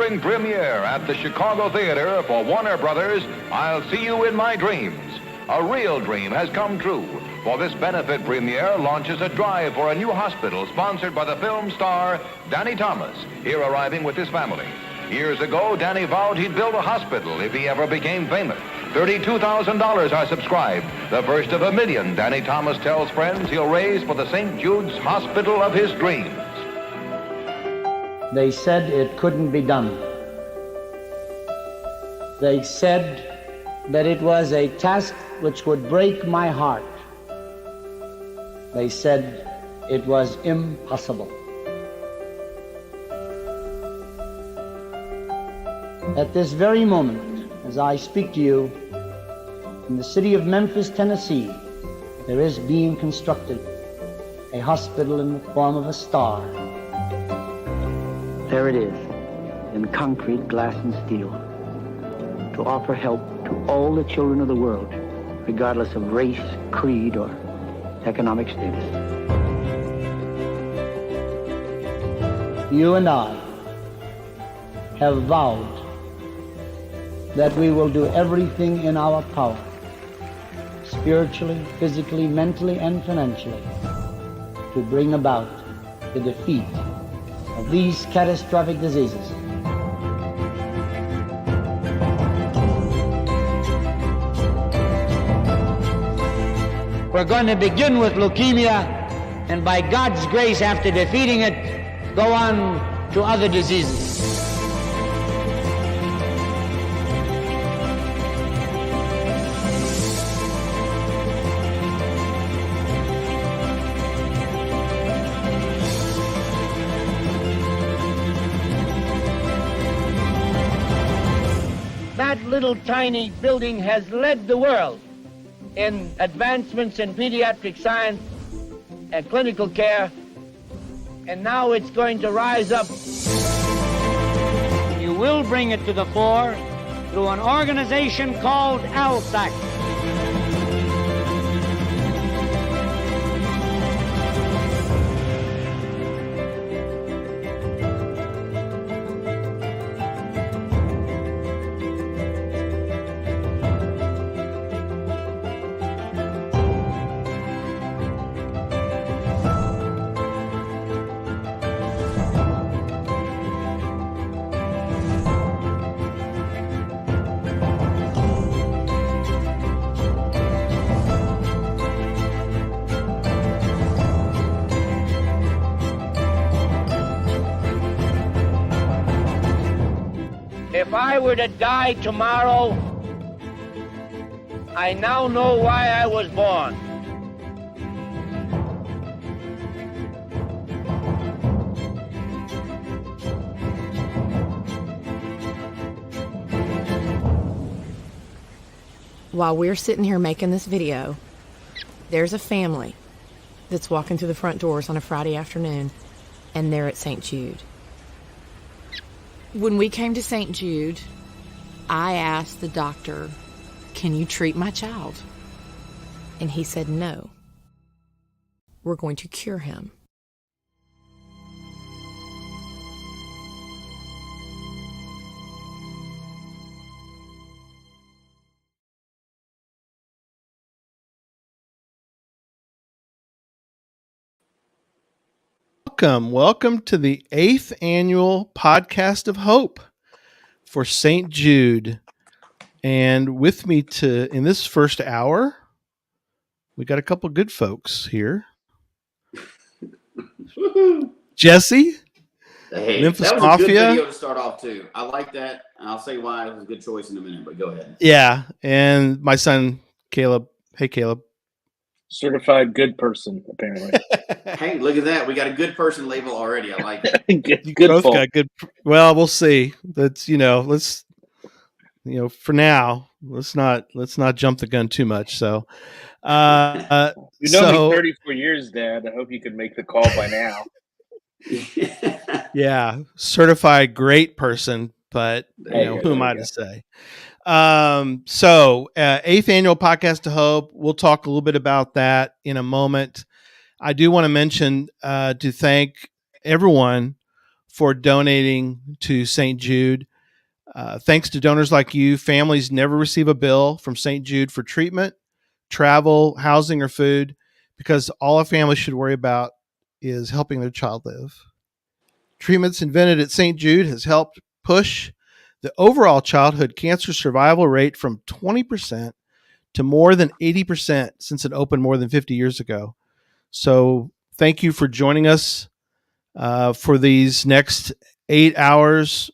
touring premiere at the Chicago Theater for Warner Brothers, I'll See You in My Dreams. A real dream has come true, for this benefit premiere launches a drive for a new hospital sponsored by the film star Danny Thomas, here arriving with his family. Years ago, Danny vowed he'd build a hospital if he ever became famous. $32,000 are subscribed, the first of $1 million Danny Thomas tells friends he'll raise for the St. Jude's Hospital of his dreams. They said it couldn't be done. They said that it was a task which would break my heart. They said it was impossible. At this very moment, as I speak to you, in the city of Memphis, Tennessee, there is being constructed a hospital in the form of a star. There it is, in concrete, glass, and steel, to offer help to all the children of the world, regardless of race, creed, or economic status. You and I have vowed that we will do everything in our power, spiritually, physically, mentally, and financially, to bring about the defeat of these catastrophic diseases. We're going to begin with leukemia, and by God's grace, after defeating it, go on to other diseases. That little tiny building has led the world in advancements in pediatric science and clinical care, and now it's going to rise up. You will bring it to the fore through an organization called ALSAC. If I were to die tomorrow, I now know why I was born. While we're sitting here making this video, there's a family that's walking through the front doors on a Friday afternoon, and they're at St. Jude. When we came to St. Jude, I asked the doctor, "Can you treat my child?" And he said, "No. We're going to cure him." Welcome to the 8th annual Podcast of Hope for St. Jude. And with me in this first hour, we got a couple good folks here. Jesse, hey, Memphis that was Mafia. A good video to start off too. I like that, and I'll say why it was a good choice in a minute. But go ahead. Yeah, and my son Caleb. Hey, Caleb. Certified good person, apparently. Hey, look at that. We got a good person label already. I like it. You both got good. Well, we'll see. Let's for now, let's not jump the gun too much. So, you know me 34 years, Dad. I hope you could make the call by now. Yeah, certified great person, but who am I to say? So 8th annual Podcast to Hope. We'll talk a little bit about that in a moment. I do want to mention to thank everyone for donating to St. Jude. Thanks to donors like you, families never receive a bill from St. Jude for treatment, travel, housing, or food, because all a family should worry about is helping their child live. Treatments invented at St. Jude has helped push the overall childhood cancer survival rate from 20% to more than 80% since it opened more than 50 years ago. So thank you for joining us for these next 8 hours.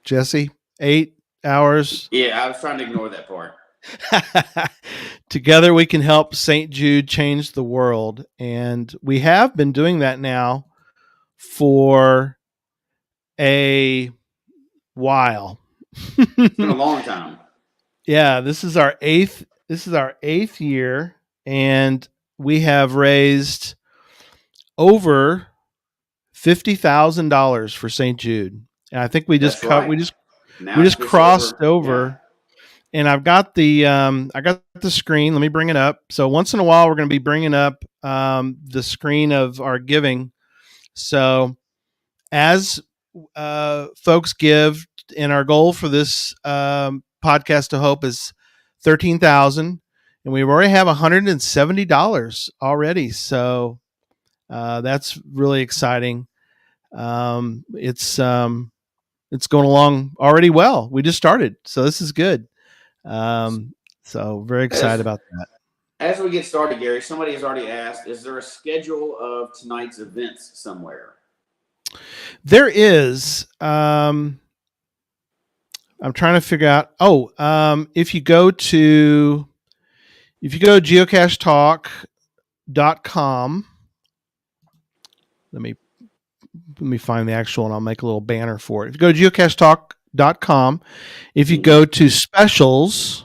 Jesse, 8 hours. Yeah, I was trying to ignore that part. Together we can help St. Jude change the world. And we have been doing that now for a while. It's been a long time. Yeah, this is our eighth year, and we have raised over $50,000 for St. Jude. And I think we just crossed over. Yeah. And I've got the screen. Let me bring it up. So once in a while, we're going to be bringing up the screen of our giving. So as folks give, and our goal for this podcast to hope is $13,000, and we already have $170 already. So that's really exciting. It's going along already well. We just started, so this is good. So very excited about that. As we get started, Gary, somebody has already asked, is there a schedule of tonight's events somewhere? There is. I'm trying to figure out. If you go to geocachetalk.com, let me find the actual, and I'll make a little banner for it. If you go to geocachetalk.com, if you go to specials,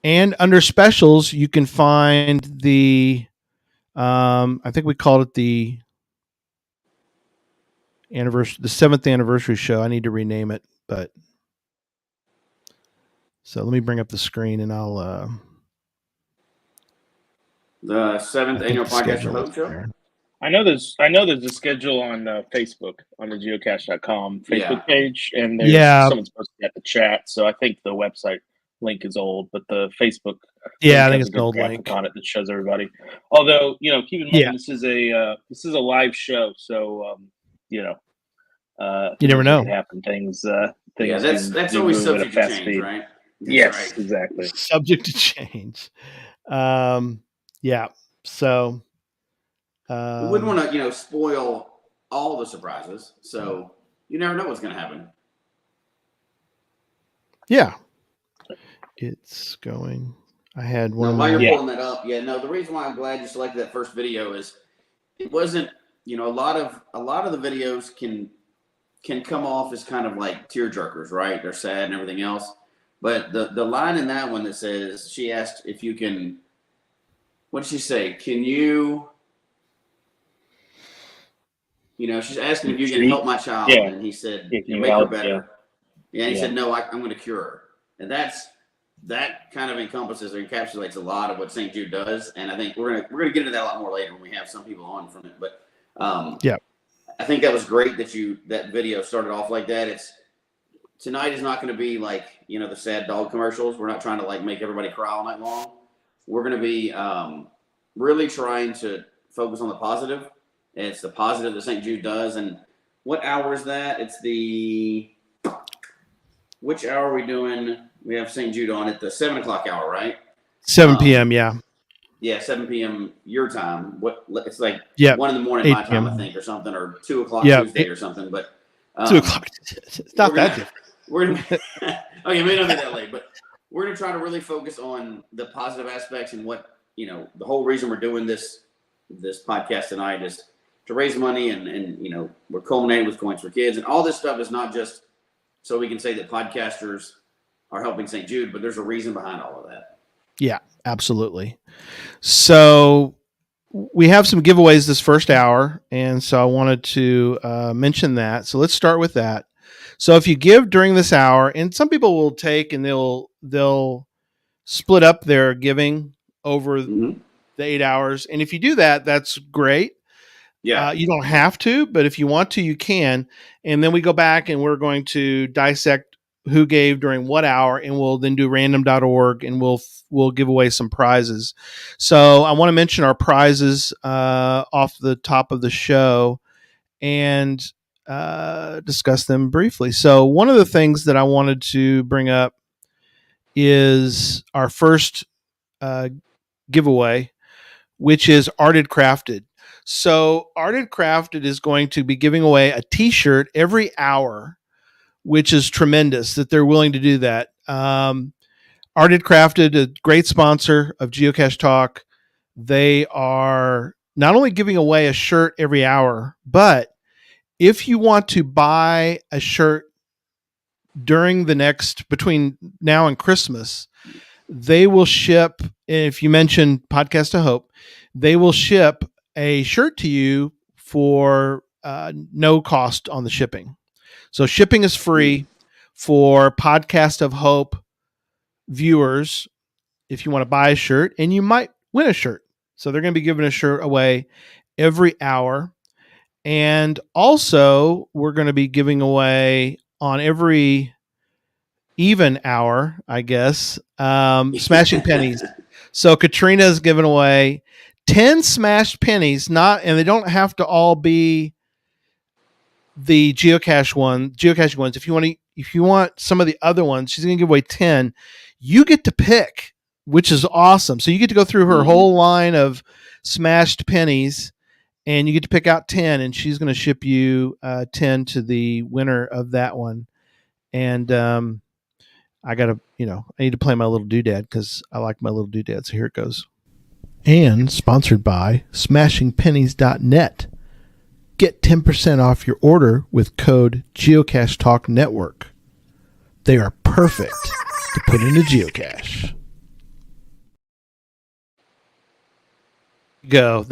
and under specials, you can find the, I think we called it the anniversary, the 7th anniversary show. I need to rename it, but so let me bring up the screen, and I'll the 7th annual podcast of Hope show. I know there's a schedule on Facebook, on the geocache.com Facebook page, and there's someone's posted at the chat. So I think the website link is old, but the Facebook I think it's an old link on it that shows everybody. Although, keep in mind this is a live show, so you never know. Happen things. That's always subject to change, right? Yes, right. Exactly. Subject to change. So. We wouldn't want to, spoil all the surprises. So you never know what's going to happen. Yeah. It's going. I had one. While you're pulling that up, the reason why I'm glad you selected that first video is it wasn't, a lot of the videos can come off as kind of like tear jerkers, right? They're sad and everything else. But the line in that one that says, she asked if you can, what did she say? Can you, she's asking if you can help my child. Yeah. And he said, make her better. Yeah. And he said, no, I'm going to cure her. And that kind of encompasses or encapsulates a lot of what St. Jude does. And I think we're gonna get into that a lot more later when we have some people on from it. But I think that was great that video started off like that. Tonight is not going to be like, the sad dog commercials. We're not trying to like make everybody cry all night long. We're going to be really trying to focus on the positive. It's the positive that St. Jude does. And what hour is that? Which hour are we doing? We have St. Jude on at the 7 o'clock hour, right? 7 p.m. Yeah, 7 p.m. your time. It's like 1 in the morning my time, I think, or something, or 2 o'clock Tuesday or something. But 2 o'clock. It's not that different. We're gonna okay, it may not be that late, but we're gonna try to really focus on the positive aspects and what the whole reason we're doing this podcast tonight is to raise money and we're culminating with Coins for Kids, and all this stuff is not just so we can say that podcasters are helping St. Jude, but there's a reason behind all of that. Yeah, absolutely. So we have some giveaways this first hour, and so I wanted to mention that. So let's start with that. So if you give during this hour, and some people will take and they'll split up their giving over the 8 hours, and if you do that, that's great. Yeah. You don't have to, but if you want to, you can. And then we go back and we're going to dissect who gave during what hour, and we'll then do random.org and we'll give away some prizes. So I want to mention our prizes off the top of the show and discuss them briefly. So one of the things that I wanted to bring up is our first giveaway, which is Arted Crafted. So Arted Crafted is going to be giving away a t-shirt every hour, which is tremendous that they're willing to do that. Arted Crafted, a great sponsor of Geocache Talk. They are not only giving away a shirt every hour, but if you want to buy a shirt between now and Christmas, they will ship, if you mention Podcast of Hope, they will ship a shirt to you for no cost on the shipping. So shipping is free for Podcast of Hope viewers if you want to buy a shirt, and you might win a shirt. So they're going to be giving a shirt away every hour. And also, we're going to be giving away on every even hour, I guess, smashing pennies. So Katrina's giving away 10 smashed pennies, and they don't have to all be the geocaching ones. If you want some of the other ones, she's going to give away 10. You get to pick, which is awesome. So you get to go through her whole line of smashed pennies, and you get to pick out 10, and she's going to ship you 10 to the winner of that one. And I need to play my little doodad because I like my little doodad. So here it goes. And sponsored by smashingpennies.net. Get 10% off your order with code Geocache Talk Network. They are perfect to put in a geocache. Go.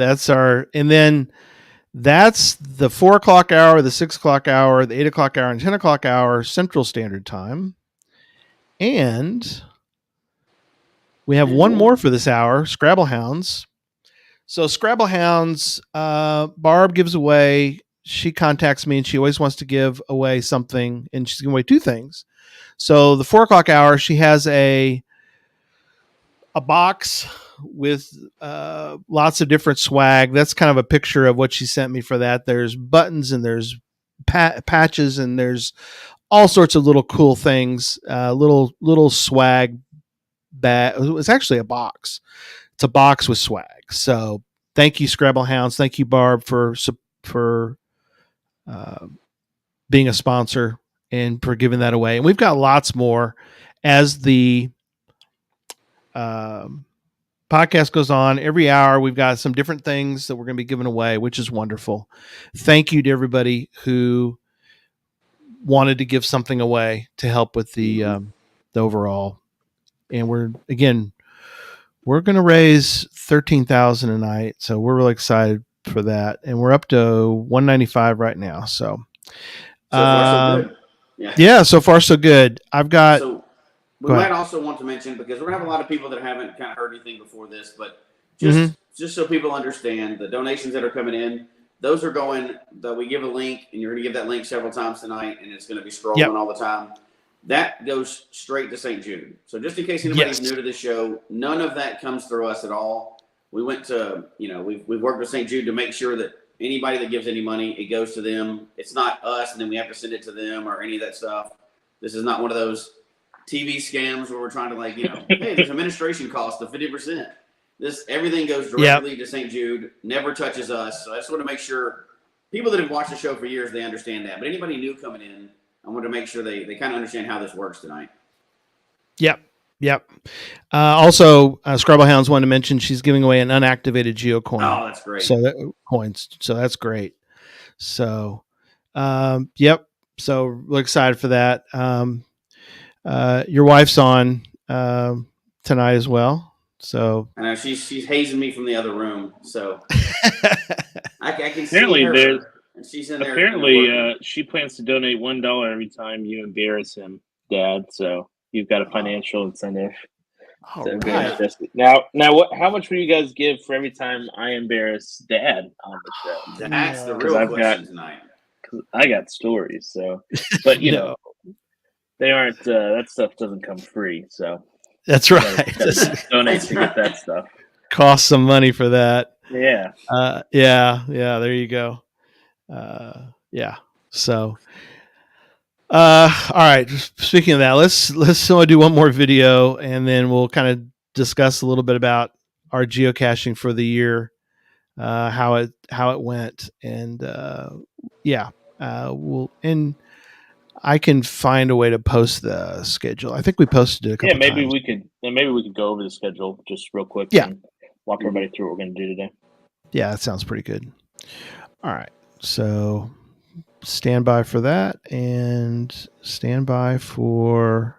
And then that's the 4 o'clock hour, the 6 o'clock hour, the 8 o'clock hour, and 10 o'clock hour Central Standard Time. And we have one more for this hour, Scrabble Hounds. So Scrabble Hounds, Barb gives away, she contacts me and she always wants to give away something, and she's giving away 2 things. So the 4 o'clock hour, she has a box with lots of different swag. That's kind of a picture of what she sent me for that. There's buttons and there's patches and there's all sorts of little cool things, little swag bag. It's actually a box. It's a box with swag. So thank you, Scrabble Hounds. Thank you, Barb, for being a sponsor and for giving that away. And we've got lots more as the podcast goes on. Every hour, we've got some different things that we're going to be giving away, which is wonderful. Thank you to everybody who wanted to give something away to help with the overall. And we're going to raise $13,000 tonight, so we're really excited for that. And we're up to $195 right now. So far, so good. Yeah, so far so good. We might also want to mention, because we're going to have a lot of people that haven't kind of heard anything before this, but just so people understand, the donations that are coming in, those are going, that we give a link, and you're going to give that link several times tonight, and it's going to be scrolling all the time. That goes straight to St. Jude. So just in case anybody's new to the show, none of that comes through us at all. We went to, we've worked with St. Jude to make sure that anybody that gives any money, it goes to them. It's not us, and then we have to send it to them or any of that stuff. This is not one of those TV scams where we're trying to hey, there's administration cost of 50%. Everything goes directly to St. Jude, never touches us. So I just want to make sure people that have watched the show for years, they understand that. But anybody new coming in, I want to make sure they kind of understand how this works tonight. Yep. Also, Scrabble Hounds wanted to mention she's giving away an unactivated geocoin. Oh, that's great. So that's great. So, So we're excited for that. Your wife's on tonight as well. So I know she's hazing me from the other room. So I can apparently see her. And she's in there. Apparently, she plans to donate $1 every time you embarrass him, Dad. So you've got a financial incentive. All So right. fantastic. Now, what? How much will you guys give for every time I embarrass Dad on the show? That's the real question tonight. I got stories. So, but you know, they aren't. That stuff doesn't come free. So that's right. Gotta donate to get that stuff. Cost some money for that. Yeah. Yeah. There you go. Yeah. So, all right. Speaking of that, let's do one more video, and then we'll kind of discuss a little bit about our geocaching for the year, how it went, and and I can find a way to post the schedule. I think we posted it a couple maybe times. we could go over the schedule just real quick. Yeah. And walk everybody through what we're going to do today. Yeah, that sounds pretty good. All right. So stand by for that, and stand by for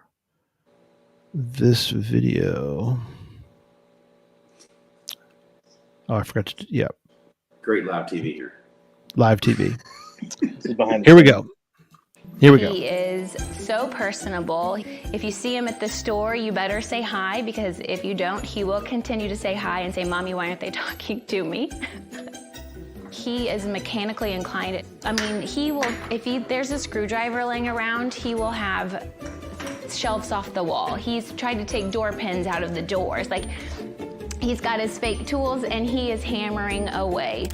this video. Oh, I forgot to. Yeah. Great live TV here. Live TV. Here we go. Here we go. He is so personable. If you see him at the store, you better say hi, because if you don't, he will continue to say hi and say, "Mommy, why aren't they talking to me?" He is mechanically inclined. I mean, he will, if there's a screwdriver laying around, he will have shelves off the wall. He's tried to take door pins out of the doors. Like, he's got his fake tools and he is hammering away.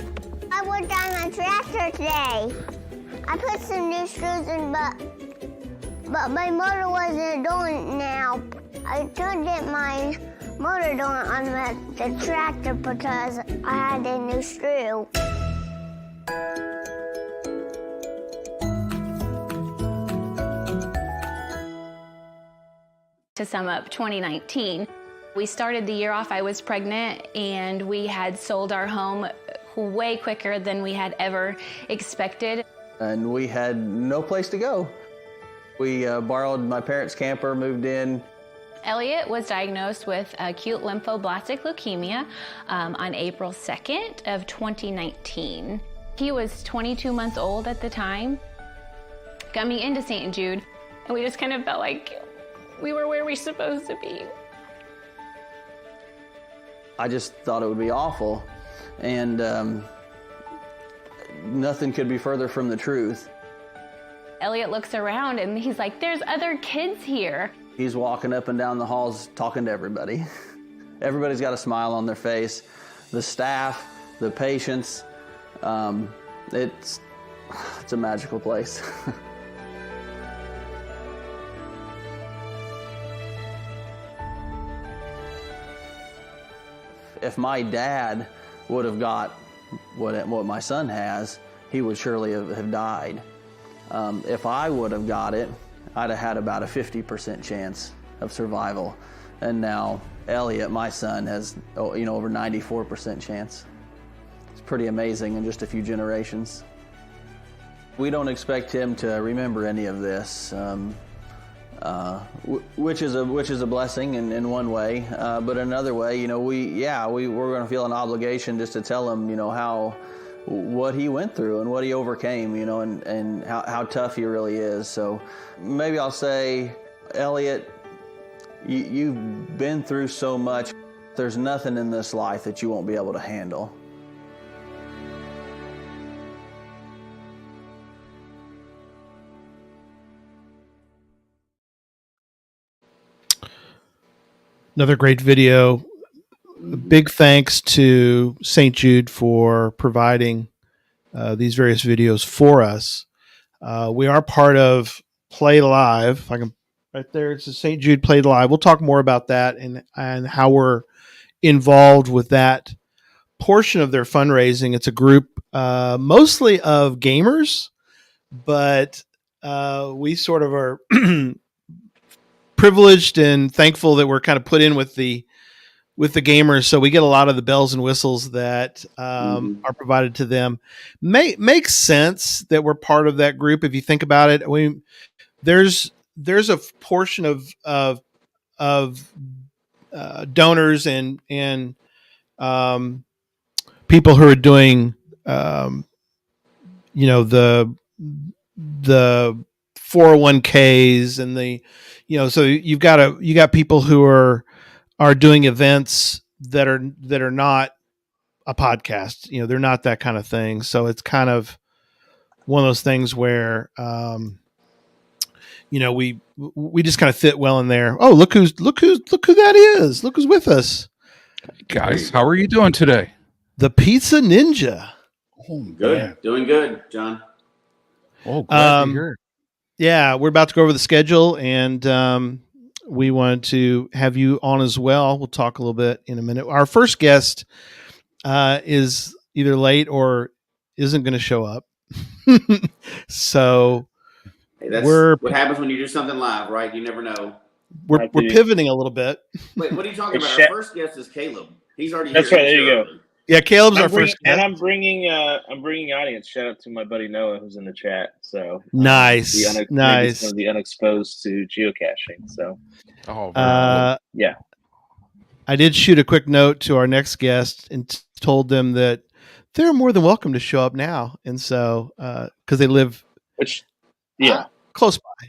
I worked on my tractor today. I put some new screws in, but my motor wasn't doing now. I couldn't get my motor doing on the tractor because I had a new screw. To sum up 2019, we started the year off, I was pregnant, and we had sold our home way quicker than we had ever expected. And we had no place to go. We borrowed my parents' camper, moved in. Elliot was diagnosed with acute lymphoblastic leukemia on April 2nd of 2019. He was 22 months old at the time. Coming into St. Jude, and we just kind of felt like we were where we were supposed to be. I just thought it would be awful, and nothing could be further from the truth. Elliot looks around and he's like, "There's other kids here." He's walking up and down the halls talking to everybody. Everybody's got a smile on their face. The staff, the patients, it's a magical place. If my dad would have got what my son has, he would surely have died. If I would have got it, I'd have had about a 50% chance of survival. And now Elliot, my son, has over 94% chance. It's pretty amazing in just a few generations. We don't expect him to remember any of this, which is a blessing in one way, but another way, we're going to feel an obligation just to tell him, what he went through and what he overcame, and how tough he really is. So maybe I'll say, Elliot, you've been through so much. There's nothing in this life that you won't be able to handle. Another great video. Big thanks to St. Jude for providing these various videos for us. We are part of Play Live. If I can, right there, it's a St. Jude Play Live. We'll talk more about that and how we're involved with that portion of their fundraising. It's a group mostly of gamers, but we sort of are privileged and thankful that we're kind of put in with the gamers, so we get a lot of the bells and whistles that are provided to them. Makes sense that we're part of that group if you think about it. There's a portion of donors and people who are doing the 401ks and so you got people who are are doing events that are not a podcast. You know, they're not that kind of thing. So it's kind of one of those things where, you know, we just kind of fit well in there. Oh, look who that is. Look who's with us. Guys, how are you doing today? The Pizza Ninja. Oh, good. man. Doing good, John. Oh, glad to hear it. Yeah, we're about to go over the schedule, and we wanted to have you on as well. We'll talk a little bit in a minute. Our first guest is either late or isn't going to show up. So Hey, that's what happens when you do something live, right? You never know. We're pivoting a little bit. Wait, what are you talking about? Our first guest is Caleb. He's already That's here. right. There you go. Yeah, Caleb's our first guest. And I'm bringing audience. Shout out to my buddy Noah, who's in the chat. So nice. Nice. Some of the unexposed to geocaching. So, yeah. I did shoot a quick note to our next guest and told them that they're more than welcome to show up now, and so because they live, close by.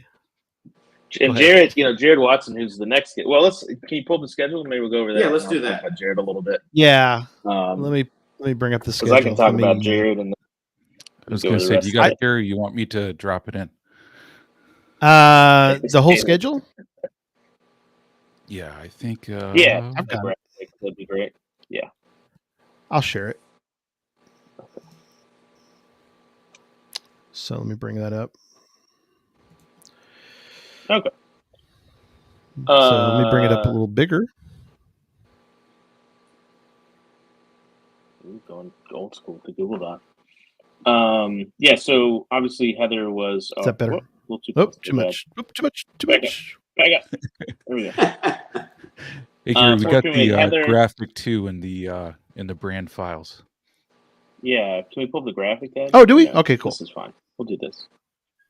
And Jared, Jared Watson, who's the next guest. Well, can you pull up the schedule? Maybe we'll go over that. Yeah, let's do that. About Jared a little bit. Yeah. Let me bring up the schedule. I can talk about Jared. And I was going to say, do you got it here? Or you want me to drop it in? The whole schedule? Yeah, I think. Yeah, I've got it. That'd be great. Yeah, I'll share it. So let me bring that up. Okay. So let me bring it up a little bigger. Going old school to Google Doc. Yeah. So obviously Heather was. Is that better? Too much. Back up. There we go. Hey, Gary, we got the graphic too in the brand files. Yeah. Can we pull up the graphic, Dad? Oh, do we? Okay, cool. This is fine. We'll do this.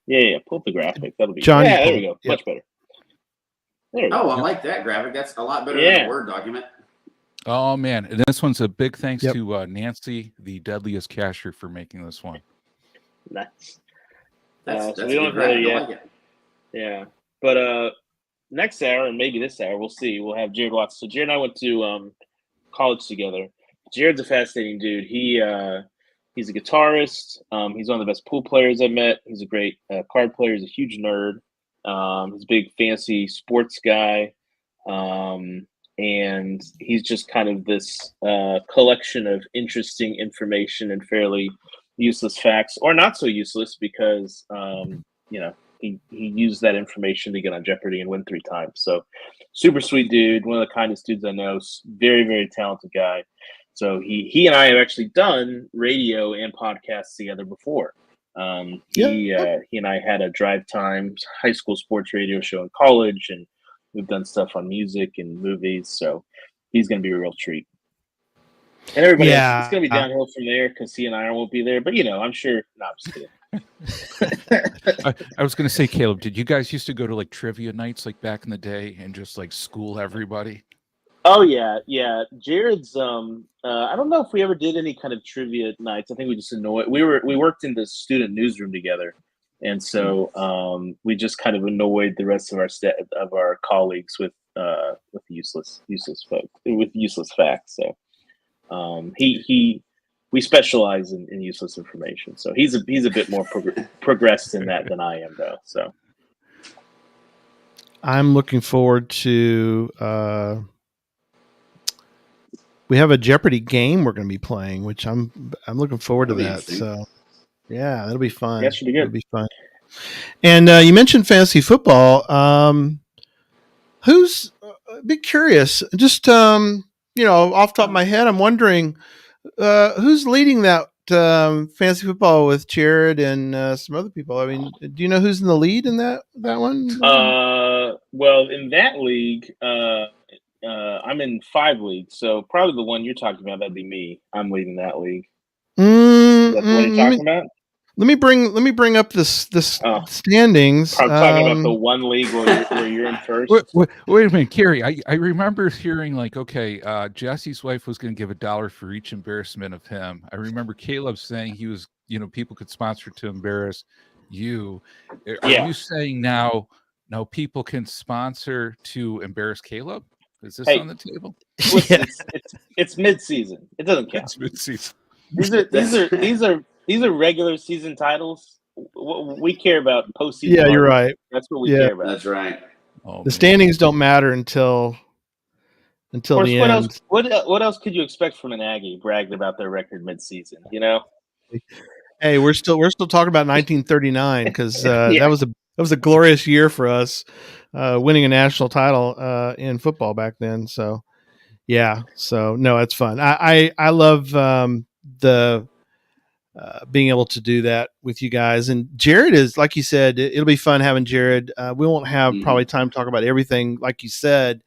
Yeah. Pull up the graphic. That'll be John. Yeah, there we go. Yep. Much better. There we go. I like that graphic. That's a lot better than a Word document. Oh man, and this one's a big thanks to Nancy, the deadliest cacher, for making this one. Nice. That's we don't have it yet. Like it. Yeah, but next hour and maybe this hour, we'll see. We'll have Jared Watson. So Jared and I went to college together. Jared's a fascinating dude. He's a guitarist. He's one of the best pool players I've met. He's a great card player. He's a huge nerd. He's a big fancy sports guy. And he's just kind of this collection of interesting information and fairly useless facts, or not so useless because, he used that information to get on Jeopardy and win 3 times. So super sweet dude, one of the kindest dudes I know, very, very talented guy. So he and I have actually done radio and podcasts together before. He and I had a drive time high school sports radio show in college, and we've done stuff on music and movies. So he's going to be a real treat. And everybody else, it's going to be downhill from there because he and I won't be there. But, I'm sure. No, I'm just kidding. I was going to say, Caleb, did you guys used to go to like trivia nights like back in the day and just like school everybody? Oh yeah. Jared's I don't know if we ever did any kind of trivia nights. I think we just annoyed. We worked in the student newsroom together, and so we just kind of annoyed the rest of our colleagues with useless facts. So we specialize in useless information. So he's a bit more progressed in that than I am, though. So I'm looking forward to. We have a Jeopardy game we're going to be playing, which I'm looking forward to that. So, yeah, that'll be fun. That should be good. It'll be fun. And you mentioned fantasy football. Who's? Be curious. Just off the top of my head, I'm wondering who's leading that fantasy football with Jared and some other people. I mean, do you know who's in the lead in that one? Well, in that league. I'm in 5 leagues, so probably the one you're talking about, that'd be me. I'm leading that league. Is that what you're talking about? Let me bring up the standings. I'm talking about the one league where you're in first. Wait a minute, Carrie. I remember hearing like, Jesse's wife was going to give $1 for each embarrassment of him. I remember Caleb saying he was, people could sponsor to embarrass you. Are you saying now people can sponsor to embarrass Caleb? Is this Hey. on the table? Listen, it's mid-season. It doesn't count. It's mid-season. These are regular season titles. We care about postseason. Yeah, you're right. That's what we Yeah. care about. That's right. Oh, The standings don't matter until Of course, the what end. else? What else could you expect from an Aggie bragging about their record mid-season? You know. Hey, we're still talking about 1939 because Yeah. that was a glorious year for us, winning a national title in football back then. So, yeah, so no, it's fun. I love the being able to do that with you guys. And Jared is, like you said, it'll be fun having Jared. We won't have probably time to talk about everything, like you said.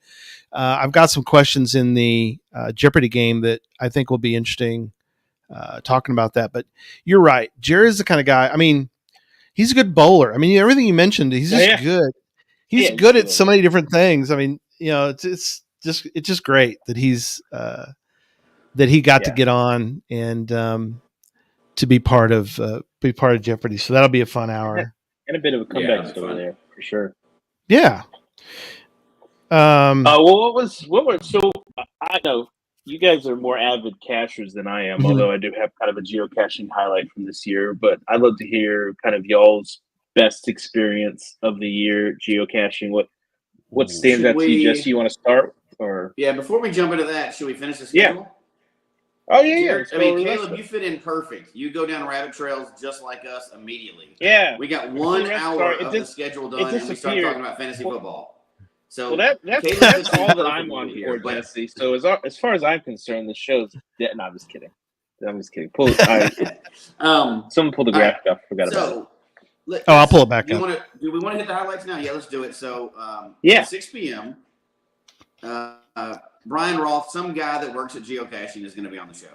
I've got some questions in the Jeopardy game that I think will be interesting. Talking about that, but you're right. Jared's the kind of guy. I mean, he's a good bowler. I mean, everything you mentioned, he's just good. He's good at so many different things. I mean, it's just great that he got to get on and to be part of Jeopardy. So that'll be a fun hour and a bit of a comeback story there for sure. Yeah. What was so I know you guys are more avid cachers than I am, although I do have kind of a geocaching highlight from this year. But I'd love to hear kind of y'all's best experience of the year geocaching. What stands out to you, Jesse? You want to start? Or before we jump into that, should we finish the schedule? Oh yeah, Jared, I mean, Caleb, you fit in perfect. You go down rabbit trails just like us immediately. Yeah, we got 1 hour of the schedule done, and we start talking about fantasy football. So that's all that I'm on for, Jesse. So as far as I'm concerned, the show's dead. No, I'm just kidding. Someone pull the graphic up. Forgot about it. I'll pull it back up. Do we want to hit the highlights now? Yeah, let's do it. So, at 6 p.m., Bryan Roth, some guy that works at Geocaching, is going to be on the show.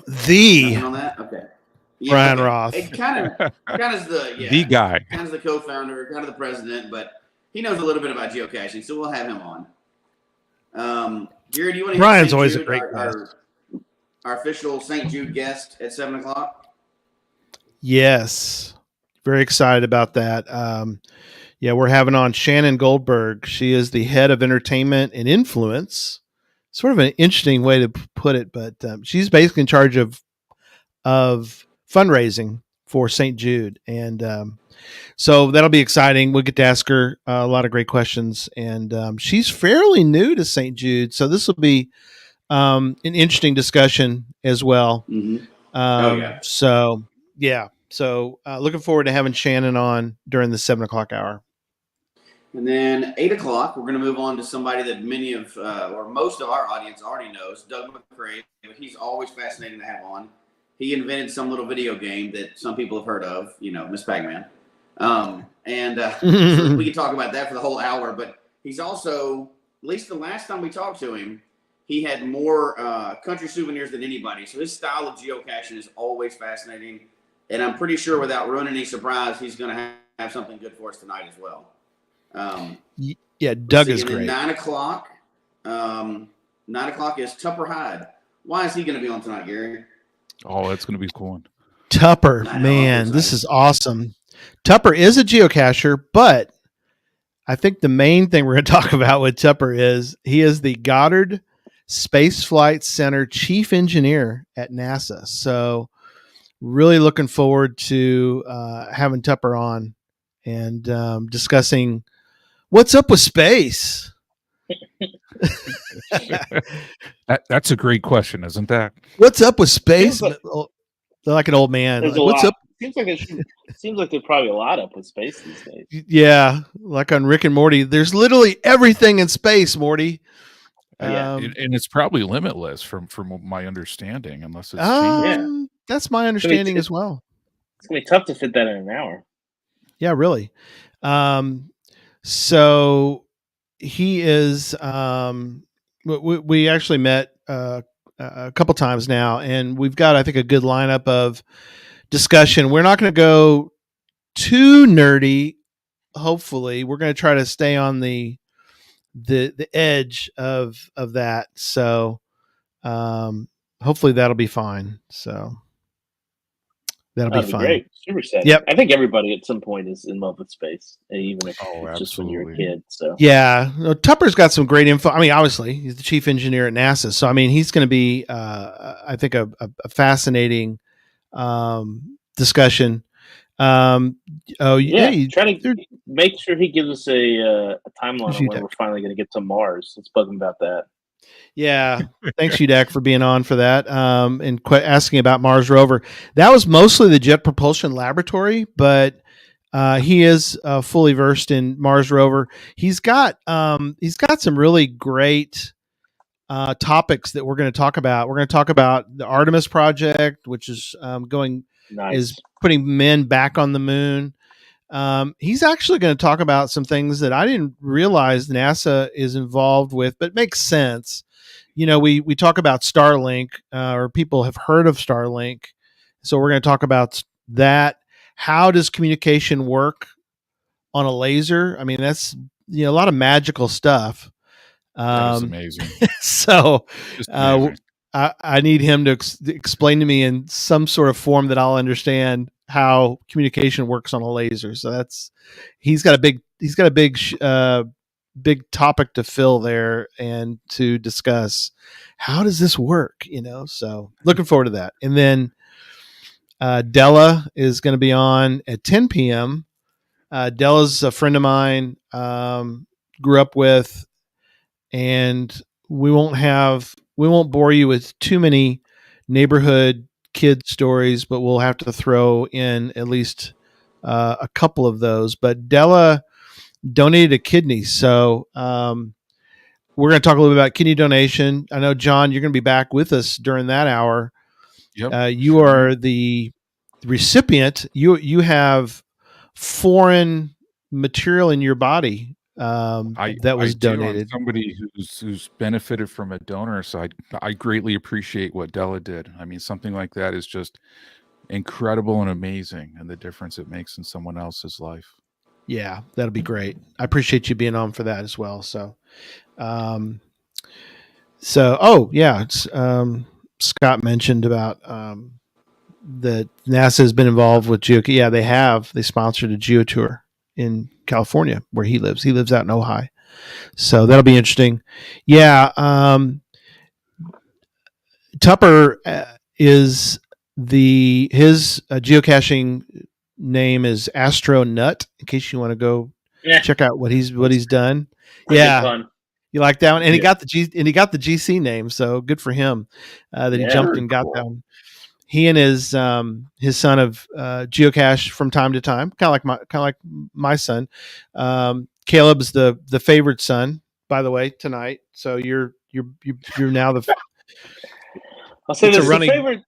Nothing on that? Okay. Yeah, Bryan Roth. It kind of is the guy. Kind of the co-founder, kind of the president, but he knows a little bit about geocaching, so we'll have him on. Jared, do you want to Brian's always a great our official St. Jude guest at 7:00? Yes. Very excited about that. We're having on Shannon Goldberg. She is the head of entertainment and influence. Sort of an interesting way to put it, but she's basically in charge of fundraising for St. Jude. And so that'll be exciting. We'll get to ask her a lot of great questions. And she's fairly new to St. Jude. So this will be an interesting discussion as well. So looking forward to having Shannon on during the 7:00 hour. And then 8:00, we're going to move on to somebody that many of, or most of our audience already knows, Doug Macrae. He's always fascinating to have on. He invented some little video game that some people have heard of, Miss Pac-Man. So we can talk about that for the whole hour. But he's also, at least the last time we talked to him, he had more country souvenirs than anybody. So his style of geocaching is always fascinating. And I'm pretty sure without ruining any surprise, he's going to have something good for us tonight as well. Doug is great. 9:00. 9:00 is Tupper Hyde. Why is he going to be on tonight, Gary? Oh, that's going to be cool. Tupper, man, this is awesome. Tupper is a geocacher, but I think the main thing we're going to talk about with Tupper is he is the Goddard Space Flight Center chief engineer at NASA. So really looking forward to having Tupper on and discussing what's up with space. That's a great question, isn't that? What's up with space? Like an old man. Like, what's up? Seems like there's probably a lot up with space these days. Yeah, like on Rick and Morty. There's literally everything in space, Morty. And it's probably limitless from my understanding, unless it's changed. That's my understanding as well. It's gonna be tough to fit that in an hour. Yeah, really. So he is. We actually met a couple times now, and we've got, I think, a good lineup of discussion. We're not going to go too nerdy. Hopefully, we're going to try to stay on the edge of that. So hopefully that'll be fine. So That'll That'd be be fun. great. Super exciting. Yep. I think everybody at some point is in love with space, even if Oh, it's just when you're a absolutely. kid. So Yeah, no, Tupper's got some great info. I mean, obviously, he's the chief engineer at NASA, so I mean, he's going to be, I think, a fascinating discussion. Oh, yeah, hey, try to make sure he gives us a timeline on when Deck. we're finally going to get to Mars. Let's bug him about that. Yeah, thanks, Deck, for being on for that and asking about Mars rover. That was mostly the Jet Propulsion Laboratory, but he is fully versed in Mars rover. He's got some really great topics that we're going to talk about. We're going to talk about the Artemis project, which is is putting men back on the moon. He's actually going to talk about some things that I didn't realize NASA is involved with, but makes sense. You know, we talk about Starlink, or people have heard of Starlink, so we're going to talk about that. How does communication work on a laser? I mean, that's a lot of magical stuff. That's amazing. So I need him to explain to me in some sort of form that I'll understand how communication works on a laser. So he's got a big topic to fill there and to discuss. How does this work? So looking forward to that. And then Della is going to be on at 10 p.m. Della's a friend of mine, grew up with, and we won't bore you with too many neighborhood kid stories, but we'll have to throw in at least a couple of those. But Della donated a kidney, so we're going to talk a little bit about kidney donation. I know, John, you're going to be back with us during that hour. Yep. You are the recipient. You have foreign material in your body that was donated. Somebody who's benefited from a donor, so I greatly appreciate what Della did. I mean, something like that is just incredible and amazing, and the difference it makes in someone else's life. Yeah, that'll be great. I appreciate you being on for that as well. So, Scott mentioned about that NASA has been involved with Geo. Yeah, they have. They sponsored a Geo tour in California where he lives. He lives out in Ojai. So that'll be interesting. Yeah. Tupper is his geocaching name is Astro Nut, in case you want to go check out what he's done. Yeah. You like that one? And he got the GC name, so good for him that he jumped and got that one. He and his son have geocache from time to time, kind of like my son. Caleb's the favorite son, by the way, tonight. So you're now the. I'll say this: the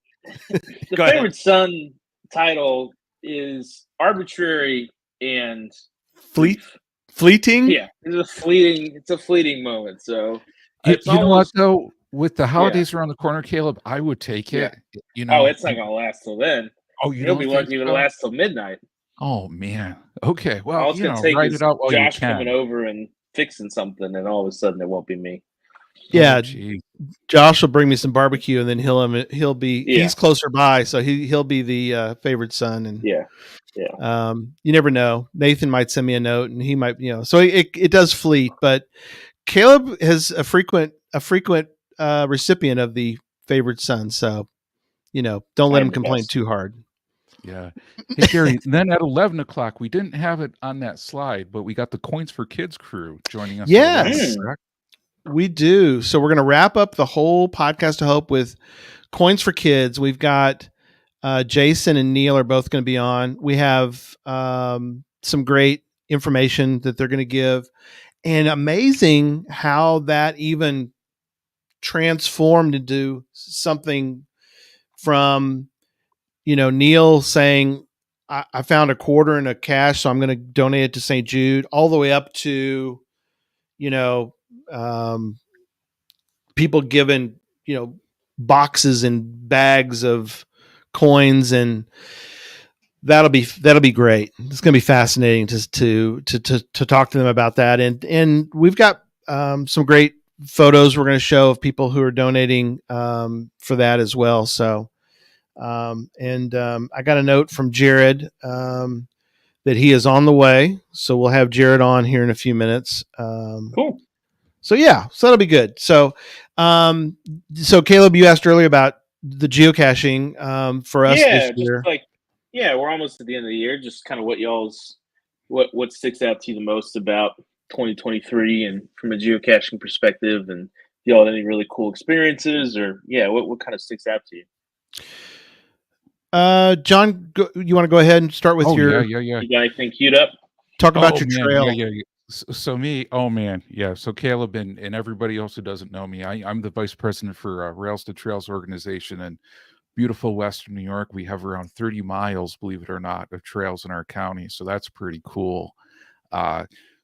favorite son title is arbitrary and fleeting. Yeah, it's a fleeting moment. So you know what though, with the holidays around the corner, Caleb, I would take it. Yeah. It's not gonna last till then. Oh, you'll be lucky if it lasts till midnight. Oh man. Okay. Well, all it's gonna take write is it out while Josh you can. coming over and fixing something, and all of a sudden it won't be me. Yeah, Josh will bring me some barbecue, and then he'll be he's closer by, so he'll be the favorite son. And yeah. You never know. Nathan might send me a note, and he might, so it does fleet. But Caleb is a frequent recipient of the favorite son, so don't let him complain too hard. Yeah. Hey, Gary, then at 11 o'clock, we didn't have it on that slide, but we got the Coins for Kids crew joining us. Yes, we do. So we're going to wrap up the whole podcast of hope with Coins for Kids. We've got Jason and Neil are both going to be on. We have some great information that they're going to give, and amazing how that even transformed into something from, Neil saying, I found a quarter in a cache, so I'm going to donate it to St. Jude, all the way up to, people giving, boxes and bags of coins, and that'll be great. It's going to be fascinating to talk to them about that. And we've got some great photos we're going to show of people who are donating for that as well. So I got a note from Jared that he is on the way. So we'll have Jared on here in a few minutes. Cool. So that'll be good. So Caleb, you asked earlier about the geocaching for us this year. We're almost at the end of the year. Just kind of what sticks out to you the most about 2023 and from a geocaching perspective, and y'all had any really cool experiences, or what kind of sticks out to you? John, you want to go ahead and start with your? Yeah. You got anything queued up? Talk about your trail. Yeah. So me, So Caleb and everybody else who doesn't know me, I'm the vice president for Rails to Trails organization in beautiful Western New York. We have around 30 miles, believe it or not, of trails in our county. So that's pretty cool.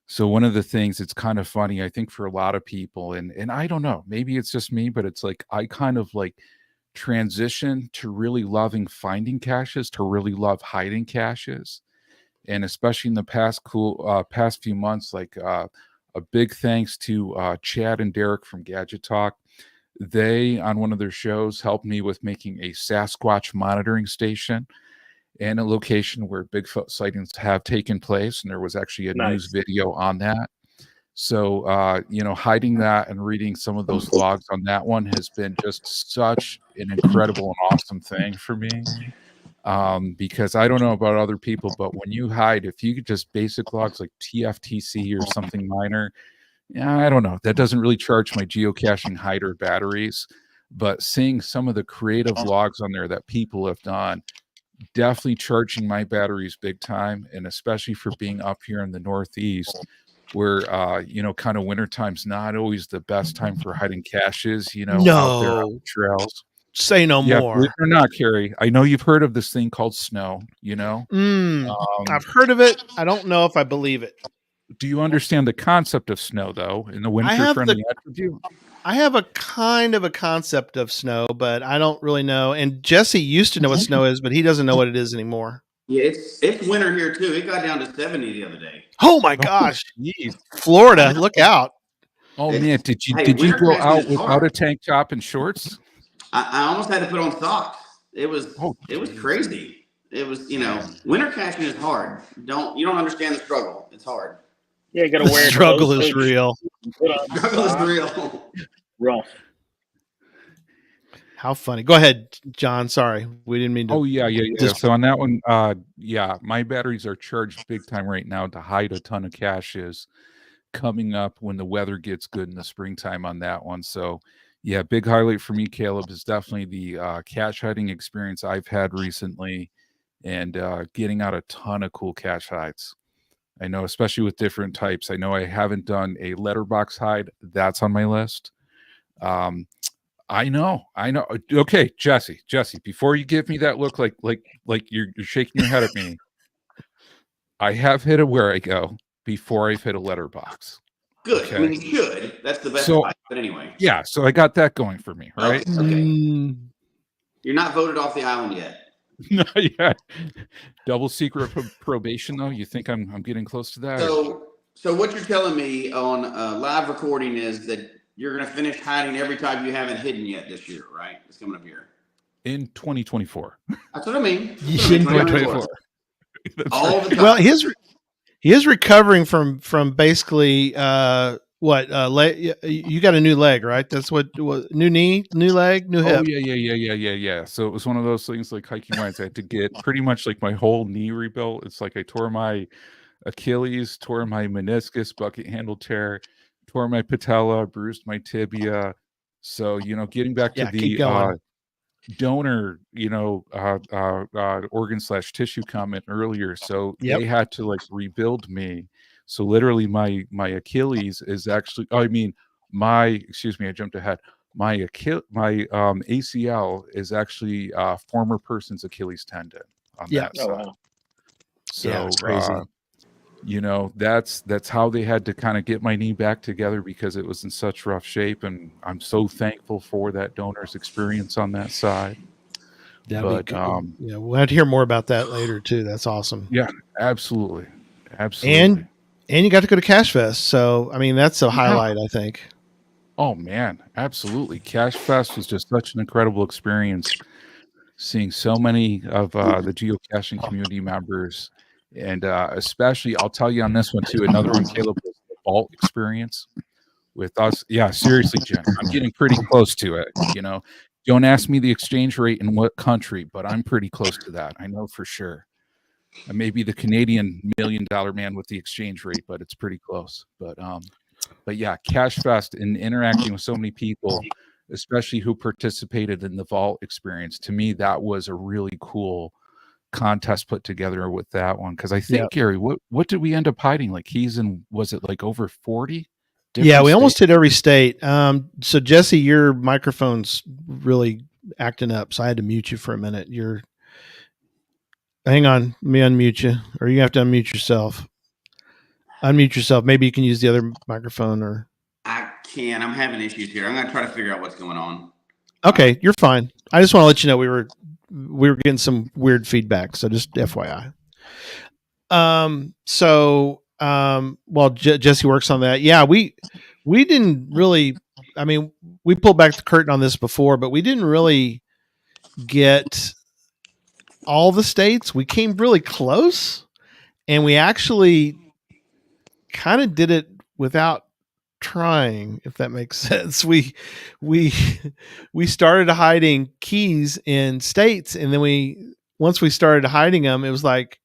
So one of the things, it's kind of funny, I think, for a lot of people, and I don't know, maybe it's just me, but it's like I kind of like transition to really loving finding caches to really love hiding caches. And especially in the past few months, like a big thanks to Chad and Derek from Gadget Talk. They, on one of their shows, helped me with making a Sasquatch monitoring station and a location where Bigfoot sightings have taken place. And there was actually a news video on that. So, hiding that and reading some of those logs on that one has been just such an incredible and awesome thing for me. Because I don't know about other people, but when you hide, if you could just basic logs like TFTC or something minor, I don't know, that doesn't really charge my geocaching hider batteries, but seeing some of the creative logs on there that people have done, definitely charging my batteries big time. And especially for being up here in the Northeast, where kind of wintertime's not always the best time for hiding caches, out there on the trails. Say no more. Believe it or not, Carrie, I know you've heard of this thing called snow, I've heard of it. I don't know if I believe it. Do you understand the concept of snow, though, in the winter-friendly attribute? I have a kind of a concept of snow, but I don't really know. And Jesse used to know what snow is, but he doesn't know what it is anymore. Yeah, it's winter here, too. It got down to 70 the other day. Oh, my gosh. Florida, look out. Oh, man, did you go out without a tank top and shorts? I almost had to put on socks. It was crazy. It was, winter caching is hard. You don't understand the struggle. It's hard. Yeah, you got to wear the struggle is real. Struggle is real. Rough. How funny. Go ahead, John. Sorry. We didn't mean to. Oh, yeah. So on that one, my batteries are charged big time right now to hide a ton of caches coming up when the weather gets good in the springtime on that one. So, yeah, big highlight for me, Caleb, is definitely the cache hiding experience I've had recently and getting out a ton of cool cache hides. I know, especially with different types. I know I haven't done a letterbox hide. That's on my list. I know. Okay, Jesse, before you give me that look like you're shaking your head at me, I have hit a Where I Go before I've hit a letterbox. Good. Okay. I mean, you should. That's the best advice. But anyway. Yeah, so I got that going for me, right? Okay. You're not voted off the island yet. Not yet. Double secret probation, though. You think I'm getting close to that? So what you're telling me on live recording is that you're going to finish hiding every type you haven't hidden yet this year, right? It's coming up here. In 2024. That's what I mean. In 2024. All the time. Well, he is recovering from basically you got a new leg, right? That's what new knee, new leg, new hip. Oh yeah. So it was one of those things like hiking wise. I had to get pretty much like my whole knee rebuilt. It's like I tore my Achilles, tore my meniscus, bucket handle tear, tore my patella, bruised my tibia. So getting back to the donor, organ/tissue comment earlier. So they had to like rebuild me. So literally my Achilles is actually, I jumped ahead. My ACL is actually a former person's Achilles tendon on that side. Wow. So it's crazy. That's how they had to kind of get my knee back together because it was in such rough shape. And I'm so thankful for that donor's experience on that side. We'll have to hear more about that later too. That's awesome. Yeah, absolutely. And you got to go to Cache Fest. So, I mean, that's a highlight, I think. Oh, man. Absolutely. Cache Fest was just such an incredible experience. seeing so many of the geocaching community members, and especially, I'll tell you on this one too. Another one, Caleb, was the vault experience with us. Yeah, seriously, Jen, I'm getting pretty close to it. Don't ask me the exchange rate in what country, but I'm pretty close to that. I know for sure. I may be the Canadian $1 million man with the exchange rate, but it's pretty close. But yeah, Cache Fest and interacting with so many people, especially who participated in the vault experience. To me, that was a really cool contest put together with that one. Because I think, Gary, what did we end up hiding? Like was it like over 40? Yeah, we almost hit every state. So Jesse, your microphone's really acting up, so I had to mute you for a minute. Hang on, let me unmute you, or you have to unmute yourself. Unmute yourself. Maybe you can use the other microphone, or I can. I'm having issues here. I'm going to try to figure out what's going on. Okay, you're fine. I just want to let you know we were getting some weird feedback, so just FYI. While Jesse works on that, yeah, we didn't really. I mean, we pulled back the curtain on this before, but we didn't really get all the states. We came really close, and we actually kind of did it without trying, if that makes sense. We started hiding keys in states, and then once we started hiding them, it was like,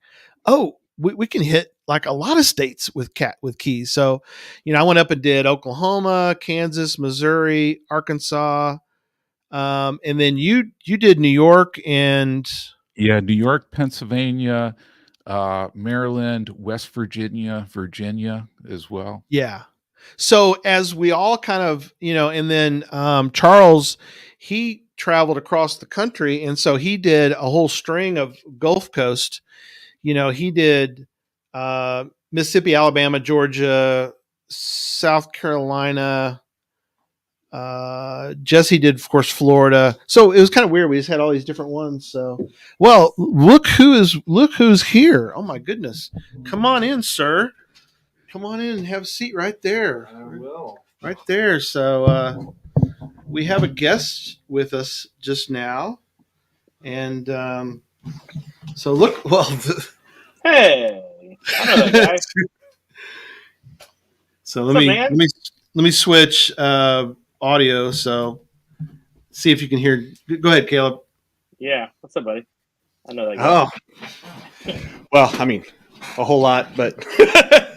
oh, we can hit like a lot of states with keys. So, I went up and did Oklahoma, Kansas, Missouri, Arkansas, and then you did New York and New York, Pennsylvania, Maryland, West Virginia as well. Yeah. So as we all kind of, and then Charles, he traveled across the country, and so he did a whole string of Gulf Coast. He did Mississippi, Alabama, Georgia, South Carolina. Jesse did, of course, Florida. So it was kind of weird. We just had all these different ones. So, well, look who's here. Oh my goodness. Come on in, sir. Come on in and have a seat right there. I will. Right there. So we have a guest with us just now. And so look, well. Hey, I know that guy. So let me switch audio. So see if you can hear. Go ahead, Caleb. Yeah. What's up, buddy? I know that guy. Oh, well, I mean, a whole lot, but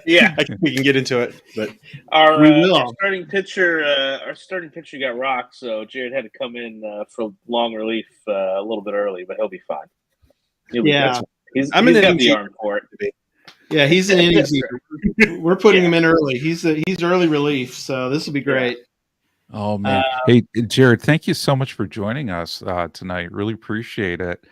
yeah, we can get into it. But our starting pitcher got rocked, so Jared had to come in for long relief a little bit early, but he'll be fine. He's got the arm for it. Yeah, he's an innings eater. We're putting him in early. He's early relief, so this will be great. Oh man! Hey, Jared, thank you so much for joining us tonight. Really appreciate it.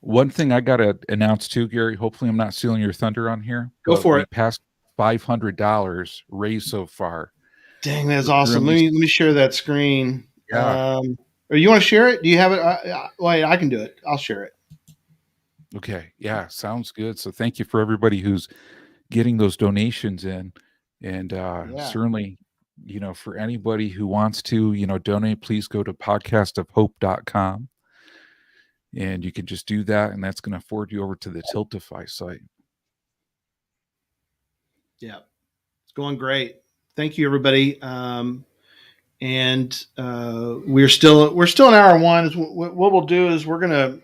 One thing I got to announce too, Gary. Hopefully, I'm not stealing your thunder on here. Go for it. Past $500 raised so far. Dang, that's awesome. Let me share that screen. Yeah. Or you want to share it? Do you have it? Well, I can do it. I'll share it. Okay. Yeah, sounds good. So thank you for everybody who's getting those donations in, and certainly, for anybody who wants to, donate, please go to podcastofhope.com. And you can just do that, and that's going to forward you over to the Tiltify site. Yeah, it's going great. Thank you, everybody. And we're still in hour one. What we'll do is we're gonna,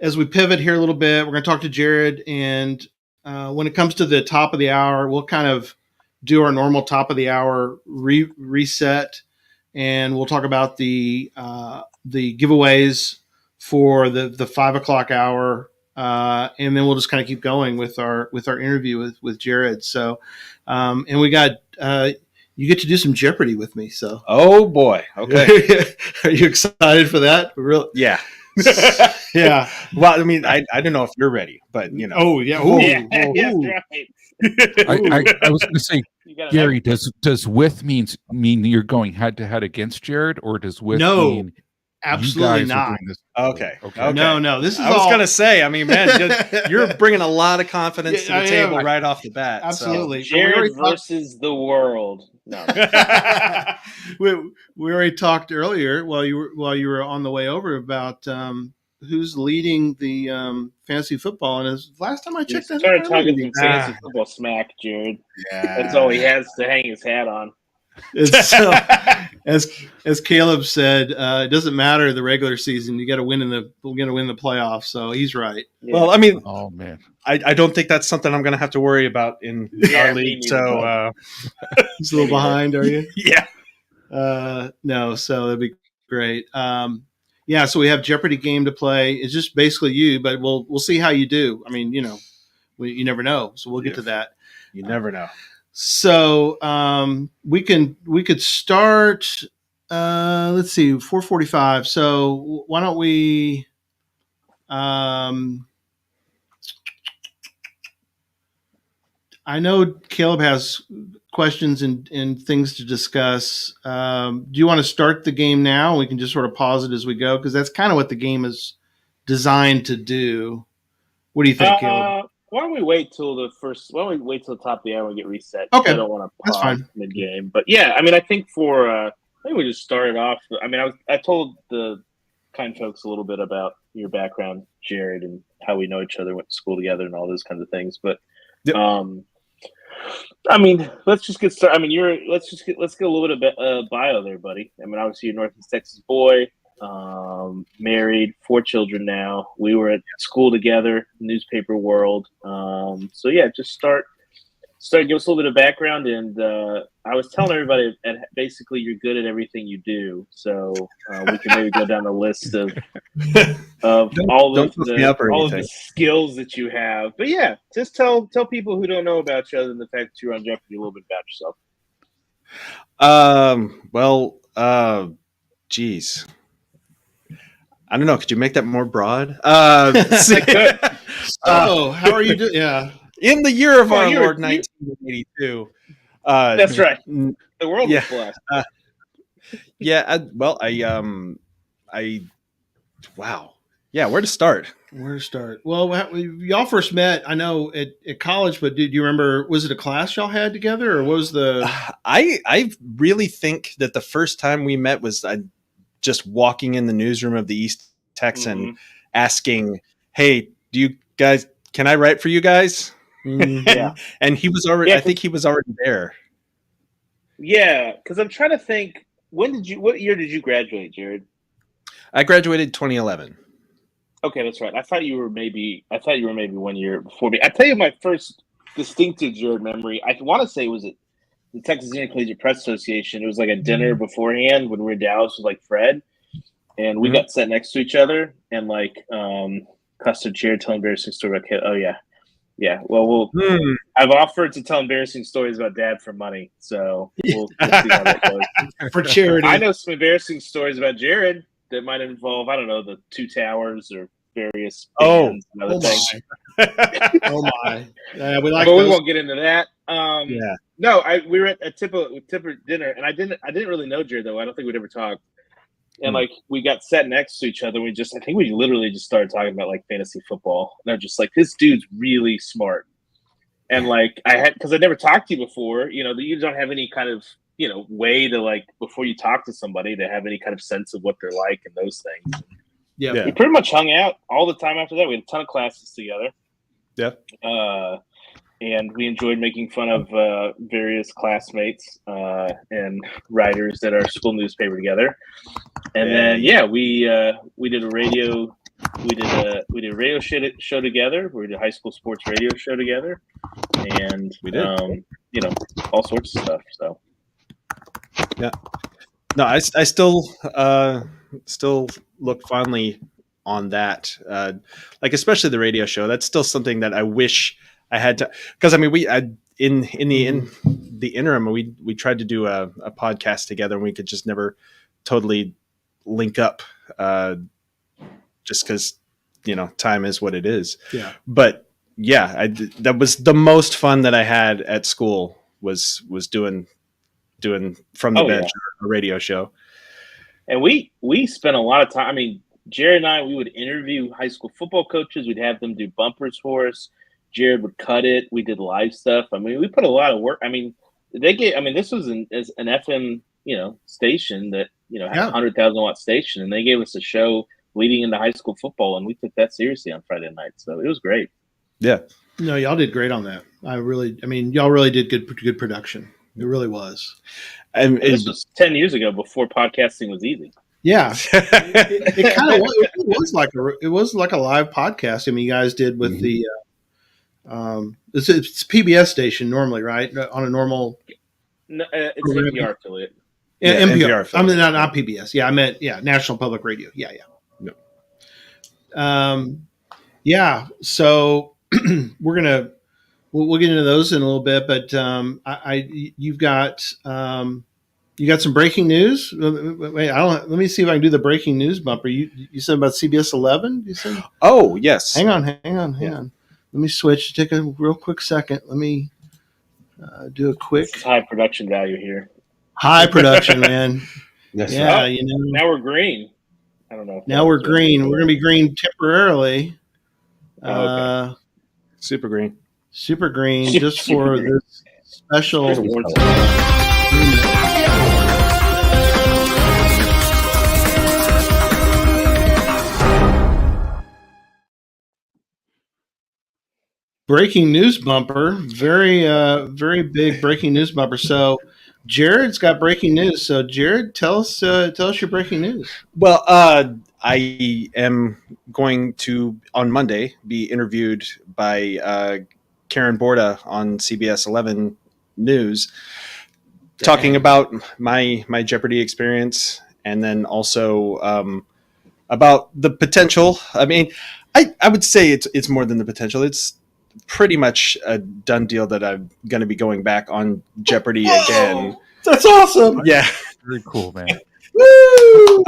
as we pivot here a little bit, we're gonna talk to Jared, and when it comes to the top of the hour, we'll kind of do our normal top of the hour reset, and we'll talk about the giveaways for the 5 o'clock hour, and then we'll just kind of keep going with our interview with Jared. So, and we got you get to do some Jeopardy with me. So, oh boy, okay, are you excited for that? Really? Yeah. Yeah. Well, I mean, I don't know if you're ready, but Oh yeah. Right. I was going to say, Gary, does with mean you're going head to head against Jared, or does with mean Absolutely you guys are not. doing this. Okay. No. This is I was all... gonna say. I mean, man, you're bringing a lot of confidence to Yeah, the I table am. right off the bat. Absolutely. Jared versus the world. No. we already talked earlier while you were on the way over about who's leading the fantasy football. And as last time I checked, He started talking some fantasy football smack, Jared. Yeah. That's all he has to hang his hat on. So, as Caleb said, it doesn't matter the regular season. You got to win the playoffs. So he's right. Yeah. Well, I mean, Oh man, I don't think that's something I'm going to have to worry about in our league. So he's a little behind, are you? Yeah. No, so that'd be great. Yeah, so we have Jeopardy game to play. It's just basically you, but we'll see how you do. I mean, you never know. So we'll get to that. You never know. So we could start. Let's see, 4:45. So why don't we? I know Caleb has questions and things to discuss. Do you want to start the game now? We can just sort of pause it as we go because that's kind of what the game is designed to do. What do you think, Caleb? Why don't we wait till the top of the hour and get reset? Okay. I don't want to That's pause fine. mid-game. But yeah, I mean, I think I think we just started off. I mean, I told the kind folks a little bit about your background, Jared, and how we know each other, went to school together, and all those kinds of things. But Yep. I mean, let's just get started. I mean, let's get a little bit of bio there, buddy. I mean, obviously, you're a Northeast Texas boy, married, 4 children now. We were at school together, newspaper world. So yeah, just start. Give us a little bit of background, and I was telling everybody that basically you're good at everything you do. So we can maybe go down the list of all of the skills that you have. But yeah, just tell people who don't know about you, other than the fact that you're on Jeopardy, a little bit about yourself. Geez. I don't know. Could you make that more broad? So, how are you doing? Yeah. In the year of our Lord, 1982. That's right. The world was blessed. Wow. Yeah, where to start? Well, y'all first met, I know, at college, but do you remember, was it a class y'all had together, or what was the... I really think that the first time we met was just walking in the newsroom of the East Texan asking, hey, can I write for you guys? Yeah. And he was already, I think he was already there. Yeah, because I'm trying to think, what year did you graduate, Jared? I graduated 2011. Okay, that's right. I thought you were maybe 1 year before me. I tell you my first distinctive Jared memory, I want to say was at the Texas Intercollegiate Press Association. It was like a dinner beforehand when we were in Dallas with like Fred, and we got sat next to each other, and like Custard Jared telling embarrassing story about kid. Oh yeah. Yeah, well, I've offered to tell embarrassing stories about Dad for money, so we'll see how that goes. For charity. I know some embarrassing stories about Jared that might involve, I don't know, the Two Towers or various bands and other things. Oh my! Yeah, we won't get into that. Yeah. No, we were at a Tupper dinner, and I didn't really know Jared though. I don't think we'd ever talked. And like we got sat next to each other. I think we literally just started talking about like fantasy football. And I'm just like, this dude's really smart. And like because I never talked to you before, you don't have any kind of, way to like, before you talk to somebody, to have any kind of sense of what they're like and those things. Yeah. We pretty much hung out all the time after that. We had a ton of classes together. Yeah. And we enjoyed making fun of various classmates and writers at our school newspaper together. And then we did a radio show together. We did a high school sports radio show together, and we did all sorts of stuff. So yeah, no, I still look fondly on that, like especially the radio show. That's still something that I wish I had to, because I mean in the interim we tried to do a podcast together, and we could just never totally link up, just because time is what it is. Yeah. But yeah, that was the most fun that I had at school was doing from the bench, a radio show. And we spent a lot of time. I mean, Jared and I, we would interview high school football coaches. We'd have them do bumpers for us. Jared would cut it. We did live stuff. I mean, we put a lot of work. I mean, this was an FM, station that, had a 100,000 watt station, and they gave us a show leading into high school football, and we took that seriously on Friday night. So it was great. Yeah. No, y'all did great on that. Y'all really did good production. It really was. And this was 10 years ago before podcasting was easy. Yeah, it kind of it was like a live podcast. I mean, you guys did with the it's PBS station normally, right? On a normal, no, it's NPR affiliate. Yeah, NPR. affiliate. I mean, not PBS. Yeah, I meant National Public Radio. Yeah. Yeah. So we'll get into those in a little bit, but you've got some breaking news. Wait, let me see if I can do the breaking news bumper. You said about CBS 11. You said? Oh yes. Hang on. Let me switch. Take a real quick second. Let me do a quick. It's high production value here. High production, man. That's yeah, right. Now we're green. I don't know. Now we're green. We're going to be green temporarily. Okay. Super green. Super green, just for this special. Breaking news bumper, very big breaking news bumper. So, Jared's got breaking news. So, Jared, tell us your breaking news. Well, I am going to on Monday be interviewed by Karen Borda on CBS 11 News, talking about my Jeopardy experience, and then also about the potential. I mean, I would say it's more than the potential. It's pretty much a done deal that I'm going to be going back on Jeopardy again. That's awesome. Yeah, very cool, man. Woo!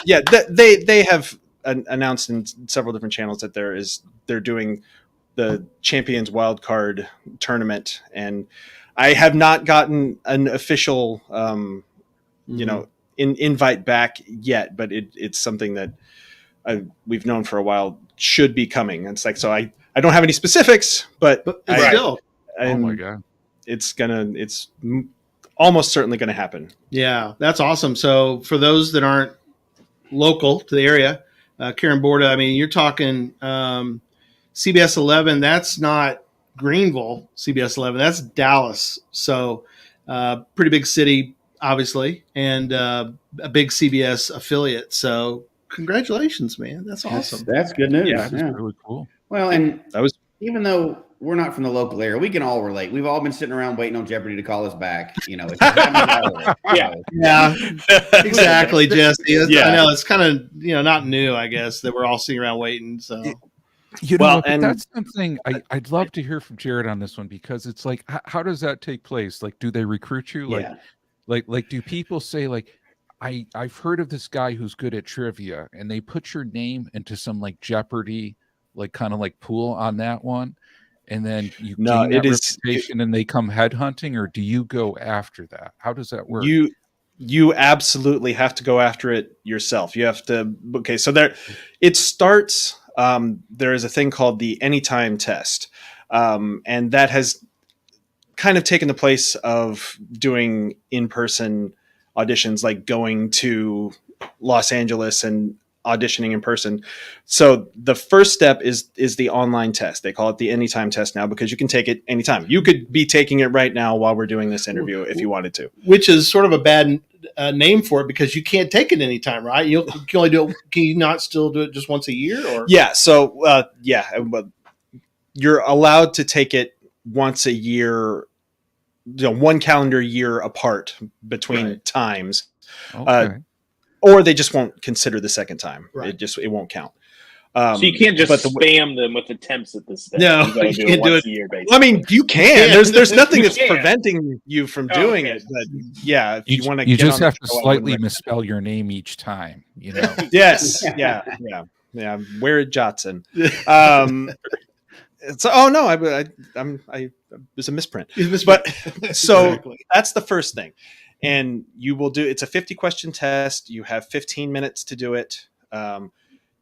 Yeah, they have announced in several different channels that they're doing the Champions Wildcard tournament, and I have not gotten an official invite back yet, but it's something that we've known for a while should be coming. It's like, so I don't have any specifics, but still, oh my God, it's almost certainly going to happen. Yeah, that's awesome. So for those that aren't local to the area, Karen Borda, I mean, you're talking CBS 11. That's not Greenville, CBS 11. That's Dallas. So pretty big city, obviously, and a big CBS affiliate. So congratulations, man. That's awesome. That's good news. Yeah, that's really cool. Well, and that was even though we're not from the local area, we can all relate. We've all been sitting around waiting on Jeopardy to call us back. Yeah, exactly, Jesse. Yeah. I know it's kind of not new, I guess, that we're all sitting around waiting. So, and that's something I'd love to hear from Jared on this one, because it's like, how does that take place? Like, do they recruit you? Like, do people say like, I've heard of this guy who's good at trivia, and they put your name into some like Jeopardy, like kind of like pool on that one, and then you gain that reputation and they come headhunting, or do you go after that? How does that work? You absolutely have to go after it yourself. You have to. Okay, so it starts. There is a thing called the Anytime test, and that has kind of taken the place of doing in-person auditions, like going to Los Angeles and auditioning in person. So the first step is the online test. They call it the Anytime test now, because you can take it anytime. You could be taking it right now while we're doing this interview if you wanted to. Which is sort of a bad name for it, because you can't take it anytime, right? You can only do it. Can you not still do it just once a year? Or yeah. So you're allowed to take it once a year, one calendar year apart between times. Okay. Or they just won't consider the second time. Right. It won't count. So you can't just spam them with attempts at this step. No, you can't do it once a year, basically. I mean, you can. There's nothing that's preventing you from doing it. But yeah, if you want to, you just have to slightly misspell your name each time. Yes. Yeah. Where Jotson. So, it was a misprint. But so that's the first thing. and you will do, it's a 50 question test. You have 15 minutes to do it.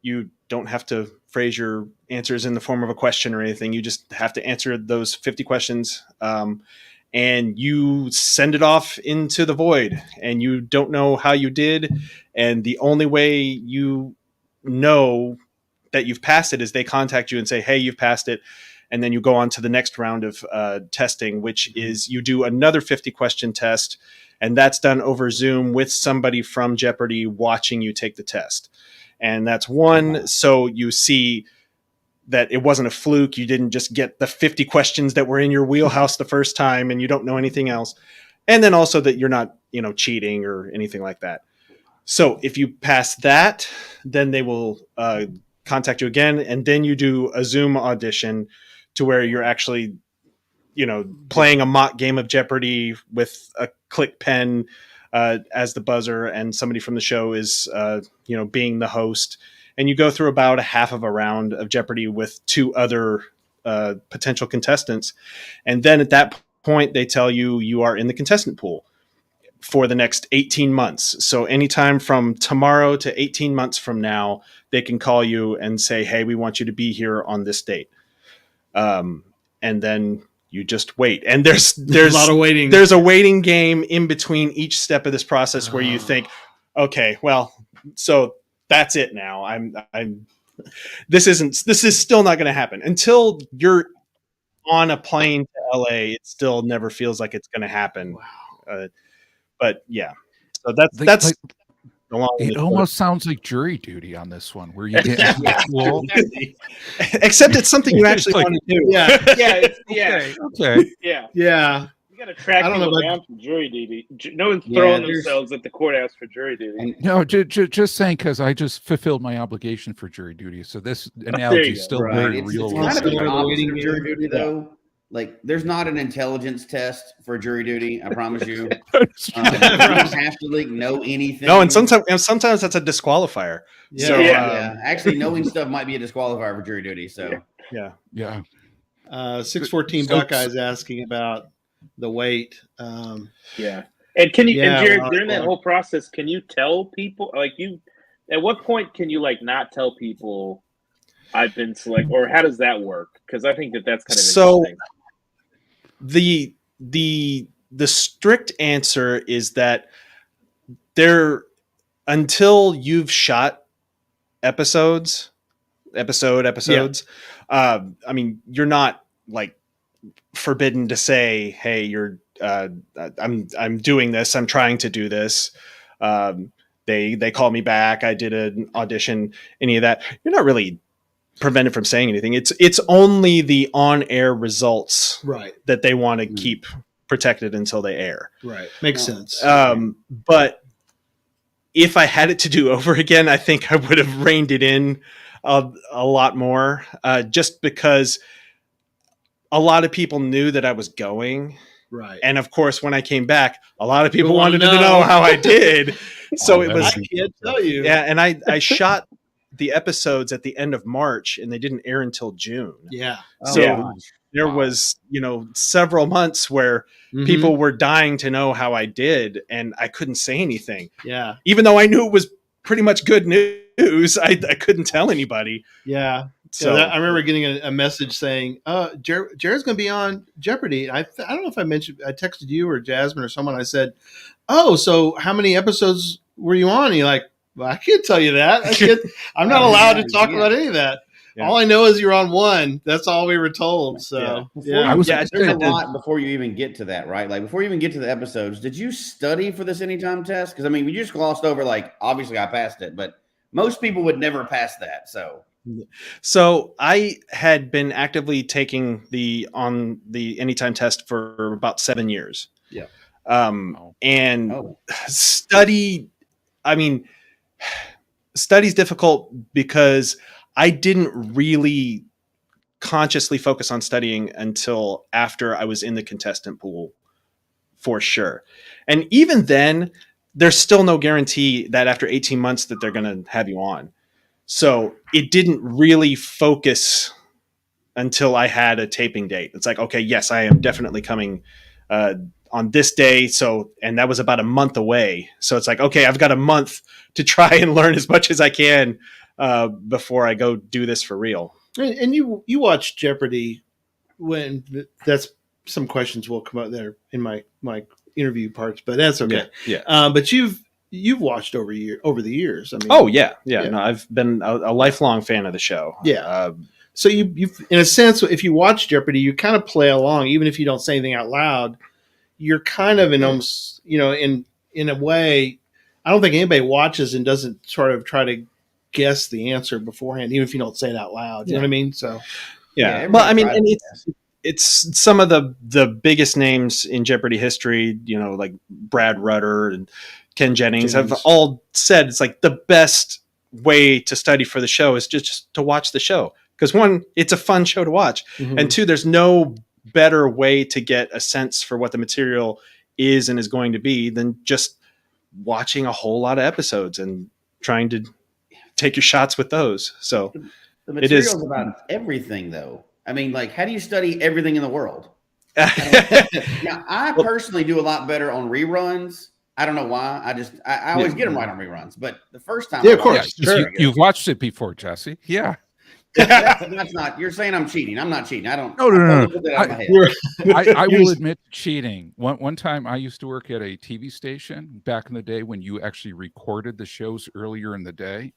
You don't have to phrase your answers in the form of a question or anything. You just have to answer those 50 questions. And you send it off into the void, and you don't know how you did. And the only way you know that you've passed it is they contact you and say, hey, you've passed it. And then you go on to the next round of testing, which is you do another 50 question test. And that's done over Zoom with somebody from Jeopardy watching you take the test. And that's one. So you see that it wasn't a fluke. You didn't just get the 50 questions that were in your wheelhouse the first time and you don't know anything else. And then also that you're not, cheating or anything like that. So if you pass that, then they will contact you again. And then you do a Zoom audition to where you're actually, playing a mock game of Jeopardy with a click pen as the buzzer, and somebody from the show is, being the host. And you go through about a half of a round of Jeopardy with two other potential contestants. And then at that point, they tell you you are in the contestant pool for the next 18 months. So anytime from tomorrow to 18 months from now, they can call you and say, hey, we want you to be here on this date. And then you just wait. And there's a lot of waiting. There's a waiting game in between each step of this process where you think, okay, well, so that's it now. This is still not going to happen until you're on a plane to LA. It still never feels like it's going to happen. Wow. But yeah, so that's it almost sounds like jury duty on this one, where you get cool. Except it's something you actually want to do. Yeah. Okay. Yeah. You got to track people down for jury duty. No one's throwing themselves at the courthouse for jury duty. No, just saying, because I just fulfilled my obligation for jury duty. So this analogy is still very real. It's kind of the opposite of jury duty, though. Like, there's not an intelligence test for jury duty. I promise you. You don't have to know anything. No, and sometimes that's a disqualifier. Yeah. So, actually, knowing stuff might be a disqualifier for jury duty. So yeah. 614 Buckeyes asking about the wait. And can you, and Jared, during that whole process, can you tell people, at what point can you not tell people I've been selected, or how does that work? Because I think that's kind of interesting. The strict answer is that until you've shot episodes, I mean, you're not forbidden to say, hey, I'm doing this, I'm trying to do this. They call me back, I did an audition, any of that. You're not really prevented from saying anything. It's only the on-air results that they want to keep protected until they air. Right. Makes sense. But if I had it to do over again, I think I would have reined it in a lot more, just because a lot of people knew that I was going. Right. And of course, when I came back, a lot of people wanted to know how I did. So it was, I can't tell you. Yeah. And I shot the episodes at the end of March, and they didn't air until June. Yeah. So there was, several months where people were dying to know how I did, and I couldn't say anything. Yeah. Even though I knew it was pretty much good news, I couldn't tell anybody. Yeah. So I remember getting a message saying, Jared's going to be on Jeopardy. I don't know if I texted you or Jasmine or someone. I said, oh, so how many episodes were you on? And you're like, well, I can't tell you that. I'm not allowed to talk about any of that. Yeah. All I know is you're on one. That's all we were told. So there's a lot before you even get to that, right? Before you even get to the episodes, did you study for this anytime test? Because we just glossed over, obviously I passed it, but most people would never pass that. So I had been actively taking the anytime test for about 7 years. Yeah. Study's difficult because I didn't really consciously focus on studying until after I was in the contestant pool, for sure. And even then, there's still no guarantee that after 18 months that they're going to have you on. So it didn't really focus until I had a taping date. It's like, okay, yes, I am definitely coming on this day. So, and that was about a month away. So it's like, okay, I've got a month to try and learn as much as I can before I go do this for real. And you watch Jeopardy when that's some questions will come out there in my interview parts, but that's okay. Yeah. But you've watched over the years. I mean, oh yeah. No, I've been a lifelong fan of the show. Yeah. So you in a sense, if you watch Jeopardy, you kind of play along, even if you don't say anything out loud. You're kind of in almost, in a way. I don't think anybody watches and doesn't sort of try to guess the answer beforehand, even if you don't say it out loud. You know what I mean? So yeah. Well, I mean, and it's some of the biggest names in Jeopardy history. Like Brad Rutter and Ken Jennings have all said it's like the best way to study for the show is just to watch the show. Because one, it's a fun show to watch. Mm-hmm. And two, there's no better way to get a sense for what the material is and is going to be than just watching a whole lot of episodes and trying to take your shots with those. So the material is about everything, though. I mean, like, how do you study everything in the world? Now, I personally do a lot better on reruns. I don't know why. I always get them right on reruns. But the first time, of course, you've watched it before, Jesse. Yeah. That's not. You're saying I'm cheating. I'm not cheating. I don't. No. Put that out of my head. I will admit cheating. One time, I used to work at a TV station back in the day when you actually recorded the shows earlier in the day.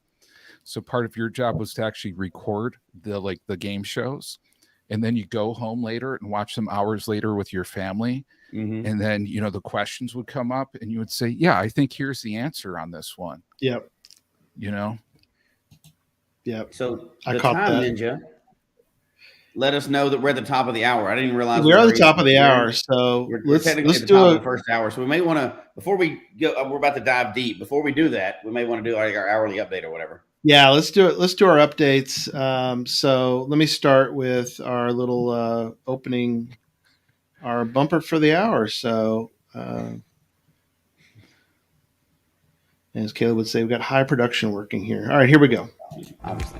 So part of your job was to actually record the game shows, and then you go home later and watch them hours later with your family. Mm-hmm. And then the questions would come up, and you would say, "Yeah, I think here's the answer on this one." Yep. Yeah. So the time ninja let us know that we're at the top of the hour. I didn't even realize we're at the top of the hour. So let's do the first hour. So we may want to, before we go, we're about to dive deep. Before we do that, we may want to do our hourly update or whatever. Yeah, let's do it. Let's do our updates. So let me start with our little opening, our bumper for the hour. So as Caleb would say, we've got high production working here. All right, here we go.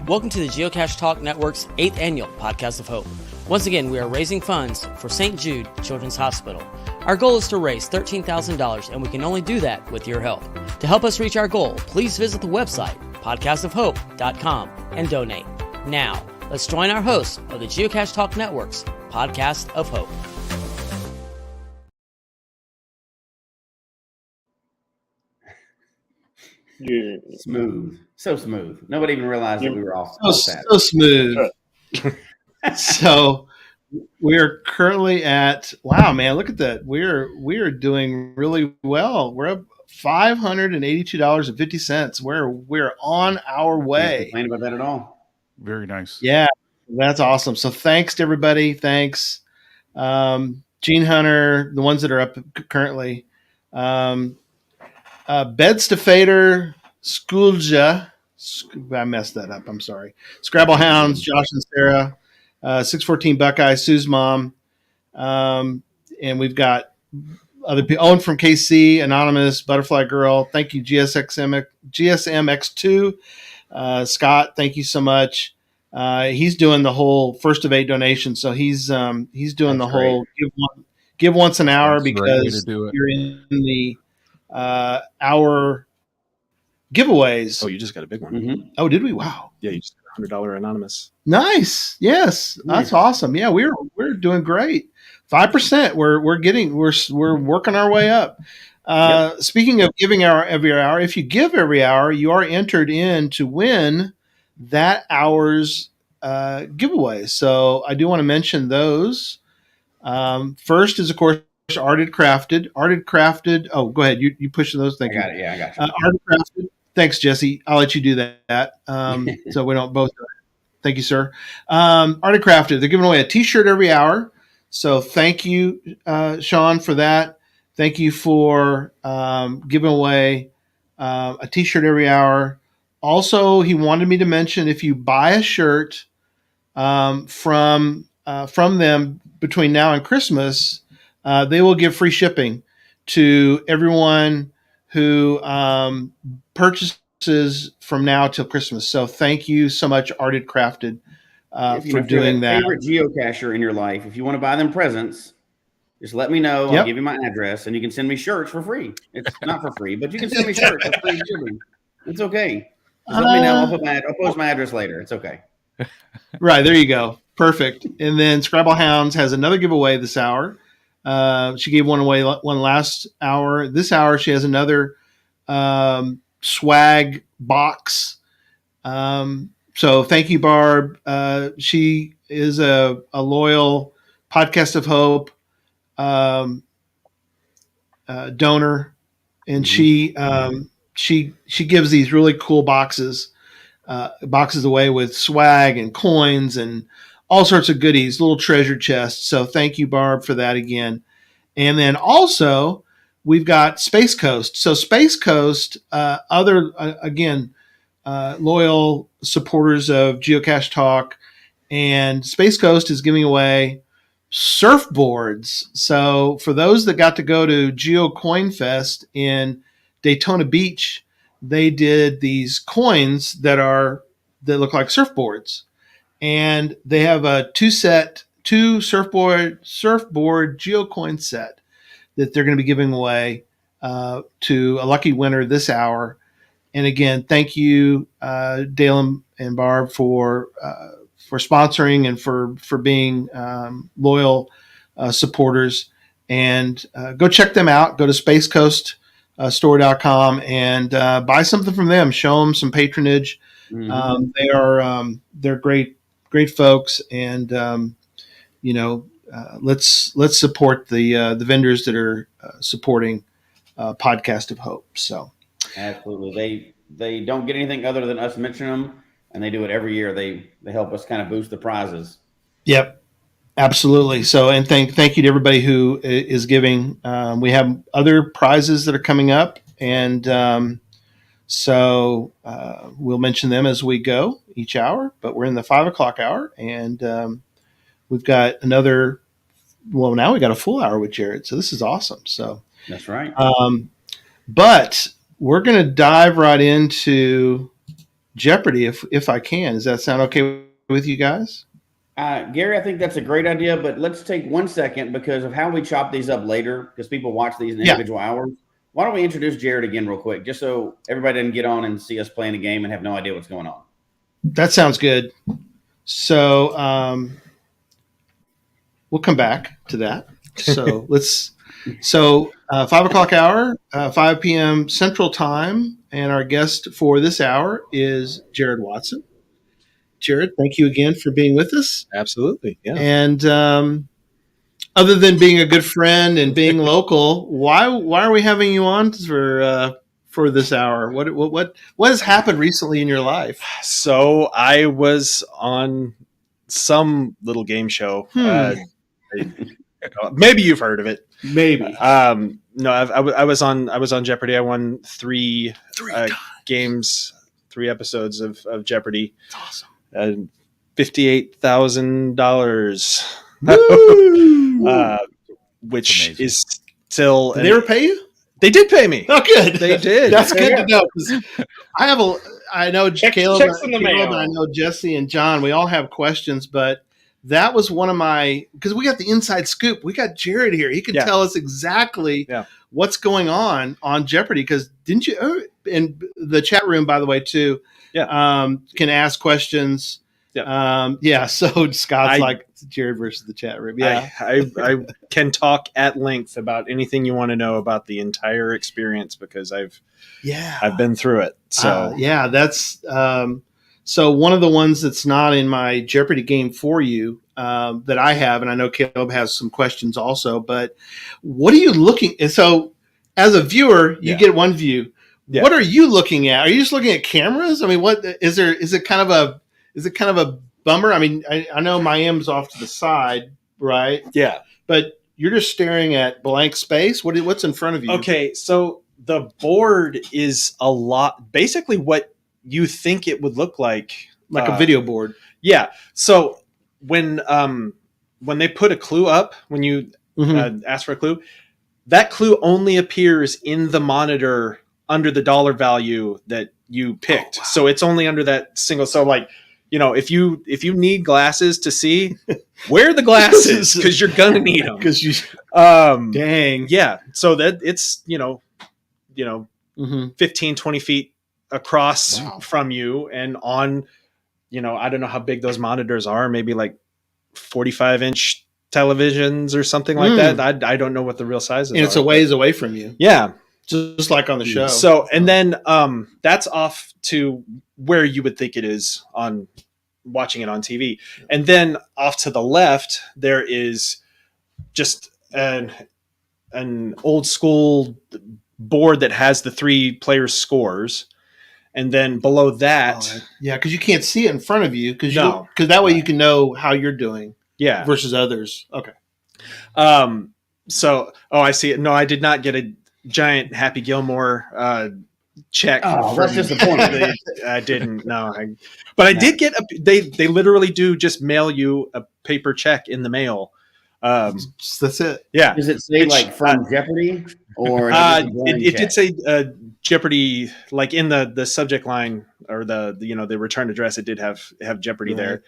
Welcome to the Geocache Talk Network's 8th annual Podcast of Hope. Once again, we are raising funds for St. Jude Children's Hospital. Our goal is to raise $13,000, and we can only do that with your help. To help us reach our goal, please visit the website, podcastofhope.com, and donate. Now, let's join our hosts of the Geocache Talk Network's Podcast of Hope. Yeah. Smooth. So smooth. Nobody even realized that we were off. So smooth. So we're currently at, wow, man, look at that. We're doing really well. We're up $582.50. We're on our way. Can't complain about that at all. Very nice. Yeah, that's awesome. So thanks to everybody. Thanks. Gene Hunter, the ones that are up currently. Beds to Fader, Schoolja. I messed that up. I'm sorry. Scrabble Hounds, Josh and Sarah, 614 Buckeye, Sue's mom. And we've got other people. Owen from KC, Anonymous, Butterfly Girl. Thank you, GSMX2. Scott, thank you so much. He's doing the whole first of 8 donations. So he's doing the whole give once an hour. That's because you're in the our giveaways. Oh, you just got a big one. Mm-hmm. Oh, did we? Wow. Yeah, you just got $100 anonymous. Nice. Yes, that's awesome. Yeah, we're doing great. 5%. We're working our way up. Speaking of giving every hour, if you give every hour, you are entered in to win that hour's giveaway. So I do want to mention those. First is, of course, Arted Crafted. Oh, go ahead. You push those. Thank you. I got it. Yeah, I got you. Arted Crafted. Thanks, Jesse. I'll let you do that. So we don't both. Thank you, sir. Arted Crafted. They're giving away a T-shirt every hour. So thank you, Sean, for that. Thank you for giving away a T-shirt every hour. Also, he wanted me to mention if you buy a shirt from them between now and Christmas, they will give free shipping to everyone who purchases from now till Christmas. So thank you so much, Arted Crafted, for doing that. Favorite geocacher in your life, if you want to buy them presents, Just let me know. Yep. I'll give you my address, and you can send me shirts for free. It's not for free, but you can send me shirts for free shipping. It's okay. Just let me know. I'll post my address later. It's okay. Right, there you go. Perfect. And then Scrabble Hounds has another giveaway this hour. She gave one away one last hour. This hour she has another swag box. So thank you, Barb. She is a loyal Podcast of Hope donor, and she gives these really cool boxes away with swag and coins and all sorts of goodies, little treasure chests. So thank you, Barb, for that again. And then also we've got Space Coast. So Space Coast, loyal supporters of Geocache Talk, and Space Coast is giving away surfboards. So for those that got to go to Geo Coin Fest in Daytona Beach, they did these coins that look like surfboards, and they have a two surfboard geocoin set that they're going to be giving away to a lucky winner this hour. And again, thank you, Dale and Barb, for sponsoring and for being loyal supporters. And go check them out. Go to spacecoaststore.com and buy something from them. Show them some patronage. Mm-hmm. They're great folks, and let's support the vendors that are supporting Podcast of Hope. So absolutely, they don't get anything other than us mentioning them, and they do it every year. They help us kind of boost the prizes. Yep, absolutely. So, and thank you to everybody who is giving. We have other prizes that are coming up, and so we'll mention them as we go each hour. But we're in the 5 o'clock hour, and we've got another. Well, now we got a full hour with Jared, so this is awesome. So that's right. But we're going to dive right into Jeopardy if I can. Does that sound okay with you guys? Gary, I think that's a great idea, but let's take 1 second because of how we chop these up later, because people watch these in individual hours. Why don't we introduce Jared again real quick, just so everybody doesn't get on and see us playing a game and have no idea what's going on. That sounds good. So we'll come back to that. So 5 o'clock hour, 5 p.m. Central Time, and our guest for this hour is Jared Watson. Jared, thank you again for being with us. Absolutely, yeah. And other than being a good friend and being local, why are we having you on for this hour? What has happened recently in your life? So I was on some little game show. Maybe you've heard of it. Maybe. No, I was on Jeopardy. I won three games, 3 episodes of Jeopardy. That's awesome. $58,000, which is still. Did they ever pay you? They did pay me. Oh, good. They did. That's good to know. I know Caleb, and I know Jesse and John. We all have questions, but that was one of my, because we got the inside scoop. We got Jared here. He could tell us exactly what's going on Jeopardy. Because didn't you? In the chat room, by the way, too. Can ask questions. So Scott's like Jared versus the chat room. I can talk at length about anything you want to know about the entire experience because I've been through it. So that's so one of the ones that's not in my Jeopardy game for you that I have, and I know Caleb has some questions also. But what are you looking? And so as a viewer, you get one view. Yeah. What are you looking at? Are you just looking at cameras? I mean, what is there? Is it kind of a bummer? I mean, I know Miami's off to the side, right? Yeah, but you're just staring at blank space. What's in front of you? Okay, so the board is a lot, basically what you think it would look like a video board. Yeah. So when they put a clue up, when you ask for a clue, that clue only appears in the monitor under the dollar value that you picked. Oh, wow. So it's only under that single. So like if you need glasses to see, wear the glasses because you're gonna need them. Because you, dang, yeah. So that it's 15, 20 feet across from you, and on, I don't know how big those monitors are, maybe like 45-inch televisions or something like that. I don't know what the real sizes are. And it's a ways away from you. Yeah. Just like on the show. So, and then that's off to where you would think it is on watching it on TV. And then off to the left, there is just an old school board that has the 3 players' scores. And then below that, because you can't see it in front of you, because that way you can know how you're doing, versus others. Okay. So, I see it. No, I did not get a giant Happy Gilmore check. Oh, that's disappointing. I didn't. No, but I did get they literally do just mail you a paper check in the mail. That's it. Yeah. Does it say from Jeopardy, or it did say Jeopardy, like in the subject line, or the return address. It did have Jeopardy there,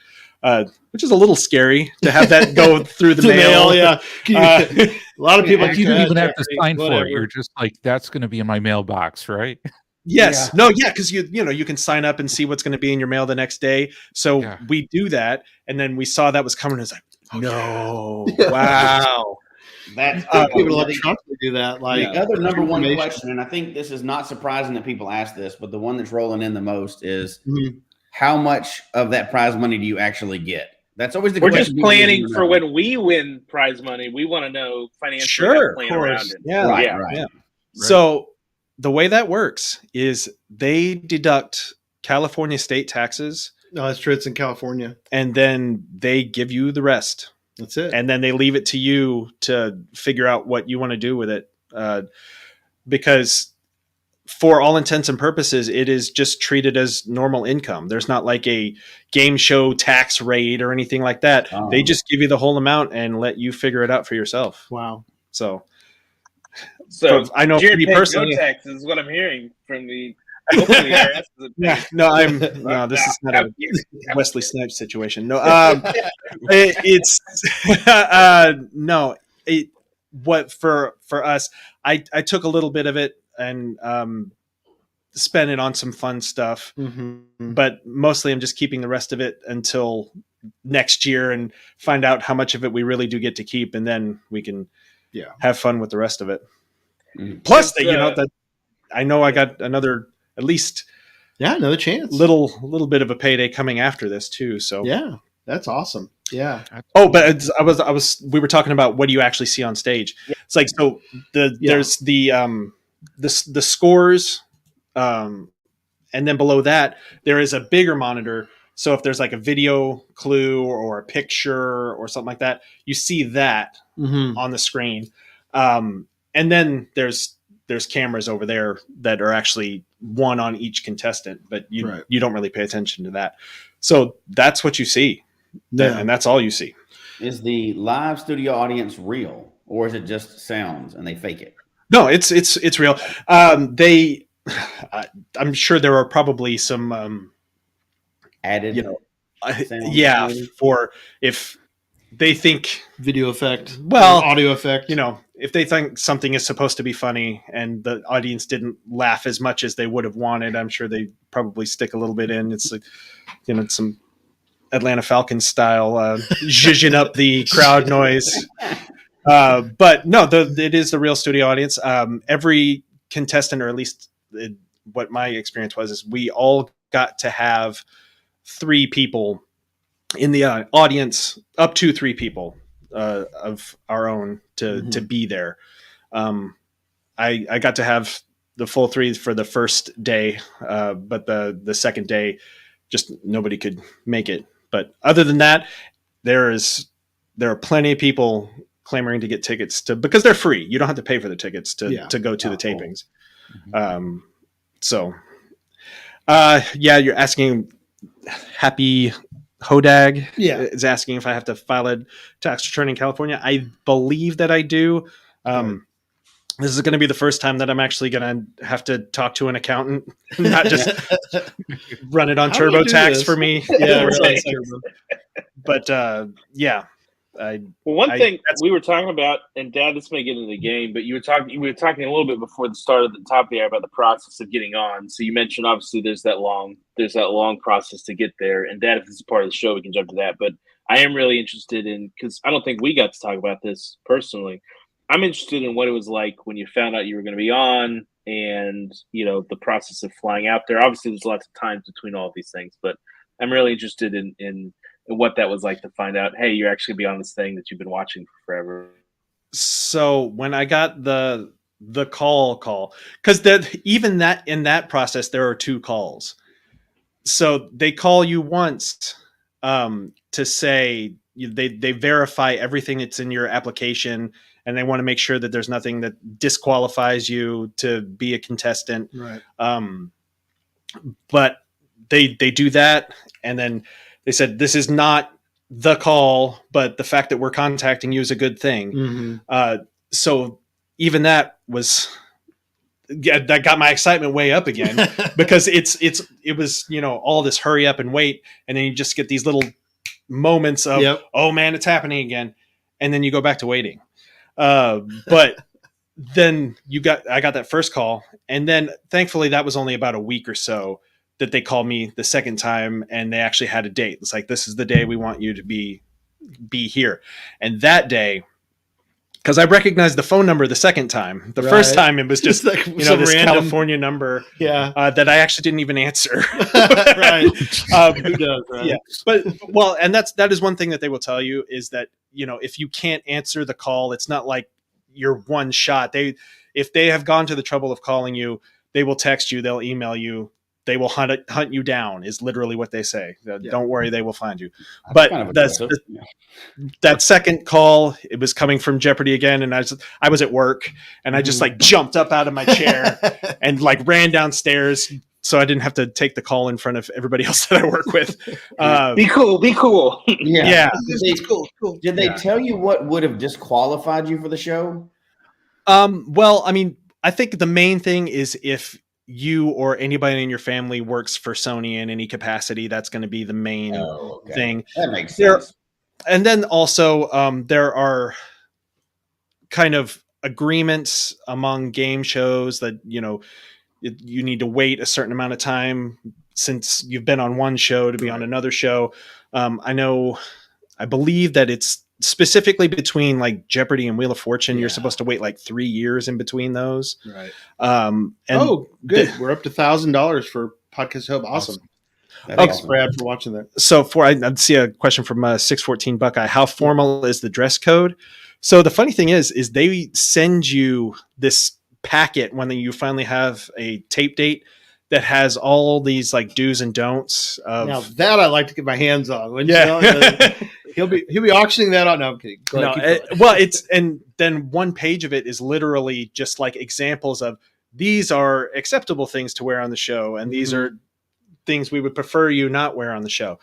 which is a little scary to have that go through the mail. Yeah, a lot of people. You don't even have to sign for it. You're just like, that's going to be in my mailbox, right? Yes. Yeah. No. Yeah. Because you can sign up and see what's going to be in your mail the next day. So we do that, and then we saw that was coming. It's like, no, wow. That's people electronically do that. Like the other number one question, and I think this is not surprising that people ask this, but the one that's rolling in the most is how much of that prize money do you actually get? That's always the question. We're just planning for when we win prize money. We want to know financially how to plan around it. Yeah, right. So the way that works is they deduct California state taxes. No, that's true. It's in California. And then they give you the rest. That's it. And then they leave it to you to figure out what you want to do with it. Because for all intents and purposes, it is just treated as normal income. There's not like a game show tax rate or anything like that. They just give you the whole amount and let you figure it out for yourself. Wow. So I know for me personally, no tax is what I'm hearing from the. This is not a Wesley Snipes situation. No, what for us, I took a little bit of it and spent it on some fun stuff, but mostly I'm just keeping the rest of it until next year and find out how much of it we really do get to keep, and then we can have fun with the rest of it. Plus, that I know I got another. At least, another chance. Little bit of a payday coming after this too. So that's awesome. Yeah. Oh, but we were talking about what do you actually see on stage? Yeah. It's like there's the scores, and then below that there is a bigger monitor. So if there's like a video clue or a picture or something like that, you see that on the screen, and then there's cameras over there that are actually one on each contestant, but you don't really pay attention to that. So that's what you see. And that's all you see. Is the live studio audience real, or is it just sounds and they fake it? No, it's real. I'm sure there are probably some added, for if they think video effect, audio effect, if they think something is supposed to be funny and the audience didn't laugh as much as they would have wanted, I'm sure they probably stick a little bit in. It's like, some Atlanta Falcons style, zhuzhing up the crowd noise. But no, it is the real studio audience. Every contestant, or at least what my experience was, is we all got to have 3 people in the audience, up to 3 people of our own to be there. I got to have the full 3 for the first day, but the second day, just nobody could make it. But other than that, there are plenty of people clamoring to get tickets because they're free. You don't have to pay for the tickets to go to the tapings. You're asking Happy Hodag is asking if I have to file a tax return in California. I believe that I do. this is going to be the first time that I'm actually going to have to talk to an accountant, not just run it on How do you do TurboTax this? for me. Yeah, It's really. like- but yeah, One thing we were talking about, and Dad, this may get into the game, but we were talking a little bit before the start of the top of the hour about the process of getting on. So you mentioned obviously there's that long process to get there. And Dad, if this is part of the show, we can jump to that. But I am really interested in, because I don't think we got to talk about this personally. I'm interested in what it was like when you found out you were going to be on, and the process of flying out there. Obviously, there's lots of times between all of these things, but I'm really interested in what that was like to find out, hey, you're actually going to be on this thing that you've been watching for forever. So when I got the call, because even that in that process there are 2 calls. So they call you once to say they verify everything that's in your application, and they want to make sure that there's nothing that disqualifies you to be a contestant. Right. But they do that, and then they said, this is not the call, but the fact that we're contacting you is a good thing. Mm-hmm. So even that that got my excitement way up again, because it was, all this hurry up and wait. And then you just get these little moments of, oh man, it's happening again. And then you go back to waiting. But then I got that first call, and then thankfully that was only about a week or so that they called me the second time, and they actually had a date. It's like, this is the day we want you to be here. And that day, because I recognized the phone number the second time. The first time it was just like, this random California number that I actually didn't even answer. Right. Who does, right? Yeah. But and that is one thing that they will tell you, is that, if you can't answer the call, it's not like you're one shot. If they have gone to the trouble of calling you, they will text you, they'll email you, they will hunt you down, is literally what they say. Don't worry, they will find you. But that second call, it was coming from Jeopardy again, and I was at work, and I just like jumped up out of my chair and like ran downstairs, so I didn't have to take the call in front of everybody else that I work with. Be cool. Yeah. Cool. Did they tell you what would have disqualified you for the show? Well, I mean, I think the main thing is if you or anybody in your family works for Sony in any capacity, that's going to be the main thing. That makes sense. And then also there are kind of agreements among game shows that, you need to wait a certain amount of time since you've been on one show to be on another show. I believe that it's specifically between like Jeopardy and Wheel of Fortune, you're supposed to wait like 3 years in between those. Right. And good. We're up to $1,000 for Podcast Hub. Awesome. Thanks, Brad, for watching that. So I see a question from 614 Buckeye. How formal is the dress code? So the funny thing is they send you this packet when you finally have a tape date that has all these like do's and don'ts. Now that I like to get my hands on. He'll be auctioning that out. No, I'm kidding. And then one page of it is literally just like examples of, these are acceptable things to wear on the show, and these are things we would prefer you not wear on the show.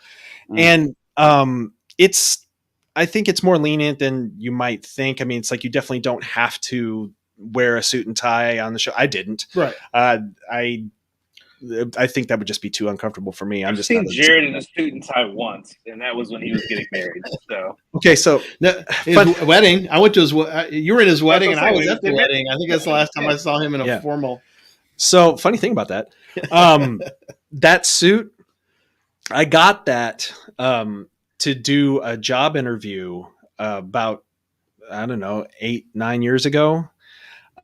And I think it's more lenient than you might think. I mean, it's like, you definitely don't have to wear a suit and tie on the show. I didn't. Right. I think that would just be too uncomfortable for me. I've seen Jared in a suit and tie once, and that was when he was getting married. So okay, so his wedding. I went to his. You were in his wedding, and I was at the wedding. I think that's the last time I saw him in a formal. So funny thing about that, that suit, I got that to do a job interview about 8-9 years ago,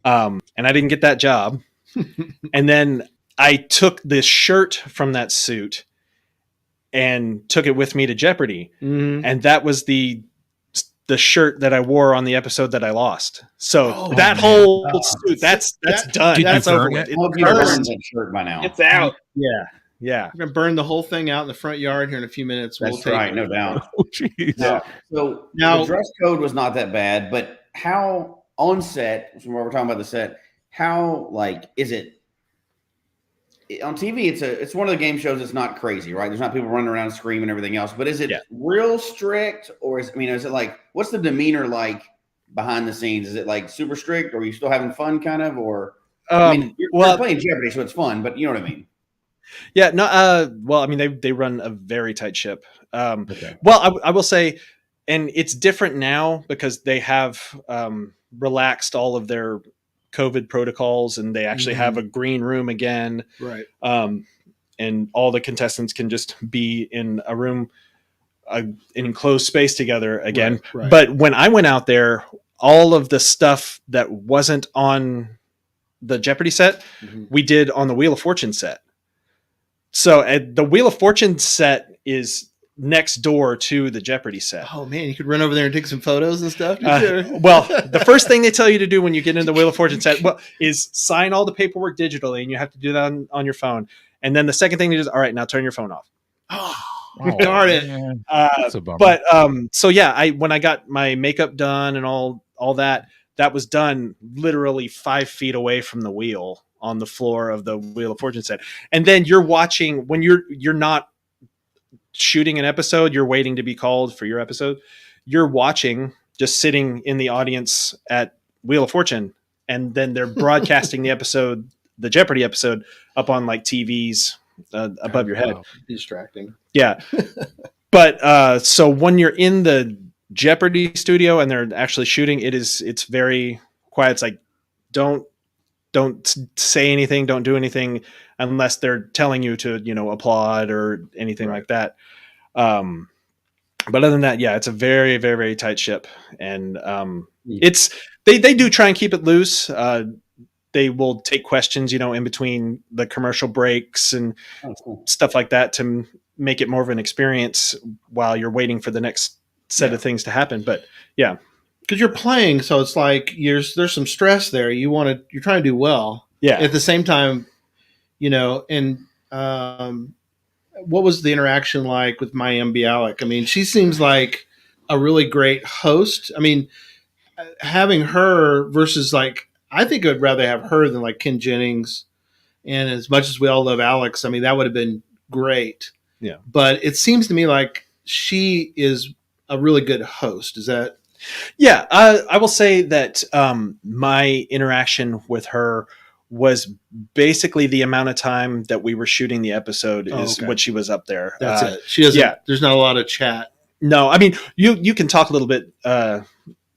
and I didn't get that job, and then I took this shirt from that suit and took it with me to Jeopardy. Mm-hmm. And that was the shirt that I wore on the episode that I lost. So whole suit, that's done. That's over with. That shirt by now. It's out. Yeah. We're going to burn the whole thing out in the front yard here in a few minutes. That's right. No doubt. Now, the dress code was not that bad, but how on set, from what we're talking about the set, how is it? On TV, it's one of the game shows that's not crazy, right? There's not people running around screaming and everything else. But is it real strict, or is it like, what's the demeanor like behind the scenes? Is it like super strict, or are you still having fun, kind of? Or I mean, you're playing Jeopardy, so it's fun, but you know what I mean. Yeah, no. Well, I mean, they run a very tight ship. Okay. Well, I will say, and it's different now because they have relaxed all of their COVID protocols, and they actually have a green room again. Right. And all the contestants can just be in a room, an enclosed space together again. Right. But when I went out there, all of the stuff that wasn't on the Jeopardy set, we did on the Wheel of Fortune set. So the Wheel of Fortune set is next door to the Jeopardy set. Oh man, you could run over there and take some photos and stuff. Well, the first thing they tell you to do when you get into the Wheel of Fortune set is sign all the paperwork digitally, and you have to do that on your phone. And then the second thing they do is, all right, now turn your phone off. Darn it. That's a bummer. But so yeah, when I got my makeup done and all that was done literally 5 feet away from the wheel on the floor of the Wheel of Fortune set. And then you're watching when you're not shooting an episode, you're waiting to be called for your episode. You're watching, just sitting in the audience at Wheel of Fortune, and then they're broadcasting the episode, the Jeopardy episode, up on like TVs above your head. Wow. Distracting. Yeah. But so when you're in the Jeopardy studio and they're actually shooting, it's very quiet. It's like, don't say anything, don't do anything unless they're telling you to, applaud or anything like that. But other than that, yeah, it's a very, very, very tight ship. And it's they do try and keep it loose. They will take questions, in between the commercial breaks and stuff like that to make it more of an experience while you're waiting for the next set of things to happen. But yeah. Because you're playing, so it's like there's some stress there. You're trying to do well. Yeah. At the same time, and what was the interaction like with Mayim Bialik? I mean, she seems like a really great host. I mean, having her versus I think I'd rather have her than like Ken Jennings. And as much as we all love Alex, I mean, that would have been great. Yeah. But it seems to me like she is a really good host. Is that? Yeah, I will say that my interaction with her was basically the amount of time that we were shooting the episode is what she was up there. That's it. She doesn't. Yeah. There's not a lot of chat. No, I mean you can talk a little bit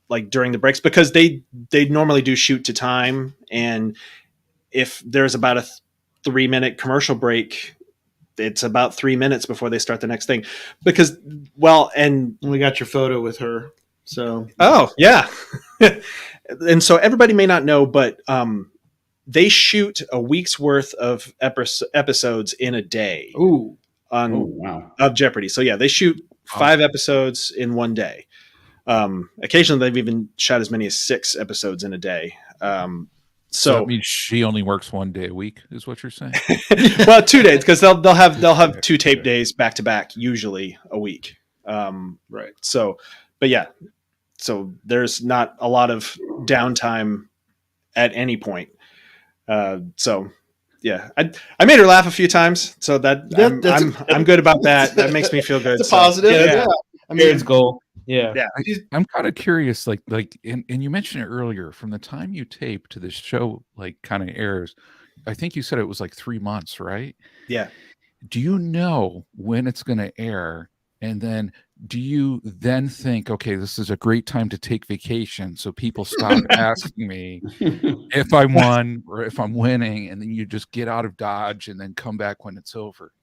like during the breaks because they normally do shoot to time, and if there's about a 3-minute commercial break, it's about 3 minutes before they start the next thing. Because and we got your photo with her. So yeah. And so everybody may not know, but they shoot a week's worth of episodes in a day. Ooh. Of Jeopardy. So yeah, they shoot 5 episodes in one day. Occasionally they've even shot as many as 6 episodes in a day. So that means she only works 1 day a week, is what you're saying? Well, 2 days, because they'll have 2 tape days back to back, usually a week. Right. So, but yeah, so there's not a lot of downtime at any point. So yeah, I made her laugh a few times, so I'm good about that. That makes me feel good. It's a positive. Yeah. I mean, it's goal. Yeah. I'm kind of curious, and you mentioned it earlier, from the time you tape to the show, kind of airs, I think you said it was 3 months, right? Yeah. Do you know when it's going to air? And then do you then think, okay, this is a great time to take vacation, so people stop asking me if I won or if I'm winning, and then you just get out of Dodge and then come back when it's over?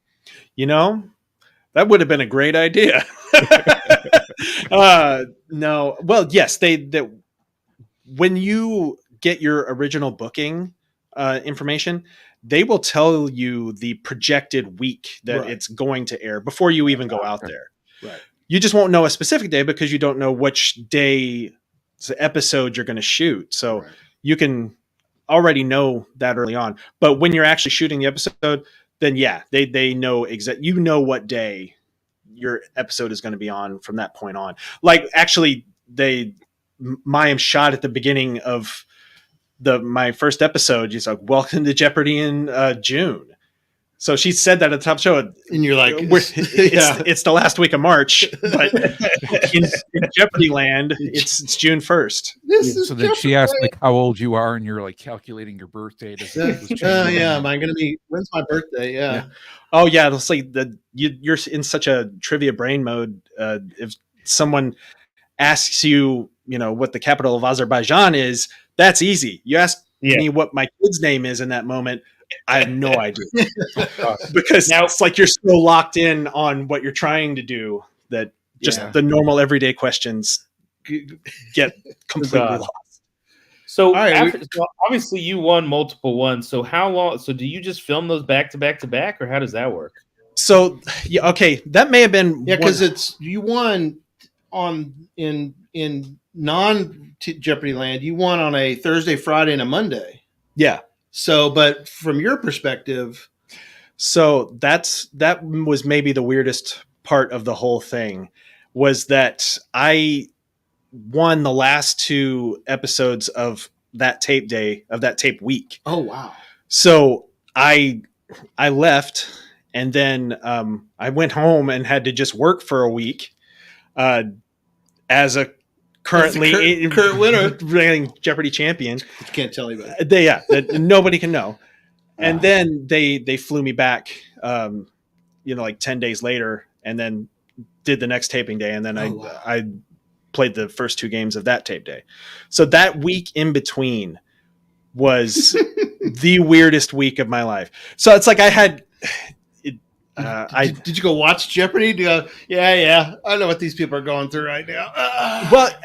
That would have been a great idea. No. Well, yes, when you get your original booking information, they will tell you the projected week that it's going to air before you even go out there. Right. You just won't know a specific day because you don't know which day the episode you're going to shoot. So you can already know that early on. But when you're actually shooting the episode, then yeah, they know you know what day your episode is going to be on from that point on. Actually, Mayim shot at the beginning of my first episode. He's like, "Welcome to Jeopardy in June," So she said that at the top show, and you're like, it's the last week of March, but in Jeopardy land, it's June 1st. So then she asked like how old you are, and you're like calculating your birthday. Am I going to be? When's my birthday? Yeah. Oh yeah, it's like you're in such a trivia brain mode. If someone asks you, what the capital of Azerbaijan is, that's easy. You ask me what my kid's name is in that moment, I have no idea. Because now it's like you're so locked in on what you're trying to do that just the normal everyday questions get completely lost. So, so obviously you won multiple ones. So how long? So do you just film those back to back to back, or how does that work? So okay, that may have been because you won in non Jeopardy land. You won on a Thursday, Friday, and a Monday. Yeah. So, but from your perspective, so that was maybe the weirdest part of the whole thing, was that I won the last 2 episodes of that tape day, of that tape week. Oh wow! So I left, and then I went home and had to just work for a week as a current winner, reigning Jeopardy champion. Can't tell you about it. Nobody can know. And then they flew me back, like 10 days later, and then did the next taping day, and then I played the first 2 games of that tape day. So that week in between was the weirdest week of my life. So it's like I had. Did you go watch Jeopardy? Do you go, yeah, I know what these people are going through right now.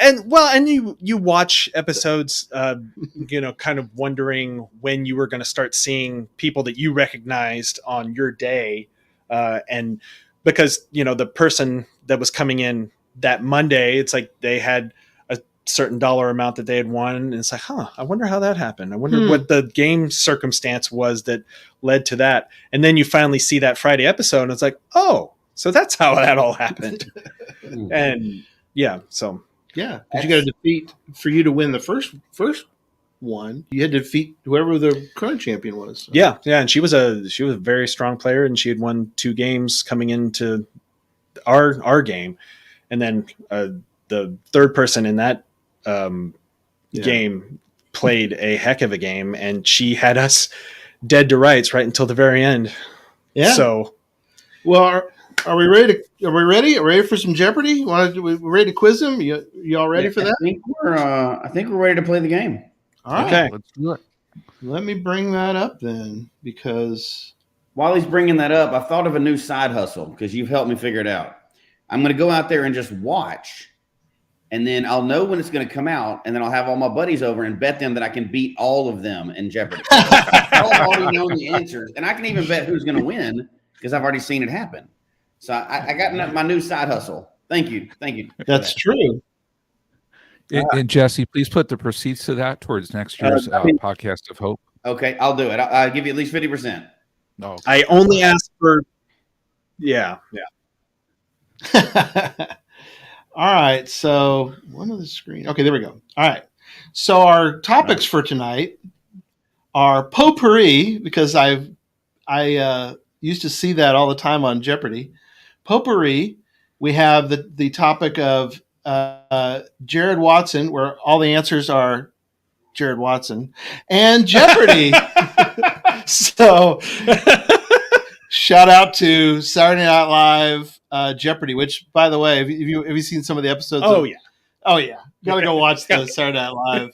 And you watch episodes, kind of wondering when you were going to start seeing people that you recognized on your day, and because the person that was coming in that Monday, it's like they had a certain dollar amount that they had won, and it's like, I wonder how that happened. I wonder what the game circumstance was that led to that. And then you finally see that Friday episode, and it's like, oh, so that's how that all happened. And so did you got to defeat, for you to win the first one, you had to defeat whoever the current champion was. So. Yeah, and she was a very strong player, and she had won 2 games coming into our game, and then the third person in that game played a heck of a game, and she had us dead to rights right until the very end. Yeah. So, well, are we ready? Are we ready for some Jeopardy? We ready to quiz them? You all ready for that? I think we're ready to play the game. All right. Okay. Let's do it. Let me bring that up then, because while he's bringing that up, I thought of a new side hustle because you've helped me figure it out. I'm going to go out there and just watch, and then I'll know when it's going to come out, and then I'll have all my buddies over and bet them that I can beat all of them in Jeopardy. I'll already know the answers, and I can even bet who's going to win because I've already seen it happen. So I got my new side hustle. Thank you. That's true. And Jesse, please put the proceeds to that towards next year's podcast of hope. Okay, I'll do it. I'll give you at least 50%. No, I only ask for. Yeah. All right, so one of the screen. Okay, there we go. All right, so our topics for tonight are potpourri, because I used to see that all the time on Jeopardy. Potpourri. We have the topic of Jared Watson, where all the answers are Jared Watson, and Jeopardy. So shout out to Saturday Night Live Jeopardy, which, by the way, have you seen some of the episodes? Oh yeah. Gotta go watch the Saturday Night Live.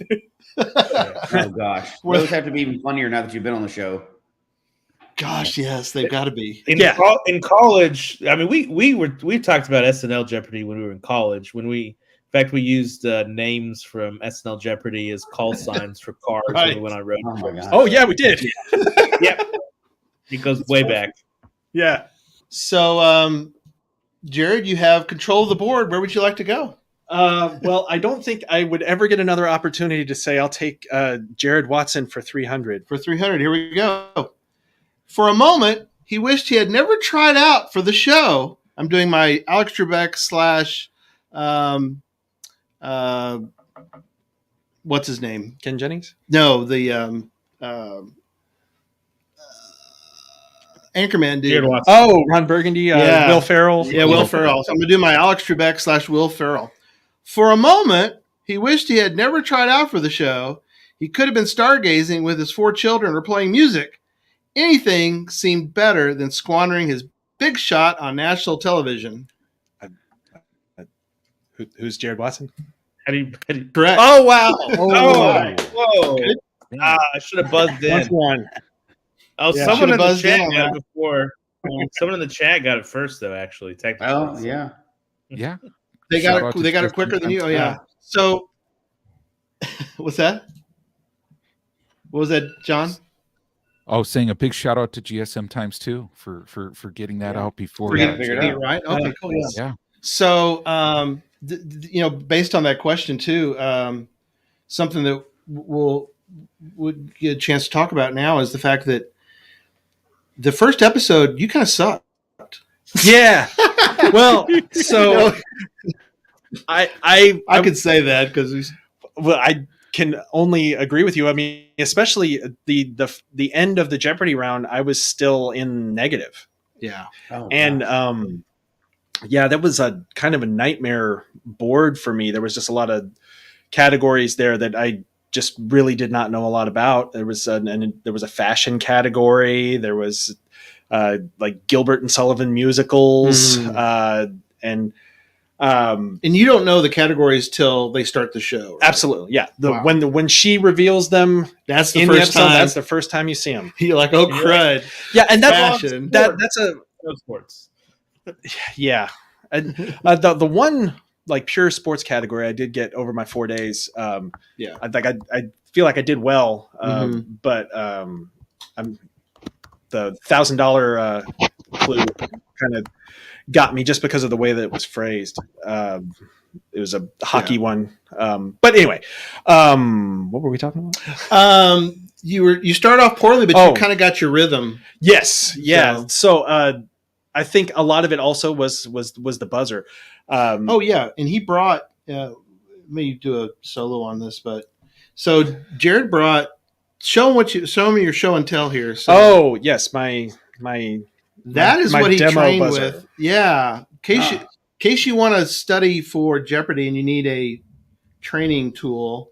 Oh gosh, those have to be even funnier now that you've been on the show. Gosh, yes, they've got to be. In college, I mean, we talked about SNL Jeopardy when we were in college. In fact, we used names from SNL Jeopardy as call signs for cars when we went on road trips. Oh yeah, we did. Yep, it goes way back. Yeah. So, Jared, you have control of the board. Where would you like to go? Well, I don't think I would ever get another opportunity to say I'll take Jared Watson for 300. For 300, here we go. For a moment, he wished he had never tried out for the show. I'm doing my Alex Trebek / what's his name? Ken Jennings? No, the Anchorman dude. Jared Watson. Oh, Ron Burgundy, Will Ferrell. Yeah, Will Ferrell. So I'm going to do my Alex Trebek / Will Ferrell. For a moment, he wished he had never tried out for the show. He could have been stargazing with his 4 children or playing music. Anything seemed better than squandering his big shot on national television. Who's Jared Watson? Correct. Oh, wow. Oh, Whoa. I should have buzzed in. Oh, Yeah, someone in the buzzed chat in, got it before. Someone in the chat got it first, though, actually, technically. Oh, yeah. Yeah. They Shout got out it. to They got it GSM quicker than you. Oh times yeah. So, what's that? What was that, John? Oh, saying a big shout out to GSM times 2 for getting that out before. Right. Okay. Cool. Yeah. So, based on that question too, something that would get a chance to talk about now is the fact that the first episode you kind of sucked. Yeah. Well, so I could say that because I can only agree with you. I mean, especially the end of the Jeopardy round, I was still in negative. Yeah. And that was a kind of a nightmare board for me. There was just a lot of categories there that I just really did not know a lot about. There was a fashion category. There was like Gilbert and Sullivan musicals, and you don't know the categories till they start the show. Right? Absolutely, yeah. When she reveals them, that's the first time. That's the first time you see them. You're like, oh crud! Yeah, and that's no sports. Yeah, and the one like pure sports category I did get over my 4 days. I feel like I did well, but I'm the $1,000 clue kind of got me just because of the way that it was phrased. It was a hockey one. But anyway, what were we talking about? You start off poorly, but you kind of got your rhythm. Yes. Yeah. So I think a lot of it also was the buzzer. And he brought, let me do a solo on this, but so Jared brought, show me your show and tell here. So, yes. My that is my what he demo trained buzzer. with. Yeah. In case you want to study for Jeopardy and you need a training tool,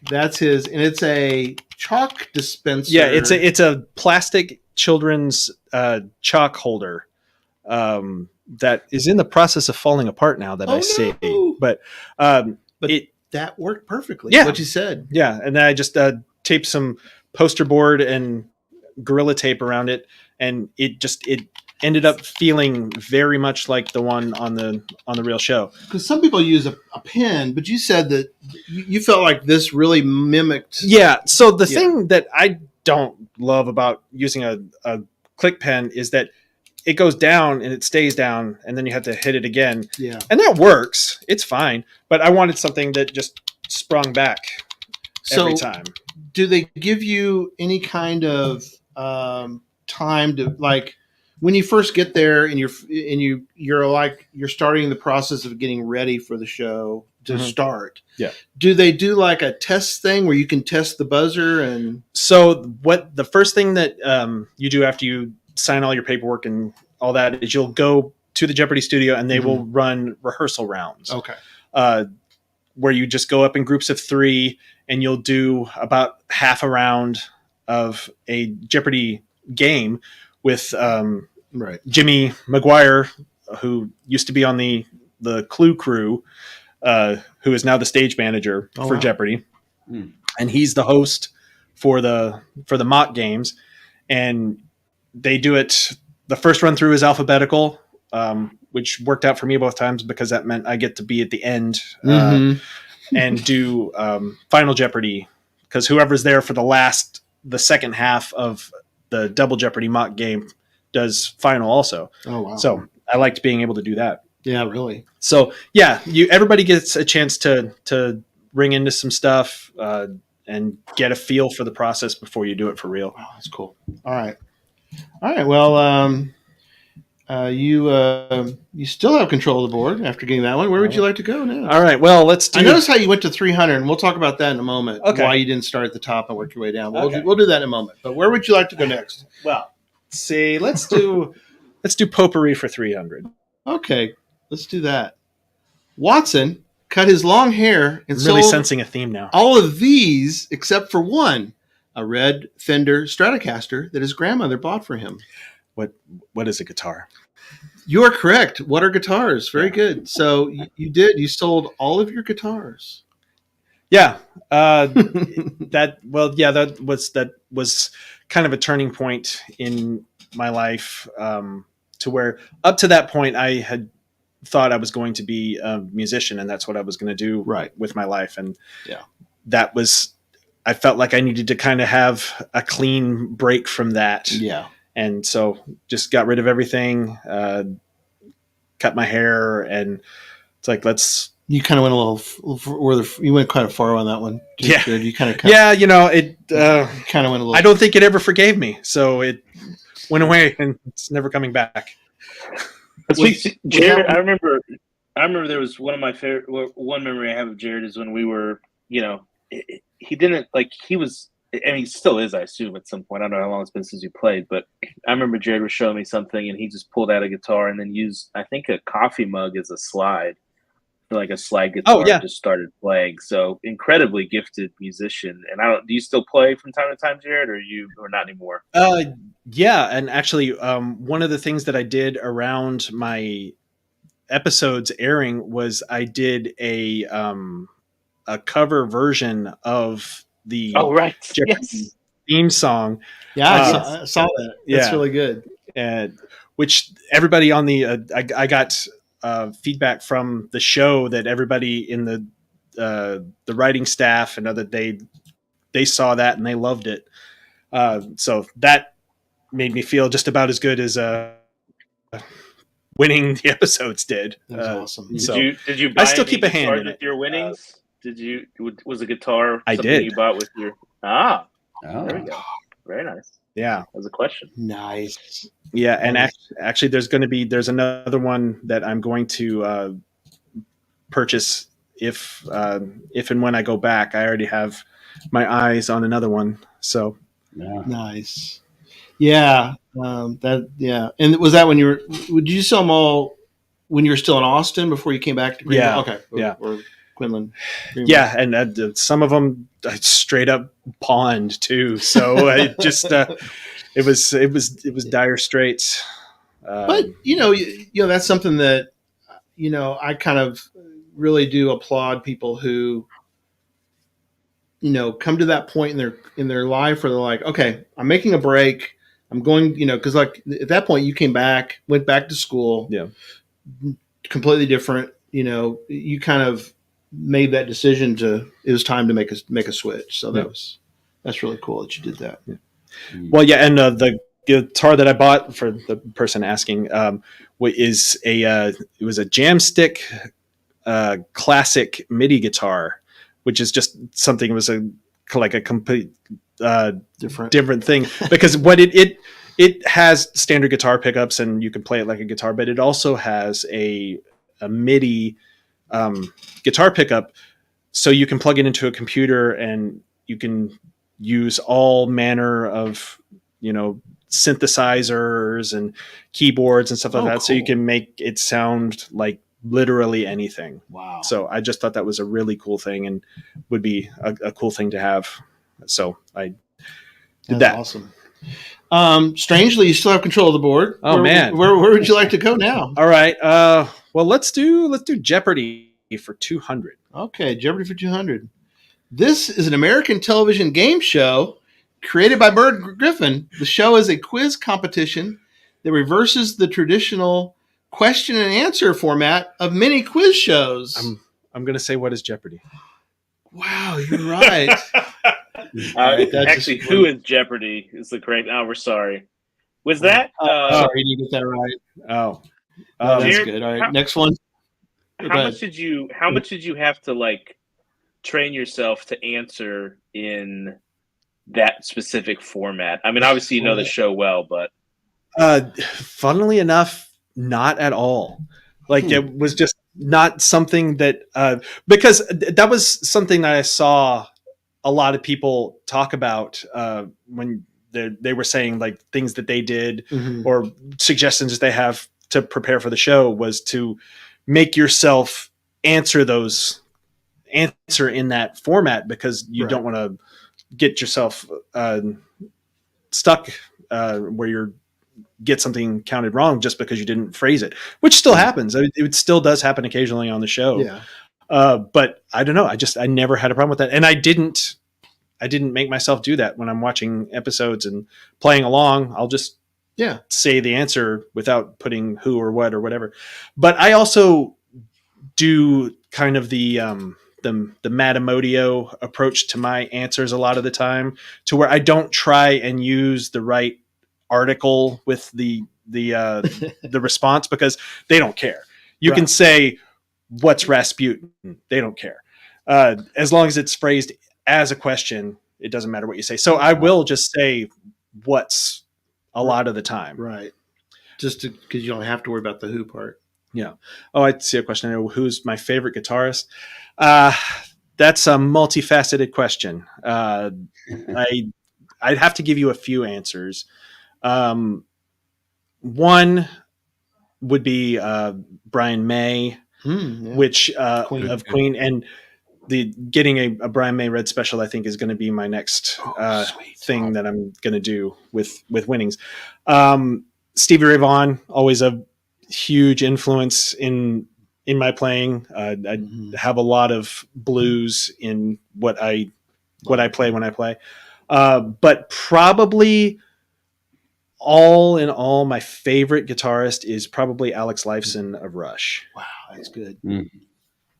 that's his, and it's a chalk dispenser. Yeah, it's a plastic children's chalk holder that is in the process of falling apart now that I see. But that worked perfectly. Yeah, what you said. Yeah, and then I just taped some poster board and Gorilla Tape around it, and it ended up feeling very much like the one on the real show. Because some people use a pen, but you said that you felt like this really mimicked. Yeah. So the thing that I don't love about using a click pen is that it goes down and it stays down, and then you have to hit it again. Yeah. And that works. It's fine. But I wanted something that just sprung back every time. Do they give you any kind of time to, like, when you first get there and you're starting the process of getting ready for the show to start? Yeah. Do they do like a test thing where you can test the buzzer? And so what the first thing that you do after you sign all your paperwork and all that is you'll go to the Jeopardy studio and they will run rehearsal rounds. Okay. Where you just go up in groups of 3 and you'll do about half a round of a Jeopardy game with Jimmy McGuire, who used to be on the Clue crew, who is now the stage manager for Jeopardy. And he's the host for the mock games. And they do it, the first run through is alphabetical, which worked out for me both times because that meant I get to be at the end and do Final Jeopardy, because whoever's there for the second half of the Double Jeopardy mock game does final also. Oh, wow. So I liked being able to do that. Yeah, really. So yeah, everybody gets a chance to ring into some stuff and get a feel for the process before you do it for real. Wow, that's cool. All right. Well, you still have control of the board after getting that one. Where would you like to go now? All right. Well, let's do. I noticed how you went to 300, and we'll talk about that in a moment. Okay. Why you didn't start at the top and work your way down. We'll do that in a moment. But where would you like to go next? Well, see. Let's do potpourri for 300. Okay, let's do that. Watson cut his long hair and I'm really sold sensing a theme now. all of these except for one, a red Fender Stratocaster that his grandmother bought for him. What is a guitar? You are correct. What are guitars? Very good. So you sold all of your guitars. Yeah. That was kind of a turning point in my life, to where up to that point I had thought I was going to be a musician and that's what I was going to do with my life. And I felt like I needed to kind of have a clean break from that. Yeah. And so just got rid of everything, cut my hair, and it's like, you kind of went a little you went kind of far on that one. Yeah. Good. You kind of it kind of went a little. I don't think it ever forgave me, so it went away and it's never coming back. Jared, I remember there was one memory I have of Jared is when we were, he didn't like, he was, and he still is, I assume, at some point. I don't know how long it's been since you played, but I remember Jared was showing me something and he just pulled out a guitar and then used, I think, a coffee mug as a slide, like a slide guitar, and just started playing. So incredibly gifted musician. And do you still play from time to time, Jared, or not anymore? Yeah. And actually, one of the things that I did around my episodes airing was I did a cover version of the Jeopardy theme song. Yeah, I saw that. That's really good. Which everybody on the I got feedback from the show that everybody in the writing staff and they saw that and they loved it. So that made me feel just about as good as winning the episodes did. That's awesome. Did you buy I still keep a hand in with it. your winnings? Was a guitar I something did. you bought with your there we go. Very nice. Yeah. That was a question. Nice. Yeah, and actually there's another one that I'm going to purchase if and when I go back. I already have my eyes on another one. So nice. Yeah. And was that when did you sell them all when you were still in Austin before you came back to Greenville? Yeah. Okay. Or Quinlan. Yeah, and some of them I straight up pawned too. So it just it was dire straits. But that's something that I kind of really do applaud people who come to that point in their life where they're like, okay, I'm making a break. I'm going, because like at that point you went back to school. Yeah. Completely different. You kind of made that decision it was time to make a switch. So that's really cool that you did that. Yeah. Well, yeah. And the guitar that I bought, for the person asking, it was a Jamstick classic MIDI guitar, which is just something. It was like a complete different thing because what it has standard guitar pickups and you can play it like a guitar, but it also has a MIDI guitar pickup, so you can plug it into a computer and you can use all manner of synthesizers and keyboards and stuff like that. Cool. So you can make it sound like literally anything. Wow. So I just thought that was a really cool thing and would be a cool thing to have. So I did that. Awesome. Strangely, you still have control of the board. Oh, man. Where would you like to go now? All right. Well, let's do Jeopardy for 200. Okay, Jeopardy for 200. This is an American television game show created by Bird Griffin. The show is a quiz competition that reverses the traditional question and answer format of many quiz shows. I'm going to say, what is Jeopardy? Wow, you're right. Actually, who is Jeopardy is the correct. Oh, we're sorry. Was that? Sorry, you didn't get that right. Oh, that's good. All right, next one. How much did you have to train yourself to answer in that specific format? I mean, obviously you know the show well, but funnily enough, not at all. It was just not something that because that was something that I saw a lot of people talk about when they were saying like things that they did Mhm. or suggestions that they have to prepare for the show was to make yourself answer in that format, because you Right. don't want to get yourself stuck where you're get something counted wrong just because you didn't phrase it, which still happens. It still does happen occasionally on the show. Yeah. But I don't know. I never had a problem with that. And I didn't make myself do that when I'm watching episodes and playing along. I'll just say the answer without putting who or what or whatever. But I also do kind of the Matamodio approach to my answers a lot of the time, to where I don't try and use the right article with the response, because they don't care. You can say, what's Rasputin? They don't care. As long as it's phrased as a question, it doesn't matter what you say. So I will just say what's a lot of the time. Right. Just because you don't have to worry about the who part. Yeah. Oh, I see a question. Who's my favorite guitarist? That's a multifaceted question. I'd have to give you a few answers. One would be Brian May, which of Queen, and getting a Brian May Red Special, I think, is going to be my next thing that I'm going to do with Winnings. Stevie Ray Vaughan, always a huge influence in my playing. I have a lot of blues in what I play when I play, but probably all in all, my favorite guitarist is probably Alex Lifeson of Rush. Wow, that's good.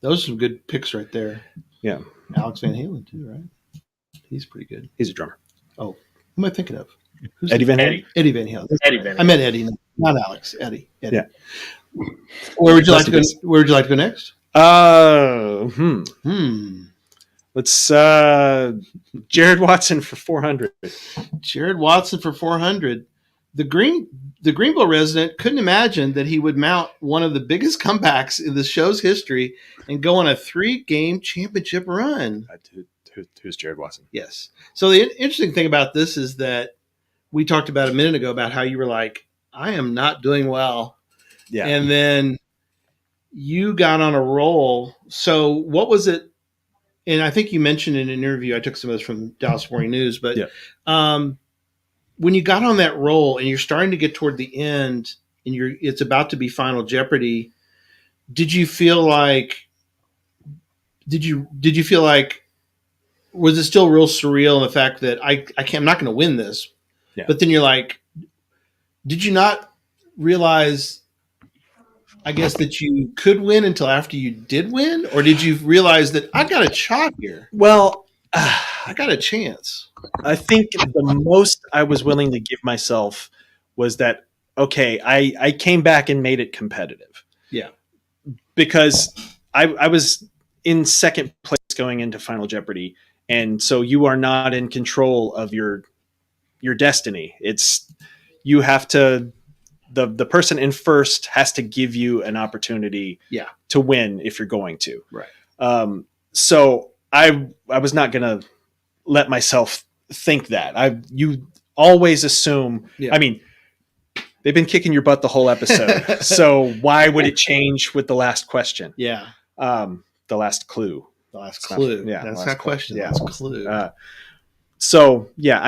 Those are some good picks right there. Yeah. Alex Van Halen too, right? He's pretty good. He's a drummer. Oh, who am I thinking of? Who's Eddie Van Halen? Eddie Van Halen. Eddie Van Halen. I meant Eddie, not Alex. Eddie. Yeah. Where would you like to go? Where would you like to go next? Let's Jared Watson for 400. Jared Watson for 400. The Greenville resident couldn't imagine that he would mount one of the biggest comebacks in the show's history and go on a 3-game championship run. Who's Jared Watson? Yes. So the interesting thing about this is that we talked about a minute ago about how you were like, I am not doing well. Yeah. And then you got on a roll. So what was it? And I think you mentioned in an interview, I took some of this from Dallas Morning News, but when you got on that roll and you're starting to get toward the end and it's about to be Final Jeopardy, did you feel like was it still real surreal in the fact that I'm not going to win this, but then you're like, did you not realize, I guess, that you could win until after you did win? Or did you realize that I got a shot here? Well, I got a chance. I think the most I was willing to give myself was that, okay, I came back and made it competitive. Yeah. Because I was in second place going into Final Jeopardy. And so you are not in control of your destiny. It's, you have to, the person in first has to give you an opportunity to win if you're going to. Right. So I was not going to let myself think that. You always assume, I mean, they've been kicking your butt the whole episode. So why would it change with the last question? Yeah. The last clue. The last clue. That's not question. Yeah. That's clue. So yeah,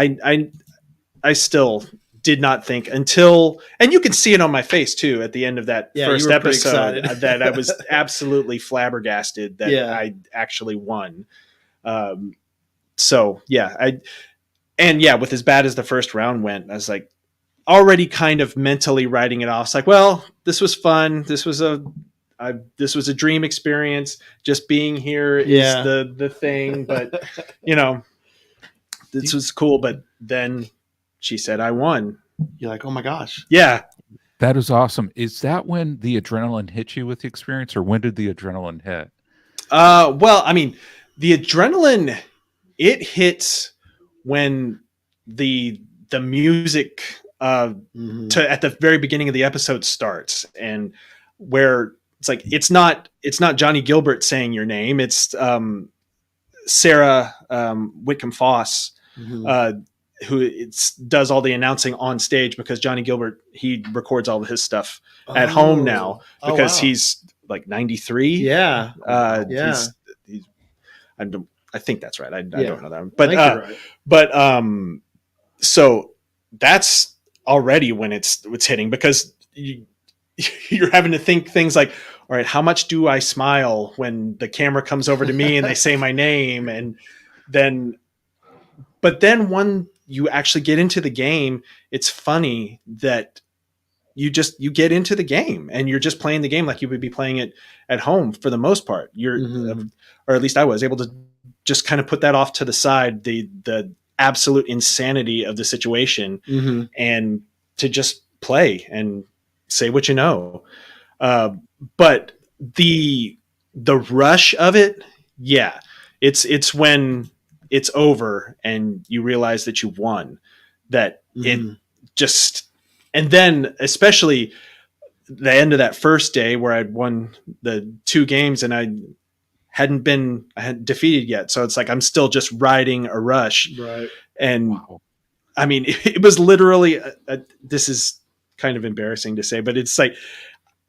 I still did not think until, and you can see it on my face too at the end of that first episode, that I was absolutely flabbergasted that I actually won. So yeah, with as bad as the first round went, I was like already kind of mentally writing it off. It's like, well, this was fun. This was a dream experience. Just being here is the thing, but this was cool. But then she said, I won. You're like, oh my gosh. Yeah. That is awesome. Is that when the adrenaline hit you with the experience, or when did the adrenaline hit? Well, I mean, the adrenaline, it hits when the music at the very beginning of the episode starts, and where it's like, it's not Johnny Gilbert saying your name. It's Sarah Whitcomb Foss. does all the announcing on stage, because Johnny Gilbert, he records all of his stuff at home now because he's like 93. Yeah. He's I think that's right. I don't know that, I think you're right. but so that's already when it's hitting, because you're having to think things like, all right, how much do I smile when the camera comes over to me and they say my name? And but then when you actually get into the game, it's funny that you get into the game and you're just playing the game like you would be playing it at home for the most part. Or at least I was able to just kind of put that off to the side, the absolute insanity of the situation, and to just play and say what you know. But the rush of it, it's when it's over and you realize that you won, that it just, and then especially the end of that first day where I'd won the 2 games and I hadn't defeated yet. So it's like, I'm still just riding a rush. Right. And I mean, it was literally, this is kind of embarrassing to say, but it's like,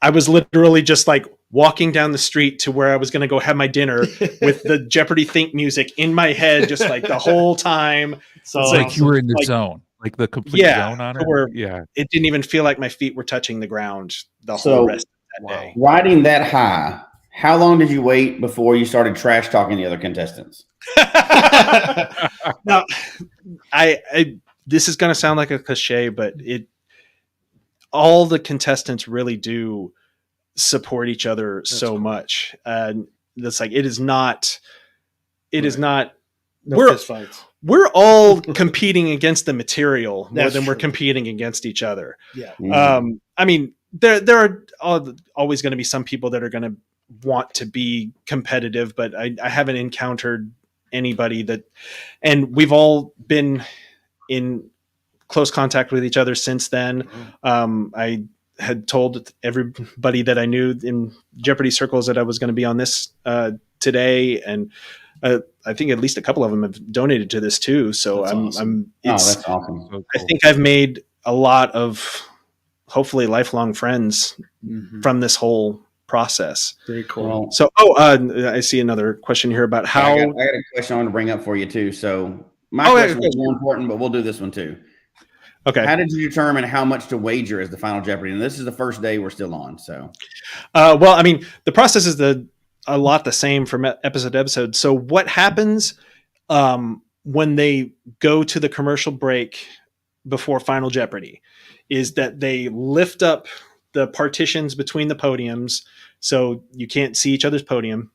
I was literally just like walking down the street to where I was going to go have my dinner with the Jeopardy think music in my head, just like the whole time. So it's like you were in the zone, like the complete zone on it. It didn't even feel like my feet were touching the ground the whole rest of that day. Riding that high, how long did you wait before you started trash talking the other contestants? Now, this is going to sound like a cliche, but all the contestants really do support each other so much. And that's like, it is not, no fist fights. We're all competing against the material more than we're competing against each other. Yeah. I mean, there are always going to be some people that are going to want to be competitive, but I haven't encountered anybody and we've all been in close contact with each other since then. I had told everybody that I knew in Jeopardy circles that I was going to be on this today, and I think at least a couple of them have donated to this too. So that's awesome. I think I've made a lot of hopefully lifelong friends from this whole process. Very cool. So, I see another question here about how. I got a question I want to bring up for you too. So my question is more important, but we'll do this one too. Okay. How did you determine how much to wager as the final Jeopardy? And this is the first day we're still on. So, well, I mean, the process is a lot the same from episode to episode. So what happens when they go to the commercial break before Final Jeopardy is that they lift up the partitions between the podiums so you can't see each other's podium,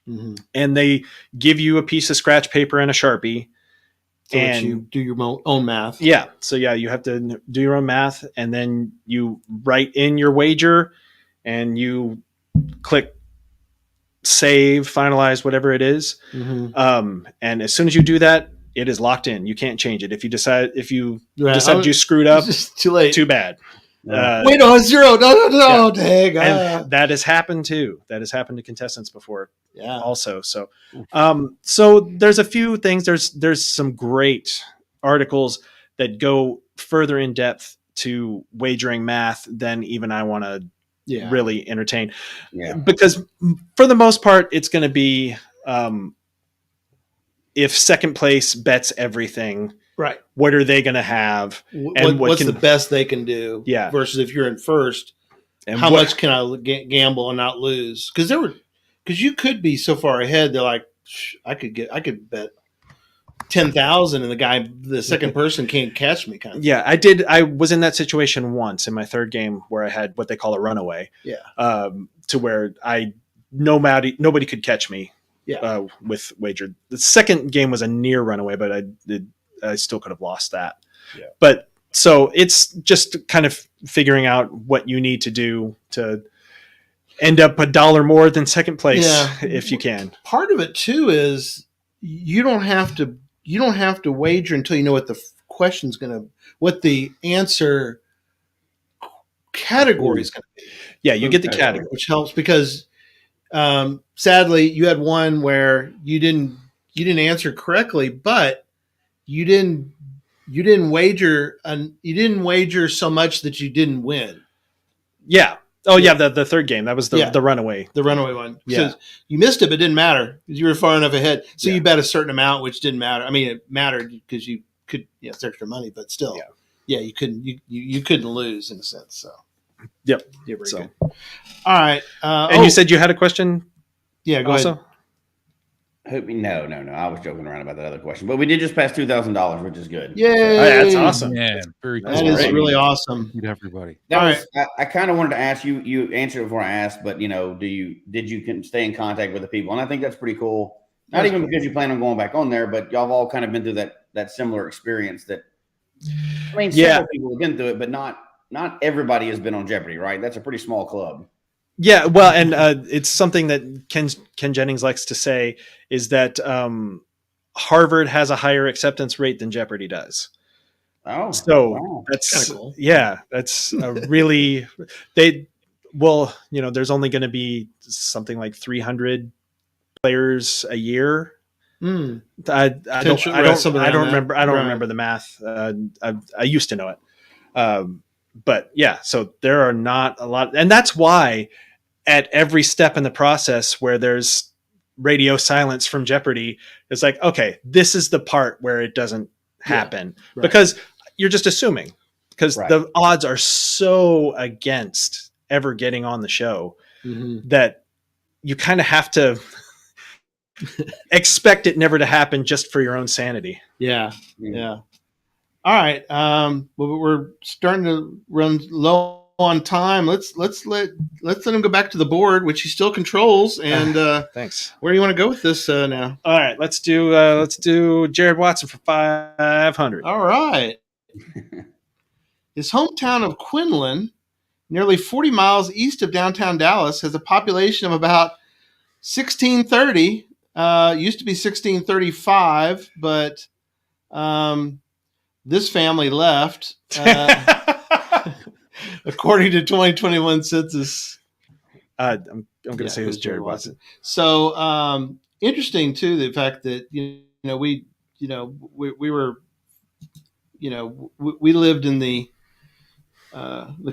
and they give you a piece of scratch paper and a Sharpie. So and you do your own math. Yeah. So you have to do your own math, and then you write in your wager and you click save, finalize, whatever it is. And as soon as you do that, it is locked in. You can't change it. If you decide you screwed up, it's too late. Too bad. Wait, no, it's 0. No, dang. And that has happened too. That has happened to contestants before. Yeah. Also. So there's a few things. There's some great articles that go further in depth to wagering math than even I want to really entertain. Yeah. Because for the most part, it's going to be if second place bets everything. Right. What are they going to have? And what's the best they can do? Yeah. Versus if you're in first, and how much can I gamble and not lose? Because you could be so far ahead. They're like, I could bet 10,000, and the second person can't catch me. Kind of. Yeah, I did. I was in that situation once in my third game where I had what they call a runaway. Yeah. To where nobody could catch me. Yeah. With wager. The second game was a near runaway, but I still could have lost that. Yeah. But so it's just kind of figuring out what you need to do to end up $1 more than second place if you can. Part of it too is you don't have to wager until you know what the question's what the answer category is going to be. Yeah, you get the category, which helps because sadly you had one where you didn't answer correctly, but you didn't you didn't wager so much that you didn't win. Yeah. Oh yeah, the third game. That was the runaway. The runaway one. Yeah. So you missed it, but it didn't matter because you were far enough ahead. So you bet a certain amount, which didn't matter. I mean, it mattered because you could, it's extra money, but still, you couldn't you couldn't lose in a sense. So yep. Yeah, very good. All right. And you said you had a question? Yeah, go ahead. No. I was joking around about that other question, but we did just pass $2,000, which is good. Yay! That's awesome. Man, very cool. That is really awesome. Meet everybody. I kind of wanted to ask you. You answered it before I asked, but did you stay in contact with the people? And I think that's pretty cool. Not even because you plan on going back on there, but y'all have all kind of been through that similar experience. That I mean, several people have been through it, but not everybody has been on Jeopardy, right? That's a pretty small club. Yeah, well, and it's something that Ken Jennings likes to say is that Harvard has a higher acceptance rate than Jeopardy does. Oh, so that's kind of cool. Yeah, that's really there's only going to be something like 300 players a year. I don't remember the math. I used to know it. But yeah, so there are not a lot, and that's why at every step in the process where there's radio silence from Jeopardy, it's like, okay, this is the part where it doesn't happen because you're just assuming because the odds are so against ever getting on the show that you kind of have to expect it never to happen just for your own sanity. Yeah. All right. We're starting to run low on time. Let's let him go back to the board, which he still controls. And thanks. Where do you want to go with this now? All right. Let's do Jared Watson for 500. All right. His hometown of Quinlan, nearly 40 miles east of downtown Dallas, has a population of about 1630. Used to be 1635, but this family left, according to 2021 census. I'm going to say it was Jared Watson. So interesting too, the fact that we were, we lived in the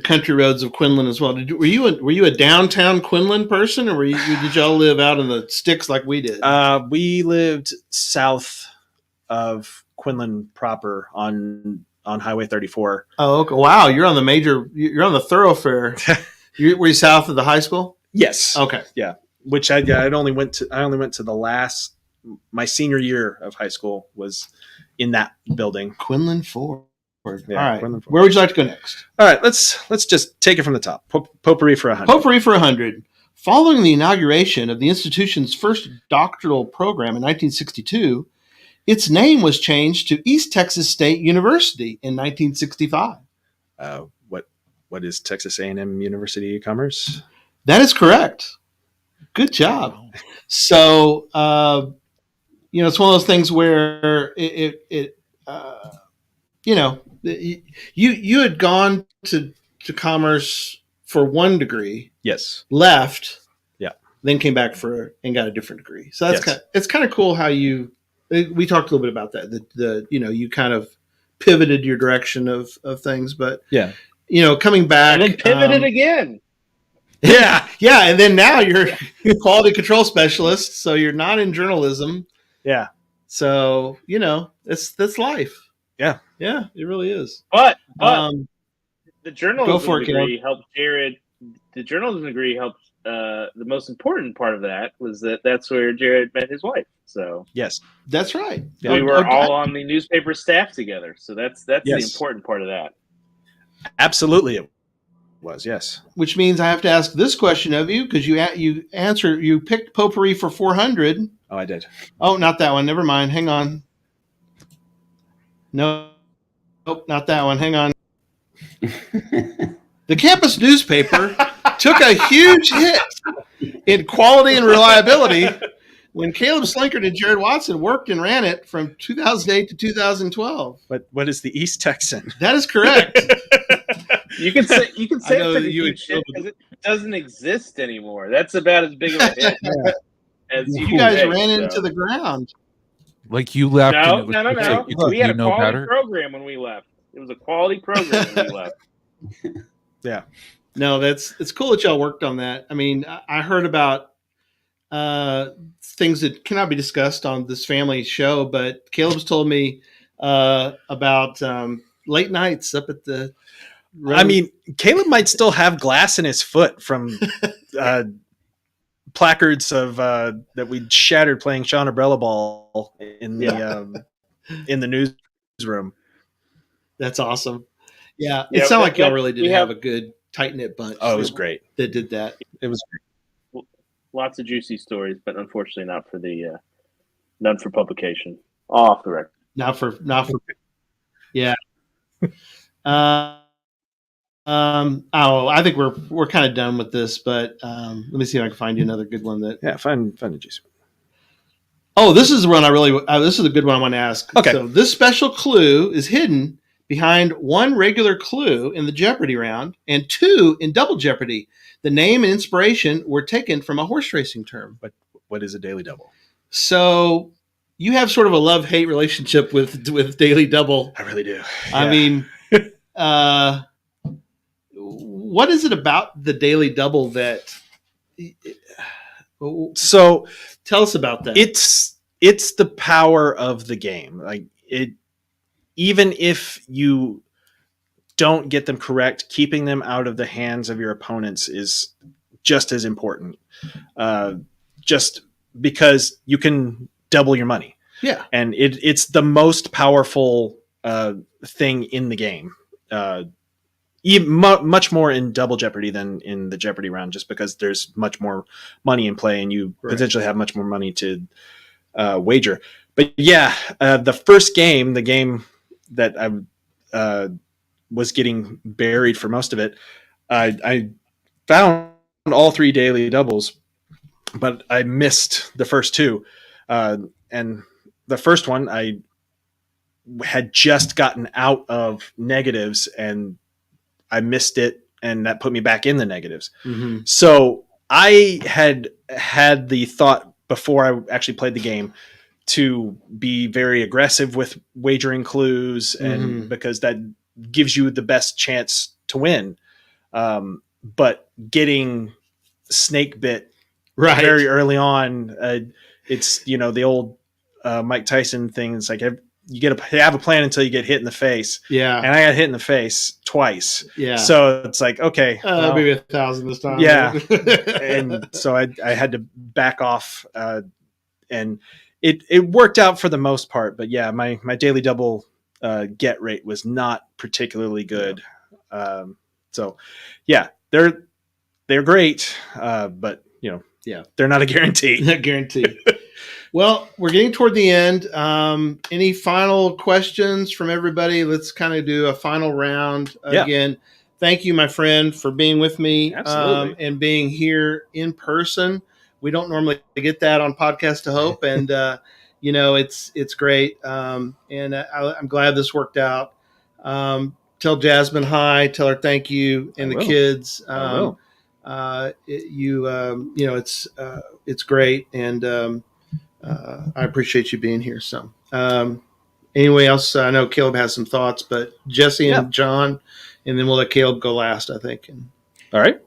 country roads of Quinlan as well. Were you a downtown Quinlan person, or did y'all live out in the sticks like we did? We lived south of Quinlan proper on Highway 34. Oh, okay. Wow. You're on the thoroughfare. Were you south of the high school? Yes. Okay. Yeah. Which I only went to my senior year of high school was in that building. Quinlan 4. Yeah, all right. Quinlan 4. Where would you like to go next? All right. Let's just take it from the top. Potpourri for 100. Potpourri for 100. Following the inauguration of the institution's first doctoral program in 1962, its name was changed to East Texas State University in 1965. What is Texas A&M University of Commerce? That is correct. Good job. So, it's one of those things where you had gone to commerce for one degree. Yes. Left. Yeah. Then came back and got a different degree. So it's kind of cool how we talked a little bit about that. You kind of pivoted your direction of things, but coming back and then pivoted again. Yeah, and then now you're quality control specialist, so you're not in journalism. Yeah, so that's life. Yeah, it really is. But the journalism degree helped Jared. The journalism degree helped. The most important part of that was that's where Jared met his wife. So yes, that's right. We were all on the newspaper staff together. So that's the important part of that. Absolutely, it was, yes. Which means I have to ask this question of you because you picked Potpourri for 400. Oh, I did. Oh, not that one. Never mind. Hang on. No, nope, not that one. Hang on. The campus newspaper took a huge hit in quality and reliability when Caleb Slinkard and Jared Watson worked and ran it from 2008 to 2012. But what is the East Texan? That is correct. You can say it's a huge shit because it doesn't exist anymore. That's about as big of a hit as you guys ran into the ground. Like you left. and No, it was no, no, just no. like, because We had you a know quality better. program when we left. It was a quality program when we left. Yeah. No, it's cool that y'all worked on that. I mean, I heard about things that cannot be discussed on this family show, but Caleb's told me about late nights up at the road. I mean, Caleb might still have glass in his foot from placards of that we shattered playing Sean Umbrella Ball in the newsroom. That's awesome. Yeah, Yeah, it sounded like y'all that- really did we have have- a good tight knit bunch. Oh, it was great. That did that. It was Lots of juicy stories, but unfortunately not for the none for publication. Off the record. Not for yeah. I think we're kind of done with this, but let me see if I can find you another good one that. find a juicy one. Oh, this is the one I really. This is a good one I want to ask. Okay. So this special clue is hidden behind one regular clue in the Jeopardy round and two in Double Jeopardy. The name and inspiration were taken from a horse racing term. But what is a daily double? So you have sort of a love-hate relationship with Daily Double. I really do. I mean, what is it about the Daily Double that? So tell us about that. It's the power of the game. Like it, even if you don't get them correct, keeping them out of the hands of your opponents is just as important. Just because you can double your money. Yeah. And it's the most powerful thing in the game. Much more in Double Jeopardy than in the Jeopardy round, just because there's much more money in play and you potentially have much more money to wager. But yeah, the first game, the game that I was getting buried for most of it, I found all three daily doubles, but I missed the first two. And the first one, I had just gotten out of negatives and I missed it, and that put me back in the negatives. Mm-hmm. So I had the thought before I actually played the game to be very aggressive with wagering clues, and because that gives you the best chance to win. But getting snake bit very early on, it's, the old Mike Tyson thing. It's like you have a plan until you get hit in the face. Yeah. And I got hit in the face twice. Yeah. So it's like, okay. Maybe 1,000 this time. Yeah. And so I had to back off, and it worked out for the most part. But yeah, my daily double get rate was not particularly good. So yeah, they're great, but they're not a guarantee. Not guaranteed. Well, we're getting toward the end. Any final questions from everybody? Let's kind of do a final round again. Thank you, my friend, for being with me and being here in person. We don't normally get that on Podcast to Hope, and it's great. And I'm glad this worked out. Tell Jasmine hi. Tell her thank you, and the kids. I will. It's great, and I appreciate you being here. So, anyway else, I know Caleb has some thoughts, but Jesse and John, and then we'll let Caleb go last, I think. All right.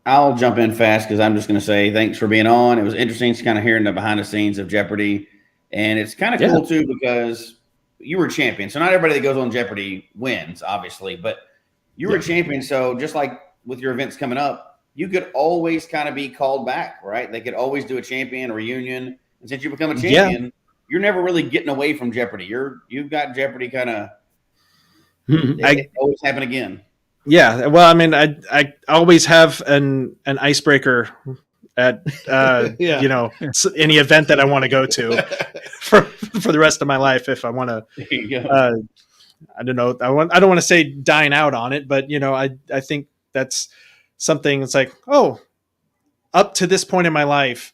I'll jump in fast because I'm just going to say thanks for being on. It was interesting to kind of hearing the behind the scenes of Jeopardy. And it's kind of cool, too, because you were a champion. So not everybody that goes on Jeopardy wins, obviously, but you were a champion. So just like with your events coming up, you could always kind of be called back, right? They could always do a champion reunion. And since you become a champion, you're never really getting away from Jeopardy. You've got Jeopardy kind of it always happen again. Yeah. Well, I mean, I always have an icebreaker at any event that I want to go to for the rest of my life. If I want to, I don't know. I don't want to say dine out on it, but I think that's something. It's like, up to this point in my life,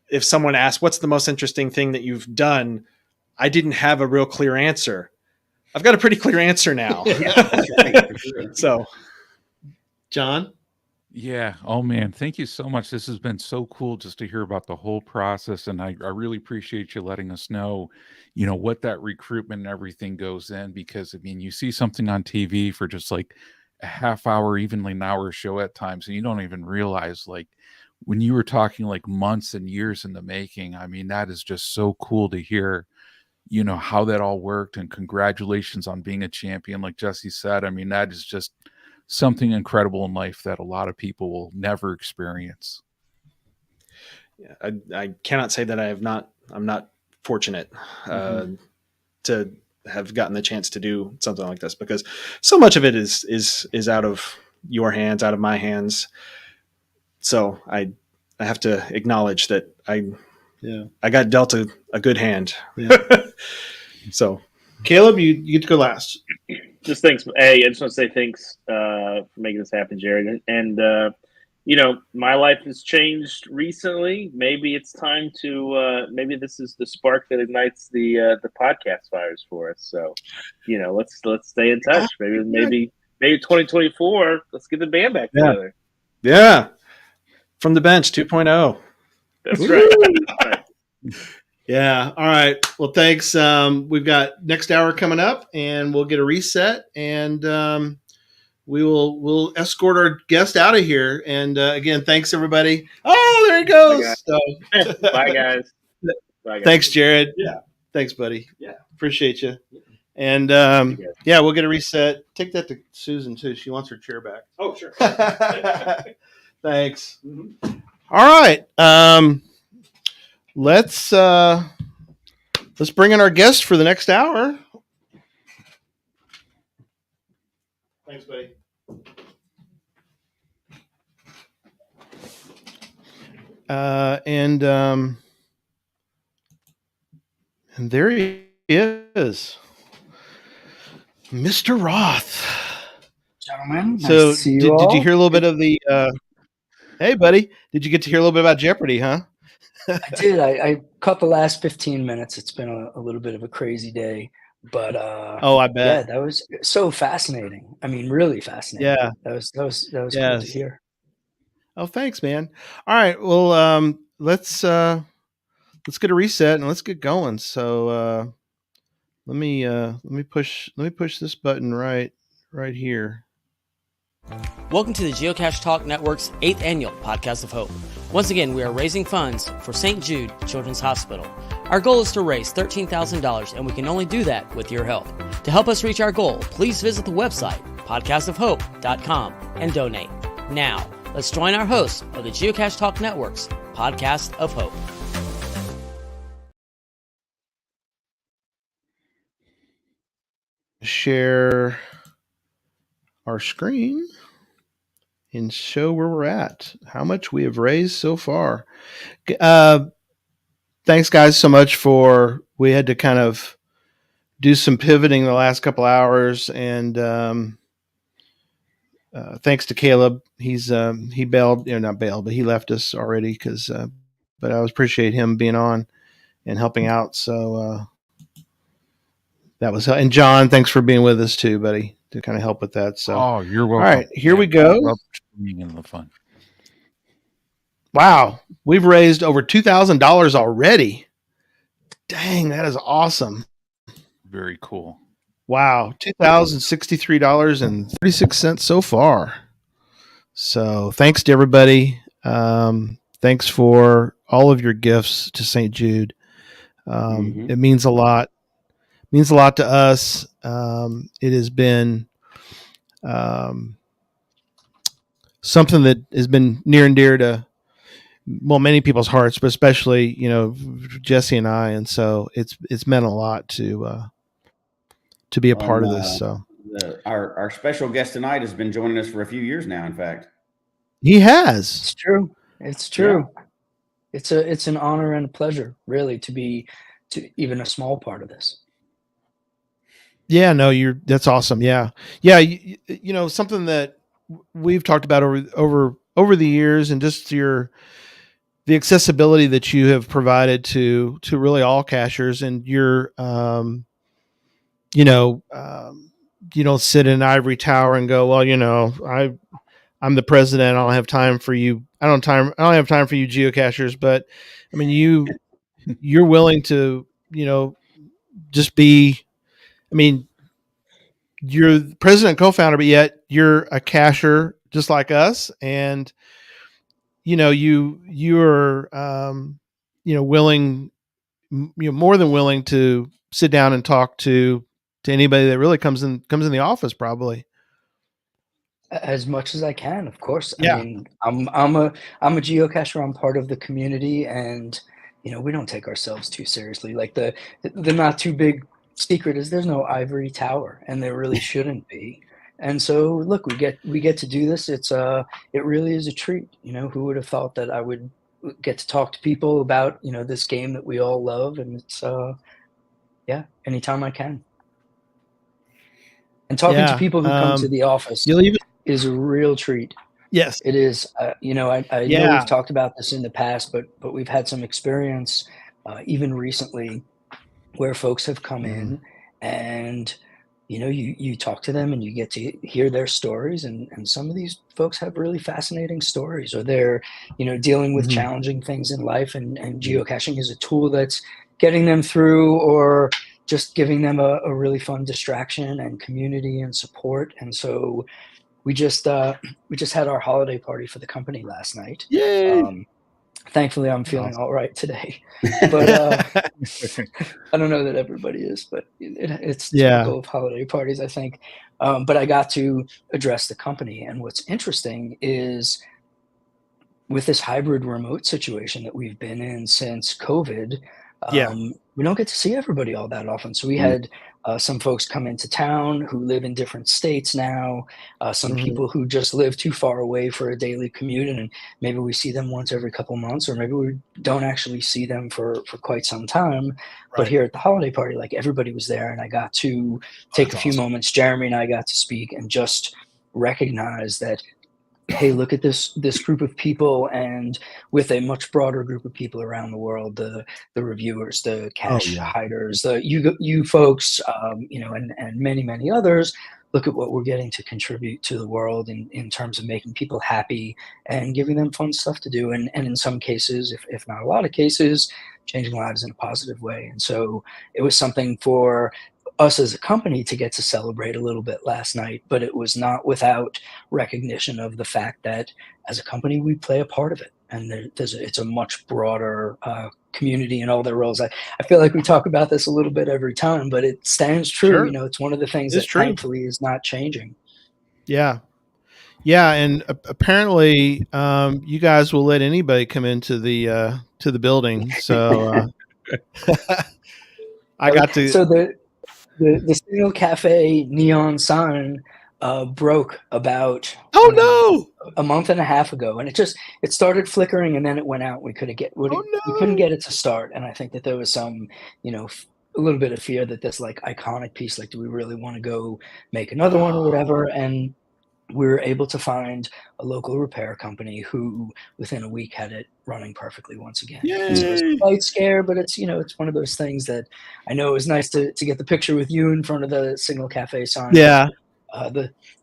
if someone asks, what's the most interesting thing that you've done? I didn't have a real clear answer. I've got a pretty clear answer now. So, John? Yeah. Oh man, thank you so much. This has been so cool just to hear about the whole process, and I really appreciate you letting us know, what that recruitment and everything goes in. Because I mean, you see something on TV for just like a half hour, evenly an hour show at times, and you don't even realize like when you were talking like months and years in the making. I mean, that is just so cool to hear. How that all worked, and congratulations on being a champion. Like Jesse said, I mean, that is just something incredible in life that a lot of people will never experience. Yeah, I cannot say that I'm not fortunate to have gotten the chance to do something like this, because so much of it is out of your hands, out of my hands. So I have to acknowledge that I got dealt a good hand. Yeah. So Caleb, you get to go last. Just thanks. Hey, I just want to say thanks for making this happen, Jared. And my life has changed recently. Maybe it's time to. Maybe this is the spark that ignites the podcast fires for us. So, let's stay in touch. Maybe 2024. Let's get the band back together. Yeah, from the bench 2.0. That's right. Yeah. All right. Well, thanks. We've got next hour coming up, and we'll get a reset, and we'll escort our guest out of here. And again, thanks everybody. Oh, there he goes. Bye, guys. Bye, guys. Thanks, Jared. Yeah. Thanks, buddy. Yeah. Appreciate you. And we'll get a reset. Take that to Susan too. She wants her chair back. Oh, sure. Thanks. Mm-hmm. All right. Let's bring in our guest for the next hour. Thanks, buddy. And there he is, Mr. Roth. Gentlemen, nice So to see you did all. you hear a little bit of the? Hey, buddy, did you get to hear a little bit about Jeopardy? Huh? I did. I caught the last 15 minutes. It's been a little bit of a crazy day, but Oh, I bet. yeah, that was so fascinating. I mean, really fascinating. Yeah. That was cool to Yes. hear. Oh, thanks, man. All right. Well, let's get a reset and let's get going. So let me push this button right here. Welcome to the Geocache Talk Network's 8th annual Podcast of Hope. Once again, we are raising funds for St. Jude Children's Hospital. Our goal is to raise $13,000, and we can only do that with your help. To help us reach our goal, please visit the website, podcastofhope.com, and donate. Now, let's join our host of the Geocache Talk Network's Podcast of Hope. Share our screen and show where we're at, how much we have raised so far. Thanks, guys, so much we had to kind of do some pivoting the last couple hours, and thanks to Caleb. He bailed, not bailed, but he left us already but I appreciate him being on and helping out. So that was, and John, thanks for being with us too, buddy, to kind of help with that. So, you're welcome. All right, here we go. Love being in the fun. Wow, we've raised over $2,000 already. Dang, that is awesome. Very cool. Wow, $2,063.36 so far. So thanks to everybody. Thanks for all of your gifts to St. Jude. It means a lot. It means a lot to us. It has been something that has been near and dear to many people's hearts, but especially Jesse and I. And so it's meant a lot to be a part of this. So our special guest tonight has been joining us for a few years now. In fact, he has. It's true. It's true. Yeah. It's an honor and a pleasure, really, to be even a small part of this. Yeah, no, that's awesome. Yeah. Something that we've talked about over the years, and just the accessibility that you have provided to really all cachers, and you don't sit in an ivory tower and go, well, I'm the president. I don't have time for you. I don't have time for you geocachers, but I mean, you're willing to, just be, I mean, you're the president and co-founder, but yet you're a cacher just like us. And, you're, willing, more than willing to sit down and talk to anybody that really comes in the office, probably. As much as I can, of course. Yeah. I mean, I'm a geocacher. I'm part of the community, and we don't take ourselves too seriously. Like the not too big secret is there's no ivory tower, and there really shouldn't be. And so, look, we get to do this. It really is a treat. Who would have thought that I would get to talk to people about this game that we all love, and it's anytime I can. And talking to people who come to the office is a real treat. Yes, it is. I know we've talked about this in the past, but we've had some experience, even recently, where folks have come in and you talk to them and you get to hear their stories, and some of these folks have really fascinating stories, or they're dealing with challenging things in life, and geocaching is a tool that's getting them through, or just giving them a really fun distraction and community and support. And so we just had our holiday party for the company last night. Yay! Thankfully, I'm feeling all right today, but I don't know that everybody is, but it's typical of holiday parties, I think. But I got to address the company, and what's interesting is with this hybrid remote situation that we've been in since COVID, we don't get to see everybody all that often. So we had some folks come into town who live in different states now, some people who just live too far away for a daily commute, and maybe we see them once every couple months, or maybe we don't actually see them for quite some time. Right. But here at the holiday party, like, everybody was there, and I got to take a few moments. Jeremy and I got to speak and just recognize that, hey, look at this group of people, and with a much broader group of people around the world, the reviewers, the cache hiders, you folks, and many others. Look at what we're getting to contribute to the world in terms of making people happy and giving them fun stuff to do, and in some cases, if not a lot of cases, changing lives in a positive way. And so it was something for us as a company to get to celebrate a little bit last night, but it was not without recognition of the fact that as a company, we play a part of it. And it's a much broader community in all their roles. I feel like we talk about this a little bit every time, but it stands true. Sure. It's one of the things that thankfully is not changing. Yeah. Yeah. And apparently you guys will let anybody come into the building. So I got to. So the Single Cafe neon sign broke about a month and a half ago, and it started flickering, and then it went out. We couldn't get it to start, and I think that there was some a little bit of fear that this like iconic piece, like, do we really want to go make another one or whatever? And we were able to find a local repair company who within a week had it running perfectly once again. So it was a slight scare, but it's it's one of those things that I know it was nice to get the picture with you in front of the Single Cafe sign. Yeah.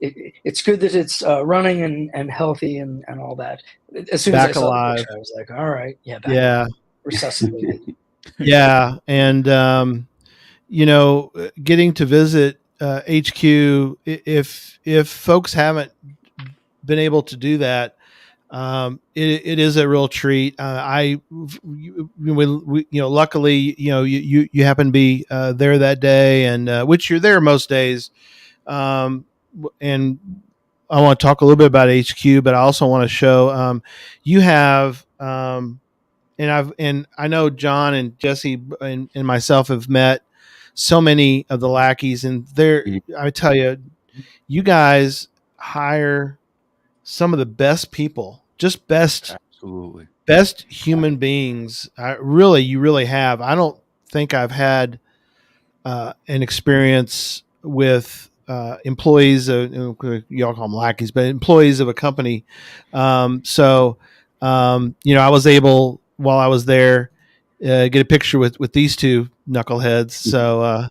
It's good that it's running and healthy and all that. As soon as I saw the picture, I was like, all right, resuscitated. Yeah. And getting to visit HQ, if folks haven't been able to do that, it is a real treat. Luckily, you happen to be there that day, and which you're there most days. And I want to talk a little bit about HQ, but I also want to show you have, and I know John and Jesse and myself have met so many of the lackeys, and I tell you, you guys hire some of the best people, just best human beings. You really have. I don't think I've had an experience with employees, y'all call them lackeys, but employees of a company. I was able, while I was there, get a picture with these two knuckleheads. So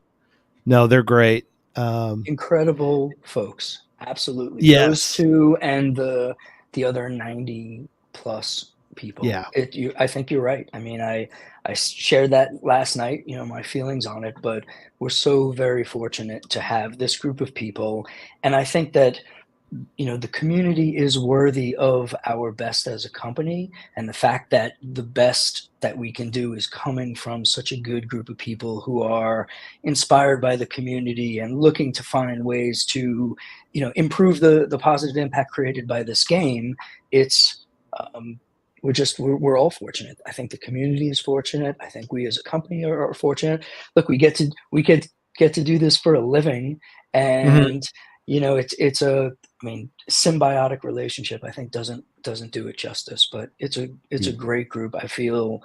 no, they're great. Incredible folks. Absolutely. Yes. Those two and the other 90 plus people. Yeah. I think you're right. I mean, I shared that last night, my feelings on it, but we're so very fortunate to have this group of people. And I think that, the community is worthy of our best as a company. And the fact that the best that we can do is coming from such a good group of people who are inspired by the community and looking to find ways to, improve the positive impact created by this game. It's, we're all fortunate. I think the community is fortunate. I think we as a company are fortunate. Look, we get to do this for a living, and it's a symbiotic relationship. I think doesn't do it justice, but it's a great group. I feel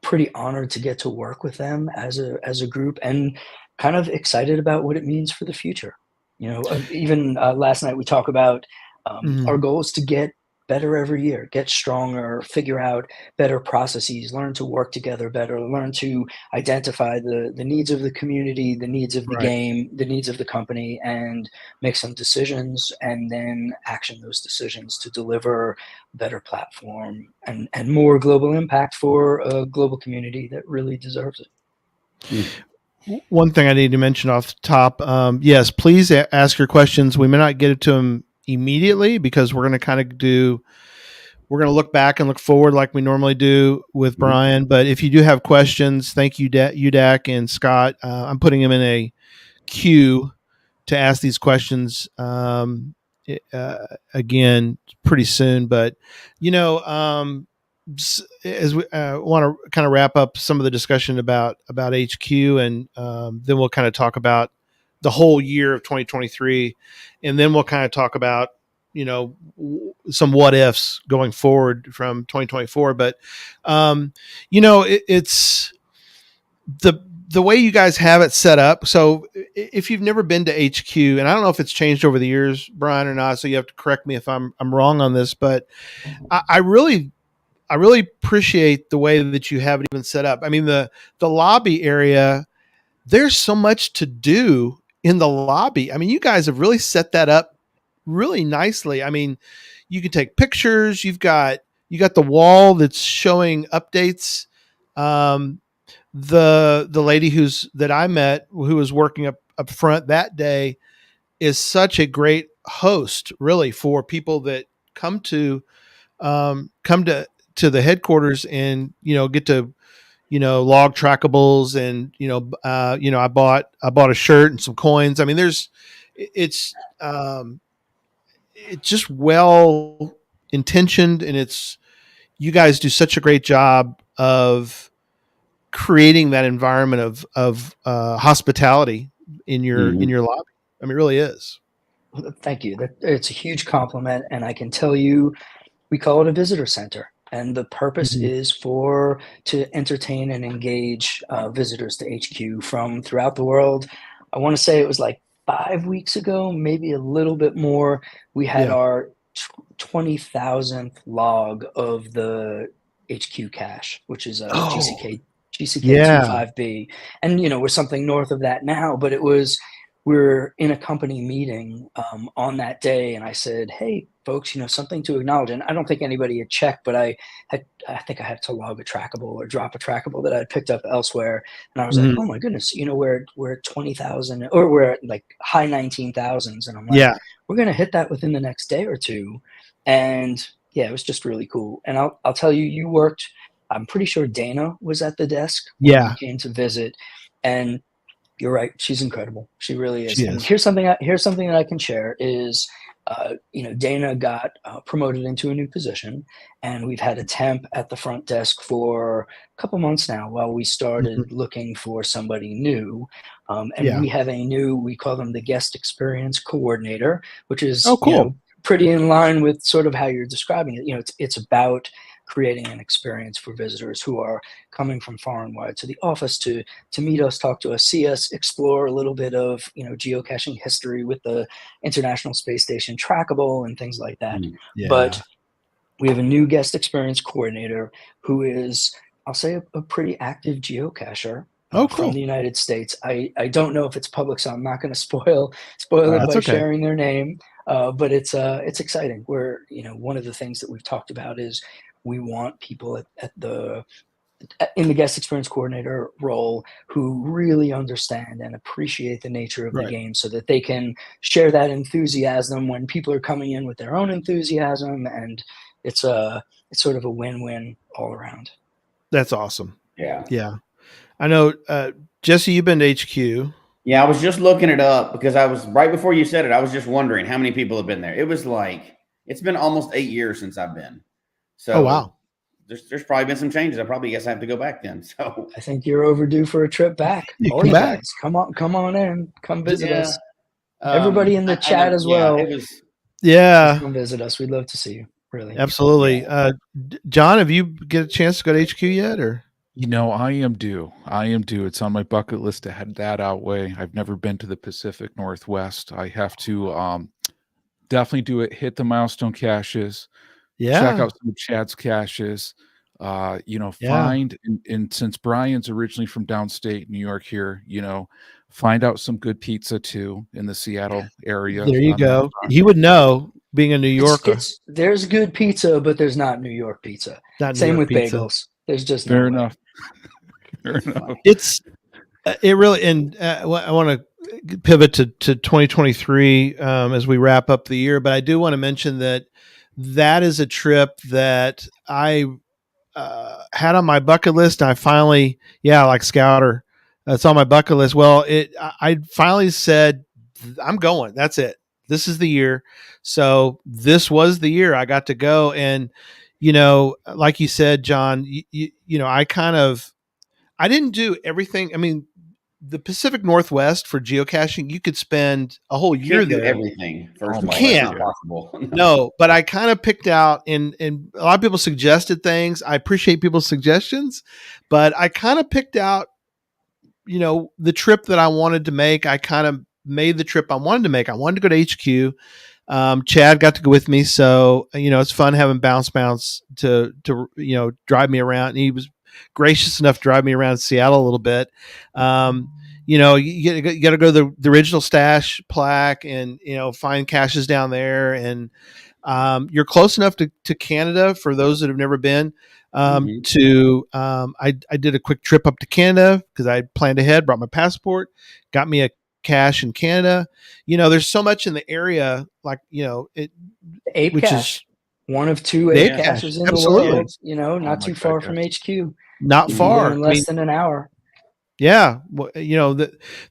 pretty honored to get to work with them as a group, and kind of excited about what it means for the future. Even last night we talked about our goal is to get better every year, get stronger, figure out better processes, learn to work together better, learn to identify the needs of the community, the needs of the game, the needs of the company, and make some decisions, and then action those decisions to deliver better platform and more global impact for a global community that really deserves it. One thing I need to mention off the top, yes, please ask your questions. We may not get to them immediately because we're going to we're going to look back and look forward like we normally do with Bryan. But if you do have questions, thank you, UDAC and Scott. I'm putting them in a queue to ask these questions again pretty soon. But, as we want to kind of wrap up some of the discussion about HQ, and then we'll kind of talk about the whole year of 2023, and then we'll kind of talk about some what ifs going forward from 2024. But it's the way you guys have it set up. So if you've never been to HQ, and I don't know if it's changed over the years, Bryan, or not, so you have to correct me if I'm wrong on this, but I really appreciate the way that you have it even set up. I mean, the lobby area, there's so much to do in the lobby. I mean, you guys have really set that up really nicely. I mean, you can take pictures. You got the wall that's showing updates. The lady that I met, who was working up front that day, is such a great host, really, for people that come to the headquarters and get to log trackables, and I bought a shirt and some coins. I mean, it's just well intentioned, and you guys do such a great job of creating that environment of hospitality in your lobby. I mean, it really is. Thank you. It's a huge compliment, and I can tell you, we call it a visitor center. And the purpose is to entertain and engage visitors to HQ from throughout the world. I want to say it was like 5 weeks ago, maybe a little bit more. We had our 20,000th log of the HQ cache, which is a GCK 25B. And, we're something north of that now, but we're in a company meeting on that day, and I said, "Hey, folks, something to acknowledge." And I don't think anybody had checked, but I think I had to log a trackable or drop a trackable that I had picked up elsewhere. And I was like, "Oh my goodness, we're at 20,000, or we're at like high 19,000s." And I'm like, "We're gonna hit that within the next day or two." And it was just really cool. And I'll tell you, you worked. I'm pretty sure Dana was at the desk when you came to visit, and you're right. She's incredible. She really is. And here's something that I can share is, Dana got promoted into a new position, and we've had a temp at the front desk for a couple months now while we started looking for somebody new. And we have we call them the guest experience coordinator, which is pretty in line with sort of how you're describing it. It's about creating an experience for visitors who are coming from far and wide to the office to meet us, talk to us, see us, explore a little bit of geocaching history with the International Space Station trackable and things like that. But we have a new guest experience coordinator who is, I'll say, a pretty active geocacher, cool. From the United States. I don't know if it's public, so I'm not going to spoil it by sharing their name. But it's exciting. Where one of the things that we've talked about is we want people in the guest experience coordinator role who really understand and appreciate the nature of the game, so that they can share that enthusiasm when people are coming in with their own enthusiasm, and it's sort of a win-win all around. That's awesome. Yeah. I know, Jesse, you've been to HQ. Yeah, I was just looking it up because I was right before you said it. I was just wondering how many people have been there. It was like it's been almost 8 years since I've been. So wow. There's probably been some changes. I probably guess I have to go back then. So I think you're overdue for a trip back. All you guys, come on in, come visit us. Everybody in the chat as well. Come visit us. We'd love to see you. Really, absolutely. John, have you get a chance to go to HQ yet, or? I am due. It's on my bucket list to head that out way. I've never been to the Pacific Northwest. I have to definitely do it. Hit the milestone caches. Check out some of Chad's caches. Find and since Bryan's originally from downstate New York here, find out some good pizza too in the Seattle area. There you go. He would know, being a New Yorker. There's good pizza, but there's not New York pizza. Same with bagels. There's just fair enough. Fair enough. It really, and I want to pivot to 2023 as we wrap up the year, but I do want to mention that is a trip that I had on my bucket list. I finally, like Scouter, it's on my bucket list. Well, I finally said, I'm going. That's it. This is the year. So this was the year I got to go. And, like you said, John, I didn't do everything. I mean, the Pacific Northwest for geocaching, you could spend a whole year there. Everything. First of all, can't. that's not possible. No, but I kind of picked out, and a lot of people suggested things. I appreciate people's suggestions, but I kind of picked out, the trip that I wanted to make. I kind of made the trip I wanted to make. I wanted to go to HQ. Chad got to go with me, so it's fun having Bounce to drive me around, and he was gracious enough to drive me around Seattle a little bit. You got to go to the original stash plaque and find caches down there, and you're close enough to Canada for those that have never been. I did a quick trip up to Canada because I planned ahead, brought my passport, got me a cache in Canada. There's so much in the area, like Ape which cache. is one of two ape caches in the world. Not too far from HQ. Not far. In less than an hour. Yeah. Well,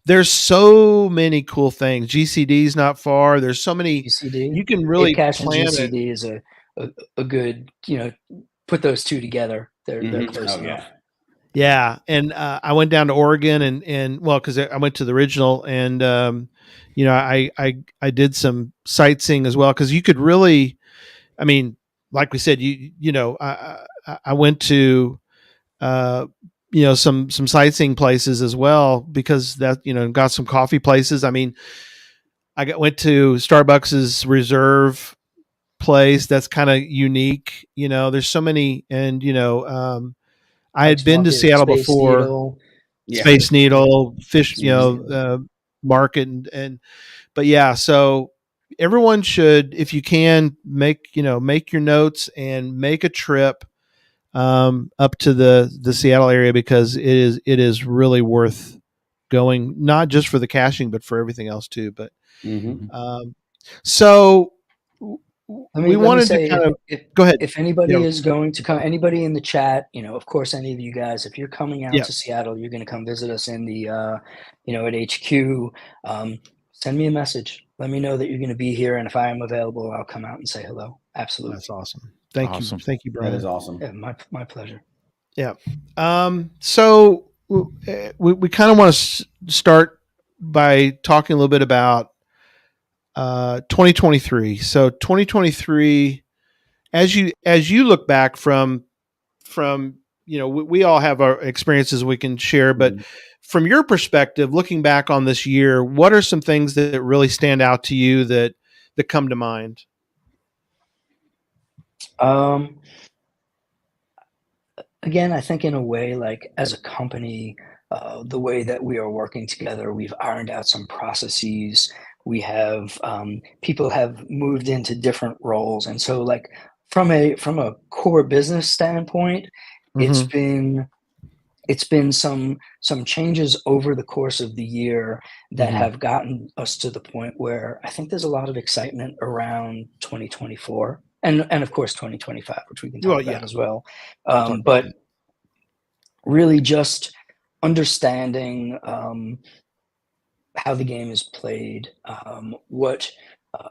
there's so many cool things. GCD's not far. There's so many. GCD. You can really plan it. GCD is a good, put those two together. They're close enough. Yeah. And I went down to Oregon and because I went to the original and, I did some sightseeing as well. Cause you could really, I mean, like we said, I went to, some sightseeing places as well because that, got some coffee places. I mean, went to Starbucks's Reserve place. That's kind of unique. There's so many, and, I had been to Seattle before. Needle. Space Needle, Fish, market. But yeah, so everyone should, if you can, make your notes and make a trip up to the Seattle area, because it is really worth going, not just for the caching, but for everything else too. But so we wanted to kind of go ahead. If anybody is going to come, anybody in the chat, of course, any of you guys, if you're coming out to Seattle, you're going to come visit us in the, at HQ. Send me a message. Let me know that you're going to be here, and if I am available, I'll come out and say hello. Absolutely. That's awesome. Thank you, Bryan. That is awesome. Yeah, my pleasure. Yeah. So we kind of want to start by talking a little bit about 2023. So 2023, as you look back from we all have our experiences we can share, but from your perspective, looking back on this year, what are some things that really stand out to you that come to mind? Again, I think in a way, like as a company, the way that we are working together. We've ironed out some processes. We have people have moved into different roles, and so like from a core business standpoint, it's been some changes over the course of the year that have gotten us to the point where I think there's a lot of excitement around 2024 and of course 2025, which we can talk about as well. But really just understanding how the game is played, what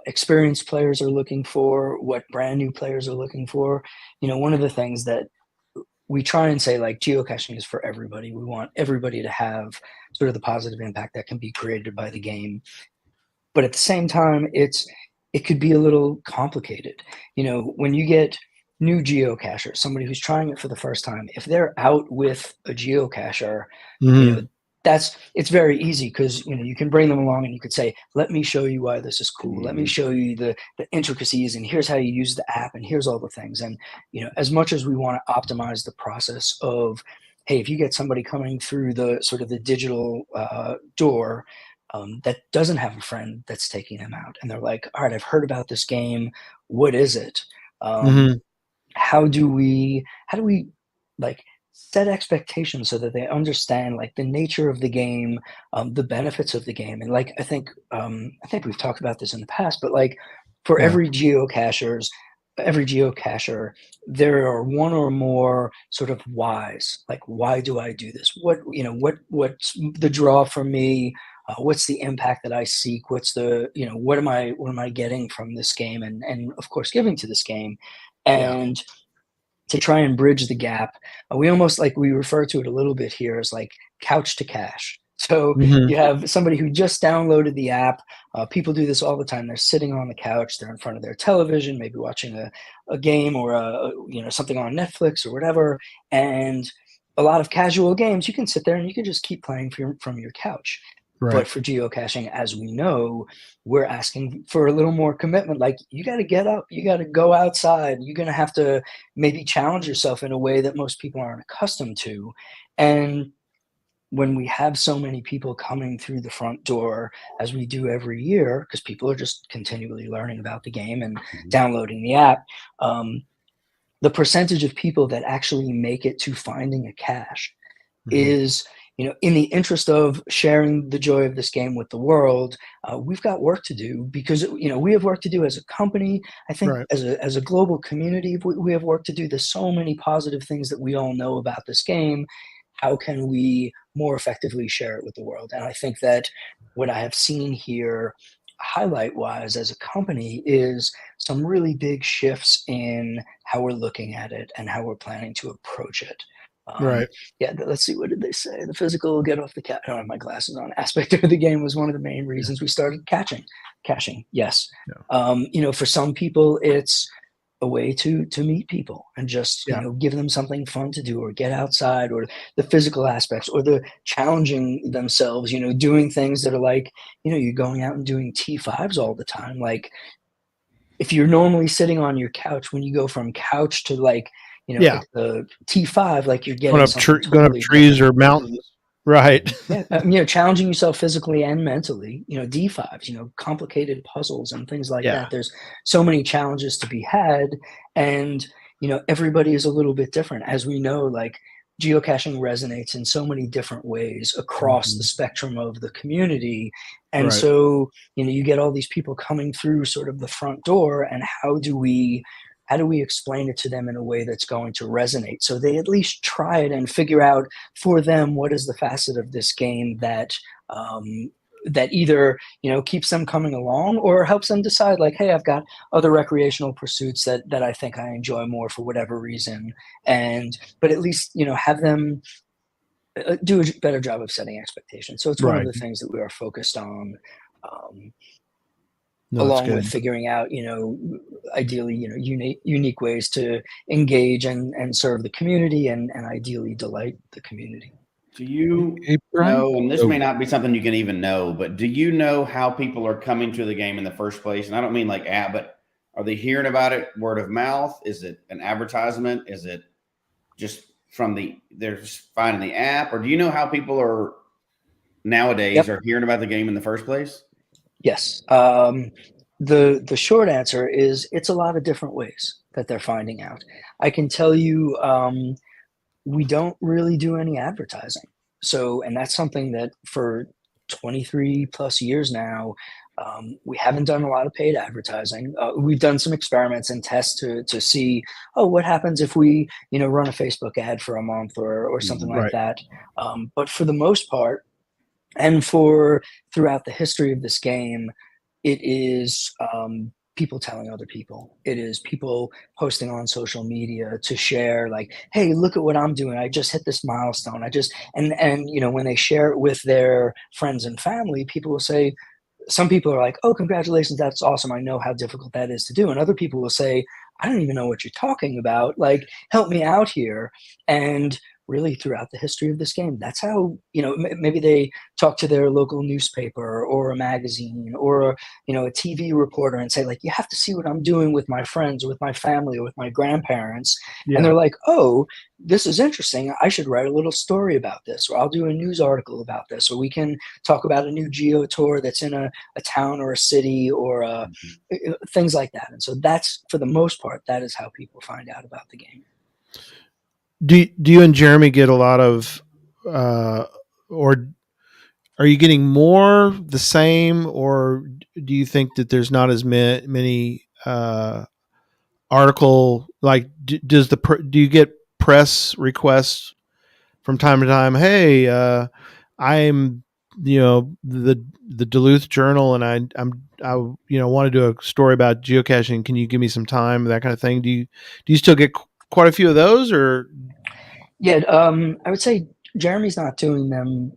experienced players are looking for, what brand new players are looking for. You know, one of the things that we try and say, like, geocaching is for everybody. We want everybody to have sort of the positive impact that can be created by the game. But at the same time, it could be a little complicated. You know, when you get new geocachers, somebody who's trying it for the first time, if they're out with a geocacher, you know, it's very easy because, you know, you can bring them along and you could say, let me show you why this is cool. Let me show you the intricacies, and here's how you use the app, and here's all the things. And, you know, as much as we want to optimize the process of, hey, if you get somebody coming through the sort of the digital door that doesn't have a friend that's taking them out, and they're like, all right, I've heard about this game. What is it? How do we like set expectations so that they understand like the nature of the game, the benefits of the game? And like I think we've talked about this in the past, but like for every geocacher, there are one or more sort of whys. Like, why do I do this? What's the draw for me? What's the impact that I seek? What's the, you know, what am I getting from this game? And of course giving to this game. And to try and bridge the gap, we almost, like, we refer to it a little bit here as like couch to cash. So you have somebody who just downloaded the app. People do this all the time. They're sitting on the couch, they're in front of their television, maybe watching a game or something on Netflix or whatever. And a lot of casual games, you can sit there and you can just keep playing from your couch. Right. But for geocaching, as we know, we're asking for a little more commitment. Like, you got to get up, you got to go outside. You're going to have to maybe challenge yourself in a way that most people aren't accustomed to. And when we have so many people coming through the front door, as we do every year, because people are just continually learning about the game and downloading the app, the percentage of people that actually make it to finding a cache is, you know, in the interest of sharing the joy of this game with the world, we've got work to do, because, you know, we have work to do as a company. I think as a global community, we have work to do. There's so many positive things that we all know about this game. How can we more effectively share it with the world? And I think that what I have seen here, highlight-wise, as a company, is some really big shifts in how we're looking at it and how we're planning to approach it. Yeah, let's see, what did they say? The physical get off the couch, I don't have my glasses on, aspect of the game was one of the main reasons we started caching. Yes. You know, for some people, it's a way to meet people and just, you know, give them something fun to do, or get outside, or the physical aspects, or the challenging themselves, you know, doing things that are like, you know, you're going out and doing T5s all the time. Like, if you're normally sitting on your couch, when you go from couch to, like, you know, like the T5, like, you're getting going up trees or mountains. Right. You know, challenging yourself physically and mentally, you know, D5s, you know, complicated puzzles and things like that. There's so many challenges to be had. And, you know, everybody is a little bit different. As we know, like, geocaching resonates in so many different ways across the spectrum of the community. And so, you know, you get all these people coming through sort of the front door, and how do we explain it to them in a way that's going to resonate, so they at least try it and figure out for them what is the facet of this game that that either, you know, keeps them coming along, or helps them decide, like, hey, I've got other recreational pursuits that I think I enjoy more for whatever reason. But at least, you know, have them do a better job of setting expectations. So it's one of the things that we are focused on, along with figuring out, you know, ideally, you know, unique ways to engage and serve the community, and ideally delight the community. Do you know, and this may not be something you can even know, but do you know how people are coming to the game in the first place? And I don't mean like app, but are they hearing about it word of mouth? Is it an advertisement? Is it just they're just finding the app, or do you know how people are nowadays are hearing about the game in the first place? Yes. The short answer is it's a lot of different ways that they're finding out. I can tell you, we don't really do any advertising. So, and that's something that for 23 plus years now, we haven't done a lot of paid advertising. We've done some experiments and tests to see, what happens if we, run a Facebook ad for a month or something like that. But for the most part, and for throughout the history of this game, it is people telling other people. It is people posting on social media to share, like, hey, look at what I'm doing. I just hit this milestone. And when they share it with their friends and family, people will say, some people are like, oh, congratulations, that's awesome. I know how difficult that is to do. And other people will say, I don't even know what you're talking about. Like, help me out here. And really throughout the history of this game, that's how, maybe they talk to their local newspaper or a magazine or, a TV reporter and say, like, you have to see what I'm doing with my friends, with my family, or with my grandparents. Yeah. And they're like, oh, this is interesting. I should write a little story about this, or I'll do a news article about this, or we can talk about a new geo tour that's in a town or a city or things like that. And so that's, for the most part, that is how people find out about the game. Do you and Jeremy get a lot of, or are you getting more, the same, or do you think that there's not as many article, like, do you get press requests from time to time? Hey, I'm the Duluth Journal, and I want to do a story about geocaching. Can you give me some time? That kind of thing. Do you still get quite a few of those, or? Yeah, I would say Jeremy's not doing them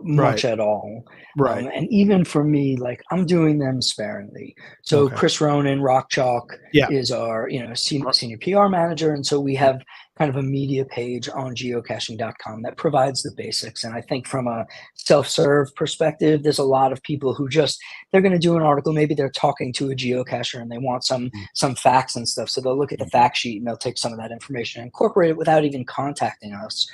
much at all. Right. And even for me, like, I'm doing them sparingly. So Chris Ronan, Rock Chalk, is our senior PR manager, and so we have kind of a media page on geocaching.com that provides the basics. And I think from a self-serve perspective, there's a lot of people who they're going to do an article. Maybe they're talking to a geocacher and they want some facts and stuff. So they'll look at the fact sheet and they'll take some of that information and incorporate it without even contacting us.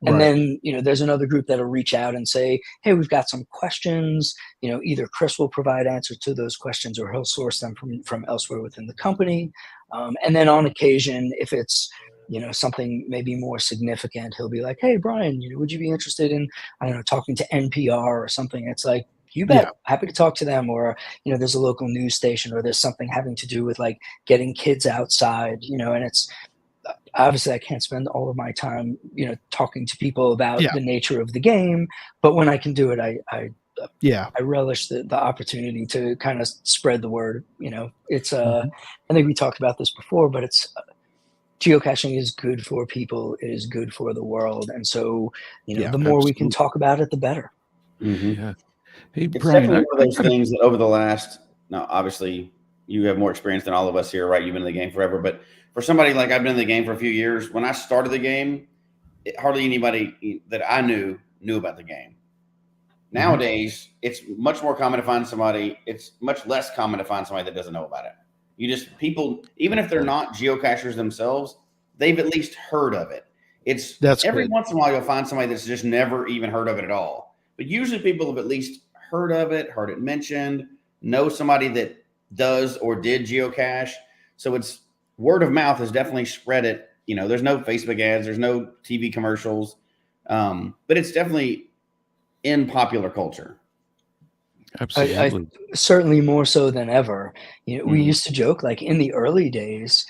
And then, there's another group that'll reach out and say, hey, we've got some questions. Either Chris will provide answers to those questions or he'll source them from elsewhere within the company. And then on occasion, if it's, something maybe more significant, he'll be like, hey, Bryan, would you be interested in, I don't know, talking to NPR or something? It's like, you bet, happy to talk to them. Or, there's a local news station, or there's something having to do with, like, getting kids outside, and it's, obviously I can't spend all of my time, talking to people about the nature of the game, but when I can do it, I relish the opportunity to kind of spread the word. It's I think we talked about this before, but it's geocaching is good for people. It is good for the world. And so, the more we can talk about it, the better. Yeah. Hey, it's Bryan, definitely one of those things that over the last, now obviously you have more experience than all of us here, right? You've been in the game forever, but for somebody like I've been in the game for a few years, when I started the game, hardly anybody that I knew about the game. Nowadays, it's much more common to find somebody. It's much less common to find somebody that doesn't know about it. People, even if they're not geocachers themselves, they've at least heard of it. That's every good. Once in a while you'll find somebody that's just never even heard of it at all. But usually people have at least heard of it, heard it mentioned, know somebody that does or did geocache. So it's word of mouth has definitely spread it. There's no Facebook ads, there's no TV commercials, but it's definitely in popular culture. Absolutely. I certainly more so than ever. We used to joke, like, in the early days,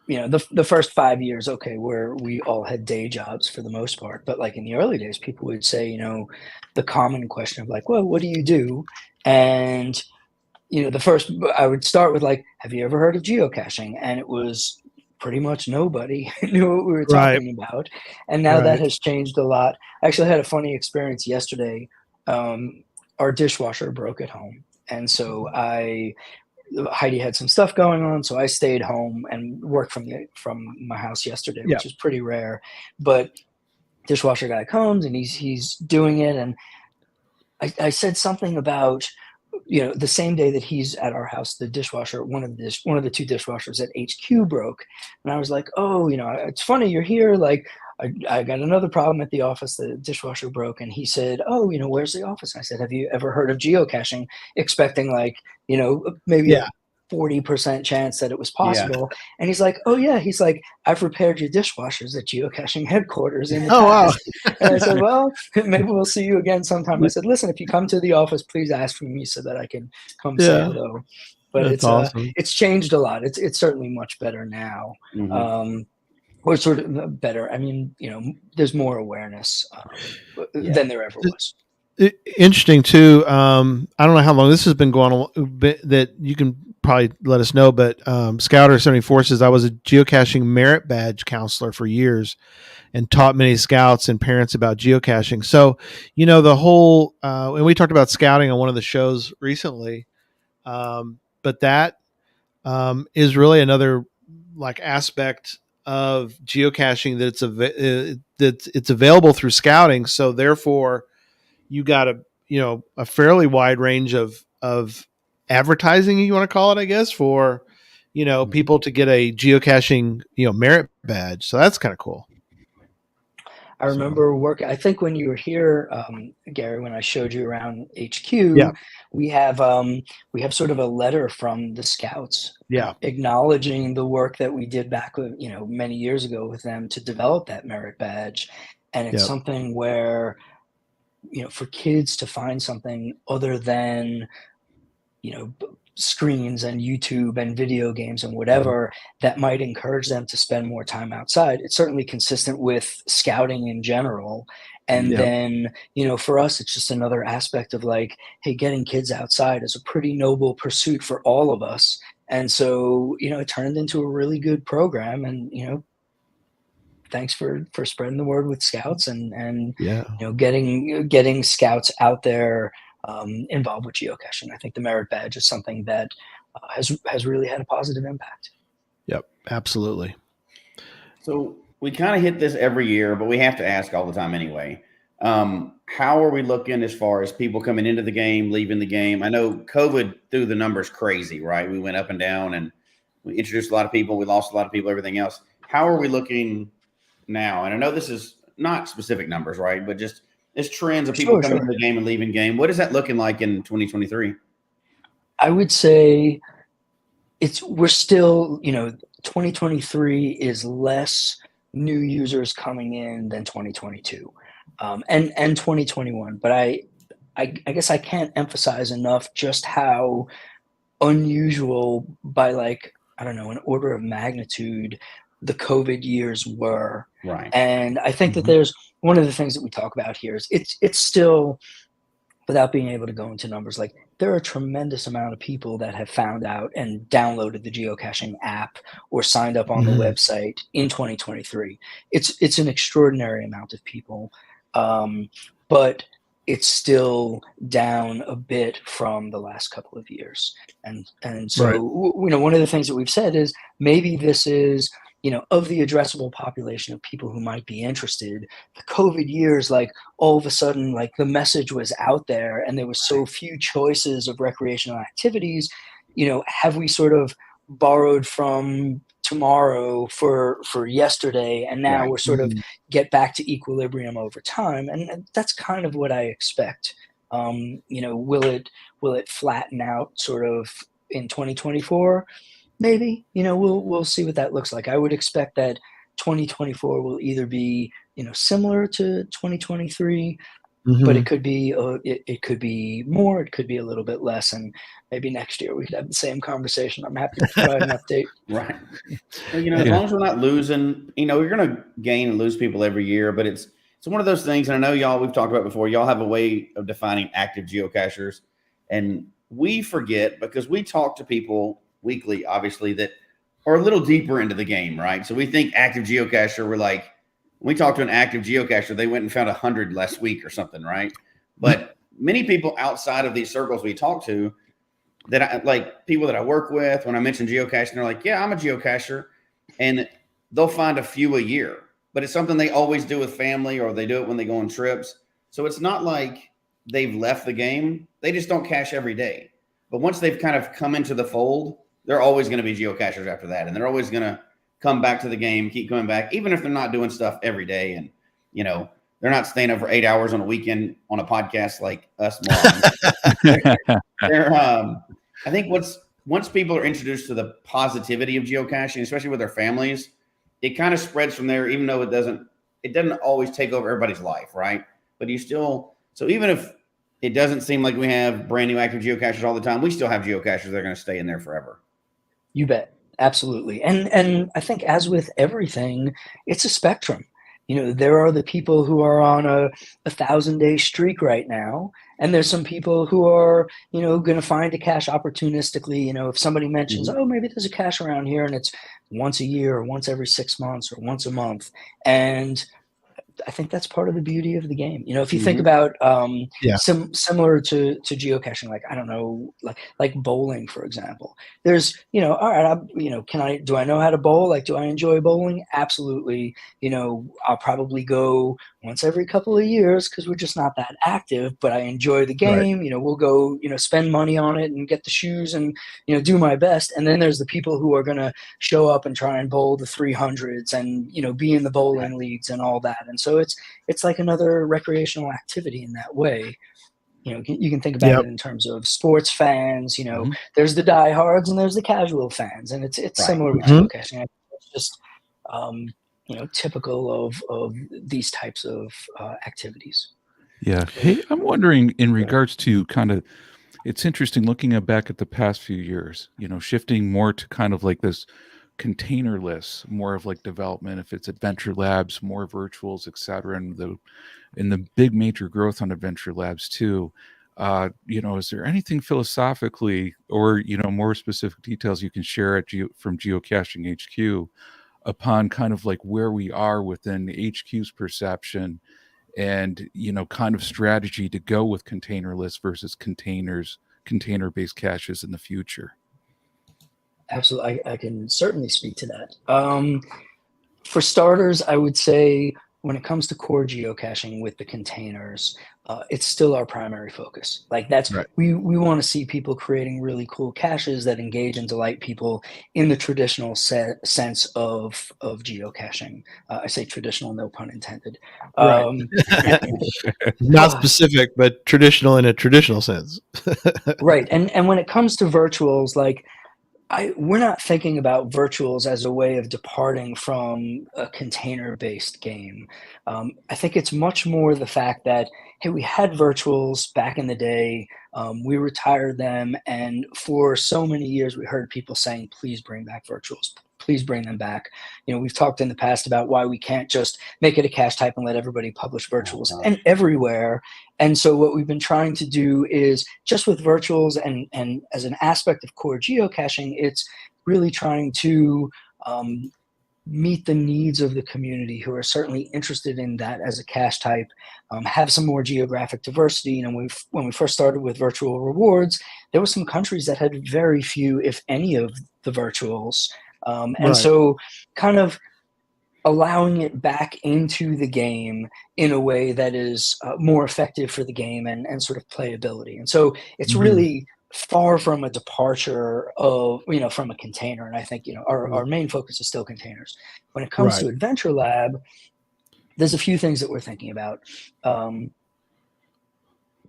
the first 5 years, where we all had day jobs for the most part, but like in the early days, people would say, the common question of, like, well, what do you do? And the first, I would start with, like, have you ever heard of geocaching? And it was pretty much nobody knew what we were talking about. And now that has changed a lot. I actually had a funny experience yesterday. Our dishwasher broke at home. And so Heidi had some stuff going on. So I stayed home and worked from my house yesterday, which is pretty rare. But dishwasher guy comes and he's doing it. And I said something about, the same day that he's at our house, the dishwasher, one of the two dishwashers at HQ broke. And I was like, oh, it's funny you're here. Like, I got another problem at the office. The dishwasher broke, and he said, "Oh, where's the office?" And I said, "Have you ever heard of geocaching?" Expecting maybe a 40% chance that it was possible. Yeah. And he's like, "Oh yeah." He's like, "I've repaired your dishwashers at geocaching headquarters in the past." Wow. And I said, "Well, maybe we'll see you again sometime." I said, "Listen, if you come to the office, please ask for me so that I can come say hello." But That's awesome. It's changed a lot. It's certainly much better now. Mm-hmm. Or sort of better. I mean, there's more awareness than there ever was. Interesting too. I don't know how long this has been going on, that you can probably let us know, but Scouter 74 says, I was a geocaching merit badge counselor for years and taught many scouts and parents about geocaching. So, the whole, and we talked about scouting on one of the shows recently, but that is really another aspect of geocaching that it's available through scouting. So therefore you got a fairly wide range of advertising, you want to call it, I guess, for, people to get a geocaching, merit badge. So that's kind of cool. I remember I think when you were here, Gary, when I showed you around HQ, we have sort of a letter from the scouts acknowledging the work that we did back with, many years ago with them to develop that merit badge. And it's something where, for kids to find something other than, screens and YouTube and video games and whatever that might encourage them to spend more time outside. It's certainly consistent with scouting in general. And then, for us, it's just another aspect of hey, getting kids outside is a pretty noble pursuit for all of us. And so, it turned into a really good program, and, thanks for spreading the word with scouts and getting scouts out there involved with geocaching. I think the merit badge is something that has really had a positive impact. Yep, absolutely. So we kind of hit this every year, but we have to ask all the time anyway. How are we looking as far as people coming into the game, leaving the game? I know COVID threw the numbers crazy, right? We went up and down, and we introduced a lot of people. We lost a lot of people, everything else. How are we looking now? And I know this is not specific numbers, right? But just as trends of people coming to the game and leaving game. What is that looking like in 2023? I would say we're still, 2023 is less new users coming in than 2022 and 2021. But I guess I can't emphasize enough just how unusual by I don't know, an order of magnitude the COVID years were. Right. And I think that there's one of the things that we talk about here is it's still, without being able to go into numbers, there are a tremendous amount of people that have found out and downloaded the geocaching app or signed up on the website in 2023. It's an extraordinary amount of people, but it's still down a bit from the last couple of years. And so, one of the things that we've said is maybe this is, of the addressable population of people who might be interested, the COVID years, all of a sudden, the message was out there and there was so few choices of recreational activities, have we sort of borrowed from tomorrow for yesterday, and now we're sort of get back to equilibrium over time. And that's kind of what I expect. Will it flatten out sort of in 2024? Maybe, we'll see what that looks like. I would expect that 2024 will either be, similar to 2023, but it could be it could be more, it could be a little bit less, and maybe next year we could have the same conversation. I'm happy to provide an update. Right. Well, as long as we're not losing, you're going to gain and lose people every year, but it's one of those things. And I know we've talked about before, y'all have a way of defining active geocachers, and we forget because we talk to people weekly, obviously, that are a little deeper into the game, right? So we think active geocacher, we're when we talk to an active geocacher, they went and found 100 last week or something, right? But many people outside of these circles we talk to, that people that I work with, when I mention geocaching, they're like, yeah, I'm a geocacher, and they'll find a few a year, but it's something they always do with family, or they do it when they go on trips. So it's not like they've left the game. They just don't cache every day. But once they've kind of come into the fold, they're always going to be geocachers after that. And they're always going to come back to the game, keep coming back, even if they're not doing stuff every day. And, you know, they're not staying up for 8 hours on a weekend on a podcast like us morons. I think once people are introduced to the positivity of geocaching, especially with their families, it kind of spreads from there, even though it doesn't always take over everybody's life, right? But so even if it doesn't seem like we have brand new active geocachers all the time, we still have geocachers that are going to stay in there forever. You bet. Absolutely. And I think, as with everything, it's a spectrum. You know, there are the people who are on a 1,000-day streak right now, and there's some people who are, you know, going to find a cache opportunistically. You know, if somebody mentions, oh, maybe there's a cache around here, and it's once a year or once every 6 months or once a month. And I think that's part of the beauty of the game. You know, if you think about similar to geocaching, like, I don't know, like bowling, for example. There's, you know, all right, do I know how to bowl? Like, do I enjoy bowling? Absolutely. You know, I'll probably go once every couple of years because we're just not that active, but I enjoy the game. Right. You know, we'll go, you know, spend money on it and get the shoes and, you know, do my best. And then there's the people who are going to show up and try and bowl the 300s and, you know, be in the bowling leagues and all that. And so it's like another recreational activity in that way. You know, you can think about it in terms of sports fans. You know, there's the diehards and there's the casual fans, and it's similar with geocaching. It's just you know, typical of these types of activities. Yeah. Hey, I'm wondering, in regards to kind of, it's interesting looking back at the past few years, you know, shifting more to kind of like this containerless, more of like development, if it's Adventure Labs, more virtuals, et cetera, and the big major growth on Adventure Labs too. You know, is there anything philosophically or, you know, more specific details you can share from Geocaching HQ upon kind of like where we are within HQ's perception and, you know, kind of strategy to go with containerless versus container-based caches in the future? Absolutely. I can certainly speak to that. For starters, I would say when it comes to core geocaching with the containers, it's still our primary focus. Like, that's right. We want to see people creating really cool caches that engage and delight people in the traditional sense of geocaching. I say traditional, no pun intended. Right. Not specific, but traditional in a traditional sense. Right. And when it comes to virtuals, like, we're not thinking about virtuals as a way of departing from a container-based game. I think it's much more the fact that, hey, we had virtuals back in the day. We retired them, and for so many years we heard people saying, please bring back virtuals. Please bring them back. You know, we've talked in the past about why we can't just make it a cache type and let everybody publish virtuals and everywhere. And so what we've been trying to do is, just with virtuals and as an aspect of core geocaching, it's really trying to meet the needs of the community who are certainly interested in that as a cache type, have some more geographic diversity. You know, when we first started with virtual rewards, there were some countries that had very few, if any, of the virtuals. And so kind of allowing it back into the game in a way that is more effective for the game and sort of playability. And so it's really far from a departure of, you know, from a container. And I think, you know, our main focus is still containers. When it comes to Adventure Lab, there's a few things that we're thinking about.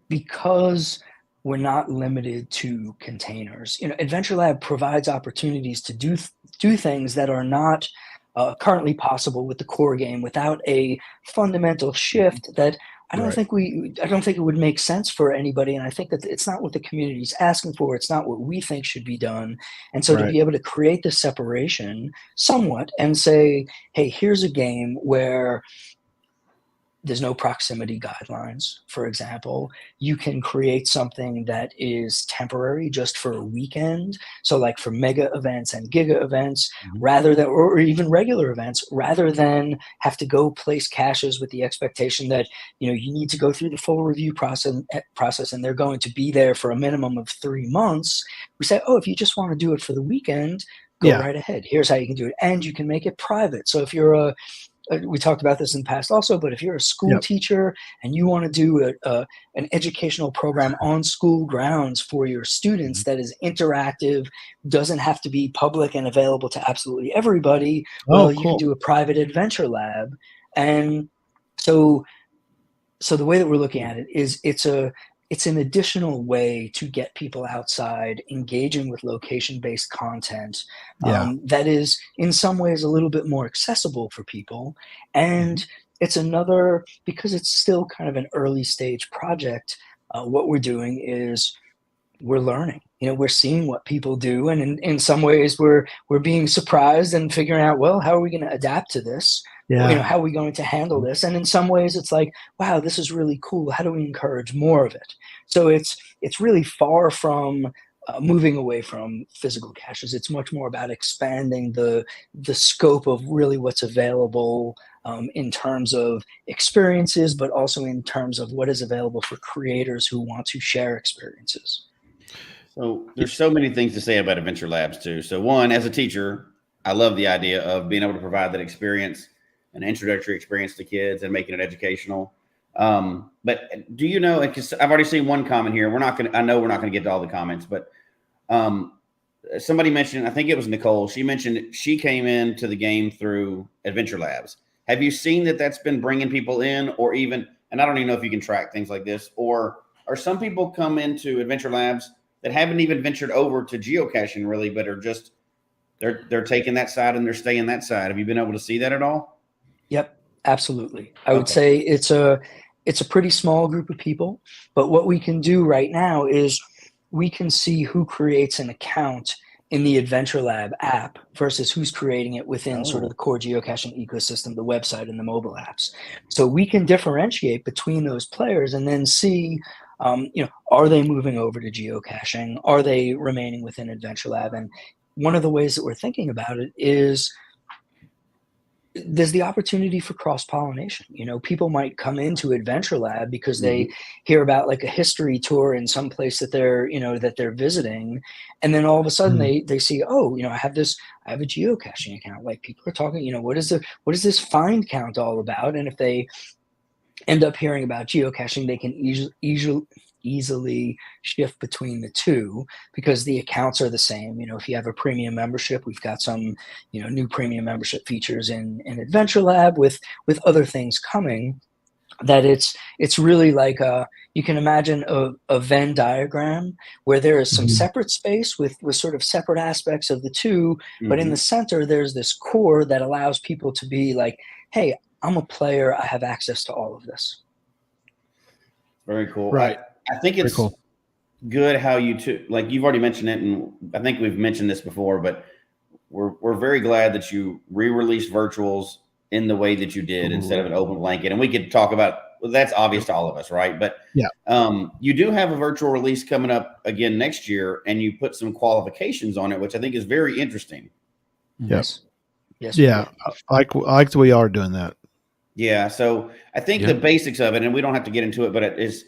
Because we're not limited to containers. You know, Adventure Lab provides opportunities to do things that are not currently possible with the core game without a fundamental shift that I don't think it would make sense for anybody. And I think that it's not what the community is asking for. It's not what we think should be done. And so to be able to create this separation somewhat and say, hey, here's a game where there's no proximity guidelines, for example. You can create something that is temporary just for a weekend. So like for mega events and giga events, rather than, or even regular events, rather than have to go place caches with the expectation that, you know, you need to go through the full review process and they're going to be there for a minimum of 3 months. We say, oh, if you just want to do it for the weekend, go right ahead. Here's how you can do it. And you can make it private. So if you're we talked about this in the past also, but if you're a school teacher and you want to do an educational program on school grounds for your students that is interactive, doesn't have to be public and available to absolutely everybody, you can do a private adventure lab. And so the way that we're looking at it is it's an additional way to get people outside, engaging with location-based content that is in some ways a little bit more accessible for people. And it's another, because it's still kind of an early stage project, what we're doing is we're learning. We're seeing what people do, and in some ways we're being surprised and figuring out, well, how are we going to adapt to this? How are we going to handle this? And in some ways it's like, wow, this is really cool. How do we encourage more of it? So it's really far from moving away from physical caches. It's much more about expanding the scope of really what's available in terms of experiences, but also in terms of what is available for creators who want to share experiences. So there's so many things to say about Adventure Labs too. So one, as a teacher, I love the idea of being able to provide that experience, an introductory experience to kids and making it educational. But do you know, because I've already seen one comment here, I know we're not going to get to all the comments, but somebody mentioned, I think it was Nicole, she mentioned she came into the game through Adventure Labs. Have you seen that that's been bringing people in, or even, and I don't even know if you can track things like this, or some people come into Adventure Labs that haven't even ventured over to geocaching really, but are just, they're taking that side and they're staying that side. Have you been able to see that at all? Yep, absolutely. I would say it's a pretty small group of people, but what we can do right now is we can see who creates an account in the Adventure Lab app versus who's creating it within sort of the core geocaching ecosystem, the website and the mobile apps. So we can differentiate between those players and then see, are they moving over to geocaching? Are they remaining within Adventure Lab? And one of the ways that we're thinking about it is there's the opportunity for cross-pollination. People might come into Adventure Lab because they hear about like a history tour in some place that they're visiting, and then all of a sudden they see, I have a geocaching account. Like, people are talking, what is this find count all about? And if they end up hearing about geocaching, they can easily shift between the two because the accounts are the same. If you have a premium membership, we've got some, new premium membership features in Adventure Lab with other things coming, that it's really like you can imagine a Venn diagram where there is some separate space with sort of separate aspects of the two, but in the center, there's this core that allows people to be like, hey, I'm a player. I have access to all of this. Very cool. Right. I think it's good how like you've already mentioned it, and I think we've mentioned this before, but we're very glad that you re-released virtuals in the way that you did instead of an open blanket. And we could talk about, that's obvious to all of us, right? But you do have a virtual release coming up again next year, and you put some qualifications on it, which I think is very interesting. Yes. Yeah. I like the way you are doing that. Yeah. So I think the basics of it, and we don't have to get into it, but it's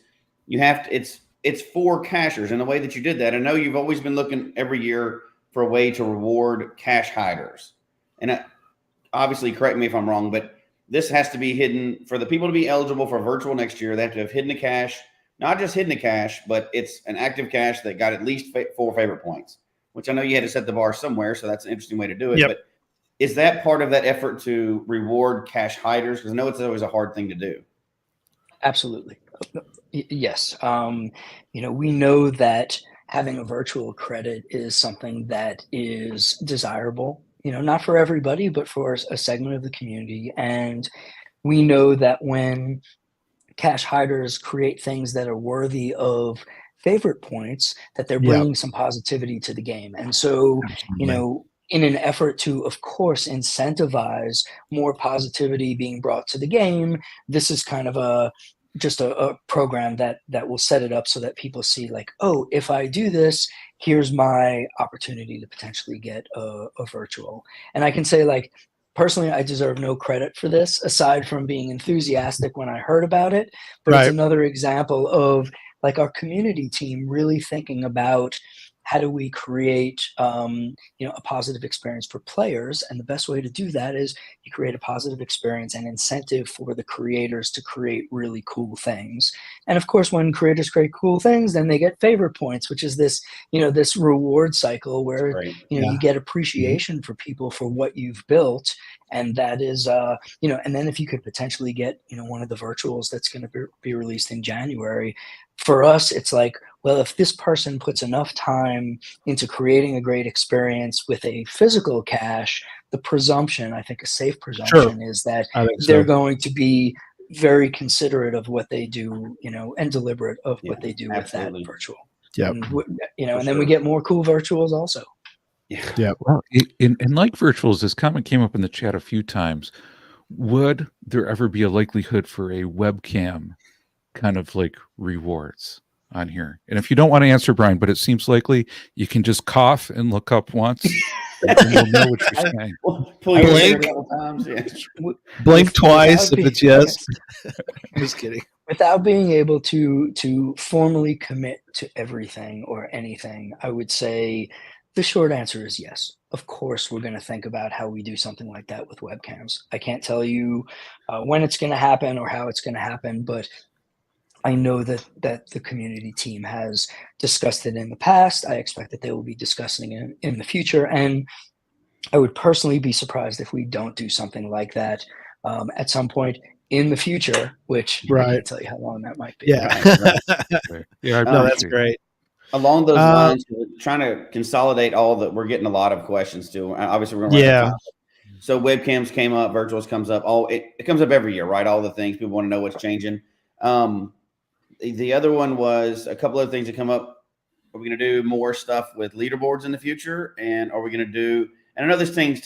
for cachers, and the way that you did that. I know you've always been looking every year for a way to reward cache hiders. And obviously, correct me if I'm wrong, but this has to be hidden for the people to be eligible for virtual next year. They have to have hidden a cache, not just hidden a cache, but it's an active cache that got at least 4 favorite points, which I know you had to set the bar somewhere. So that's an interesting way to do it. Yep. But is that part of that effort to reward cache hiders? Because I know it's always a hard thing to do. Absolutely. Yes. We know that having a virtual credit is something that is desirable, not for everybody, but for a segment of the community. And we know that when cache hiders create things that are worthy of favorite points, that they're bringing some positivity to the game. And so, in an effort to, of course, incentivize more positivity being brought to the game, this is kind of just a program that will set it up so that people see like, oh, if I do this, here's my opportunity to potentially get a virtual. And I can say, like, personally, I deserve no credit for this aside from being enthusiastic when I heard about it. But it's another example of like our community team really thinking about how do we create a positive experience for players? And the best way to do that is you create a positive experience and incentive for the creators to create really cool things. And of course, when creators create cool things, then they get favor points, which is this this reward cycle where you get appreciation for people for what you've built. And that is, and then if you could potentially get, one of the virtuals that's going to be released in January, for us, it's like, well, if this person puts enough time into creating a great experience with a physical cache, the presumption, I think a safe presumption is that they're going to be very considerate of what they do, and deliberate of what they do with that virtual. Yeah. And then we get more cool virtuals also. Yeah. Well, in like virtuals, this comment came up in the chat a few times. Would there ever be a likelihood for a webcam kind of like rewards on here? And if you don't want to answer, Bryan, but it seems likely, you can just cough and look up once. And you'll know what you're saying. Blink twice if it's yes. Just kidding. Without being able to formally commit to everything or anything, I would say the short answer is yes. Of course, we're going to think about how we do something like that with webcams. I can't tell you when it's going to happen or how it's going to happen, but I know that the community team has discussed it in the past. I expect that they will be discussing it in the future. And I would personally be surprised if we don't do something like that at some point in the future, which I can't tell you how long that might be. Yeah. No, that's great. Along those lines, trying to consolidate all that, we're getting a lot of questions too. Obviously, we're going to run So webcams came up, virtuals comes up. It comes up every year, right? All the things people want to know what's changing. The other one was a couple of things that come up. Are we going to do more stuff with leaderboards in the future? And are we going to do? And I know this thing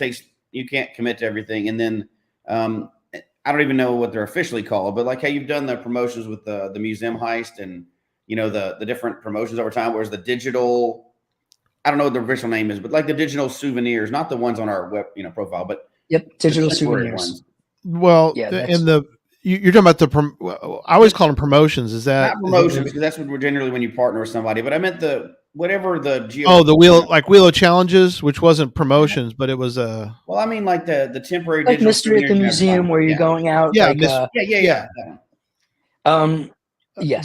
you can't commit to everything. And then I don't even know what they're officially called, but like how you've done the promotions with the museum heist and the different promotions over time. Whereas the digital, I don't know what the official name is, but like the digital souvenirs, not the ones on our web profile, but digital souvenirs. Well, you're talking about I always call them promotions. Is that not promotions? Because that's what we're generally when you partner with somebody. But I meant the Wheel of Challenges, which wasn't promotions, but it was a. Well, I mean, like the temporary like mystery at the museum where you're going out. Yes,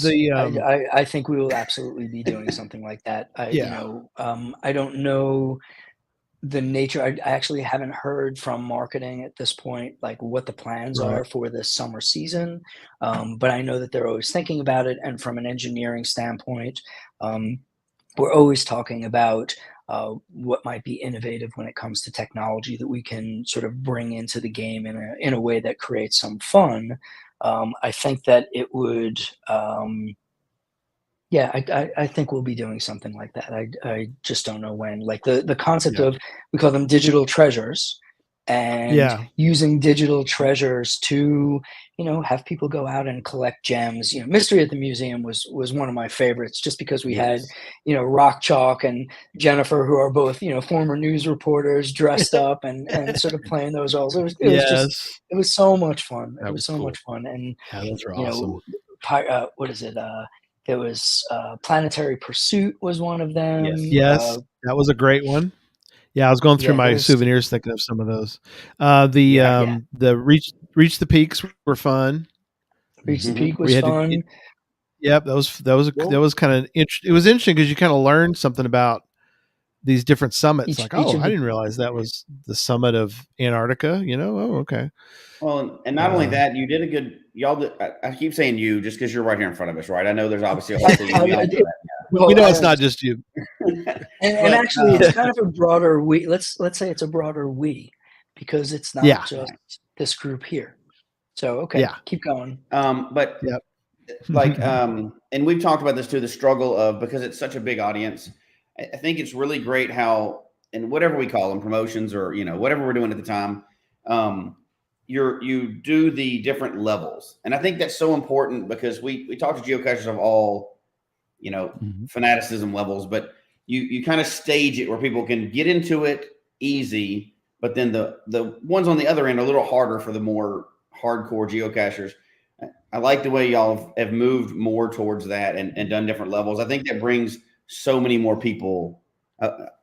I think we will absolutely be doing something like that. I don't know the nature. I actually haven't heard from marketing at this point, like what the plans are for this summer season. But I know that they're always thinking about it. And from an engineering standpoint, we're always talking about what might be innovative when it comes to technology that we can sort of bring into the game in a way that creates some fun. I think that it would, I think we'll be doing something like that. I just don't know when. Like the concept of, we call them digital treasures, and using digital treasures to, have people go out and collect gems. Mystery at the Museum was one of my favorites, just because we had, Rock Chalk and Jennifer, who are both, former news reporters, dressed up and sort of playing those roles. It was so much fun. It was so much fun. And those were awesome. What is it? It was Planetary Pursuit was one of them. Yes, that was a great one. Yeah, I was going through my souvenirs thinking of some of those. The Reach the Peaks were fun. Reach the Peak was fun. That was kind of it was interesting because you kind of learned something about these different summits. I didn't realize that was the summit of Antarctica. Oh, okay. Well, and not only that, you did a good. Y'all did, I keep saying you just because you're right here in front of us, right? I know there's obviously a lot of we know it's not just you. And actually, it's kind of a broader we. Let's say it's a broader we, because it's not just this group here. So keep going. And we've talked about this too. The struggle of, because it's such a big audience. I think it's really great how, and whatever we call them, promotions or whatever we're doing at the time, you do the different levels, and I think that's so important because we talk to geocachers of all fanaticism levels, but you kind of stage it where people can get into it easy, but then the ones on the other end are a little harder for the more hardcore geocachers. I like the way y'all have moved more towards that and done different levels. I think that brings so many more people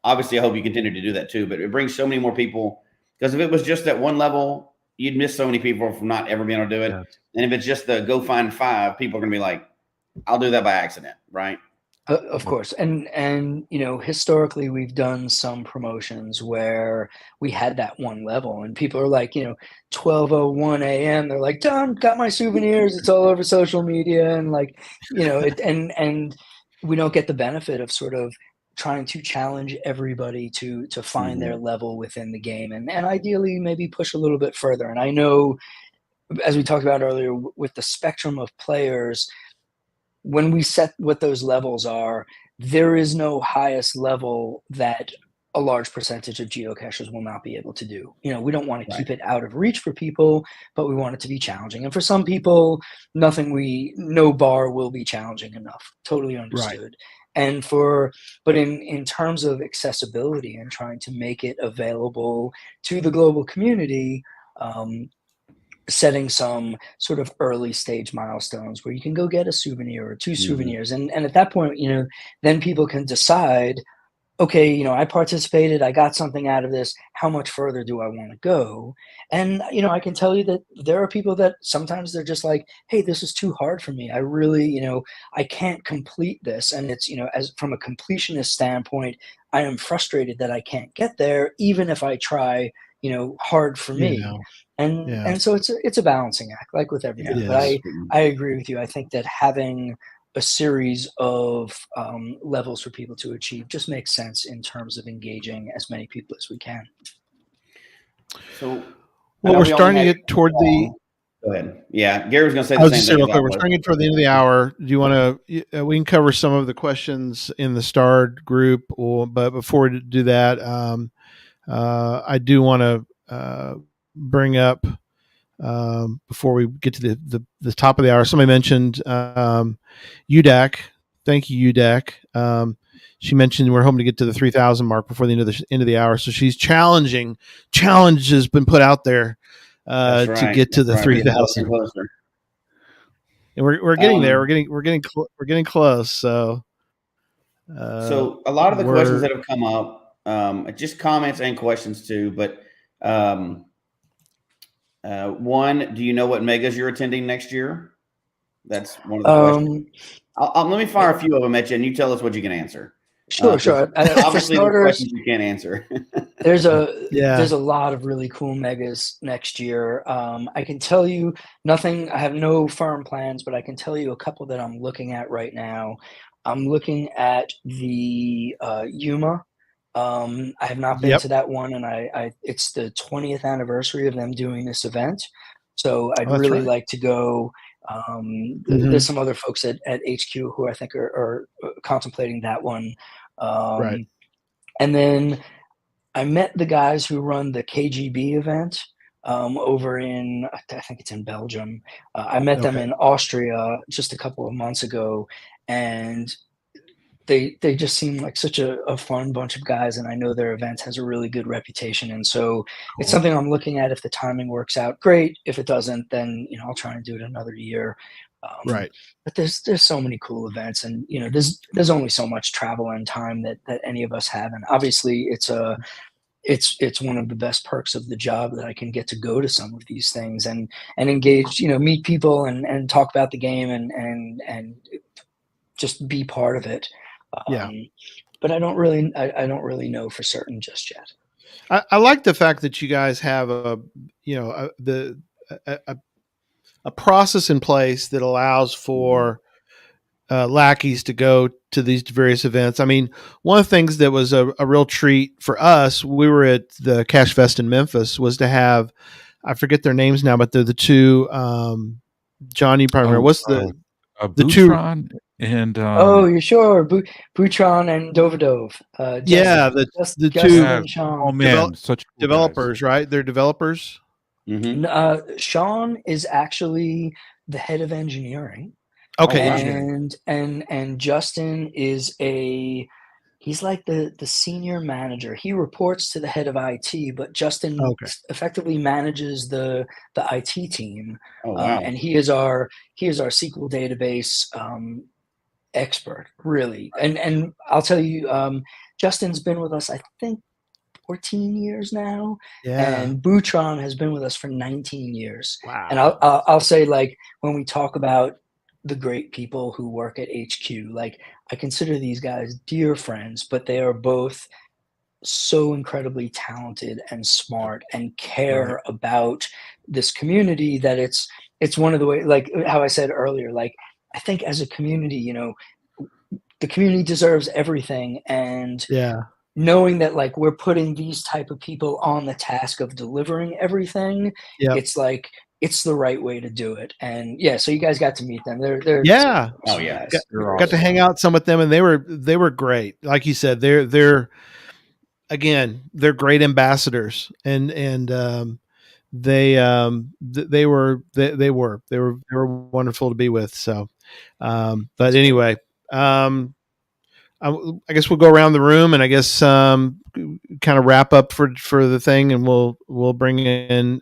obviously, I hope you continue to do that too. But it brings so many more people, because if it was just at one level, you'd miss so many people from not ever being able to do it. Yes. And if it's just the go find 5, people are going to be like, I'll do that by accident, right? Of course. And historically we've done some promotions where we had that one level and people are like, 12:01 a.m. They're like, Tom, got my souvenirs. It's all over social media. And like, and we don't get the benefit of sort of trying to challenge everybody to find their level within the game and ideally maybe push a little bit further. And I know, as we talked about earlier, with the spectrum of players, when we set what those levels are, there is no highest level that a large percentage of geocachers will not be able to do. We don't want to keep it out of reach for people, but we want it to be challenging. And for some people, no bar will be challenging enough. Totally understood. And but in terms of accessibility and trying to make it available to the global community, setting some sort of early stage milestones where you can go get a souvenir or 2 souvenirs. And at that point, then people can decide, okay, I participated, I got something out of this. How much further do I want to go? And, I can tell you that there are people that sometimes they're just like, hey, this is too hard for me. I really, I can't complete this. And it's, as from a completionist standpoint, I am frustrated that I can't get there, even if I try, hard for me. And so it's a balancing act, like with everything. But I agree with you. I think that having a series of levels for people to achieve just makes sense in terms of engaging as many people as we can. So, we're starting to get toward the. Go ahead. Yeah, Gary was going to say the same thing. We're starting to get toward the end of the hour. Do you want to? We can cover some of the questions in the starred group, but before we do that, I do want to bring up. Before we get to the top of the hour, somebody mentioned UDAC. Thank you, UDAC. She mentioned we're hoping to get to the 3,000 mark before the end of the hour. So she's challenge has been put out there to get to the 3,000. And we're getting there. We're getting close. So so a lot of the questions that have come up, just comments and questions too, but. One, do you know what megas you're attending next year? That's one of the questions. Let me fire a few of them at you, and you tell us what you can answer. Sure. Obviously, the questions you can't answer. There's a lot of really cool megas next year. I can tell you nothing. I have no firm plans, but I can tell you a couple that I'm looking at right now. I'm looking at the Yuma. I have not been to that one, and it's the 20th anniversary of them doing this event, so I'd really like to go. There's some other folks at HQ who I think are contemplating that one. And then I met the guys who run the KGB event over in, I think it's in Belgium. I met them in Austria just a couple of months ago, and they just seem like such a fun bunch of guys, and I know their event has a really good reputation, and so it's something I'm looking at. If the timing works out, great. If it doesn't, then I'll try and do it another year. But there's so many cool events, and there's only so much travel and time that any of us have, and obviously it's one of the best perks of the job that I can get to go to some of these things and engage, meet people and talk about the game and just be part of it. But I don't really know for certain just yet. I like the fact that you guys have a process in place that allows for lackeys to go to these various events. I mean, one of the things that was a real treat for us, we were at the Cache Fest in Memphis, was to have, I forget their names now, but they're the two, John, you probably remember, what's the two? And you're sure Butron and Dovidov. The Justin two. And Sean. Oh man, such cool developers, guys. right? They're developers. Mm-hmm. Sean is actually the head of engineering. Okay, and Justin is he's like the senior manager. He reports to the head of IT, but Justin effectively manages the IT team. Oh, wow. And he is our SQL database expert, really. And I'll tell you, Justin's been with us, I think, 14 years now. Yeah. And Boutron has been with us for 19 years. Wow. And I'll say, like, when we talk about the great people who work at HQ, like, I consider these guys dear friends, but they are both so incredibly talented and smart and care about this community that it's one of the ways, like how I said earlier, like, I think as a community, you know, the community deserves everything. And yeah, knowing that, like, we're putting these type of people on the task of delivering everything, it's like, it's the right way to do it. And yeah, so you guys got to meet them. They're yeah. Oh yeah. Got to hang out some with them, and they were great. Like you said, they're again, they're great ambassadors, and they were wonderful to be with. So, but anyway, I guess we'll go around the room, and I guess kind of wrap up for the thing, and we'll bring in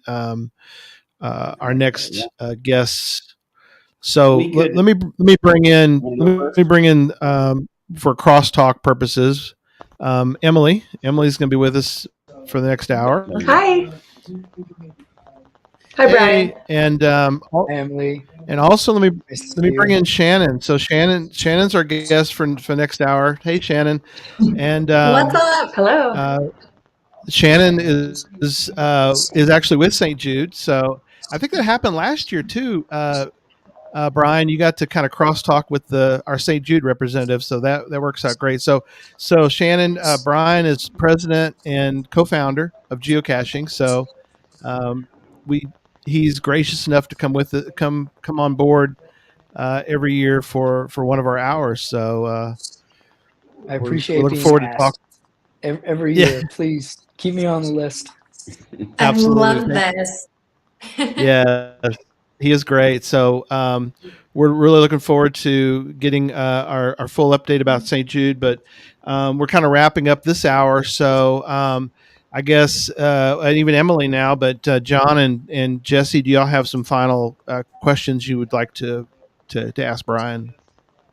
our next guests. So let me bring in for crosstalk purposes. Emily's going to be with us for the next hour. Hi. Hi, Bryan. And Emily. And also let me bring in Shannon. So Shannon's our guest for next hour. Hey, Shannon. And what's up? Hello. Shannon is actually with St. Jude. So I think that happened last year too. Bryan, you got to kind of crosstalk with our St. Jude representative, so that works out great. So Shannon, Bryan is president and co-founder of Geocaching. So he's gracious enough to come on board every year for one of our hours. So I appreciate we're looking forward to talk every year. Please keep me on the list. Absolutely. I love this. Yeah. He is great. So we're really looking forward to getting our full update about St. Jude, but we're kind of wrapping up this hour. So I guess even Emily now, but John and Jesse, do y'all have some final questions you would like to ask Bryan?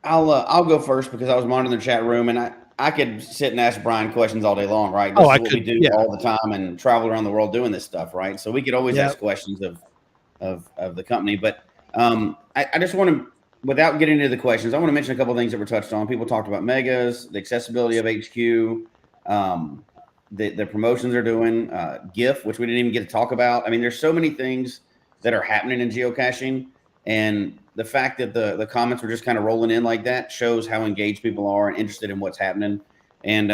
I'll go first because I was monitoring the chat room, and I could sit and ask Bryan questions all day long, right? This is what we do all the time and travel around the world doing this stuff, right? So we could always ask questions of the company, but I just want to, without getting into the questions, I want to mention a couple of things that were touched on. People talked about megas, the accessibility of HQ, the promotions they're doing, GIF, which we didn't even get to talk about. I mean, there's so many things that are happening in geocaching, and the fact that the comments were just kind of rolling in like that shows how engaged people are and interested in what's happening. And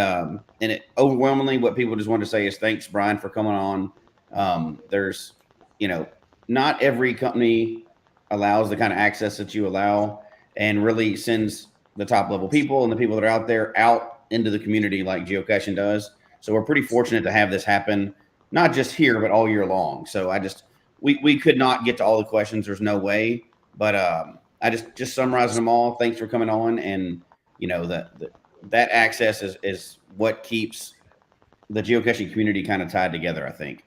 it overwhelmingly, what people just want to say is thanks, Bryan, for coming on. There's, not every company allows the kind of access that you allow and really sends the top level people and the people that are out there out into the community like geocaching does. So we're pretty fortunate to have this happen, not just here, but all year long. So we could not get to all the questions. There's no way, but I just summarizing them all. Thanks for coming on. And that access is what keeps the geocaching community kind of tied together, I think.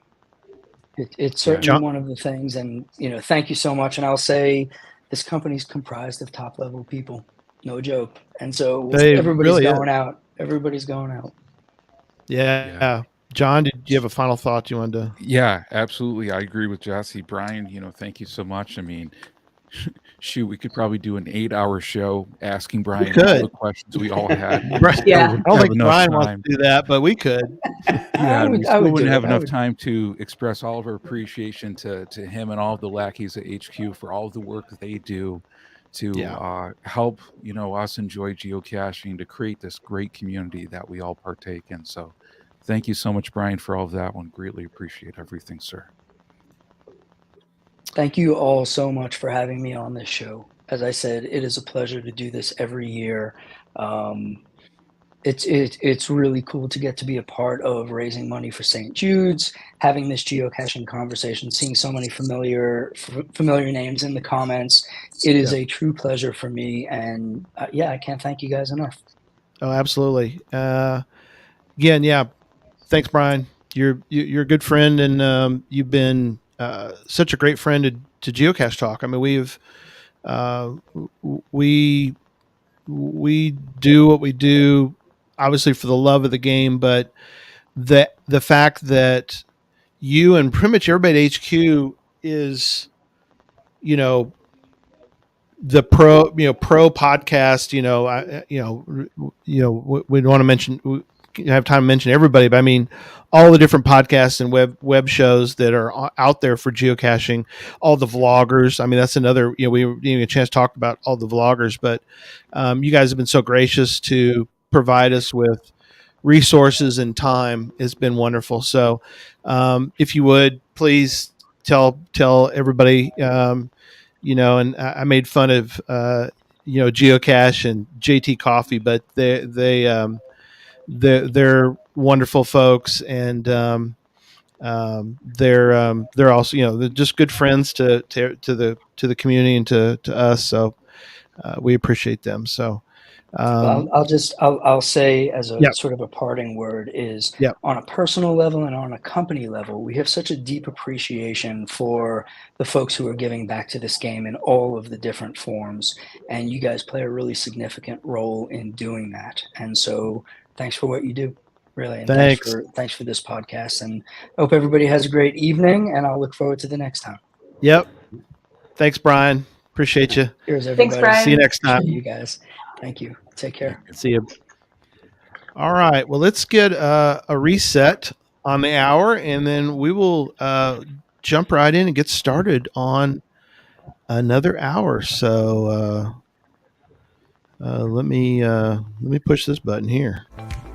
It's certainly one of the things, and thank you so much. And I'll say, this company's comprised of top level people, no joke. And so everybody's going out. Everybody's going out. Yeah. John, did you have a final thought you wanted to? Yeah, absolutely. I agree with Jesse. Bryan, thank you so much. I mean, shoot, we could probably do an 8-hour show asking Bryan all the questions we all had. Yeah. I don't think Bryan wants to do that, but we could. Yeah, we still wouldn't have enough time to express all of our appreciation to him and all of the lackeys at HQ for all of the work that they do to help us enjoy geocaching, to create this great community that we all partake in. So thank you so much, Bryan, for all of that one. Greatly appreciate everything, sir. Thank you all so much for having me on this show. As I said, it is a pleasure to do this every year. It's really cool to get to be a part of raising money for St. Jude's, having this geocaching conversation, seeing so many familiar names in the comments. It is a true pleasure for me, and I can't thank you guys enough. Oh, absolutely. Again, thanks, Bryan. You're a good friend, and you've been such a great friend to Geocache Talk. I mean, we do what we do obviously for the love of the game, but the fact that you and pretty much everybody at HQ is, the pro podcast, we don't want to mention, we have time to mention everybody, but I mean, all the different podcasts and web shows that are out there for geocaching, all the vloggers. I mean, that's another, we didn't get a chance to talk about all the vloggers, but you guys have been so gracious to provide us with resources and time. It's been wonderful. So if you would please tell everybody, and I made fun of, Geocache and JT Coffee, but they're wonderful folks, and they're also, they're just good friends to the community and to us. So we appreciate them. So I'll say as a Yep. sort of a parting word is Yep. on a personal level and on a company level, we have such a deep appreciation for the folks who are giving back to this game in all of the different forms. And you guys play a really significant role in doing that. And so thanks for what you do, really. And Thanks. thanks for this podcast. And I hope everybody has a great evening, and I'll look forward to the next time. Yep. Thanks, Brian. Appreciate you. Cheers, everybody. Thanks, Brian. See you next time. You guys. Thank you. Take care. See you. All right. Well, let's get a reset on the hour, and then we will jump right in and get started on another hour. So let me push this button here.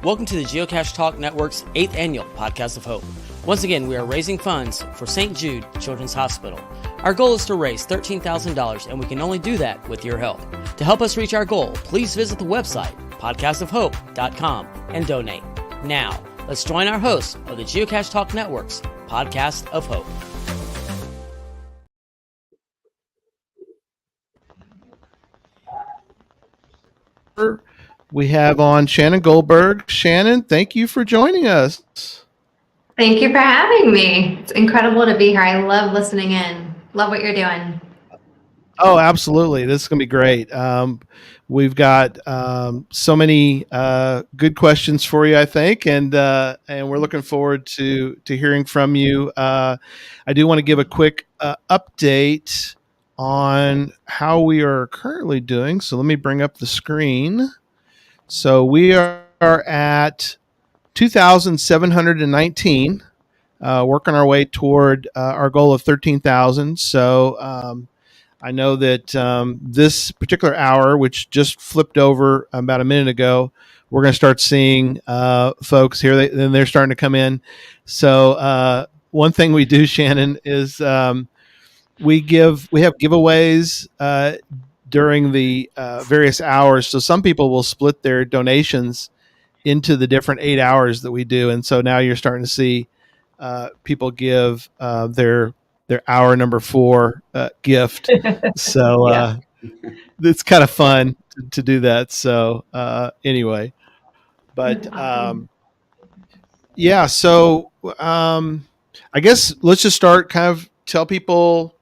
Welcome to the Geocache Talk Network's 8th annual Podcast of Hope. Once again, we are raising funds for St. Jude Children's Hospital. Our goal is to raise $13,000, and we can only do that with your help. To help us reach our goal, please visit the website, podcastofhope.com, and donate. Now, let's join our host of the Geocache Talk Network's Podcast of Hope. We have on Shannon Goldberg. Shannon, thank you for joining us. Thank you for having me. It's incredible to be here. I love listening in. Love what you're doing. Oh, absolutely. This is going to be great. We've got so many good questions for you, I think, and we're looking forward to hearing from you. I do want to give a quick update on how we are currently doing. So let me bring up the screen. So we are at 2,719, working our way toward our goal of 13,000. So I know that this particular hour, which just flipped over about a minute ago, we're going to start seeing folks here. They're starting to come in. So one thing we do, Shannon, is we have giveaways during the various hours. So some people will split their donations into the different 8 hours that we do. And so now you're starting to see people give their hour number 4 gift. So it's kind of fun to do that. So anyway, but yeah, so I guess let's just start, kind of tell people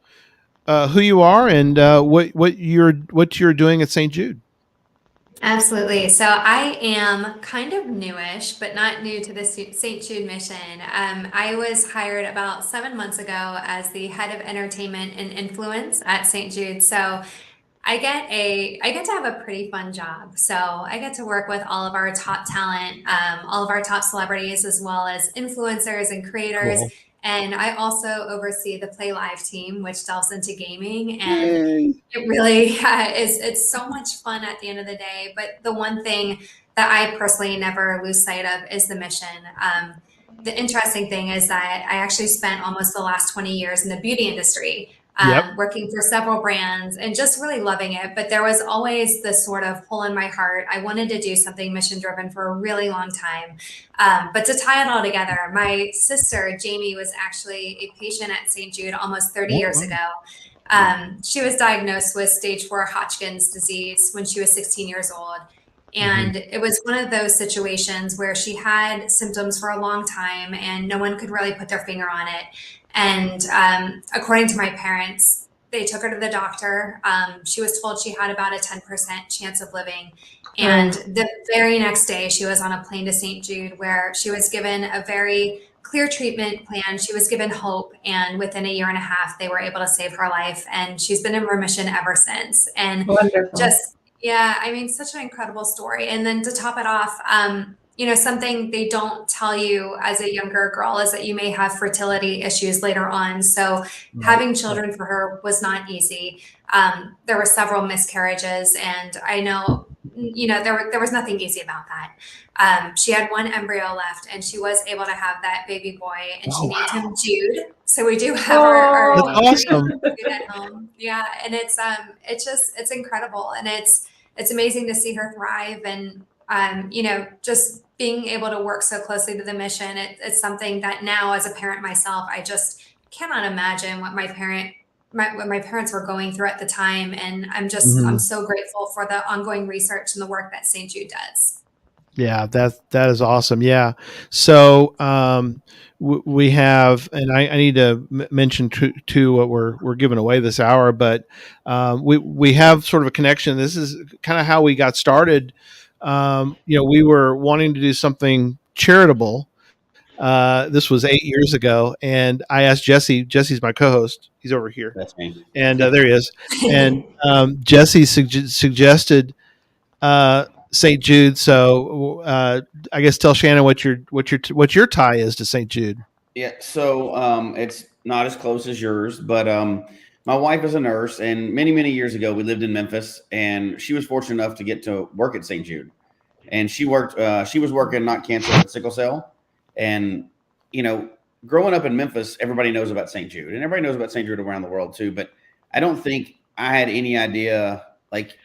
who you are and what you're doing at St. Jude. Absolutely. So I am kind of newish, but not new to the St. Jude mission. I was hired about 7 months ago as the head of entertainment and influence at St. Jude. So I get to have a pretty fun job. So I get to work with all of our top talent, all of our top celebrities, as well as influencers and creators. Cool. And I also oversee the Play Live team, which delves into gaming. And it really it's so much fun at the end of the day. But the one thing that I personally never lose sight of is the mission. The interesting thing is that I actually spent almost the last 20 years in the beauty industry, working for several brands and just really loving it. But there was always this sort of pull in my heart. I wanted to do something mission driven for a really long time. But to tie it all together, my sister, Jamie, was actually a patient at St. Jude almost 30 years ago. She was diagnosed with stage 4 Hodgkin's disease when she was 16 years old. And it was one of those situations where she had symptoms for a long time and no one could really put their finger on it. And according to my parents, they took her to the doctor. She was told she had about a 10% chance of living. And the very next day, she was on a plane to St. Jude, where she was given a very clear treatment plan. She was given hope. And within a year and a half, they were able to save her life. And she's been in remission ever since. And Wonderful. Such an incredible story. And then to top it off, something they don't tell you as a younger girl is that you may have fertility issues later on. So having children for her was not easy. There were several miscarriages, and I know, there was nothing easy about that. She had one embryo left, and she was able to have that baby boy, and she named him Jude. So we do have our That's awesome. Jude at home. Yeah, and it's incredible, and it's amazing to see her thrive, and just being able to work so closely to the mission. It's something that now, as a parent myself, I just cannot imagine what my parents were going through at the time. And I'm so grateful for the ongoing research and the work that St. Jude does. Yeah, that is awesome. Yeah. So we have, and I need to mention to what we're giving away this hour, but we have sort of a connection. This is kind of how we got started. We were wanting to do something charitable. This was 8 years ago, and I asked Jesse. Jesse's my co-host. He's over here. That's me. And there he is. And Jesse suggested St. Jude. So I guess tell Shannon what your tie is to St. Jude. Yeah. So it's not as close as yours, but my wife is a nurse, and many, many years ago, we lived in Memphis, and she was fortunate enough to get to work at St. Jude. And she was working not cancer, but sickle cell. And, growing up in Memphis, everybody knows about St. Jude, and everybody knows about St. Jude around the world too. But I don't think I had any idea, like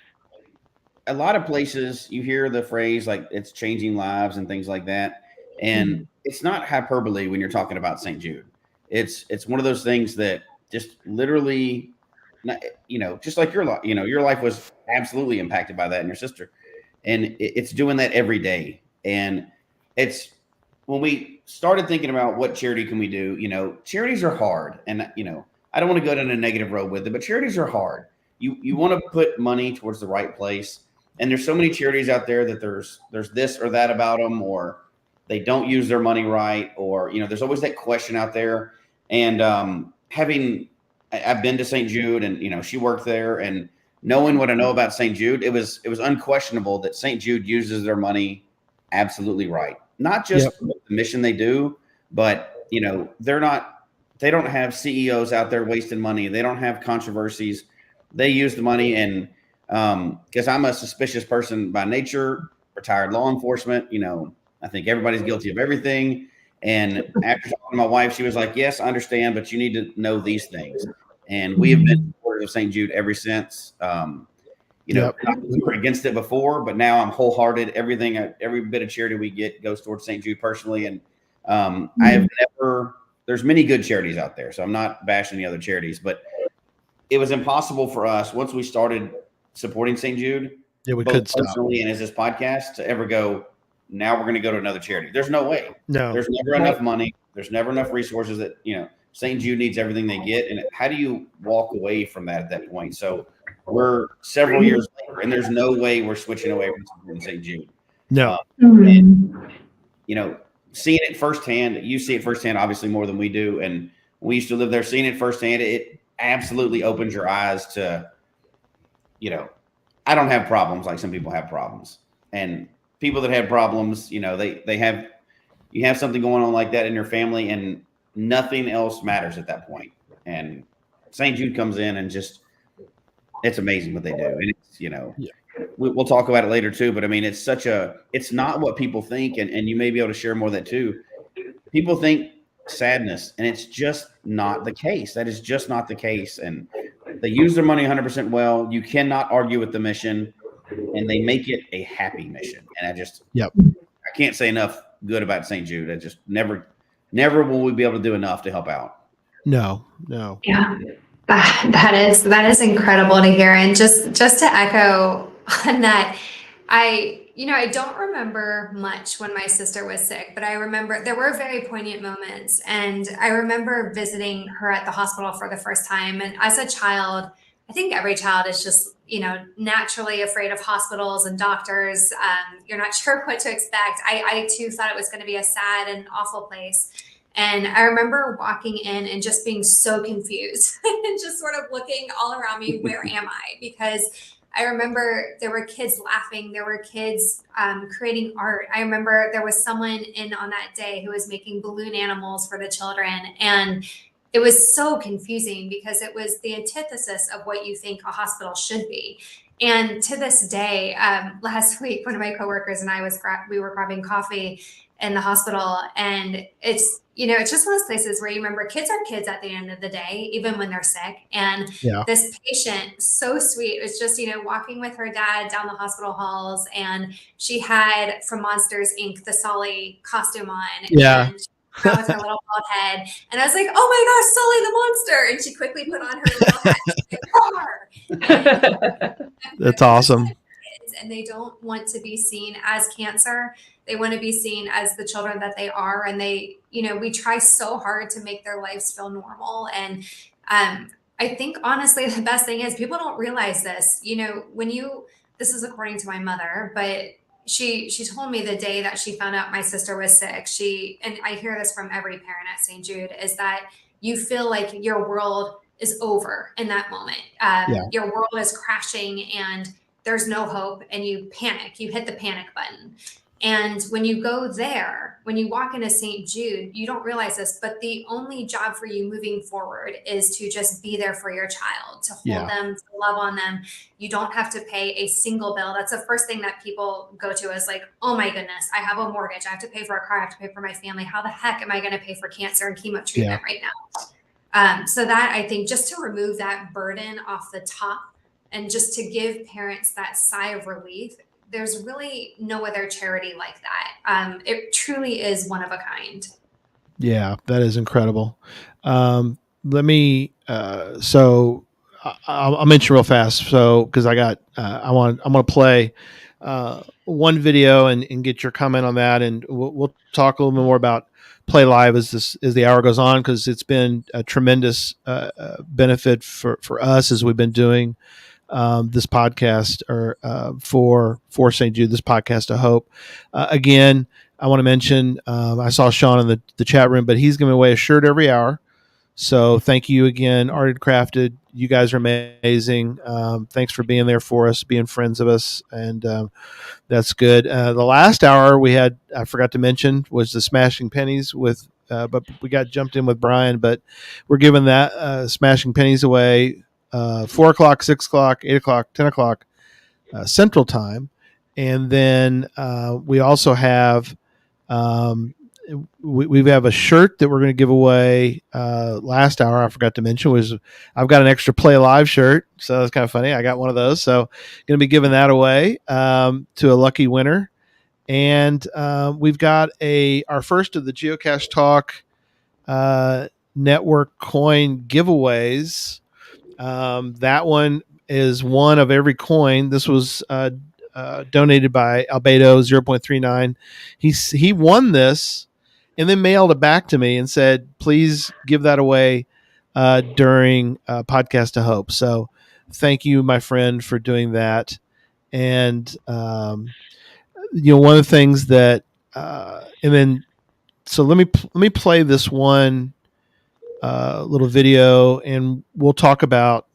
a lot of places you hear the phrase, like it's changing lives and things like that. And it's not hyperbole when you're talking about St. Jude. It's one of those things that just literally, just like your life, your life was absolutely impacted by that and your sister. And it's doing that every day. And it's when we started thinking about what charity can we do, charities are hard. And, I don't want to go down a negative road with it, but charities are hard. You want to put money towards the right place. And there's so many charities out there that there's this or that about them, or they don't use their money right, or, there's always that question out there. And I've been to St. Jude, and, she worked there, and knowing what I know about St. Jude, it was unquestionable that St. Jude uses their money absolutely right. Not just the mission they do, but, they don't have CEOs out there wasting money. They don't have controversies. They use the money. And because I'm a suspicious person by nature, retired law enforcement, I think everybody's guilty of everything. And after talking to my wife, she was like, yes, I understand, but you need to know these things. And we have been supporters of St. Jude ever since. We were against it before, but now I'm wholehearted. Every bit of charity we get goes towards St. Jude personally. And I have there's many good charities out there, so I'm not bashing the other charities, but it was impossible for us once we started supporting St. Jude, we both could stop. personally and as this podcast, to ever go, now we're going to go to another charity. There's no way. No. There's never enough money. There's never enough resources that, St. Jude needs everything they get. And how do you walk away from that at that point? So we're several years later, and there's no way we're switching away from St. Jude. No. And, seeing it firsthand, you see it firsthand, obviously more than we do. And we used to live there, seeing it firsthand, it absolutely opens your eyes to, I don't have problems like some people have problems. And people that have problems, you have something going on like that in your family, and nothing else matters at that point. And St. Jude comes in and it's amazing what they do. And it's, we'll talk about it later too, but I mean, it's not what people think. And you may be able to share more of that too. People think sadness, and it's just not the case. That is just not the case. And they use their money 100% well. You cannot argue with the mission, and they make it a happy mission. And I can't say enough good about St. Jude. I just never will we be able to do enough to help out. No. Yeah, that is incredible to hear. And just to echo on that, I I don't remember much when my sister was sick, but I remember there were very poignant moments. And I remember visiting her at the hospital for the first time. And as a child, I think every child is just, naturally afraid of hospitals and doctors. You're not sure what to expect. I too thought it was going to be a sad and awful place. And I remember walking in and just being so confused and just sort of looking all around me, where am I? Because I remember there were kids laughing. There were kids creating art. I remember there was someone in on that day who was making balloon animals for the children. And it was so confusing because it was the antithesis of what you think a hospital should be. And to this day, last week, one of my coworkers and I we were grabbing coffee in the hospital, and it's just one of those places where you remember kids are kids at the end of the day, even when they're sick. And this patient, so sweet, was just walking with her dad down the hospital halls, and she had from Monsters Inc. the Sully costume on. Yeah. And with her little bald head, and I was like, "Oh my gosh, Sully the monster!" And she quickly put on her little hat. That's awesome. And they don't want to be seen as cancer. They want to be seen as the children that they are. And they, we try so hard to make their lives feel normal. And I think honestly, the best thing is people don't realize this. This is according to my mother, but she told me the day that she found out my sister was sick, and I hear this from every parent at St. Jude, is that you feel like your world is over in that moment. Your world is crashing and there's no hope, and you panic. You hit the panic button. And when you go there, when you walk into St. Jude, you don't realize this, but the only job for you moving forward is to just be there for your child, to hold them, to love on them. You don't have to pay a single bill. That's the first thing that people go to is like, oh my goodness, I have a mortgage. I have to pay for a car. I have to pay for my family. How the heck am I going to pay for cancer and chemo treatment right now? So that, I think, just to remove that burden off the top and just to give parents that sigh of relief, there's really no other charity like that. It truly is one of a kind. Yeah, that is incredible. Let me, so I'll mention real fast. So, cause I'm going to play, one video and get your comment on that. And we'll talk a little bit more about Play Live as the hour goes on, cause it's been a tremendous, benefit for us as we've been doing, this podcast for St. Jude, this podcast of hope. Again, I want to mention, I saw Sean in the chat room, but he's giving away a shirt every hour. So thank you again, Arted Crafted. You guys are amazing. Thanks for being there for us, being friends of us. And that's good. The last hour we had, I forgot to mention, was the Smashing Pennies but we got jumped in with Bryan, but we're giving that Smashing Pennies away 4 o'clock, 6 o'clock, 8 o'clock, 10 o'clock Central Time. And then we also have we have a shirt that we're going to give away last hour. I forgot to mention I've got an extra Play Live shirt. So that's kind of funny. I got one of those. So going to be giving that away to a lucky winner. And we've got our first of the Geocache Talk network coin giveaways. That one is one of every coin. This was donated by Albedo 0.39. He won this and then mailed it back to me and said, please give that away during Podcast of Hope. So thank you, my friend, for doing that. And, one of the things that, and then, so let me play this one little video, and we'll talk about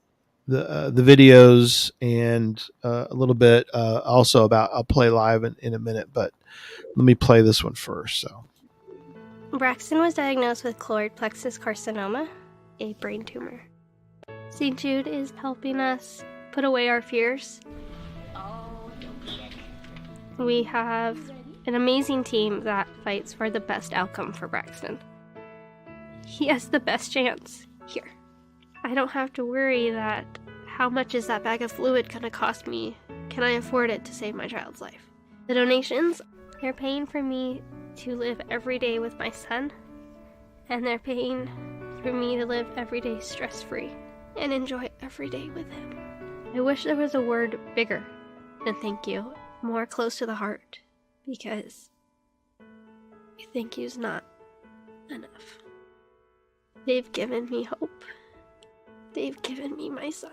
the videos and a little bit also about I'll Play Live in a minute, but let me play this one first. So Braxton was diagnosed with choroid plexus carcinoma, a brain tumor. St. Jude is helping us put away our fears. We have an amazing team that fights for the best outcome for Braxton. He has the best chance here. I don't have to worry that how much is that bag of fluid going to cost me? Can I afford it to save my child's life? The donations, they're paying for me to live every day with my son, and they're paying for me to live every day stress-free and enjoy every day with him. I wish there was a word bigger than thank you more close to the heart because I think you's not enough. They've given me hope. They've given me my son.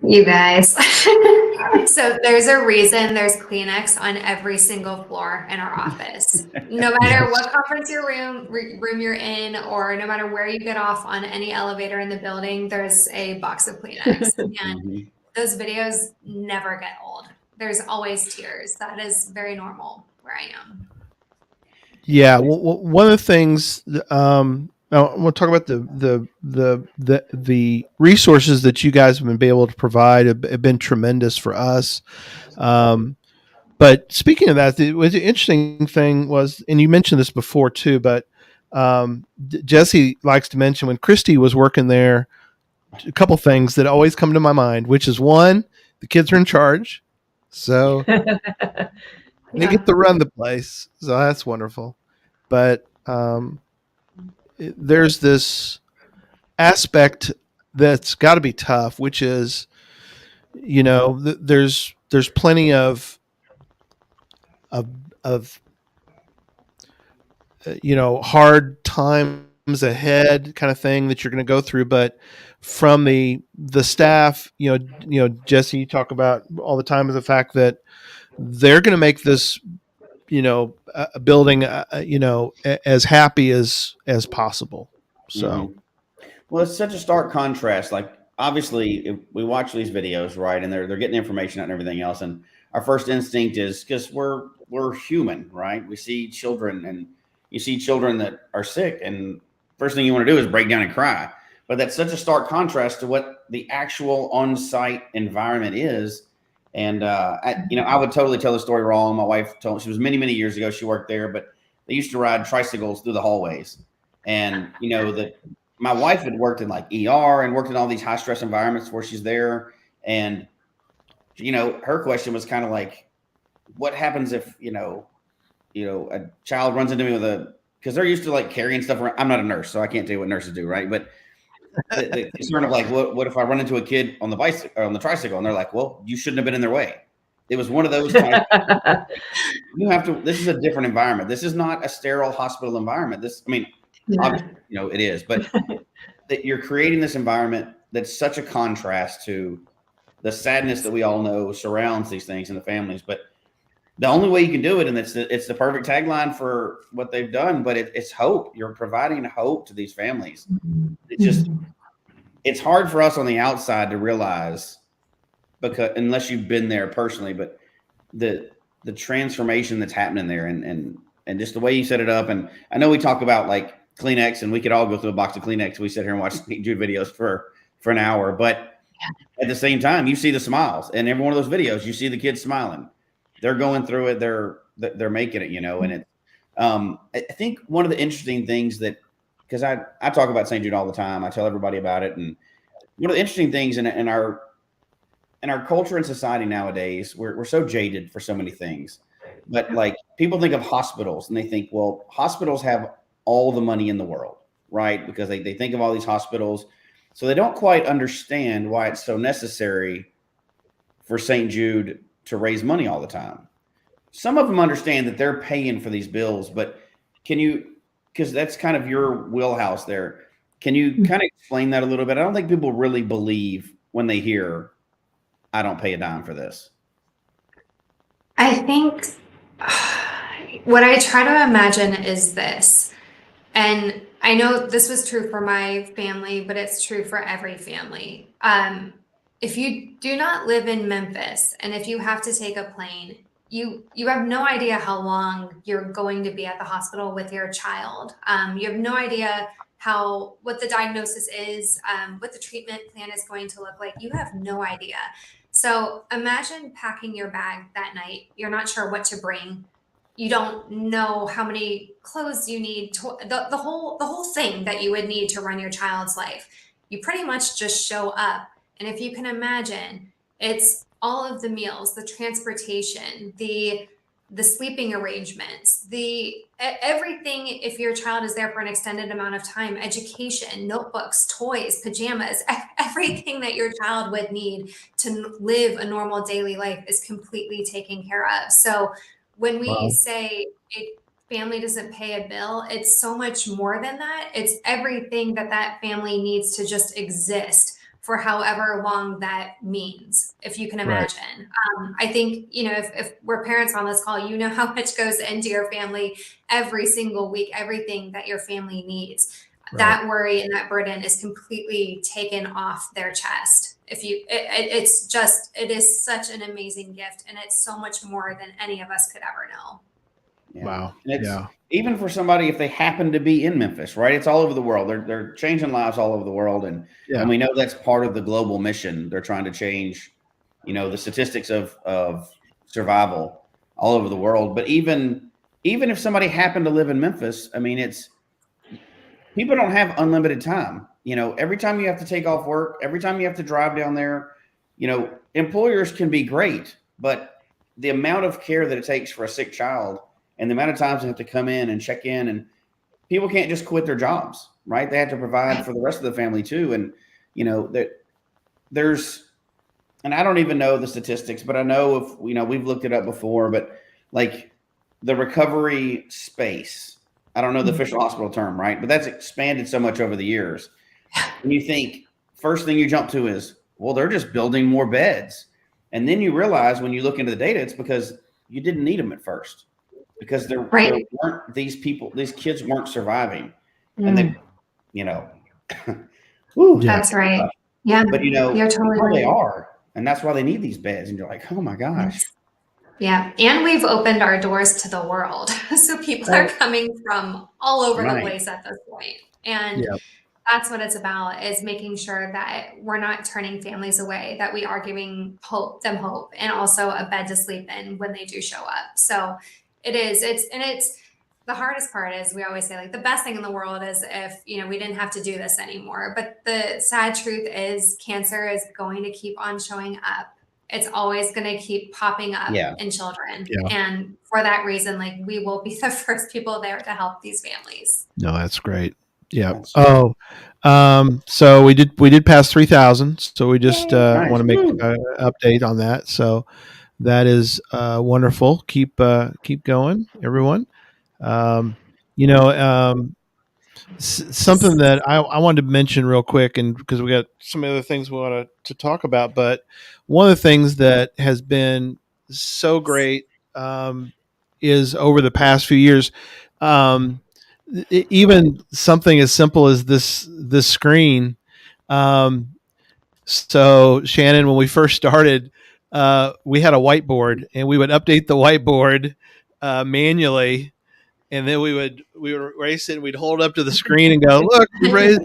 You guys. So there's a reason there's Kleenex on every single floor in our office. No matter what conference room you're in, or no matter where you get off on any elevator in the building, there's a box of Kleenex. And those videos never get old. There's always tears. That is very normal where I am. Yeah, one of the things now we'll talk about the resources that you guys have been able to provide have been tremendous for us. But speaking of that, the interesting thing was, and you mentioned this before too, but Jesse likes to mention when Christy was working there, a couple things that always come to my mind, which is one, the kids are in charge, so they get to run the place, so that's wonderful. But there's this aspect that's got to be tough, which is, there's plenty of hard times ahead kind of thing that you're going to go through, but from the staff, Jesse, you talk about all the time, is the fact that they're going to make this a building as happy as possible. So well, it's such a stark contrast. Like, obviously, if we watch these videos, right, and they're getting information out and everything else, and our first instinct is, because we're human, right? We see children, and you see children that are sick, and first thing you want to do is break down and cry. But that's such a stark contrast to what the actual on-site environment is. And I would totally tell the story wrong. My wife told, she was many years ago, she worked there, but they used to ride tricycles through the hallways. And my wife had worked in like ER and worked in all these high stress environments where she's there. And her question was kind of like, what happens if a child runs into me because they're used to like carrying stuff around. I'm not a nurse, so I can't tell you what nurses do, right? But the concern of like, what if I run into a kid on the bicycle or on the tricycle, and they're like, well, you shouldn't have been in their way. It was one of those times. This is a different environment. This is not a sterile hospital environment. Obviously, it is, but that you're creating this environment that's such a contrast to the sadness that we all know surrounds these things and the families. But the only way you can do it, and it's the perfect tagline for what they've done, but it's hope. You're providing hope to these families. It's hard for us on the outside to realize, because unless you've been there personally, but the transformation that's happening there, and just the way you set it up. And I know we talk about like Kleenex, and we could all go through a box of Kleenex. We sit here and watch Jude videos for an hour, but at the same time, you see the smiles, and every one of those videos, you see the kids smiling. They're going through it. They're making it, and it. I think one of the interesting things because I talk about St. Jude all the time. I tell everybody about it, and one of the interesting things in our culture and society nowadays, we're so jaded for so many things. But like, people think of hospitals and they think, well, hospitals have all the money in the world, right? Because they think of all these hospitals, so they don't quite understand why it's so necessary for St. Jude to raise money all the time. Some of them understand that they're paying for these bills, but because that's kind of your wheelhouse there, can you kind of explain that a little bit? I don't think people really believe when they hear, I don't pay a dime for this. I think what I try to imagine is this, and I know this was true for my family, but it's true for every family. If you do not live in Memphis, and if you have to take a plane, you have no idea how long you're going to be at the hospital with your child. You have no idea what the diagnosis is, what the treatment plan is going to look like. You have no idea. So imagine packing your bag that night. You're not sure what to bring. You don't know how many clothes you need, the whole thing that you would need to run your child's life. You pretty much just show up. And if you can imagine, it's all of the meals, the transportation, the the sleeping arrangements, everything. If your child is there for an extended amount of time, education, notebooks, toys, pajamas, everything that your child would need to live a normal daily life is completely taken care of. So when we say a family doesn't pay a bill, it's so much more than that. It's everything that family needs to just exist for however long that means, if you can imagine. I think, if we're parents on this call, you know how much goes into your family every single week, everything that your family needs. That worry and that burden is completely taken off their chest. It is such an amazing gift, and it's so much more than any of us could ever know. Yeah. Wow. Even for somebody, if they happen to be in Memphis, right? It's all over the world. They're changing lives all over the world. And we know that's part of the global mission. They're trying to change, the statistics of survival all over the world. But even if somebody happened to live in Memphis, I mean, people don't have unlimited time. Every time you have to take off work, every time you have to drive down there, employers can be great, but the amount of care that it takes for a sick child and the amount of times they have to come in and check in, and people can't just quit their jobs, right? They have to provide for the rest of the family too. And, that and I don't even know the statistics, but I know we've looked it up before, but like the recovery space, I don't know the official hospital term, right? But that's expanded so much over the years. And you think, first thing you jump to is, well, they're just building more beds. And then you realize when you look into the data, it's because you didn't need them at first. Because there weren't these kids weren't surviving. And they, that's right. Yeah. But you're totally right. They are. And that's why they need these beds. And you're like, oh my gosh. Yeah. And we've opened our doors to the world. So people are coming from all over the place at this point. And that's what it's about, is making sure that we're not turning families away, that we are giving them hope, and also a bed to sleep in when they do show up. So it's the hardest part is, we always say, like, the best thing in the world is if, we didn't have to do this anymore. But the sad truth is, cancer is going to keep on showing up. It's always going to keep popping up in children. And for that reason, like, we will be the first people there to help these families. No, that's great. Yeah. So we did pass 3,000. So we just want to make an update on that. So that is wonderful. Keep going, everyone. Something that I wanted to mention real quick, and because we got some other things we want to talk about, but one of the things that has been so great is over the past few years, even something as simple as this screen. So Shannon, when we first started, we had a whiteboard, and we would update the whiteboard manually, and then we would erase it, and we'd hold it up to the screen and go, look, we raised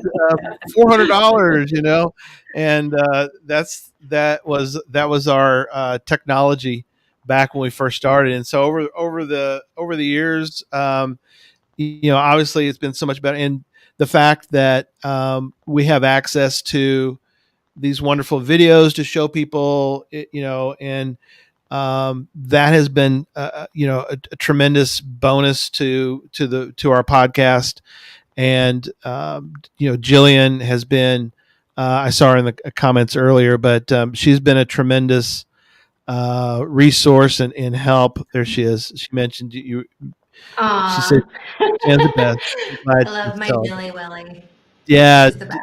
$400, and that was our technology back when we first started. And so over the years, obviously it's been so much better, and the fact that we have access to these wonderful videos to show people, and that has been, a tremendous bonus to our podcast. And, Jillian has been, I saw her in the comments earlier, but she's been a tremendous resource and help. There she is. She mentioned you. She said, Jan's the best. I love my Jilly Willy. Yeah. She's the best.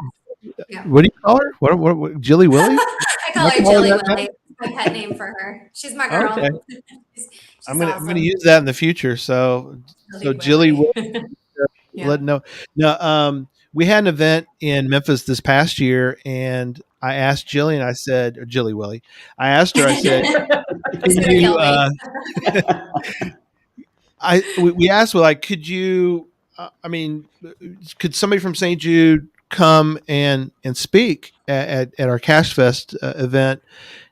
Yeah. What do you call her? What Jilly Willy? I call her Jilly Willy. It's my pet name for her. She's my girl. Okay. I'm gonna use that in the future. So Jilly Willy. Let know. No, we had an event in Memphis this past year, and I asked Jillian. I said, or Jilly Willy. I asked her. I said, we asked, well, like, could you? Could somebody from St. Jude come and speak at our Cash Fest event?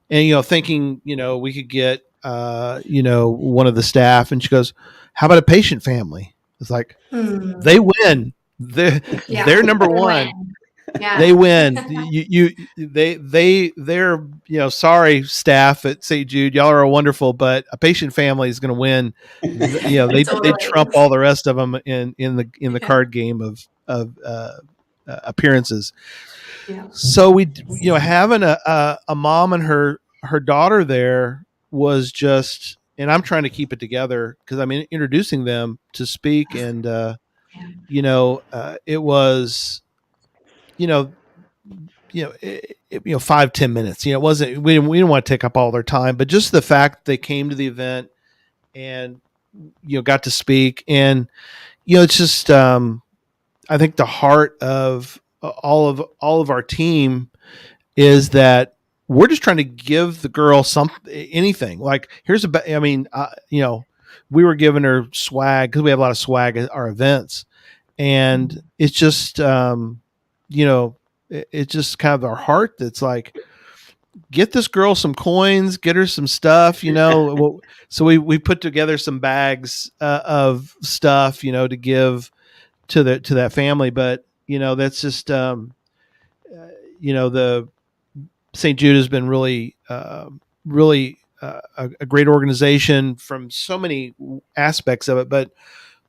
And thinking we could get one of the staff. And she goes, "How about a patient family?" It's like they win. They're number one. Yeah. They win. They're sorry, staff at St. Jude, y'all are wonderful, but a patient family is going to win. They Totally. trump all the rest of them in the card game of appearances. Yeah. So we having a mom and her daughter there was just, and I'm trying to keep it together because I'm introducing them to speak, and it was 5-10 minutes. It wasn't, we didn't want to take up all their time, but just the fact they came to the event and got to speak, and it's just I think the heart of all of our team is that we're just trying to give the girl anything. Like, here's we were giving her swag because we have a lot of swag at our events, and it's just it's just kind of our heart that's like, get this girl some coins, get her some stuff, so we put together some bags of stuff, to give to that family. But that's just the St. Jude has been really a great organization from so many aspects of it, but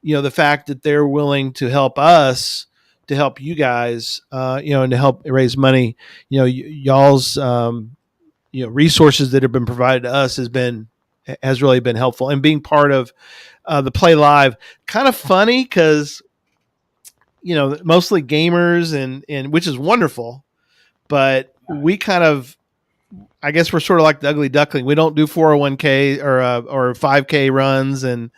the fact that they're willing to help us, to help you guys, and to help raise money, y'all's resources that have been provided to us has really been helpful. And being part of the Play Live, kind of funny because mostly gamers and which is wonderful, but we kind of, I guess we're sort of like the ugly duckling. We don't do 401k or 5k runs and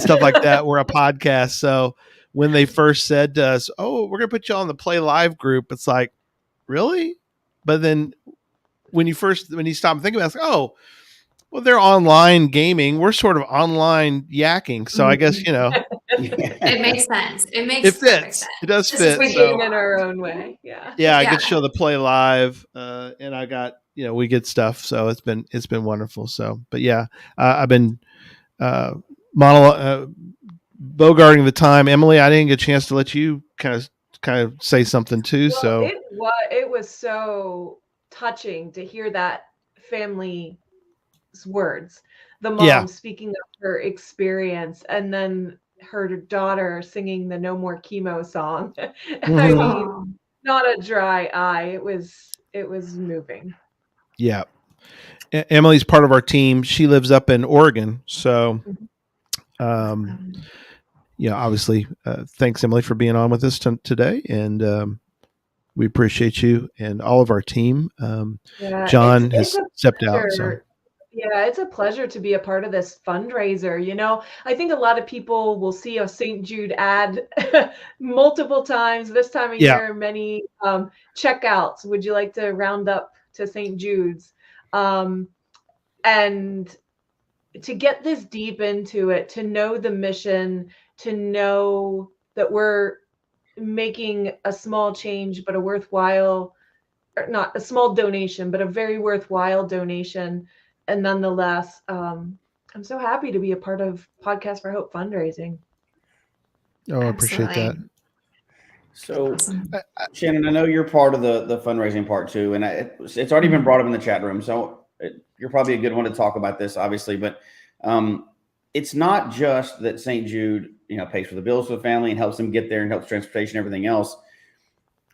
stuff like that. We're a podcast. So when they first said to us, "Oh, we're going to put you on the Play Live group," it's like, really? But then when you stop and think about it, it's like, oh, well, they're online gaming. We're sort of online yakking. So I guess, It makes sense. It makes it perfect fits. sense. It does This is fit. what So, you- in our own way. Yeah. yeah, I get to show the Play Live, and I got, we get stuff. So it's been wonderful. So, but yeah, I've been bogarting the time. Emily, I didn't get a chance to let you kind of say something too. Well, So it was so touching to hear that family's words. The mom speaking of her experience, and then her daughter singing the "No More Chemo" song. Mm-hmm. I mean, not a dry eye. It was moving. Yeah. Emily's part of our team. She lives up in Oregon. So, obviously, thanks, Emily, for being on with us today. And we appreciate you and all of our team. John has stepped out. So. Yeah, it's a pleasure to be a part of this fundraiser. I think a lot of people will see a St. Jude ad multiple times this time of year, many checkouts. Would you like to round up to St. Jude's? And to get this deep into it, to know the mission, to know that we're making a small change, but a worthwhile, or not a small donation, but a very worthwhile donation. And nonetheless, I'm so happy to be a part of Podcast for Hope fundraising. Oh, I appreciate that. So, Shannon, I know you're part of the fundraising part too, and it's already been brought up in the chat room. So you're probably a good one to talk about this, obviously. But it's not just that St. Jude, pays for the bills for the family and helps them get there and helps transportation, everything else.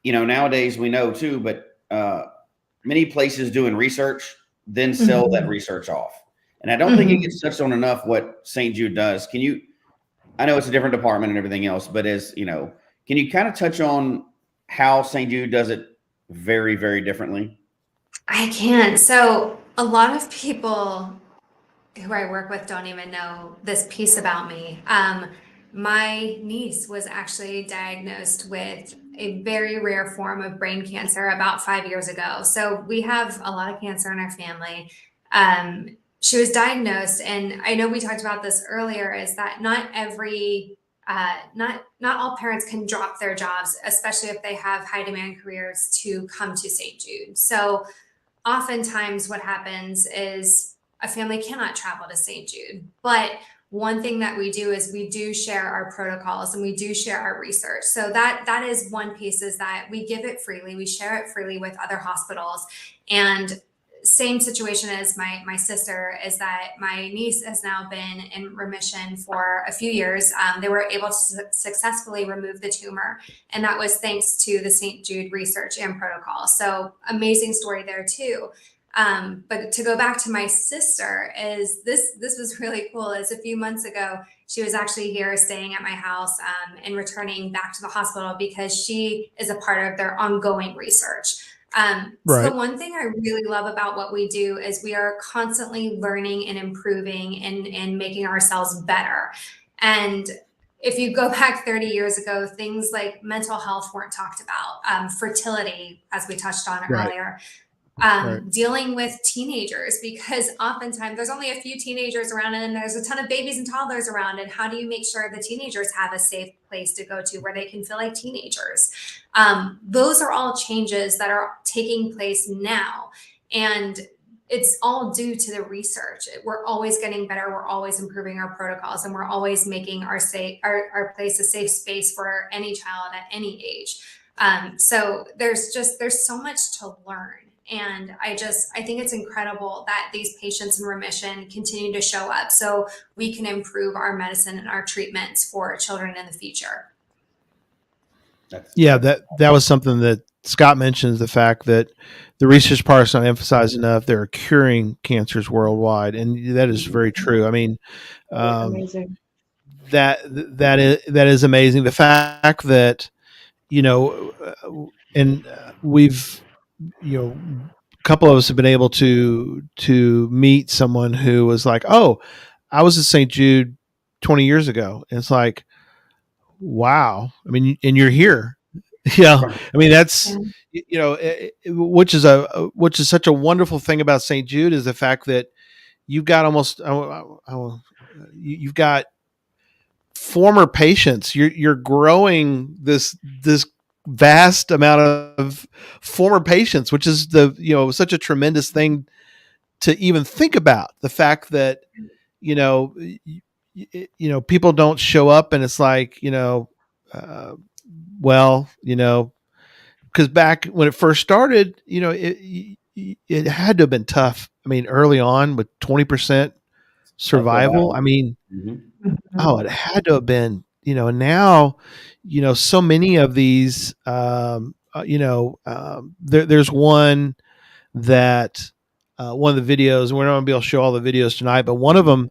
Nowadays we know too, but many places doing research then sell that research off. And I don't think it gets touched on enough what St. Jude does. I know it's a different department and everything else, but can you kind of touch on how St. Jude does it very, very differently? I can. So a lot of people who I work with don't even know this piece about me. My niece was actually diagnosed with a very rare form of brain cancer about 5 years ago. So we have a lot of cancer in our family. She was diagnosed, and I know we talked about this earlier, is that not all parents can drop their jobs, especially if they have high demand careers, to come to St. Jude. So oftentimes what happens is a family cannot travel to St. Jude, but one thing that we do is we do share our protocols and we do share our research. So that is one piece, is that we give it freely. We share it freely with other hospitals. And same situation as my sister, is that my niece has now been in remission for a few years. They were able to successfully remove the tumor, and that was thanks to the St. Jude research and protocol. So amazing story there too. But to go back to my sister, is this was really cool. Is a few months ago, she was actually here staying at my house and returning back to the hospital because she is a part of their ongoing research. So the one thing I really love about what we do is we are constantly learning and improving and making ourselves better. And if you go back 30 years ago, things like mental health weren't talked about, fertility, as we touched on earlier, dealing with teenagers, because oftentimes there's only a few teenagers around and then there's a ton of babies and toddlers around. And how do you make sure the teenagers have a safe place to go to where they can feel like teenagers? Those are all changes that are taking place now. And it's all due to the research. We're always getting better. We're always improving our protocols, and we're always making our place a safe space for any child at any age. So there's so much to learn. And I think it's incredible that these patients in remission continue to show up so we can improve our medicine and our treatments for children in the future. Yeah, that was something that Scott mentions, the fact that the research part is not emphasized enough. There are curing cancers worldwide, and that is very true. I mean, Amazing. that is amazing. The fact that, and we've, a couple of us have been able to meet someone who was like, "Oh, I was at St. Jude 20 years ago." And it's like, wow. I mean, and you're here. Yeah. I mean, that's, which is such a wonderful thing about St. Jude, is the fact that you've got you've got former patients. You're growing this vast amount of former patients, which is such a tremendous thing to even think about. The fact that, people don't show up, and it's like, because back when it first started, it had to have been tough. I mean, early on with 20% survival. I mean, it had to have been, and now, so many of these, there's one that, one of the videos, and we're not going to be able to show all the videos tonight, but one of them,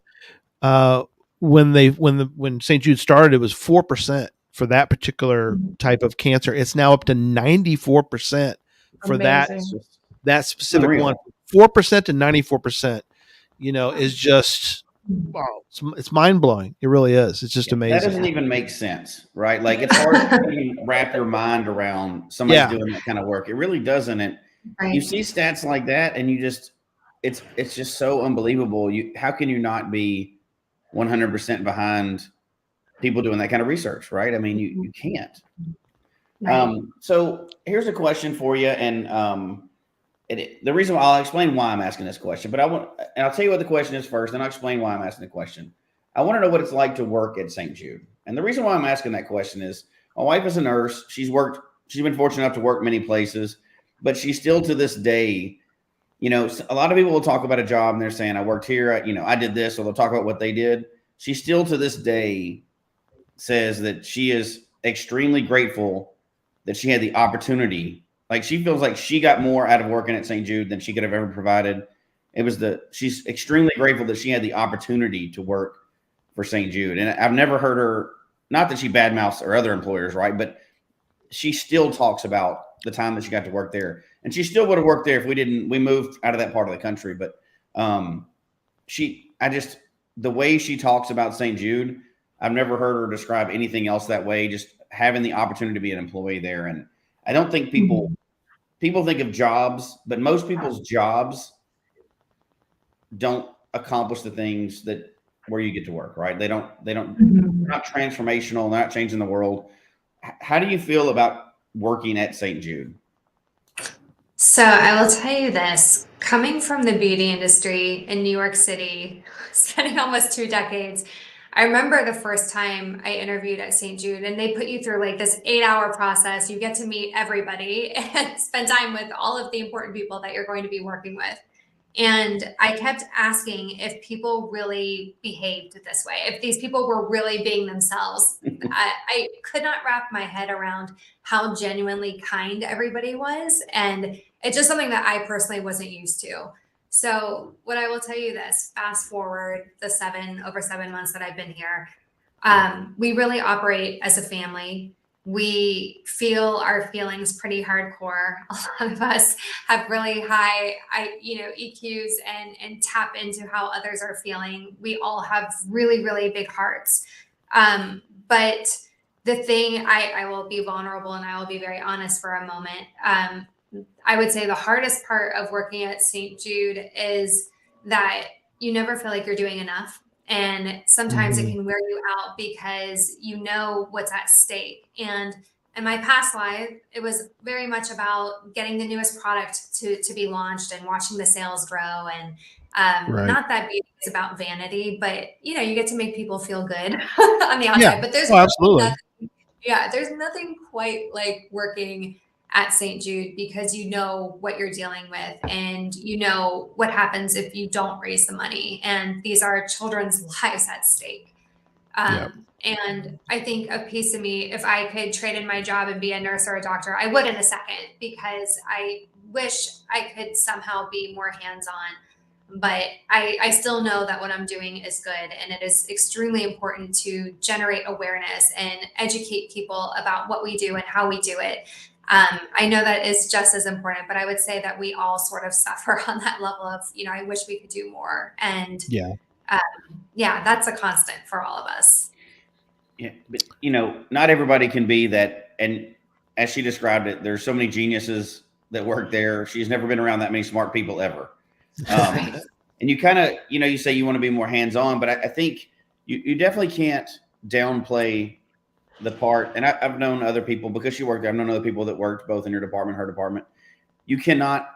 when St. Jude started, it was 4% for that particular type of cancer. It's now up to 94% for Amazing. that specific one. 4% to 94%, is just, wow, it's mind blowing. It really is. It's just amazing. That doesn't even make sense, right? Like, it's hard to even wrap your mind around somebody doing that kind of work. It really doesn't. And you see stats like that, and it's just so unbelievable. How can you not be 100% behind people doing that kind of research, right? I mean, you can't. So here's a question for you, and the reason why, I'll explain why I'm asking this question, but I'll tell you what the question is first, then I'll explain why I'm asking the question. I want to know what it's like to work at St. Jude, and the reason why I'm asking that question is my wife is a nurse. She's been fortunate enough to work many places, but she's still to this day. A lot of people will talk about a job and they're saying, I worked here, I did this, or they'll talk about what they did. She still to this day says that she is extremely grateful that she had the opportunity. Like, she feels like she got more out of working at St. Jude than she could have ever provided. She's extremely grateful that she had the opportunity to work for St. Jude. And I've never heard her, not that she badmouths or other employers, right? But she still talks about the time that she got to work there. And she still would have worked there if we moved out of that part of the country. But the way she talks about St. Jude, I've never heard her describe anything else that way, just having the opportunity to be an employee there. And I don't think people think of jobs, but most people's jobs don't accomplish the things where you get to work, right? They're not transformational. They're not changing the world. How do you feel about working at St. Jude? So I will tell you this, coming from the beauty industry in New York City, spending almost 2 decades, I remember the first time I interviewed at St. Jude, and they put you through like this 8-hour process. You get to meet everybody and spend time with all of the important people that you're going to be working with. And I kept asking if people really behaved this way, if these people were really being themselves. I could not wrap my head around how genuinely kind everybody was. And it's just something that I personally wasn't used to. So, what I will tell you this, fast forward the over 7 months that I've been here, we really operate as a family. We feel our feelings pretty hardcore. A lot of us have really high, EQs and tap into how others are feeling. We all have really, really big hearts. But the thing, I will be vulnerable and I will be very honest for a moment. I would say the hardest part of working at St. Jude is that you never feel like you're doing enough. And sometimes it can wear you out because you know what's at stake. And in my past life, it was very much about getting the newest product to be launched and watching the sales grow. And not that beauty is about vanity, but you get to make people feel good on the outside. Yeah. But there's absolutely. there's nothing quite like working at St. Jude because you know what you're dealing with and you know what happens if you don't raise the money. And these are children's lives at stake. And I think a piece of me, if I could trade in my job and be a nurse or a doctor, I would in a second, because I wish I could somehow be more hands-on. But I still know that what I'm doing is good. And it is extremely important to generate awareness and educate people about what we do and how we do it. I know that is just as important, but I would say that we all sort of suffer on that level of, I wish we could do more. And that's a constant for all of us. Yeah, but not everybody can be that. And as she described it, there's so many geniuses that work there. She's never been around that many smart people ever. And you kind of, you say you want to be more hands-on, but I think you definitely can't downplay the part. And I've known other people, because she worked there, I've known other people that worked both in your department, her department. You cannot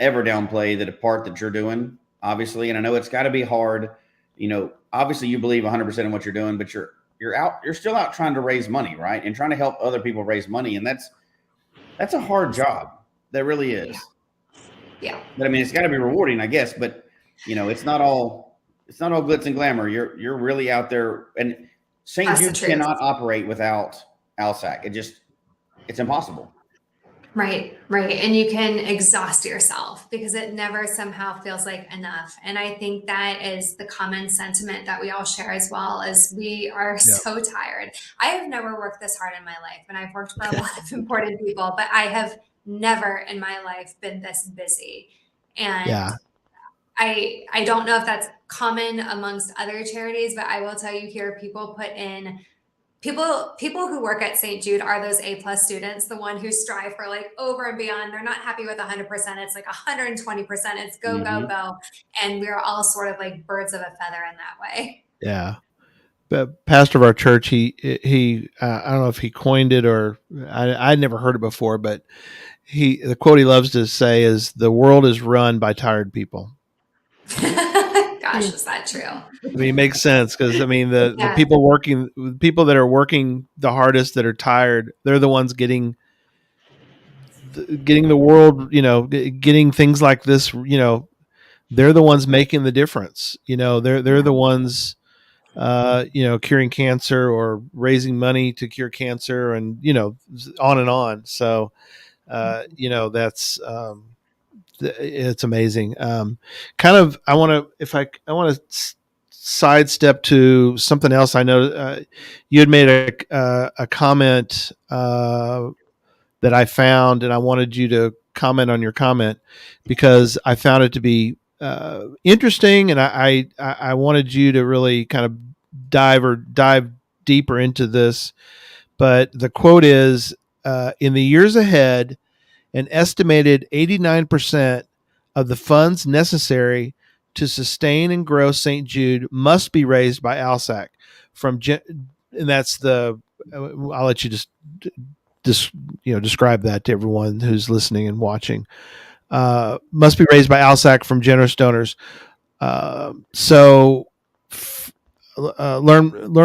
ever downplay the part that you're doing, obviously. And I know it's got to be hard. Obviously you believe 100% in what you're doing, but you're still out trying to raise money, right? And trying to help other people raise money. And that's a hard job. That really is. Yeah. But I mean, it's got to be rewarding, I guess. But it's not all glitz and glamour. You're really out there. And St. Jude cannot operate without ALSAC. It's impossible. Right. And you can exhaust yourself because it never somehow feels like enough. And I think that is the common sentiment that we all share as well, as we are so tired. I have never worked this hard in my life, and I've worked for a lot of important people, but I have never in my life been this busy. And I don't know if that's common amongst other charities, but I will tell you here, people who work at St. Jude are those A+ students, the one who strive for like over and beyond. They're not happy with 100%. It's like 120%. It's go, go, go. And we're all sort of like birds of a feather in that way. Yeah. But pastor of our church, he I don't know if he coined it or I'd never heard it before, but the quote he loves to say is, "The world is run by tired people." Gosh, is that true? I mean, it makes sense, because I mean, the people that are working the hardest, that are tired, they're the ones getting the world, getting things like this, they're the ones making the difference. They're the ones, curing cancer or raising money to cure cancer, and on and on. So, that's. It's amazing. I want to sidestep to something else. I know you had made a comment that I found, and I wanted you to comment on your comment, because I found it to be interesting, and I wanted you to really kind of dive deeper into this. But the quote is, in the years ahead, an estimated 89% of the funds necessary to sustain and grow St. Jude must be raised by ALSAC. And that's I'll let you just describe that to everyone who's listening and watching. Must be raised by ALSAC from generous donors. Learn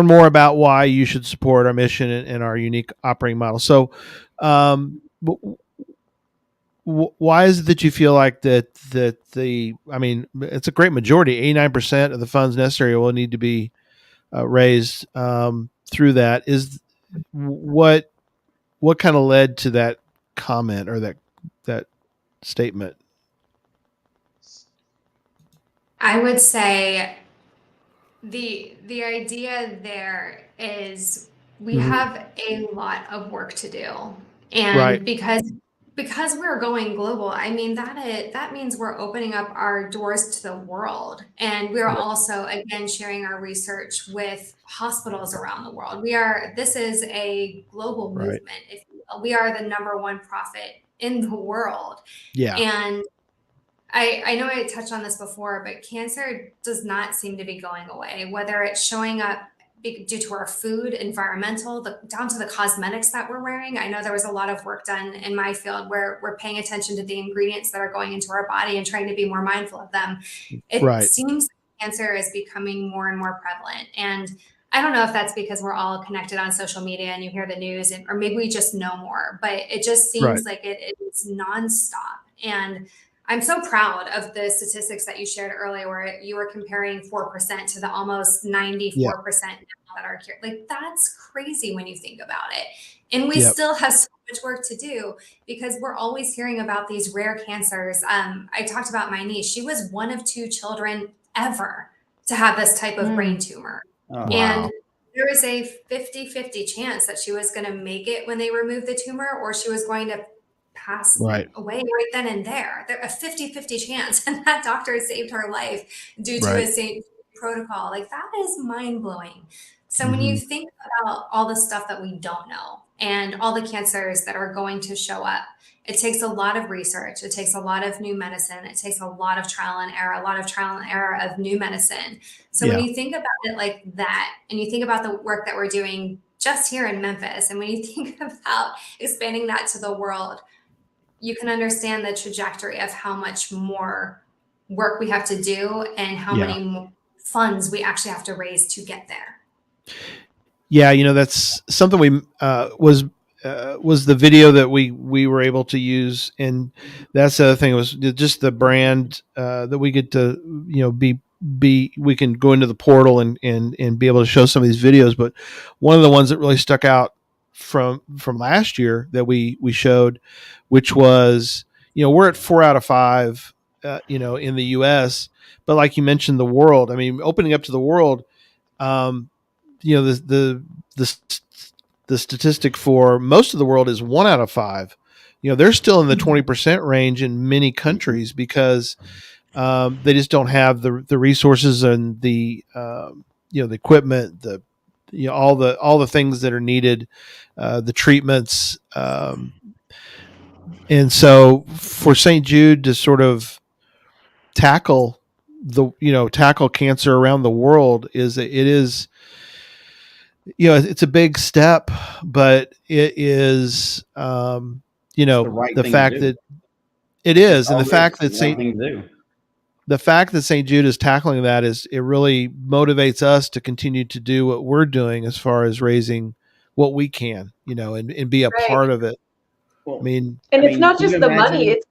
more about why you should support our mission and our unique operating model. So, why is it that you feel like that it's a great majority, 89% of the funds necessary will need to be raised through that. Is what kind of led to that comment or that statement? I would say the idea there is we have a lot of work to do, and right. because we're going global, I mean that means we're opening up our doors to the world, and we're also again sharing our research with hospitals around the world. This is a global movement. If we are the number one profit in the world, and I know I touched on this before, but cancer does not seem to be going away, whether it's showing up due to our food, environmental, down to the cosmetics that we're wearing. I know there was a lot of work done in my field where we're paying attention to the ingredients that are going into our body and trying to be more mindful of them. It seems cancer is becoming more and more prevalent. And I don't know if that's because we're all connected on social media and you hear the news, or maybe we just know more, but it just seems like it's nonstop. And I'm so proud of the statistics that you shared earlier, where you were comparing 4% to the almost 94% now that are cured. Like, that's crazy when you think about it. And we still have so much work to do because we're always hearing about these rare cancers. I talked about my niece. She was one of 2 children ever to have this type of brain tumor. And there was a 50-50 chance that she was going to make it when they removed the tumor, or she was going to pass away right then and there. A 50-50 chance, and that doctor saved her life due to a St. protocol. Like, that is mind-blowing. So when you think about all the stuff that we don't know and all the cancers that are going to show up, it takes a lot of research. It takes a lot of new medicine. It takes a lot of trial and error of new medicine. So when you think about it like that, and you think about the work that we're doing just here in Memphis, and when you think about expanding that to the world, you can understand the trajectory of how much more work we have to do and how many more funds we actually have to raise to get there. Yeah, that's something we was the video that we were able to use, and that's the other thing, was just the brand that we get to we can go into the portal and be able to show some of these videos. But one of the ones that really stuck out from last year that we showed, which was, we're at 4 out of 5 in the US, but like you mentioned, the world, I mean, opening up to the world, the statistic for most of the world is 1 out of 5. They're still in the 20% range in many countries because they just don't have the resources and the equipment, all the things that are needed, the treatments, and so for St. Jude to sort of tackle cancer around the world it's a big step, but it is, the fact that it is, and the fact that St. Jude is tackling that it really motivates us to continue to do what we're doing as far as raising what we can, and be a part of it. Well, it's not just the money, it's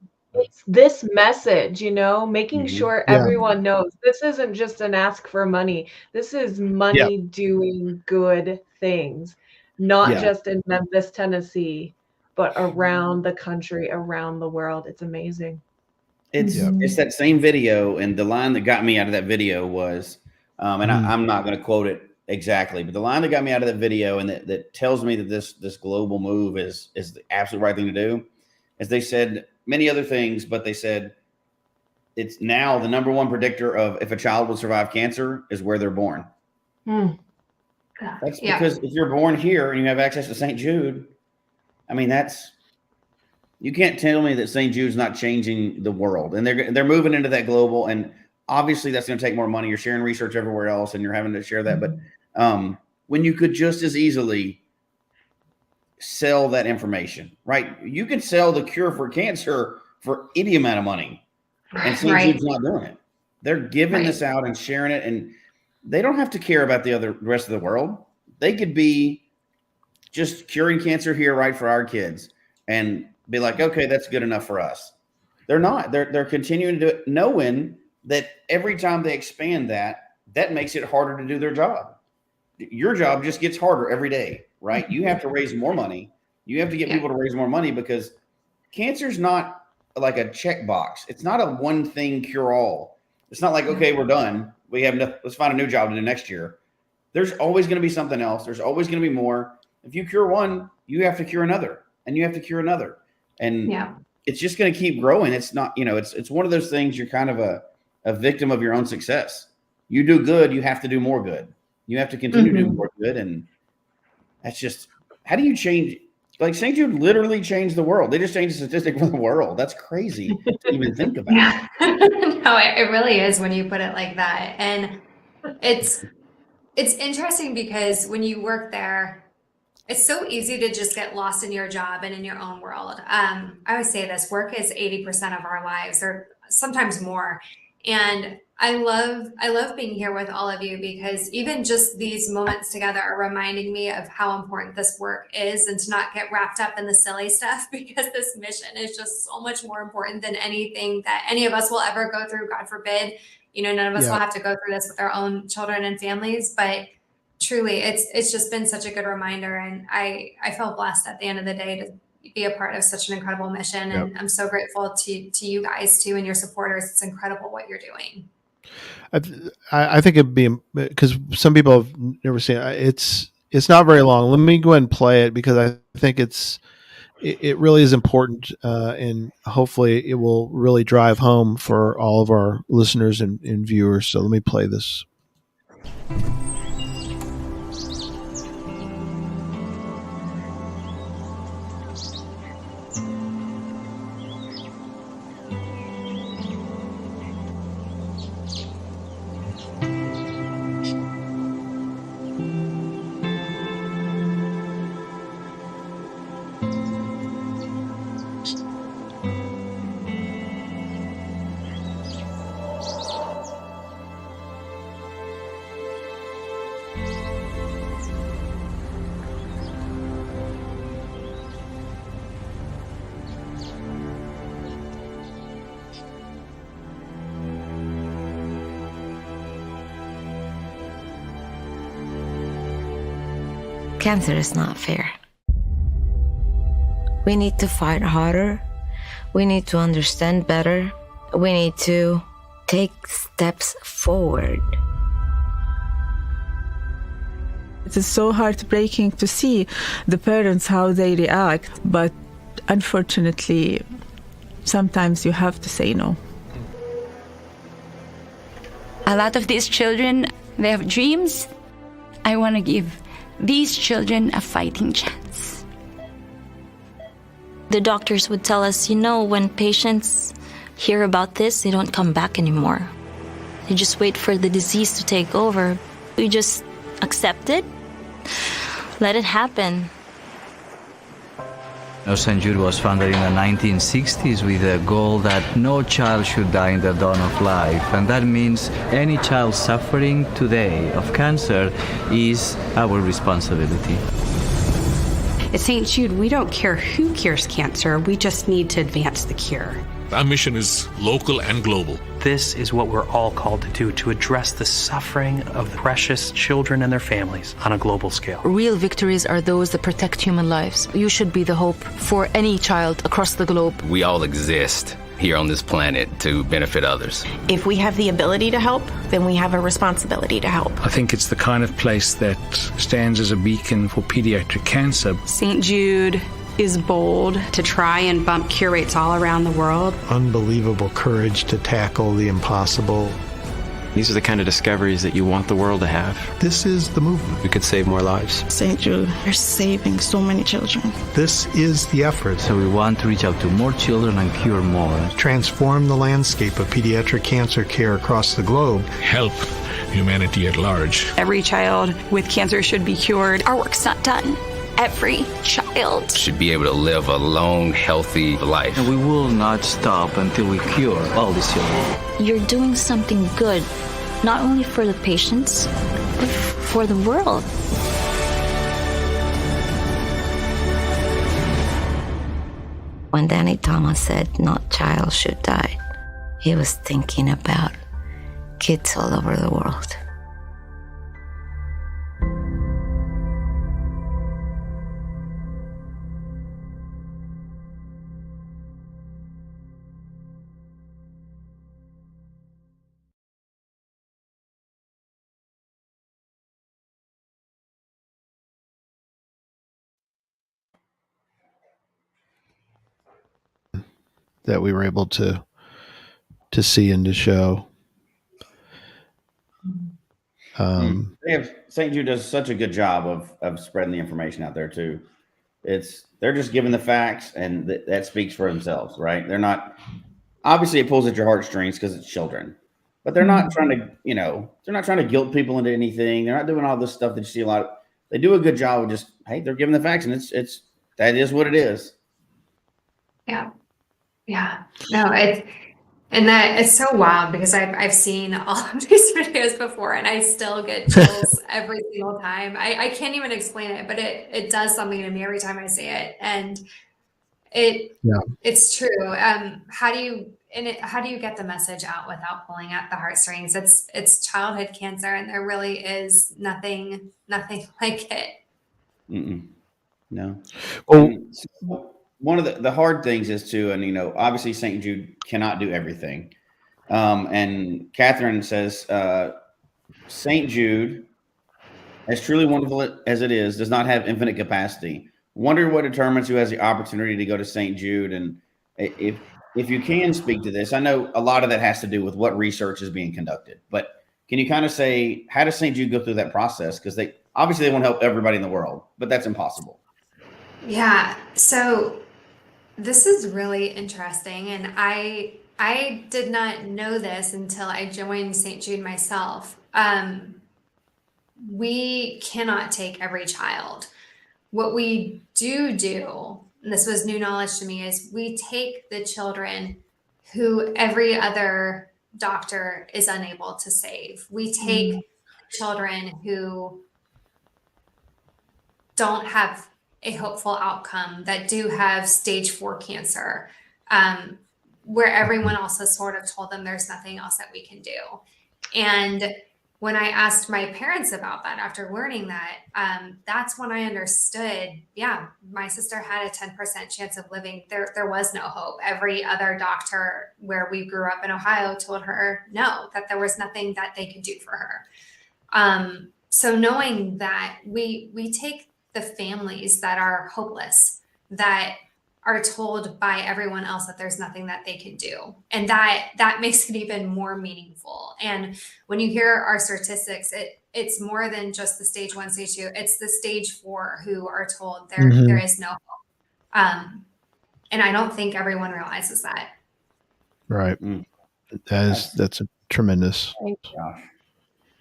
this message, making sure everyone knows this isn't just an ask for money. This is money doing good things, not just in Memphis, Tennessee, but around the country, around the world. It's amazing. It's that same video, and the line that got me out of that video was, and I'm not going to quote it exactly, but the line that got me out of that video and that tells me that this global move is the absolute right thing to do, is they said many other things, but they said it's now the number one predictor of if a child will survive cancer is where they're born. That's because if you're born here and you have access to St. Jude, I mean, you can't tell me that St. Jude's not changing the world, and they're moving into that global, and obviously that's going to take more money. You're sharing research everywhere else and you're having to share that. But when you could just as easily sell that information, right? You can sell the cure for cancer for any amount of money, and St. Right. Jude's not doing it. They're giving this out and sharing it, and they don't have to care about the rest of the world. They could be just curing cancer here, right, for our kids, and be like, okay, that's good enough for us. They're not. They're continuing to do it, knowing that every time they expand that makes it harder to do their job. Your job just gets harder every day, right? You have to raise more money. You have to get people to raise more money, because cancer's not like a checkbox. It's not a one thing cure all. It's not like, okay, we're done. We have nothing. Let's find a new job to do next year. There's always going to be something else. There's always going to be more. If you cure one, you have to cure another, and you have to cure another. And it's just going to keep growing. It's not, it's one of those things. You're kind of a victim of your own success. You do good, you have to do more good. You have to continue to do more good. And that's just, how do you change? Like St. Jude literally changed the world. They just changed the statistic for the world. That's crazy to even think about. No, it really is when you put it like that. And it's interesting because when you work there, it's so easy to just get lost in your job and in your own world. I always say this: work is 80% of our lives, or sometimes more. And I love being here with all of you, because even just these moments together are reminding me of how important this work is, and to not get wrapped up in the silly stuff, because this mission is just so much more important than anything that any of us will ever go through. God forbid, none of us will have to go through this with our own children and families, but truly, it's just been such a good reminder, and I felt blessed at the end of the day to be a part of such an incredible mission, and I'm so grateful to you guys too and your supporters. It's incredible what you're doing. I think it'd be, because some people have never seen it. It's not very long. Let me go ahead and play it, because I think it really is important, and hopefully it will really drive home for all of our listeners and viewers. So let me play this. Cancer is not fair. We need to fight harder. We need to understand better. We need to take steps forward. It is so heartbreaking to see the parents, how they react, but unfortunately, sometimes you have to say no. A lot of these children, they have dreams. I want to give these children a fighting chance. The doctors would tell us, when patients hear about this, they don't come back anymore. They just wait for the disease to take over. We just accept it, let it happen. St. Jude was founded in the 1960s with a goal that no child should die in the dawn of life. And that means any child suffering today of cancer is our responsibility. At St. Jude, we don't care who cures cancer, we just need to advance the cure. Our mission is local and global. This is what we're all called to do, to address the suffering of the precious children and their families on a global scale. Real victories are those that protect human lives. You should be the hope for any child across the globe. We all exist here on this planet to benefit others. If we have the ability to help, then we have a responsibility to help. I think it's the kind of place that stands as a beacon for pediatric cancer. St. Jude is bold to try and bump cure rates all around the world. Unbelievable courage to tackle the impossible. These are the kind of discoveries that you want the world to have. This is the movement. We could save more lives. St. Jude are saving so many children. This is the effort. So we want to reach out to more children and cure more. Transform the landscape of pediatric cancer care across the globe. Help humanity at large. Every child with cancer should be cured. Our work's not done. Every child should be able to live a long, healthy life. And we will not stop until we cure all these children. You're doing something good, not only for the patients, but for the world. When Danny Thomas said no child should die, he was thinking about kids all over the world. That we were able to see and to show. St. Jude does such a good job of spreading the information out there too. They're just giving the facts, and that speaks for themselves, right? They're not, obviously it pulls at your heartstrings because it's children, but they're not trying to, they're not trying to guilt people into anything. They're not doing all this stuff that you see a lot of. They do a good job of just, hey, they're giving the facts, and that is what it is. Yeah. Yeah, no, it's so wild because I've seen all of these videos before, and I still get chills every single time. I can't even explain it, but it does something to me every time I see it, and it's true. How do you get the message out without pulling at the heartstrings? It's childhood cancer, and there really is nothing like it. No. Well, one of the hard things is to, and obviously St. Jude cannot do everything. And Catherine says, St. Jude, as truly wonderful as it is, does not have infinite capacity. Wonder what determines who has the opportunity to go to St. Jude. And if you can speak to this, I know a lot of that has to do with what research is being conducted, but can you kind of say, how does St. Jude go through that process? Because they want to help everybody in the world, but that's impossible. Yeah. So this is really interesting, and I did not know this until I joined St. Jude myself. We cannot take every child. What we do, and this was new knowledge to me, is we take the children who every other doctor is unable to save. We take children who don't have a hopeful outcome, that do have stage 4 cancer, where everyone else has sort of told them there's nothing else that we can do. And when I asked my parents about that after learning that, that's when I understood, my sister had a 10% chance of living. There was no hope. Every other doctor where we grew up in Ohio told her no, that there was nothing that they could do for her. So knowing that, we take the families that are hopeless, that are told by everyone else that there's nothing that they can do. And that makes it even more meaningful. And when you hear our statistics, it's more than just the stage 1, stage 2, it's the stage 4 who are told there is no hope. And I don't think everyone realizes that. Right. That's a tremendous. Gosh.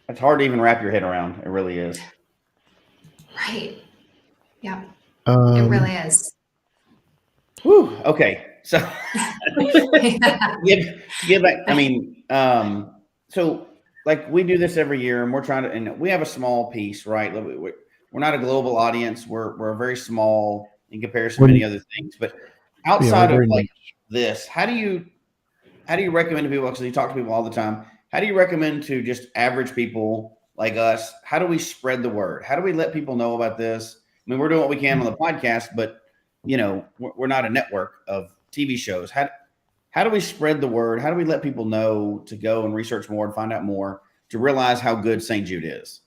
It's hard to even wrap your head around. It really is. Right. Yeah, it really is. Whew, okay, so give back. I mean, so like we do this every year, and we're trying to, and we have a small piece, right? We're not a global audience. We're very small in comparison to many other things. But outside of like this, how do you recommend to people? Because you talk to people all the time. How do you recommend to just average people like us? How do we spread the word? How do we let people know about this? I mean, we're doing what we can on the podcast, but we're not a network of TV shows. How do we spread the word? How do we let people know to go and research more and find out more to realize how good St. Jude is?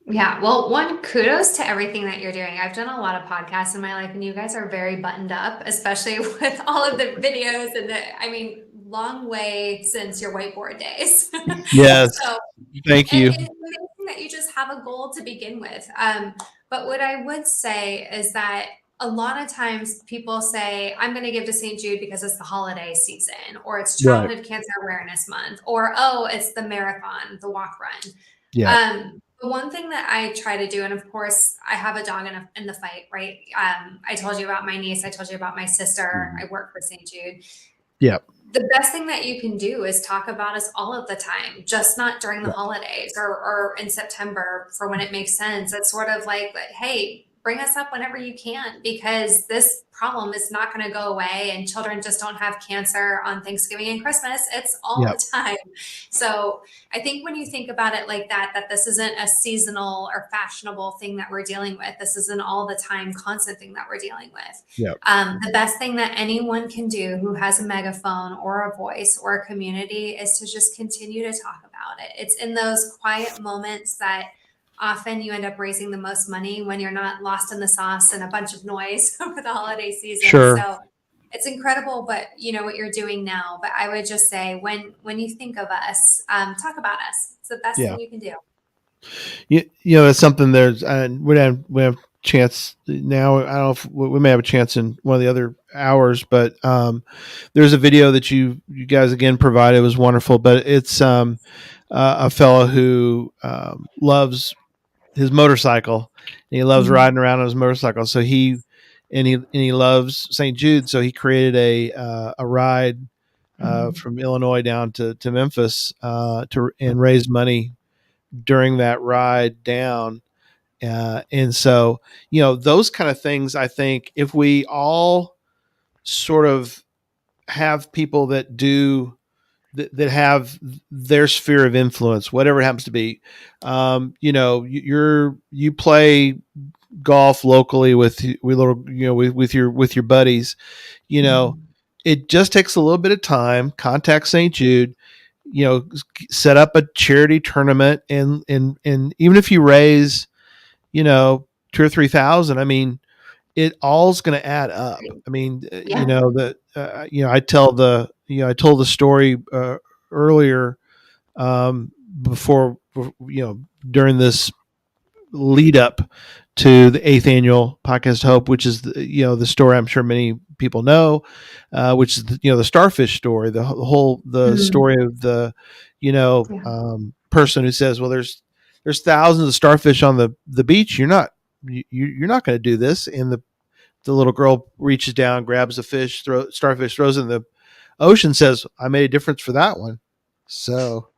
Yeah, well, one, kudos to everything that you're doing. I've done a lot of podcasts in my life, and you guys are very buttoned up, especially with all of the videos and long way since your whiteboard days. Yes. So, thank you. It's amazing that you just have a goal to begin with. But what I would say is that a lot of times people say, I'm going to give to St. Jude because it's the holiday season, or it's Childhood Cancer Awareness Month, or, oh, it's the marathon, the walk run. Yeah. The one thing that I try to do, and of course I have a dog in the fight, right? I told you about my niece. I told you about my sister. I work for St. Jude. Yeah. The best thing that you can do is talk about us all of the time, just not during the holidays or in September for when it makes sense. It's sort of like, hey, bring us up whenever you can, because this problem is not going to go away, and children just don't have cancer on Thanksgiving and Christmas. It's all the time. So I think when you think about it like that this isn't a seasonal or fashionable thing that we're dealing with. This is an all the time constant thing that we're dealing with. The best thing that anyone can do who has a megaphone or a voice or a community is to just continue to talk about it. It's in those quiet moments that often you end up raising the most money, when you're not lost in the sauce and a bunch of noise over the holiday season. Sure. So it's incredible, but you know what you're doing now. But I would just say, when you think of us, talk about us. It's the best thing you can do. You know, it's something there's, we have a chance now. I don't know if we may have a chance in one of the other hours, but there's a video that you guys again provided. It was wonderful, but it's a fellow who loves his motorcycle, and he loves riding around on his motorcycle. So he loves St. Jude. So he created a ride from Illinois down to Memphis and raise money during that ride down. And so, you know, those kind of things, I think if we all sort of have people that do that have their sphere of influence, whatever it happens to be. You know, you play golf locally with your buddies. You know, it just takes a little bit of time. Contact St. Jude. You know, set up a charity tournament, and even if you raise, you know, 2,000 or 3,000, I mean, it all's going to add up. I mean, you know, that, I told the story earlier before, during this lead up to the 8th annual Podcast Hope, which is the story I'm sure many people know, which is the starfish story, the whole story of the person who says, well, there's thousands of starfish on the beach. You're not going to do this. And the little girl reaches down, grabs a fish, starfish, throws it in the ocean, says, I made a difference for that one. So,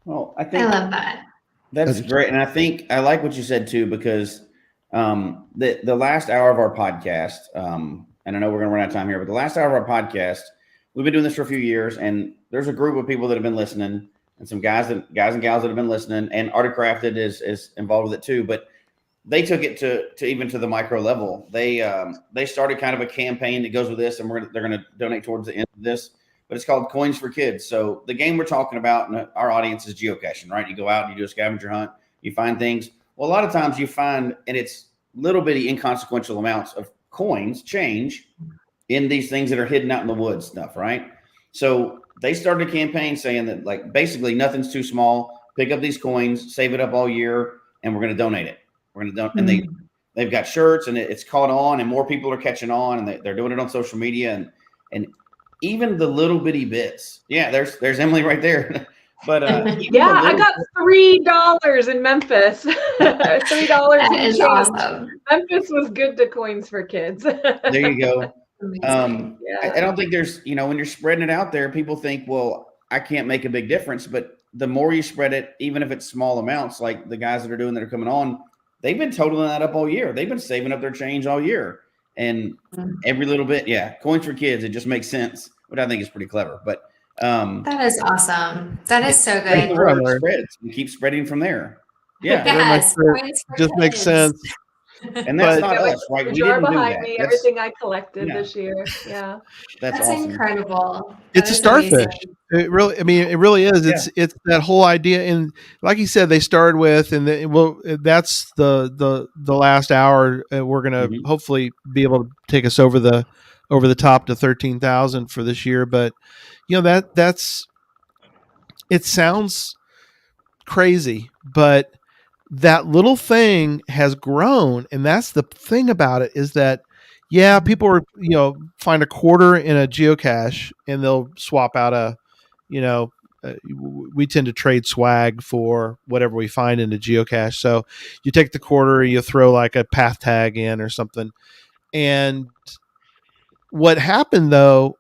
well, I think I love that. That's great. And I think I like what you said too, because the last hour of our podcast, and I know we're going to run out of time here, but the last hour of our podcast, we've been doing this for a few years, and there's a group of people that have been listening, and some guys and gals that have been listening, and Artie Crafted is involved with it too. But they took it to even to the micro level. They started kind of a campaign that goes with this, and they're going to donate towards the end of this. But it's called Coins for Kids. So the game we're talking about in our audience is geocaching, right? You go out and you do a scavenger hunt, you find things. Well, a lot of times you find, and it's little bitty inconsequential amounts of coins, change, in these things that are hidden out in the woods stuff, right? So they started a campaign saying that, like, basically nothing's too small. Pick up these coins, save it up all year, and we're going to donate it. We're going to donate, and they've got shirts, and it's caught on, and more people are catching on, and they're doing it on social media, and even the little bitty bits. Yeah, there's Emily right there. But I got $3 in Memphis. $3 in change. Awesome. Memphis was good to Coins for Kids. There you go. I don't think there's, when you're spreading it out there, people think, well, I can't make a big difference. But the more you spread it, even if it's small amounts, like the guys that are coming on, they've been totaling that up all year. They've been saving up their change all year. And every little bit, Coins for Kids, it just makes sense, which I think is pretty clever. But that is awesome. That is so good. The word spreads and keep spreading from there. Yeah, yes, just makes sense. And that's not us, right? The jar behind me, everything I collected this year. Yeah, that's awesome. Incredible. It's a starfish. Amazing. It really is. It's that whole idea, and like you said, they started with, and that's the last hour. We're gonna hopefully be able to take us over the top to 13,000 for this year. But that's it sounds crazy, but that little thing has grown, and that's the thing about it, is that people are find a quarter in a geocache and they'll swap out a we tend to trade swag for whatever we find in the geocache. So you take the quarter, you throw like a path tag in or something. And what happened though,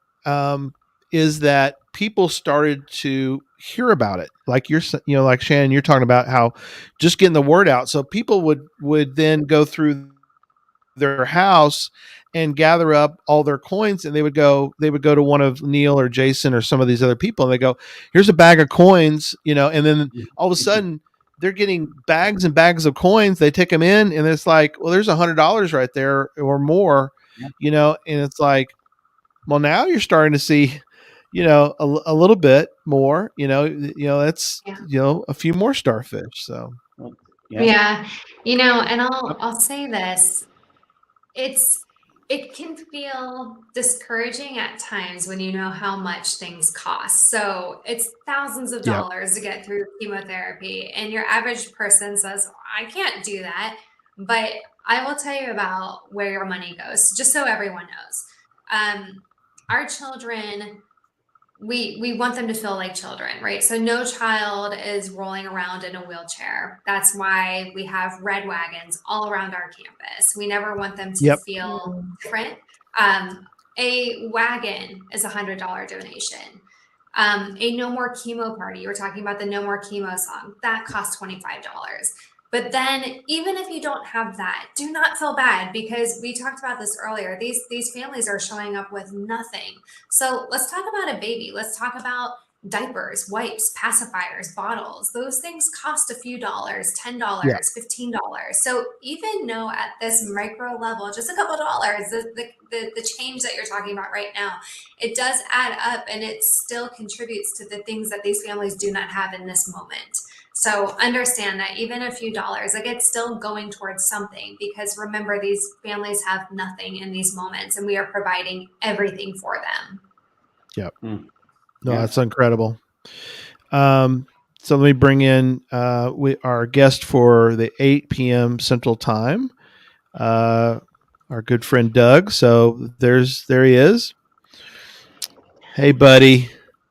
is that people started to hear about it. Like like Shannon, you're talking about how just getting the word out. So people would then go through their house and gather up all their coins, and they would go to one of Neil or Jason or some of these other people, and they go, here's a bag of coins, and then all of a sudden they're getting bags and bags of coins. They take them in, and it's like, well, there's $100 right there or more, and it's like, well, now you're starting to see, a little bit more, that's, a few more starfish. So, yeah. And I'll say this, it can feel discouraging at times when you know how much things cost. So it's thousands of dollars to get through chemotherapy, and your average person says, I can't do that. But I will tell you about where your money goes, just so everyone knows. Our children, we want them to feel like children, right? So no child is rolling around in a wheelchair. That's why we have red wagons all around our campus. We never want them to feel different. A wagon is $100 donation. A no more chemo party. You were talking about the no more chemo song. That costs $25. But then even if you don't have that, do not feel bad, because we talked about this earlier. These families are showing up with nothing. So let's talk about a baby. Let's talk about diapers, wipes, pacifiers, bottles. Those things cost a few dollars, $10, $15. So even though at this micro level, just a couple dollars, the change that you're talking about right now, it does add up, and it still contributes to the things that these families do not have in this moment. So understand that even a few dollars, like, it's still going towards something, because remember, these families have nothing in these moments, and we are providing everything for them. Yep. No, that's incredible. So let me bring in our guest for the 8 p.m. Central Time, our good friend Doug. So there he is. Hey, buddy.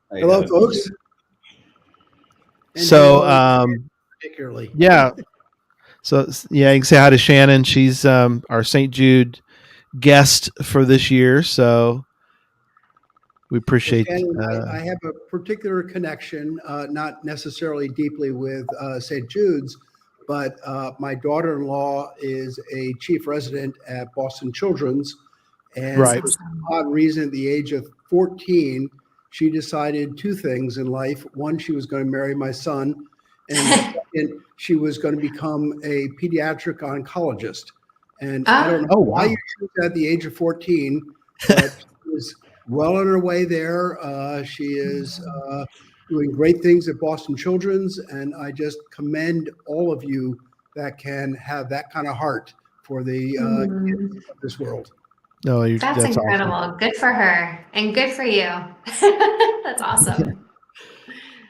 Hello, folks. So, particularly, So you can say hi to Shannon. She's our St. Jude guest for this year. So we appreciate. Shannon, I have a particular connection, not necessarily deeply with St. Jude's, but my daughter-in-law is a chief resident at Boston Children's, and for some odd reason, at the age of 14. She decided two things in life. One, she was going to marry my son, and second, she was going to become a pediatric oncologist. And I don't know why you chose that at the age of 14, but she was well on her way there. She is doing great things at Boston Children's, and I just commend all of you that can have that kind of heart for the kids of this world. No, that's incredible. Awesome. Good for her, and good for you. That's awesome.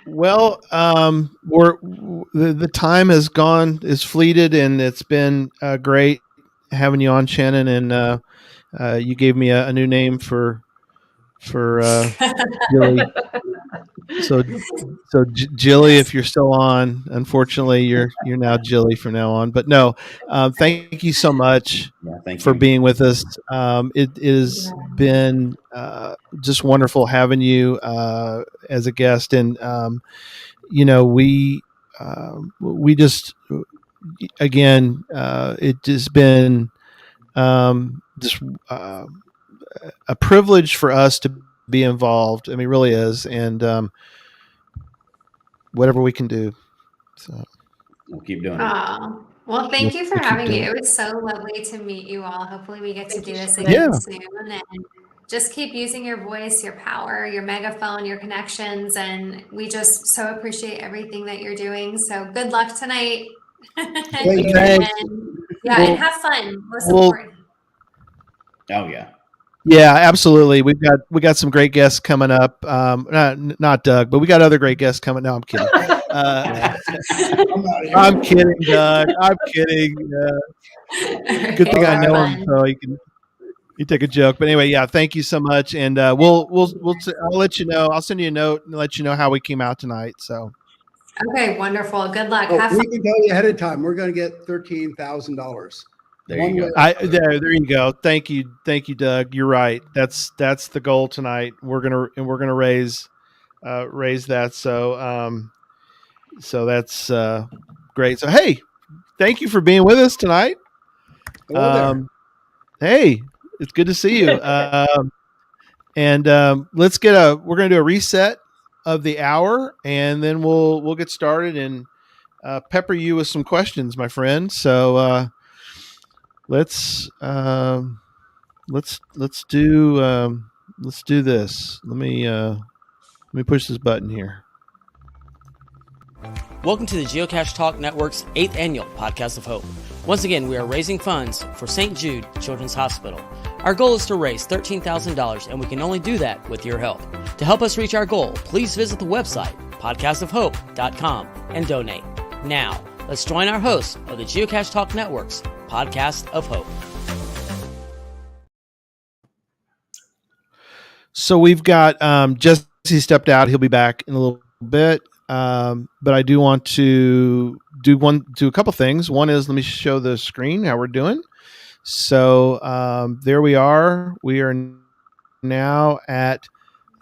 Well, the time is fleeted, and it's been great having you on, Shannon. And you gave me a new name for Jilly. So Jilly, if you're still on, unfortunately, you're now Jilly from now on. But no, thank you so much for being with us. It has been just wonderful having you as a guest, and we just again, it has been just a privilege for us to be involved. I mean, it really is. And whatever we can do. So we'll keep doing it. Well, thank you for having me. It was so lovely to meet you all. Hopefully we get to do this again soon. And just keep using your voice, your power, your megaphone, your connections. And we just so appreciate everything that you're doing. So good luck tonight. And have fun. Most important. Oh, yeah. Yeah, absolutely. We got some great guests coming up. Not Doug, but we got other great guests coming. No, I'm kidding. I'm kidding, Doug. I'm kidding. Good thing I know him, so he can. You take a joke, but anyway, yeah. Thank you so much, and I'll let you know. I'll send you a note and let you know how we came out tonight. So. Okay, wonderful. Good luck. Oh, Have we fun. can tell you ahead of time. We're going to get $13,000. There you go. There you go. Thank you, Doug. You're right. That's the goal tonight. We're gonna raise that. So that's great. So hey, thank you for being with us tonight. Hello there. Hey, it's good to see you. And we're gonna do a reset of the hour, and then we'll get started and pepper you with some questions, my friend. So let's do this. Let me push this button here. Welcome to the Geocache Talk Network's 8th annual Podcast of Hope. Once again, we are raising funds for St. Jude Children's Hospital. Our goal is to raise $13,000, and we can only do that with your help. To help us reach our goal, please visit the website, podcastofhope.com, and donate. Now, let's join our host of the Geocache Talk Network's Podcast of Hope. So we've got Jesse stepped out. He'll be back in a little bit. But I do want to do a couple things. One is, let me show the screen how we're doing. So there we are. We are now at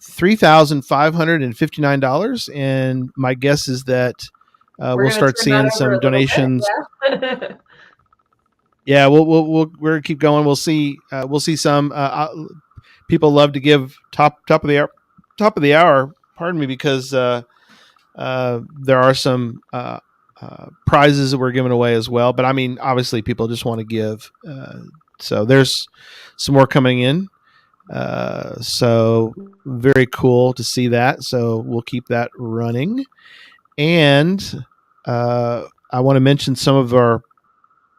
$3,559, and my guess is that we'll start seeing some donations. Yeah, we're gonna keep going. We'll see some people love to give top of the hour. Pardon me, because there are some prizes that we're giving away as well. But I mean, obviously, people just want to give. So there's some more coming in. So very cool to see that. So we'll keep that running. And I want to mention some of our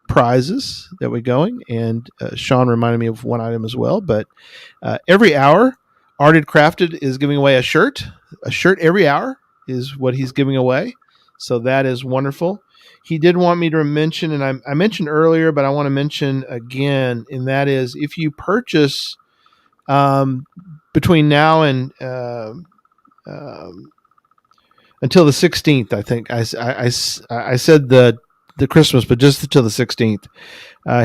prizes that we're going. And Sean reminded me of one item as well. But every hour, Arted Crafted is giving away a shirt. A shirt every hour is what he's giving away. So that is wonderful. He did want me to mention, and I mentioned earlier, but I want to mention again, and that is if you purchase between now and until the 16th, I think I said the Christmas, but just until the 16th,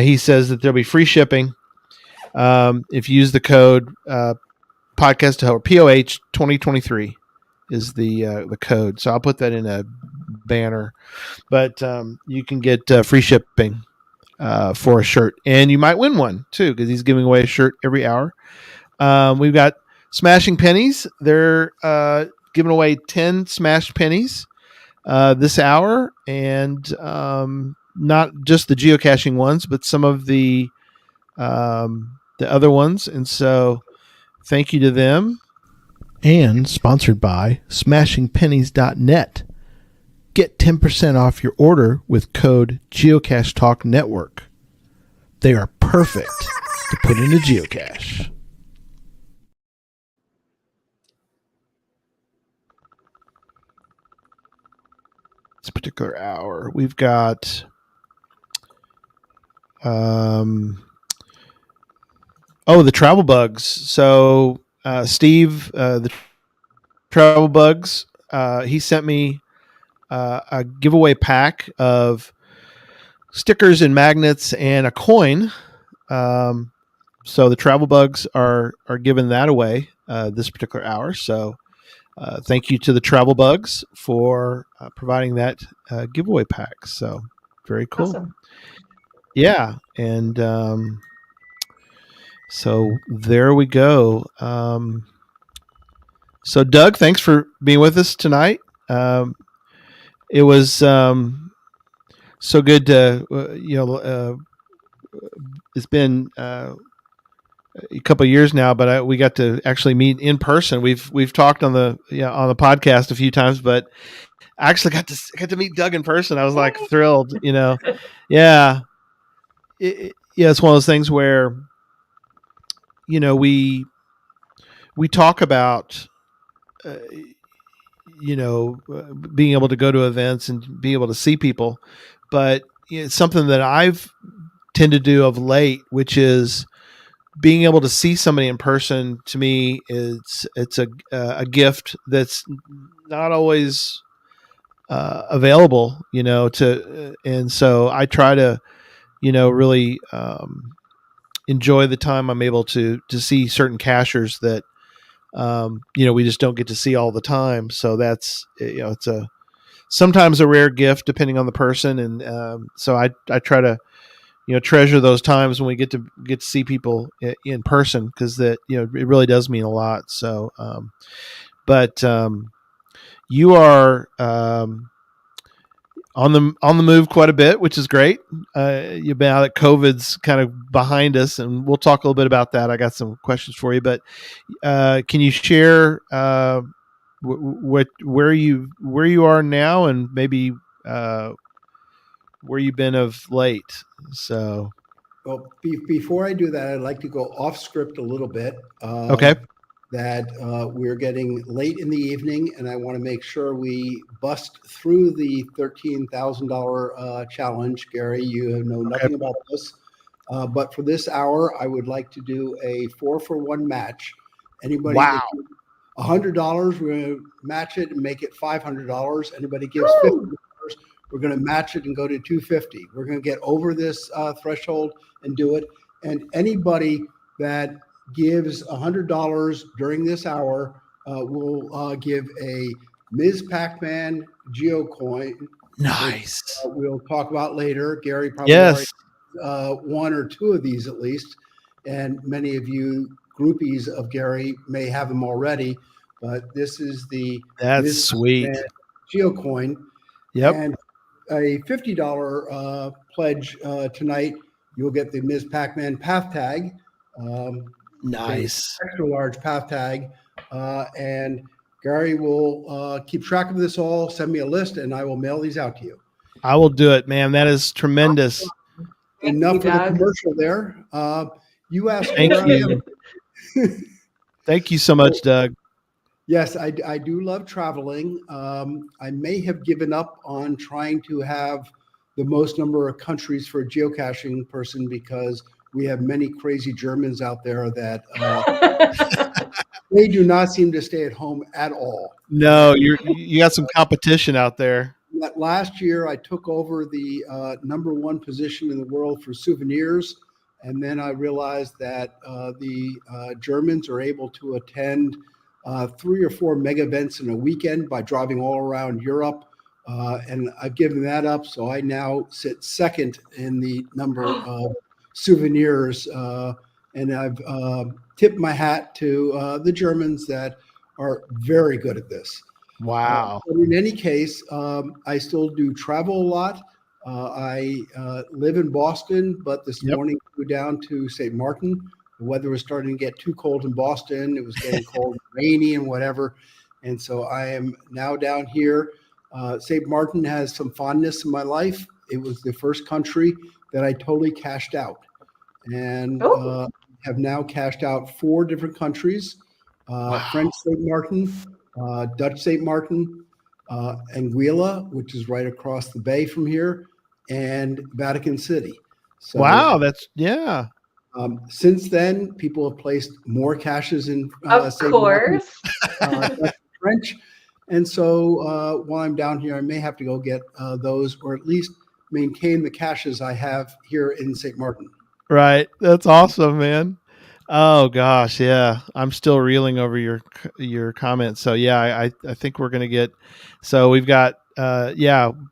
he says that there'll be free shipping if you use the code podcast or POH 2023 is the code. So I'll put that in a banner, but you can get free shipping for a shirt, and you might win one too, because he's giving away a shirt every hour. We've got Smashing Pennies. They're giving away 10 smashed pennies this hour, and not just the geocaching ones, but some of the other ones. And so thank you to them. And sponsored by smashingpennies.net. Get 10% off your order with code Geocache Talk Network. They are perfect to put in a geocache. This particular hour, we've got the travel bugs. So Steve, the travel bugs, he sent me a giveaway pack of stickers and magnets and a coin. So the travel bugs are giving that away this particular hour. So thank you to the travel bugs for providing that giveaway pack. So very cool. Awesome. Yeah. And so there we go. So Doug, thanks for being with us tonight. It was so good to, it's been a couple of years now, but we got to actually meet in person. We've talked on the podcast a few times, but I actually got to meet Doug in person. I was like thrilled, Yeah. It's one of those things where, we talk about, being able to go to events and be able to see people, but it's something that I've tended to do of late, which is being able to see somebody in person, to me, it's a gift that's not always available, and so I try to, really enjoy the time I'm able to see certain cachers that, we just don't get to see all the time. So that's, it's sometimes a rare gift depending on the person. And so I try to, treasure those times when we get to see people in person, because that, it really does mean a lot. So, but you are on the move quite a bit, which is great. You've been out that COVID's kind of behind us, and we'll talk a little bit about that. I got some questions for you, but can you share where you are now, and maybe where you've been of late? So, well, before I do that, I'd like to go off script a little bit. Okay. That we're getting late in the evening, and I want to make sure we bust through the $13,000 challenge. Gary, you know nothing about this, but for this hour, I would like to do a 4-for-1 match. Anybody Wow. that gives $100, we're going to match it and make it $500. Anybody gives $50, we're going to match it and go to $250. We're going to get over this threshold and do it. And anybody that gives $100 during this hour will give a Ms. Pac-Man Geocoin. Nice. Which, we'll talk about later. Gary probably Yes. already, 1 or 2 of these at least, and many of you groupies of Gary may have them already. But this is the That's Ms. sweet Pac-Man Geocoin. Yep. And a $50 pledge tonight. You'll get the Ms. Pac-Man Path Tag. Nice. Extra large path tag. And Gary will keep track of this all, send me a list, and I will mail these out to you. I will do it, man. That is tremendous. Enough for the commercial there. You asked. Thank you. Thank you so much, Doug. Yes, I do love traveling. I may have given up on trying to have the most number of countries for a geocaching person, because we have many crazy Germans out there that they do not seem to stay at home at all. No, you got some competition out there. Last year, I took over the #1 position in the world for souvenirs, and then I realized that the Germans are able to attend 3 or 4 mega events in a weekend by driving all around Europe, and I've given that up. So I now sit second in the number of souvenirs, and I've tipped my hat to the Germans that are very good at this. Wow. But in any case, I still do travel a lot. I live in Boston, but this morning I flew down to St. Martin. The weather was starting to get too cold in Boston. It was getting cold and rainy and whatever. And so I am now down here. St. Martin has some fondness in my life. It was the first country that I totally cashed out, and have now cashed out 4 different countries: French St. Martin, Dutch St. Martin, Anguilla, which is right across the bay from here, and Vatican City. So, wow, that's yeah. Since then, people have placed more caches in St. Martin, French, and so while I'm down here, I may have to go get those, or at least maintain the caches I have here in St. Martin. Right. That's awesome, man. Oh gosh. Yeah. I'm still reeling over your comments. So yeah, I think we're going to get, so we've got,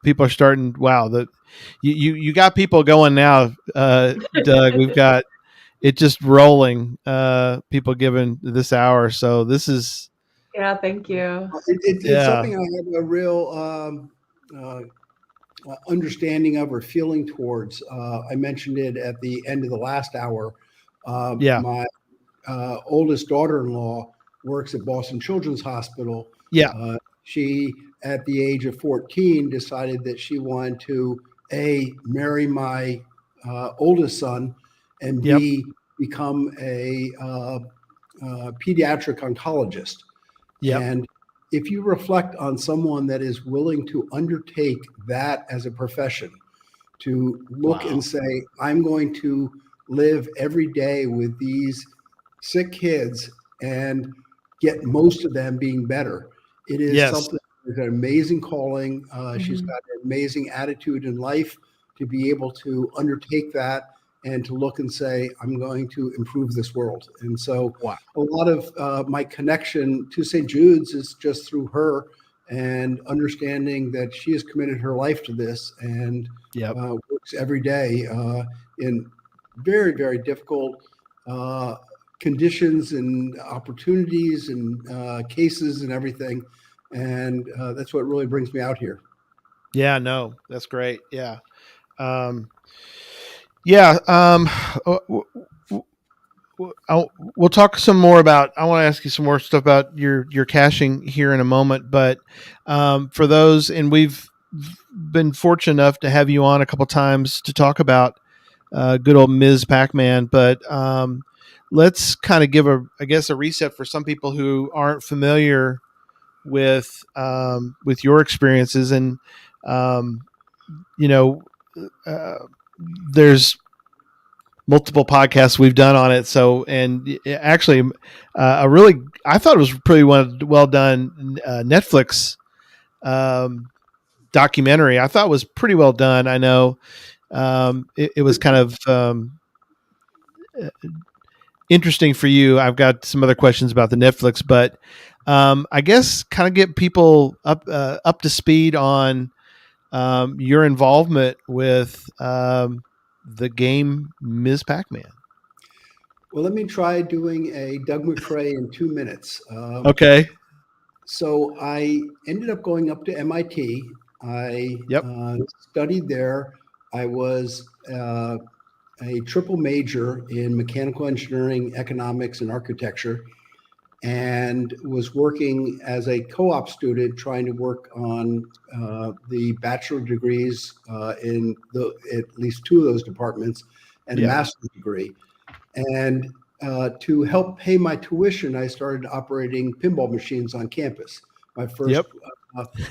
people are starting. Wow. You got people going now, Doug. We've got it just rolling, people given this hour. So this is, yeah, thank you. It's something I have a real, understanding of or feeling towards. I mentioned it at the end of the last hour. My oldest daughter-in-law works at Boston Children's Hospital. She, at the age of 14, decided that she wanted to marry my oldest son, and B, become a pediatric oncologist. And if you reflect on someone that is willing to undertake that as a profession, to look and say, I'm going to live every day with these sick kids and get most of them being better. It is something, it's an amazing calling. She's got an amazing attitude in life to be able to undertake that and to look and say, I'm going to improve this world. And so a lot of my connection to St. Jude's is just through her and understanding that she has committed her life to this and works every day in very, very difficult conditions and opportunities and cases and everything. And that's what really brings me out here. Yeah, no, that's great. Yeah. We'll talk some more about, I want to ask you some more stuff about your caching here in a moment, but for those, and we've been fortunate enough to have you on a couple times to talk about good old Ms. Pac-Man, but let's kind of give a reset for some people who aren't familiar with your experiences. And there's multiple podcasts we've done on it. So, and actually I thought it was pretty well done Netflix documentary. I thought it was pretty well done. I know it was kind of interesting for you. I've got some other questions about the Netflix, but I guess kind of get people up to speed on your involvement with the game Ms. Pac-Man. Well, let me try doing a Doug Macrae in 2 minutes. Okay. So I ended up going up to MIT. I studied there. I was a triple major in mechanical engineering, economics, and architecture, and was working as a co-op student trying to work on the bachelor degrees in at least 2 of those departments and a master's degree. And to help pay my tuition, I started operating pinball machines on campus. My first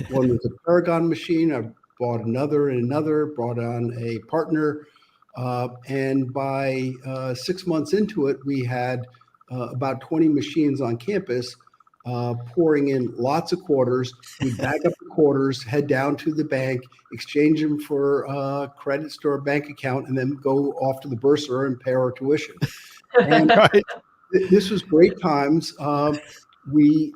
one was a Paragon machine. I bought another and another, brought on a partner. And by 6 months into it, we had about 20 machines on campus, pouring in lots of quarters. We'd bag up the quarters, head down to the bank, exchange them for credits to our bank account, and then go off to the bursar and pay our tuition. And this was great times. We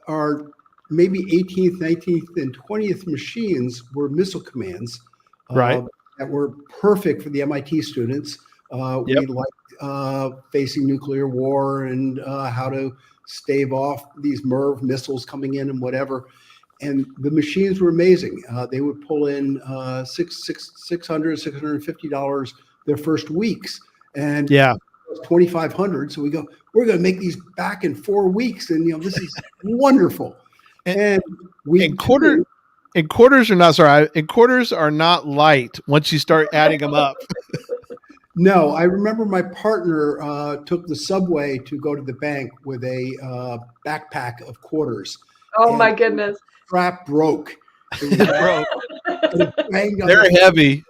our maybe 18th, 19th, and 20th machines were missile commands that were perfect for the MIT students. We liked facing nuclear war and how to stave off these MIRV missiles coming in and whatever. And the machines were amazing. They would pull in $650 their first weeks. And $2,500. So we go, we're going to make these back in 4 weeks. And, this is wonderful. And quarters are not light once you start adding them up. No, I remember my partner took the subway to go to the bank with a backpack of quarters. Oh my goodness! Strap broke. They're heavy.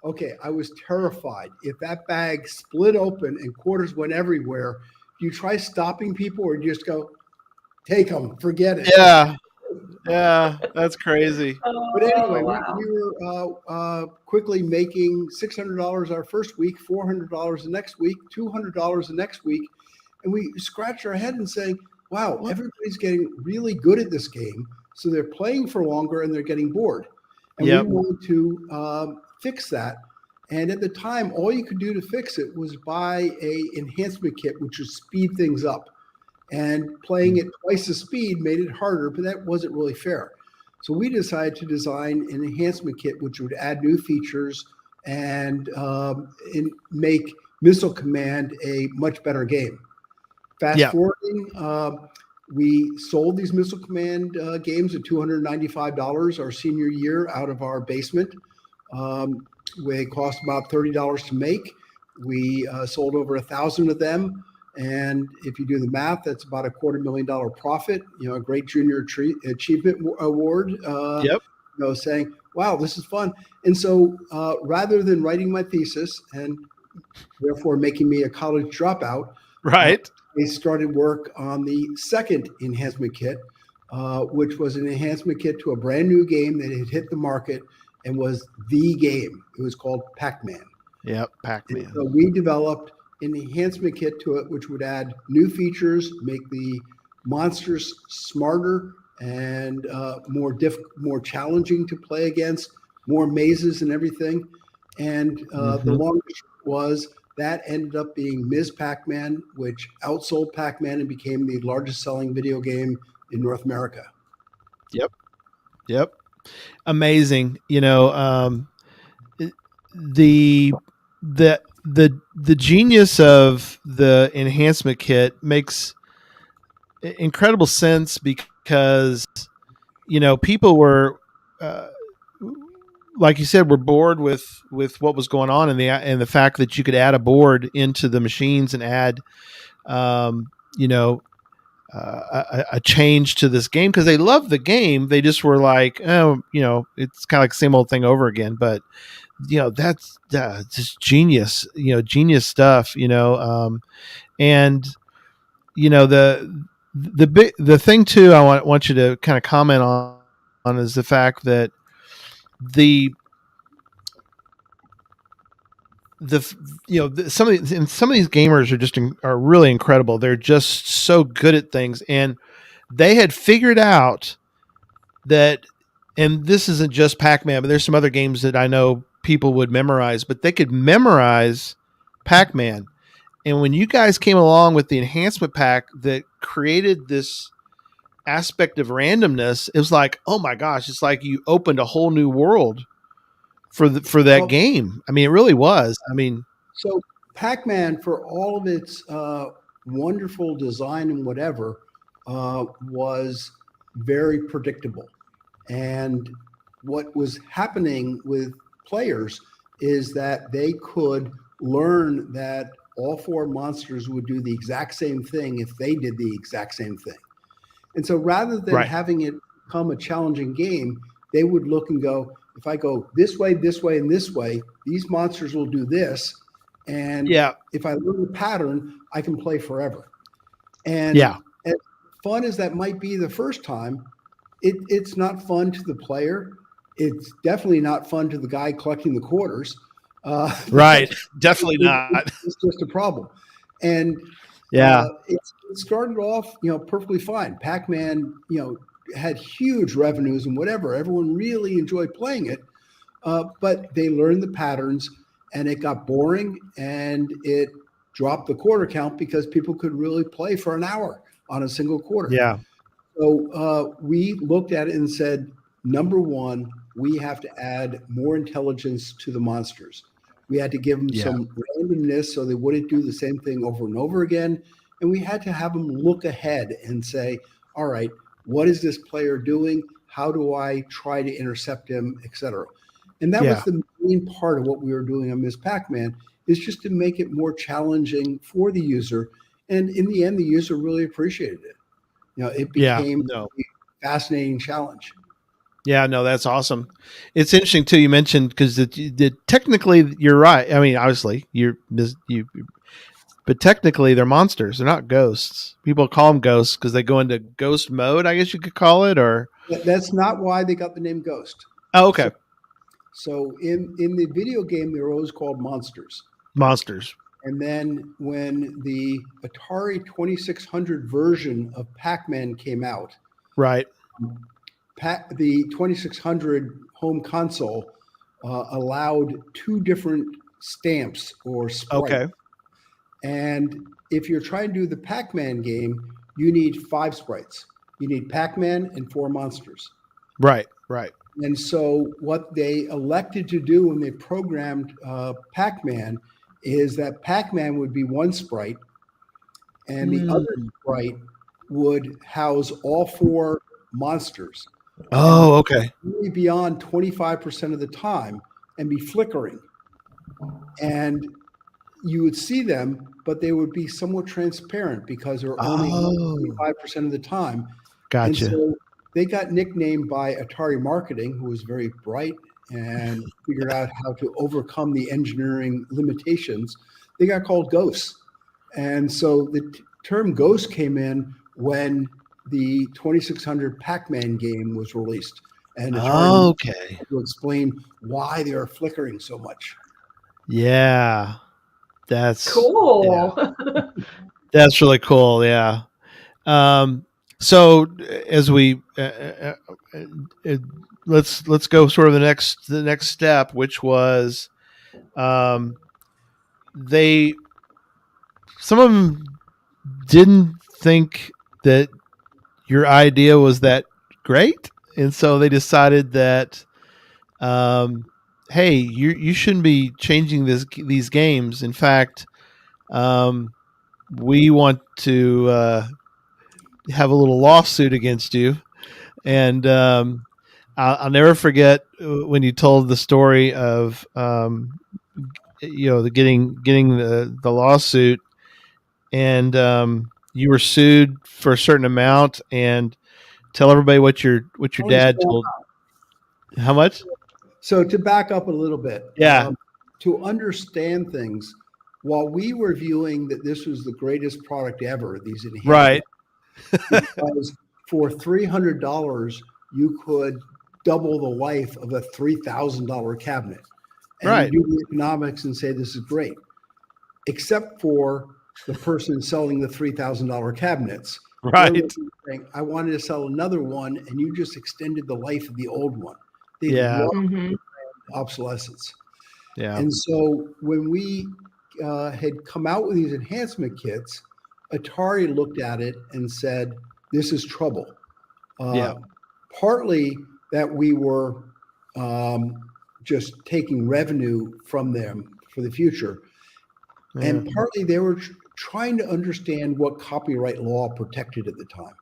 Okay, I was terrified. If that bag split open and quarters went everywhere, do you try stopping people or just go, take them, forget it? Yeah, that's crazy. But anyway, we were quickly making $600 our first week, $400 the next week, $200 the next week. And we scratched our head and saying, wow, everybody's getting really good at this game. So they're playing for longer and they're getting bored. And we wanted to fix that. And at the time, all you could do to fix it was buy a enhancement kit, which would speed things up. And playing at twice the speed made it harder, but that wasn't really fair. So we decided to design an enhancement kit, which would add new features and make Missile Command a much better game. Fast forwarding, we sold these Missile Command games at $295 our senior year out of our basement. They cost about $30 to make. We sold over 1,000 of them. And if you do the math, that's about $250,000 profit, a great junior achievement award, saying, wow, this is fun. And so rather than writing my thesis and therefore making me a college dropout. Right. They started work on the second enhancement kit, which was an enhancement kit to a brand new game that had hit the market and was the game. It was called Pac-Man. Yep, Pac-Man. So we developed an enhancement kit to it, which would add new features, make the monsters smarter and more challenging to play against, more mazes and everything. And the longest was that ended up being Ms. Pac-Man, which outsold Pac-Man and became the largest selling video game in North America. Yep. Amazing. The genius of the enhancement kit makes incredible sense because, people were, like you said, were bored with what was going on and the fact that you could add a board into the machines and add, a change to this game because they loved the game. They just were like, oh, it's kind of like the same old thing over again. But that's just genius. Genius stuff. And the thing too, I want you to kind of comment on is the fact that some of these gamers are really incredible. They're just so good at things, and they had figured out that. And this isn't just Pac-Man, but there's some other games that I know people would memorize, but they could memorize Pac-Man. And when you guys came along with the enhancement pack that created this aspect of randomness, it was like, oh my gosh, it's like you opened a whole new world for that game. I mean, it really was. So Pac-Man, for all of its wonderful design and whatever, was very predictable. And what was happening with players is that they could learn that all four monsters would do the exact same thing if they did the exact same thing. And so rather than having it become a challenging game, they would look and go, if I go this way, and this way, these monsters will do this. And if I learn the pattern, I can play forever. And as fun as that might be the first time, it's not fun to the player. It's definitely not fun to the guy collecting the quarters. Right. Definitely not. It's just a problem. And it started off, perfectly fine. Pac-Man, had huge revenues and whatever. Everyone really enjoyed playing it. But they learned the patterns and it got boring and it dropped the quarter count because people could really play for an hour on a single quarter. Yeah. So we looked at it and said, number one, we have to add more intelligence to the monsters. We had to give them some randomness so they wouldn't do the same thing over and over again. And we had to have them look ahead and say, all right, what is this player doing? How do I try to intercept him, et cetera? And that was the main part of what we were doing on Ms. Pac-Man, is just to make it more challenging for the user. And in the end, the user really appreciated it. It became a fascinating challenge. Yeah, no, that's awesome. It's interesting too. You mentioned because technically you're right. I mean, obviously but technically they're monsters. They're not ghosts. People call them ghosts because they go into ghost mode, I guess you could call it. Or that's not why they got the name Ghost. Oh, okay. So in the video game, they were always called monsters. Monsters. And then when the Atari 2600 version of Pac-Man came out, right, the 2600 home console allowed two different stamps or sprites. Okay. And if you're trying to do the Pac-Man game, you need 5 sprites. You need Pac-Man and 4 monsters. Right, right. And so what they elected to do when they programmed Pac-Man is that Pac-Man would be 1 sprite and the other sprite would house all 4 monsters. Oh, okay. Really beyond 25% of the time and be flickering. And you would see them, but they would be somewhat transparent because they're only 25% of the time. Gotcha. And so they got nicknamed by Atari Marketing, who was very bright and figured out how to overcome the engineering limitations, they got called ghosts. And so the term ghost came in when the 2600 Pac-Man game was released. And okay, to explain why they are flickering so much. Yeah, that's Cool. yeah. That's really cool. Yeah. So as we let's go sort of the next step, which was they some of them didn't think that your idea was that great, and so they decided that hey, you shouldn't be changing these games. In fact, we want to have a little lawsuit against you. And I'll never forget when you told the story of getting the lawsuit, and you were sued for a certain amount. And tell everybody what your dad told. How much? So to back up a little bit, yeah, to understand things, while we were viewing that this was the greatest product ever, these enhancements, right? Because for $300 you could double the life of a $3,000 cabinet, and right? do the economics and say this is great, except for the person selling the $3,000 cabinets. Right. Saying, I wanted to sell another one, and you just extended the life of the old one. They Yeah. love obsolescence. Yeah. And so when we had come out with these enhancement kits, Atari looked at it and said, this is trouble. Yeah. Partly that we were just taking revenue from them for the future. Yeah. And partly they were trying to understand what copyright law protected at the time.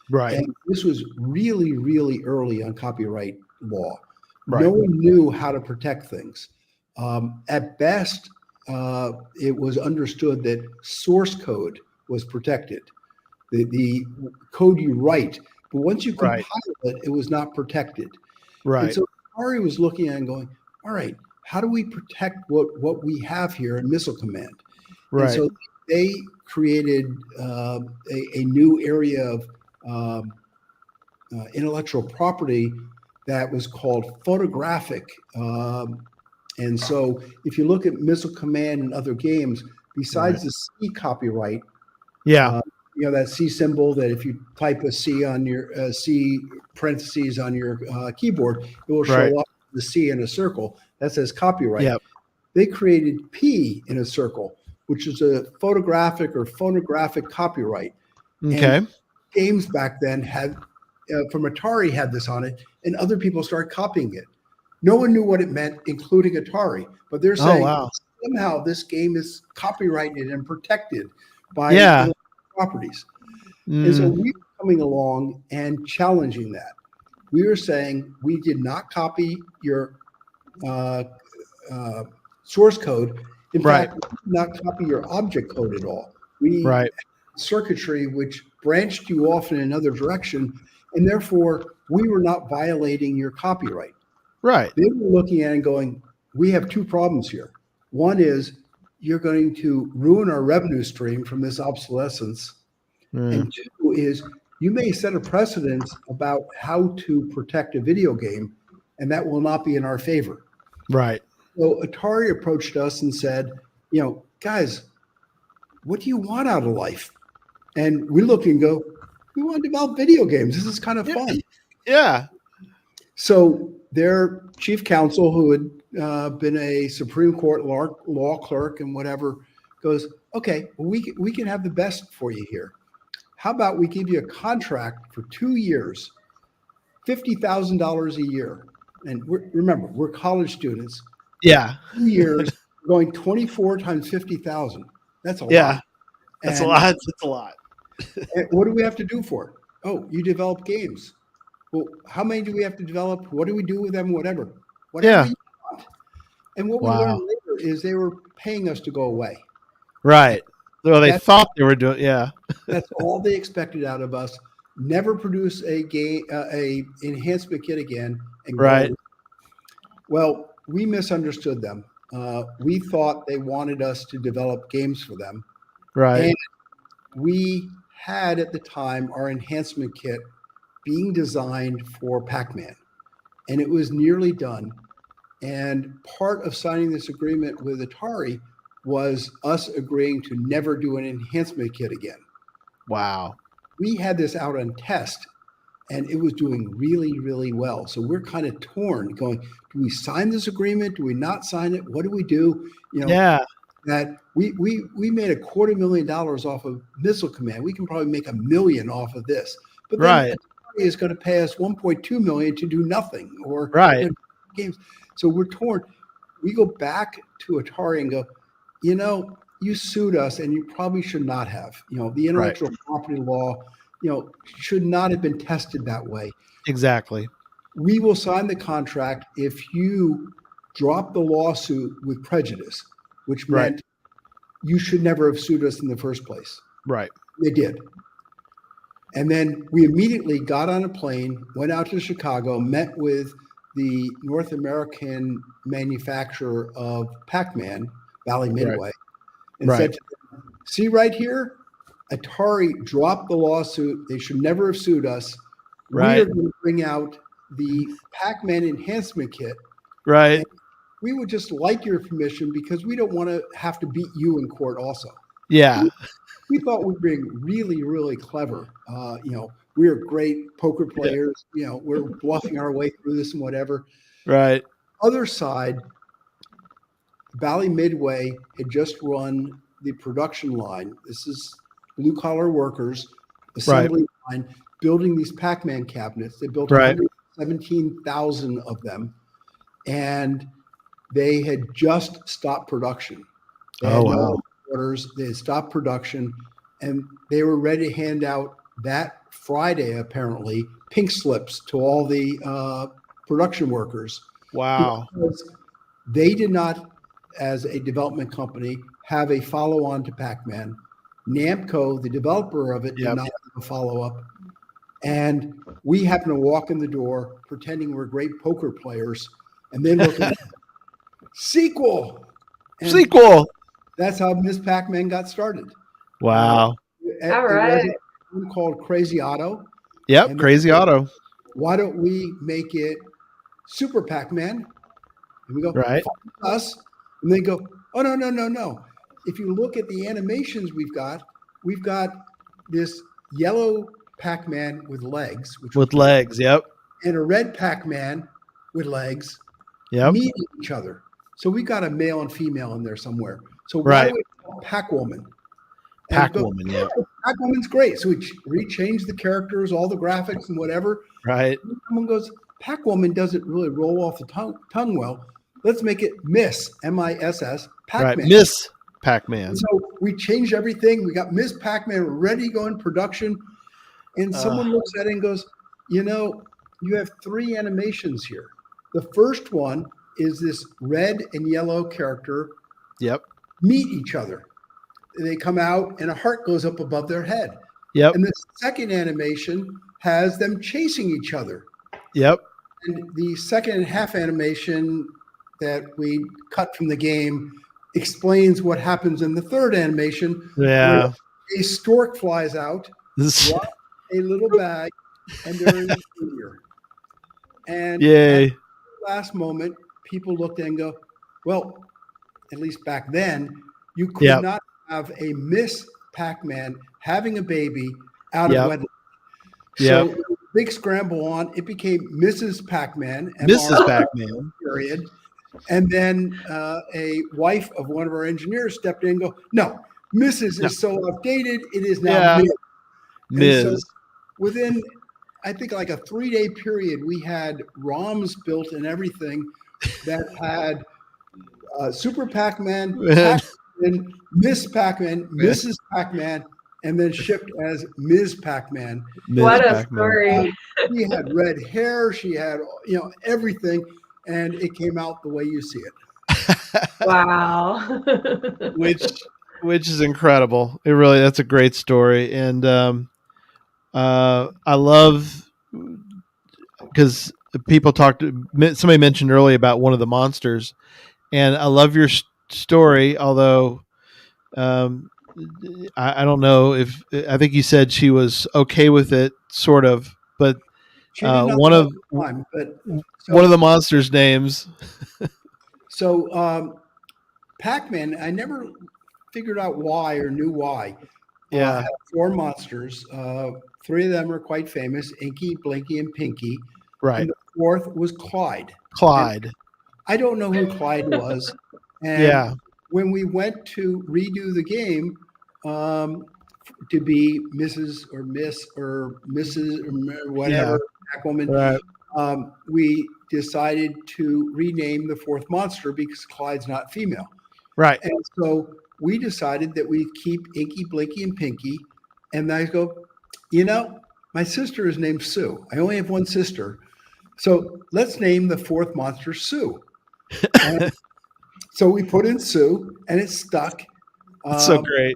Right. And this was really, really early on copyright law. Right. No one knew how to protect things. At best, it was understood that source code was protected, the code you write. But once you compile it, it was not protected. Right. And so Atari was looking at it and going, all right, how do we protect what we have here in Missile Command? Right. And so they created a new area of intellectual property that was called photographic. And so if you look at Missile Command and other games, besides the C copyright, that C symbol, that if you type a C on your C parentheses on your keyboard, it will show up the C in a circle. That says copyright. Yep. They created P in a circle, which is a photographic or phonographic copyright. Okay. And games back then had, from Atari had this on it, and other people started copying it. No one knew what it meant, including Atari, but they're saying somehow this game is copyrighted and protected by properties. And so we were coming along and challenging that. We were saying we did not copy your source code. In fact, we did not copy your object code at all. We had circuitry which branched you off in another direction, and therefore we were not violating your copyright. Right. They were looking at it and going, we have two problems here. One is you're going to ruin our revenue stream from this obsolescence. And two is you may set a precedence about how to protect a video game, and that will not be in our favor. Right. So Atari approached us and said, guys, what do you want out of life? And we look and go, we want to develop video games. This is kind of fun. Yeah. So their chief counsel, who had been a Supreme Court law clerk and whatever, goes, okay, well, we can have the best for you here. How about we give you a contract for 2 years, $50,000 a year. And remember, we're college students. Yeah. 2 years, going 24 times 50,000. That's a lot. That's a lot. That's a lot. And what do we have to do for it? Oh, you develop games. Well, how many do we have to develop? What do we do with them? Whatever you want. And what we learned later is they were paying us to go away. Right. Well, they thought they were doing, That's all they expected out of us. Never produce a game, a enhancement kit again. And Well, we misunderstood them. We thought they wanted us to develop games for them. Right. And we had at the time our enhancement kit being designed for Pac-Man, and it was nearly done. And part of signing this agreement with Atari was us agreeing to never do an enhancement kit again. Wow. We had this out on test, and it was doing really, really well. So we're kind of torn, going, do we sign this agreement? Do we not sign it? What do we do? Yeah. That we made $250,000 off of Missile Command. We can probably make $1 million off of this. But then Right. Atari is going to pay us $1.2 million to do nothing, or Right. games. So we're torn. We go back to Atari and go, you sued us, and you probably should not have. The intellectual property law, should not have been tested that way. Exactly. We will sign the contract if you drop the lawsuit with prejudice, which meant you should never have sued us in the first place. Right. They did. And then we immediately got on a plane, went out to Chicago, met with the North American manufacturer of Pac-Man, Valley Midway, and said to them, see right here, Atari dropped the lawsuit. They should never have sued us. Right. We are going to bring out the Pac-Man enhancement kit. Right. And we would just like your permission because we don't want to have to beat you in court also. Yeah. We thought we were being really, really clever. We are great poker players. We're bluffing our way through this and whatever. Right. Other side, Valley Midway had just run the production line. This is blue collar workers, assembly line, building these Pac-Man cabinets. They built 117,000 of them, and they had just stopped production. They had no orders. They had stopped production, and they were ready to hand out that Friday, apparently, pink slips to all the production workers. Wow. Because they did not, as a development company, have a follow-on to Pac-Man. Namco, the developer of it, did not have a follow-up. And we happened to walk in the door pretending we're great poker players, and then looking at sequel. And sequel. That's how Miss Pac-Man got started. Wow. All right. One called Crazy Otto. Yep, And Crazy Otto. Why don't we make it Super Pac-Man? And we go, us. And they go, oh, no. If you look at the animations we've got this yellow Pac-Man with legs. Yep. And a red Pac-Man with legs. Yep. Meeting each other. So we got a male and female in there somewhere. So why do we call Pac-Woman? Pac-Woman, yeah. Pac-Woman's great. So we changed the characters, all the graphics and whatever. Right. And someone goes, Pac-Woman doesn't really roll off the tongue well. Let's make it Miss, M-I-S-S, Pac-Man. Right, Miss Pac-Man. And so we changed everything. We got Miss Pac-Man ready to go in production. And someone looks at it and goes, you have 3 animations here. The first one is this red and yellow character meet each other. They come out and a heart goes up above their head. Yep. And the second animation has them chasing each other. Yep. And the second and half animation that we cut from the game explains what happens in the third animation. Yeah. A stork flies out, drops a little bag, and they're in the studio. And yay. At the last moment, people looked and go, well, at least back then, you could not have a Miss Pac-Man having a baby out of wedlock. So big scramble on. It became Mrs. Pac-Man. Mrs. Pac-Man. Period. And then a wife of one of our engineers stepped in and go, no, Mrs. is so outdated. It is now Ms. So within, I think, like a 3-day period, we had ROMs built and everything that had Super Pac-Man, Pac-Man, Miss Pac-Man, Mrs. Pac-Man, and then shipped as Ms. Pac-Man. What a story. She had red hair. She had, everything. And it came out the way you see it. Wow. which is incredible. That's a great story. And I love, because people somebody mentioned earlier about one of the monsters, and I love your story. Although, I don't know if I think you said she was okay with it, sort of, but She did not one of time, but one of the monsters' names. So Pac-Man, I never figured out why or knew why. Yeah. Had 4 monsters. 3 of them are quite famous: Inky, Blinky, and Pinky. Right. And the 4th was Clyde. Clyde. And I don't know who Clyde was. And Yeah. when we went to redo the game, to be Mrs. or Miss or Mrs. or whatever, Pac-Woman, Right. we decided to rename the 4th monster because Clyde's not female. Right. And so we decided that we'd keep Inky, Blinky, and Pinky. And I go, my sister is named Sue. I only have one sister. So let's name the 4th monster Sue. And so we put in Sue, and it stuck. It's so great.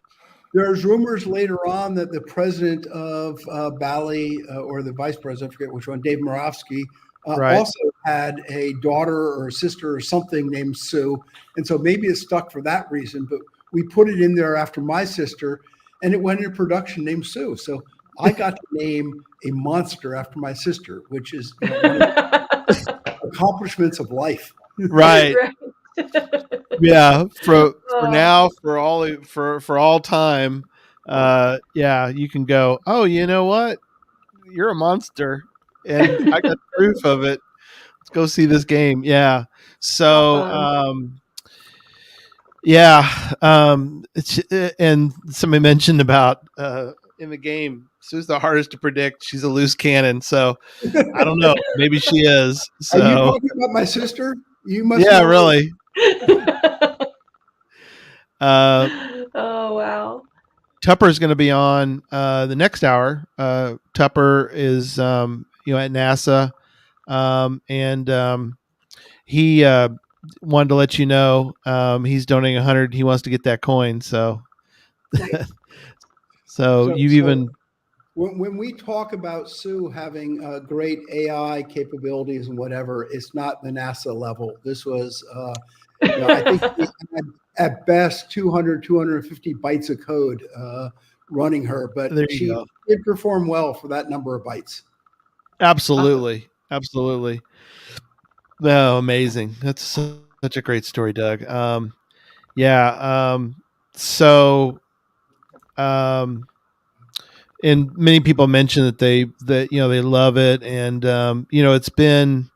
There's rumors later on that the president of Bally, or the vice president, I forget which one, Dave Moravsky, also had a daughter or a sister or something named Sue. And so maybe it stuck for that reason, but we put it in there after my sister, and it went into production named Sue. So I got to name a monster after my sister, which is one of the accomplishments of life. Right. Yeah. For now, for all time, you can go, oh, you know what? You're a monster. And I got proof of it. Let's go see this game. Yeah. So, and somebody mentioned about in the game, Sue's the hardest to predict. She's a loose cannon, so I don't know. Maybe she is. So. Are you talking about my sister? You must. Yeah, really. Oh wow. Tupper's going to be on the next hour. Tupper is at NASA, and he wanted to let you know he's donating 100. He wants to get that coin. So, so even. When we talk about Sue having great AI capabilities and whatever, it's not the NASA level. This was, I think we had at best 200, 250 bytes of code running her, but she did perform well for that number of bytes. Absolutely. Absolutely. Oh, amazing. That's such a great story, Doug. And many people mention that they love it, and it's been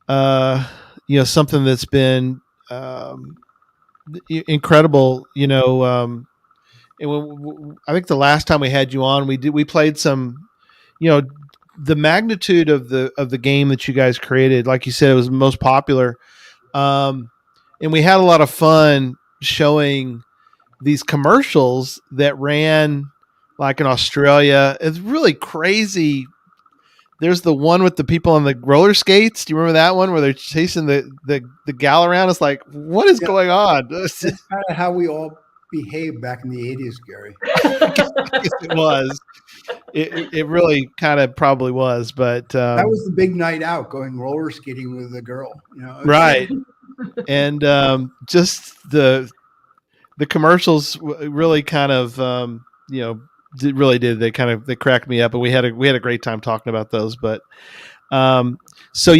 something that's been incredible. And I think the last time we had you on, we played some, the magnitude of the game that you guys created. Like you said, it was the most popular, and we had a lot of fun showing these commercials that ran. Like in Australia, it's really crazy. There's the one with the people on the roller skates. Do you remember that one where they're chasing the gal around? It's like, what is going on? That's kind of how we all behaved back in the 80s, Gary. I guess it was. It really kind of probably was, but that was the big night out, going roller skating with a girl. Right. And just the commercials really kind of it really did. They cracked me up, and we had a great time talking about those. But so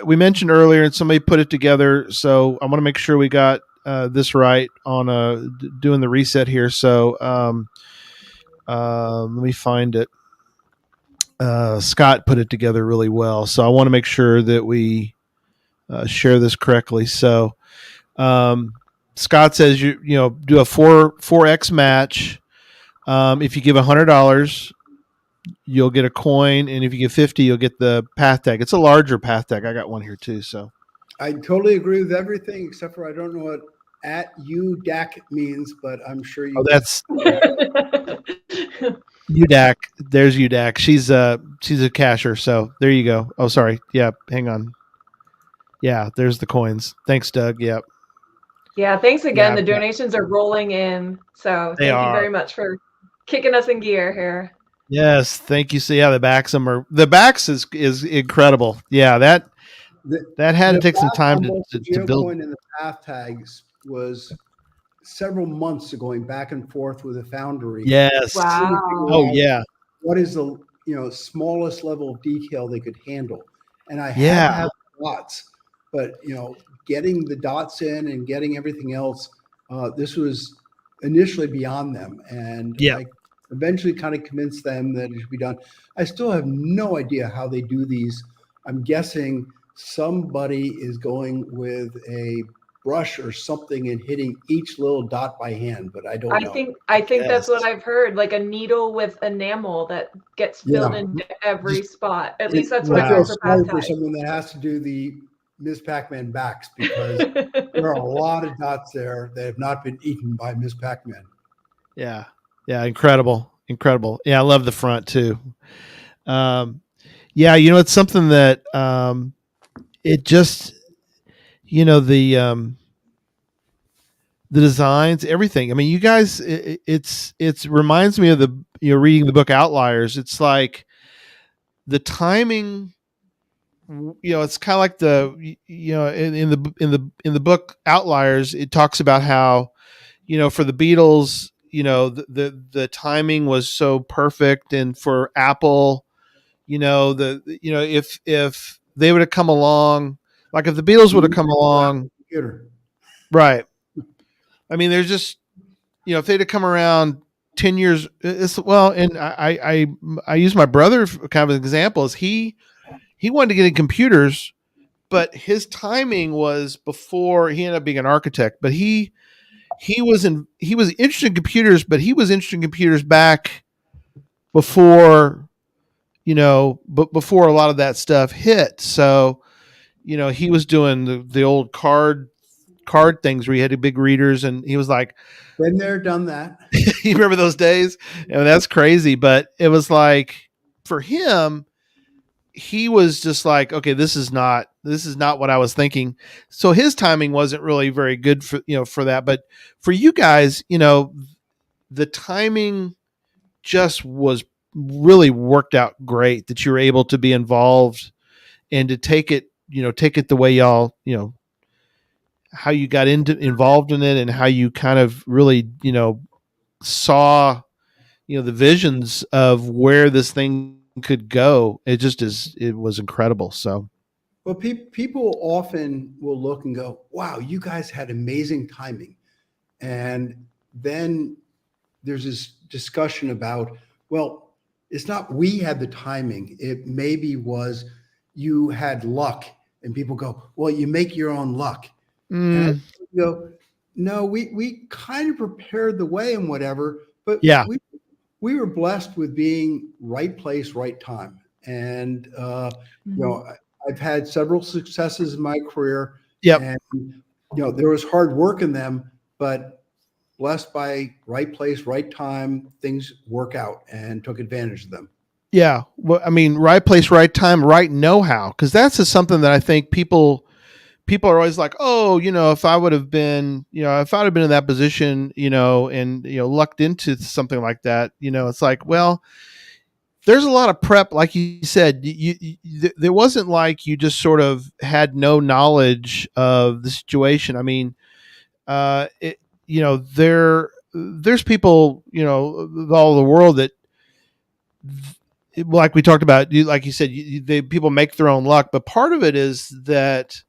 we mentioned earlier, and somebody put it together. So I want to make sure we got this right on doing the reset here. So let me find it. Scott put it together really well, so I want to make sure that we share this correctly. So Scott says you do a 4x match. If you give $100, you'll get a coin, and if you give 50, you'll get the path tag. It's a larger path tag. I got one here too. So I totally agree with everything except for I don't know what @UDAC means, but I'm sure you. Oh, that's UDAC. There's UDAC. She's a cashier. So there you go. Oh, sorry. Yeah, hang on. Yeah, there's the coins. Thanks, Doug. Yep. Yeah, thanks again. The donations are rolling in. So thank you very much for kicking us in gear here. Yes, thank you. So yeah, the backs is incredible. Yeah, that had to take some battle time on both the to build. geocoin and the path tags was several months of going back and forth with the foundry. Yes. trying to figure Oh out yeah. what is the smallest level of detail they could handle, and I had to Yeah. have dots, but getting the dots in and getting everything else, this was initially beyond them, and Yeah. I eventually kind of convinced them that it should be done. I still have no idea how they do these. I'm guessing somebody is going with a brush or something and hitting each little dot by hand, but I don't know. I think that's what Yes. I've heard, like a needle with enamel that gets filled into every spot. At least that's what I I've feel heard for sorry path for tags. someone that has to do the Miss Pac-Man backs because there are a lot of dots there that have not been eaten by Miss Pac-Man. Yeah. Yeah. Incredible. Yeah, I love the front too. Yeah, it's something that it just the designs, everything. I mean, you guys, it's reminds me of the reading the book Outliers. It's like the timing. It's kind of like the in the book Outliers, it talks about how for the Beatles, the timing was so perfect, and for Apple, if they would have come along, like if the Beatles would have come along, right? I mean, there's just if they'd have come around 10 years, and I use my brother kind of as an example. Is he wanted to get in computers, but his timing was before he ended up being an architect. But he was interested in computers, but he was interested in computers back before before a lot of that stuff hit. So he was doing the old card things where you had the big readers, and he was like, been there, done that. You remember those days? And that's crazy. But it was like, for him, he was just like, okay, this is not what I was thinking. So his timing wasn't really very good for that. But for you guys, the timing just was really worked out great, that you were able to be involved and to take it the way y'all, how you got involved in it, and how you kind of really, saw, the visions of where this thing could go. It was incredible. So, well, people often will look and go, wow, you guys had amazing timing. And then there's this discussion about, well, it's not we had the timing. It maybe was you had luck. And people go, well, you make your own luck. And I go, no, we kind of prepared the way and whatever, but yeah, we were blessed with being right place, right time. And, I've had several successes in my career. Yep. And, there was hard work in them, but blessed by right place, right time, things work out, and took advantage of them. Yeah. Well, I mean, right place, right time, right know-how. Because that's just something that I think people are always like, oh, if I would have been, if I'd have been in that position, and, lucked into something like that, it's like, well, there's a lot of prep. Like you said, there wasn't like you just sort of had no knowledge of the situation. I mean, there's people, all over the world that, like we talked about, like you said, people make their own luck, but part of it is that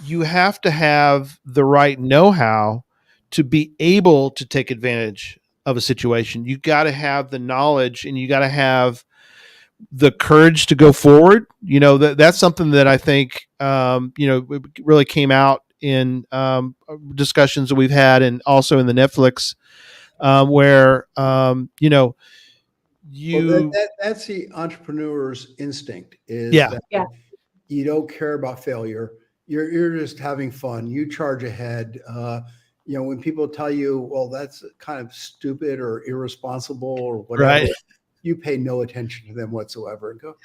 you have to have the right know-how to be able to take advantage of a situation. You got to have the knowledge, and you got to have the courage to go forward. That's something that I think, really came out in discussions that we've had, and also in the Netflix, where, that's the entrepreneur's instinct, is Yeah. that you don't care about failure. You're just having fun. You charge ahead. When people tell you, well, that's kind of stupid or irresponsible or whatever, right, you pay no attention to them whatsoever and go,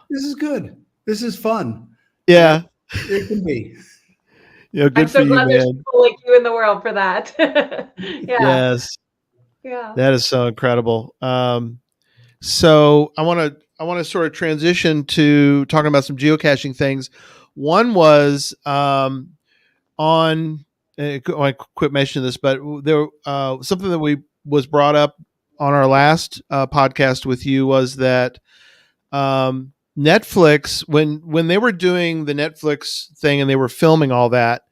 this is good. This is fun. Yeah. It can be. Good I'm so for you, glad there's man. people like you in the world for that. Yeah. Yes. Yeah. That is so incredible. So I want to sort of transition to talking about some geocaching things. One was on. I quit mentioning this, but there something that was brought up on our last podcast with you was that Netflix, when they were doing the Netflix thing and they were filming all that,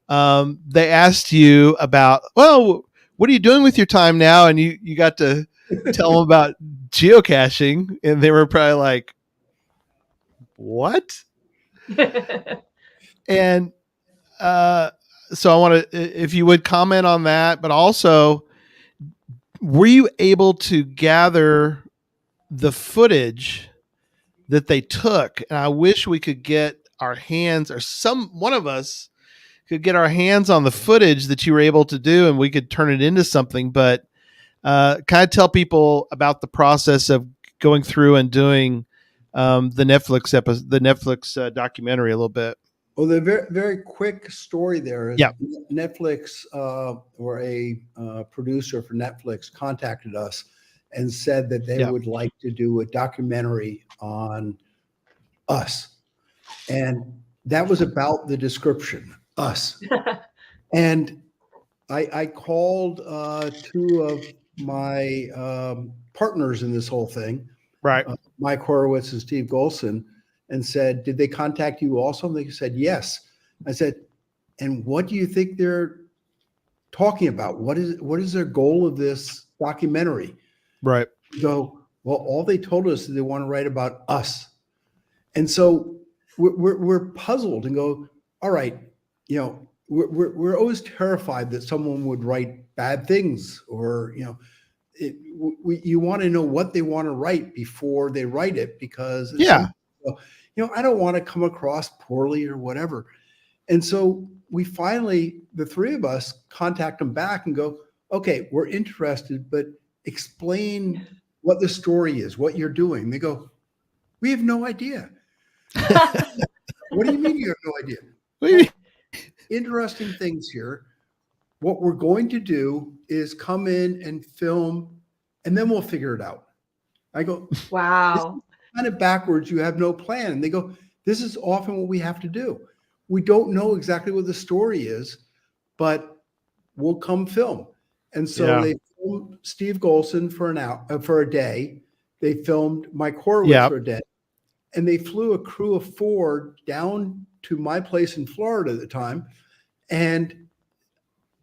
they asked you about, well, what are you doing with your time now? And you got to tell them about geocaching, and they were probably like, what? And so I want to, if you would comment on that, but also, were you able to gather the footage that they took? And I wish we could get our hands, or one of us could get our hands on the footage that you were able to do, and we could turn it into something. But kind of tell people about the process of going through and doing the Netflix documentary a little bit. Well, the very, very quick story there is Netflix or a producer for Netflix contacted us and said that they would like to do a documentary on us. And that was about the description, us. And I called two of my partners in this whole thing, right? Mike Horowitz and Steve Golson, and said, did they contact you also? And they said, yes. I said, and what do you think they're talking about? What is their goal of this documentary? Right. So, well, all they told us is they want to write about us. And so we're puzzled and go, all right, we're always terrified that someone would write bad things, or, you want to know what they want to write before they write it, because I don't want to come across poorly or whatever. And so we finally, the three of us, contact them back and go, okay, we're interested, but explain what the story is, what you're doing. They go, we have no idea. What do you mean you have no idea? Well, interesting things here. What we're going to do is come in and film, and then we'll figure it out. I go, wow. Kind of backwards. You have no plan. And they go, this is often what we have to do. We don't know exactly what the story is, but we'll come film. And so they filmed Steve Golson for a day. They filmed Mike Horowitz for a day, and they flew a crew of 4 down to my place in Florida at the time and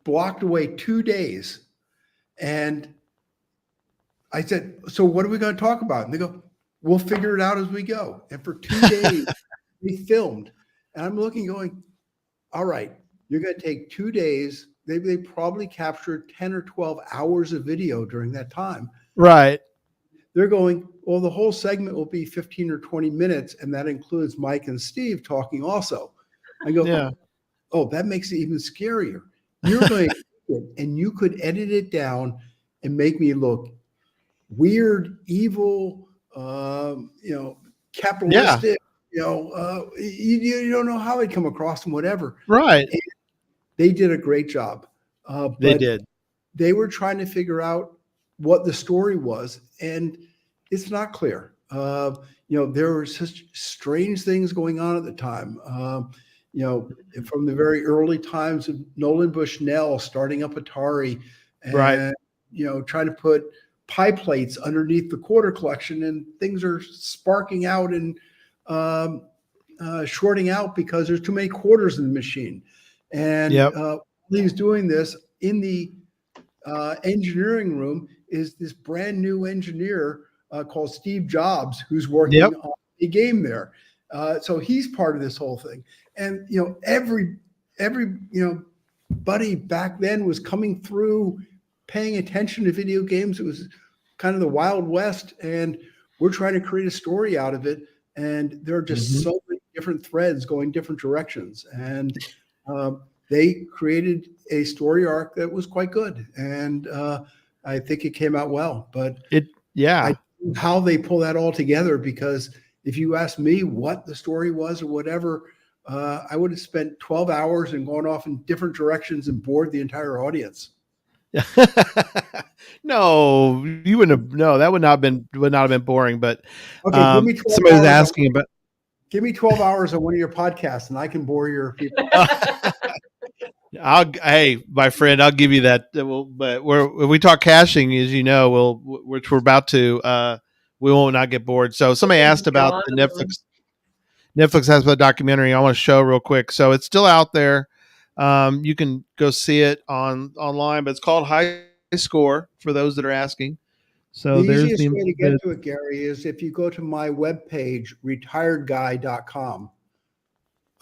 blocked away 2 days. And I said, so what are we going to talk about? And they go, we'll figure it out as we go. And for 2 days, we filmed. And I'm looking, going, all right, you're going to take 2 days. They probably captured 10 or 12 hours of video during that time. Right. They're going, well, the whole segment will be 15 or 20 minutes, and that includes Mike and Steve talking also. I go, oh, that makes it even scarier. You're going to, and you could edit it down and make me look weird, evil, capitalistic, you don't know how I'd come across them, whatever. Right. And they did a great job. They did. They were trying to figure out what the story was, and it's not clear. There were such strange things going on at the time. From the very early times of Nolan Bushnell starting up Atari, and trying to put pie plates underneath the quarter collection, and things are sparking out and shorting out because there's too many quarters in the machine. And he's doing this in the engineering room is this brand new engineer called Steve Jobs, who's working on a game there. So he's part of this whole thing. And, every buddy back then was coming through, paying attention to video games. It was kind of the Wild West, and we're trying to create a story out of it. And there are just so many different threads going different directions. And they created a story arc that was quite good. And I think it came out well. But how they pull that all together, because if you ask me what the story was or whatever, I would have spent 12 hours and gone off in different directions and bored the entire audience. No, you wouldn't have. No, that would not have been boring. But Okay, give me 12 somebody was hours asking about. Give me 12 hours on one of your podcasts, and I can bore your people. Hey, my friend, I'll give you that. But when we talk caching, as you know, which we're about to, we won't not get bored. So somebody asked about the Netflix. Netflix has a documentary I want to show real quick. So it's still out there. You can go see it online, but it's called High Score for those that are asking. So The there's easiest way to get to it, Gary, is if you go to my webpage, retiredguy.com.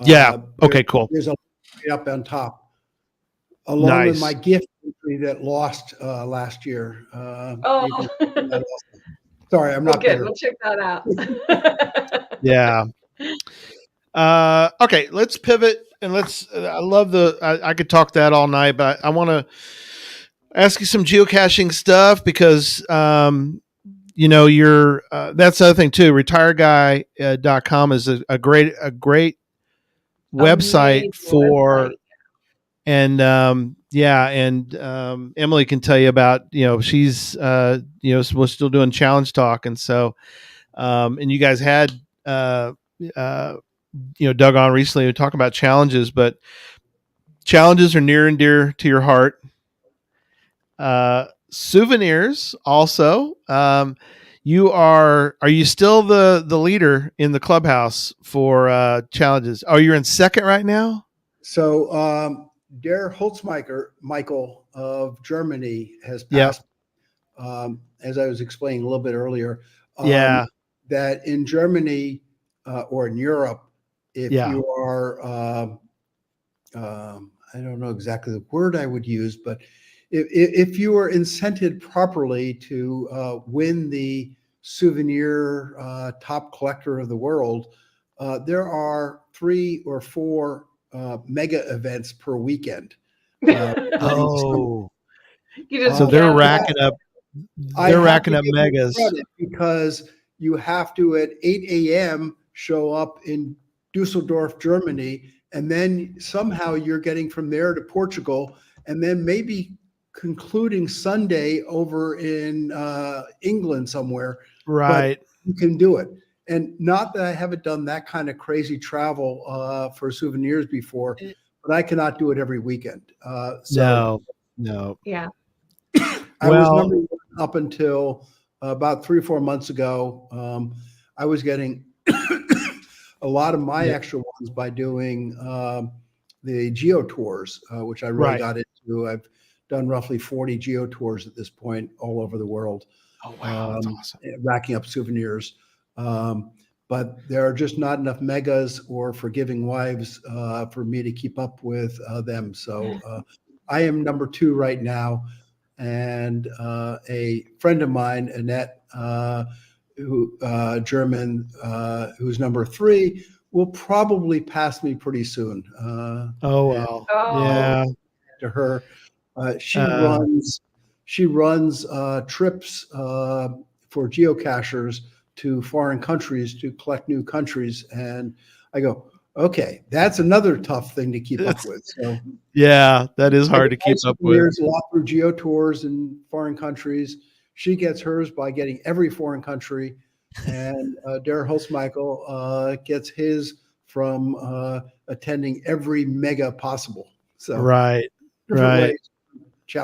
Yeah. Okay, cool. There's a link up on top, along with my gift entry that lost last year. Sorry, I'm not good. bitter. We'll check that out. Yeah. Okay, let's pivot and I love I could talk that all night, but I want to ask you some geocaching stuff because, you're, that's the other thing too. Retireguy.com is a great website for, and, Emily can tell you about, she's, was still doing challenge talk. And so, and you guys had, Doug on recently to talk about challenges, but challenges are near and dear to your heart. Souvenirs also. Are you still the leader in the clubhouse for challenges? Oh, you're in second right now? So Der Michael of Germany has passed, as I was explaining a little bit earlier, that in Germany or in Europe, if you are, I don't know exactly the word I would use, but if you are incented properly to win the souvenir top collector of the world, there are 3 or 4 mega events per weekend. So they're racking up. They're racking up megas because you have to at 8 a.m. show up in Dusseldorf, Germany, and then somehow you're getting from there to Portugal, and then maybe concluding Sunday over in England somewhere. Right. But you can do it. And not that I haven't done that kind of crazy travel for souvenirs before, but I cannot do it every weekend. No. Yeah. I was number 1 up until about 3 or 4 months ago. I was getting a lot of my extra ones by doing the geo tours, which I really got into. I've done roughly 40 geo tours at this point all over the world. Oh, wow. That's awesome. Racking up souvenirs. But there are just not enough megas or forgiving wives for me to keep up with them. So I am number 2 right now. And a friend of mine, Annette, German, who's number 3, will probably pass me pretty soon. Yeah. To her, she runs trips for geocachers to foreign countries to collect new countries, and I go, okay, that's another tough thing to keep up with. So yeah, that is hard to keep up with. There's a lot through geo tours in foreign countries. She gets hers by getting every foreign country, and Der Michael gets his from attending every mega possible. So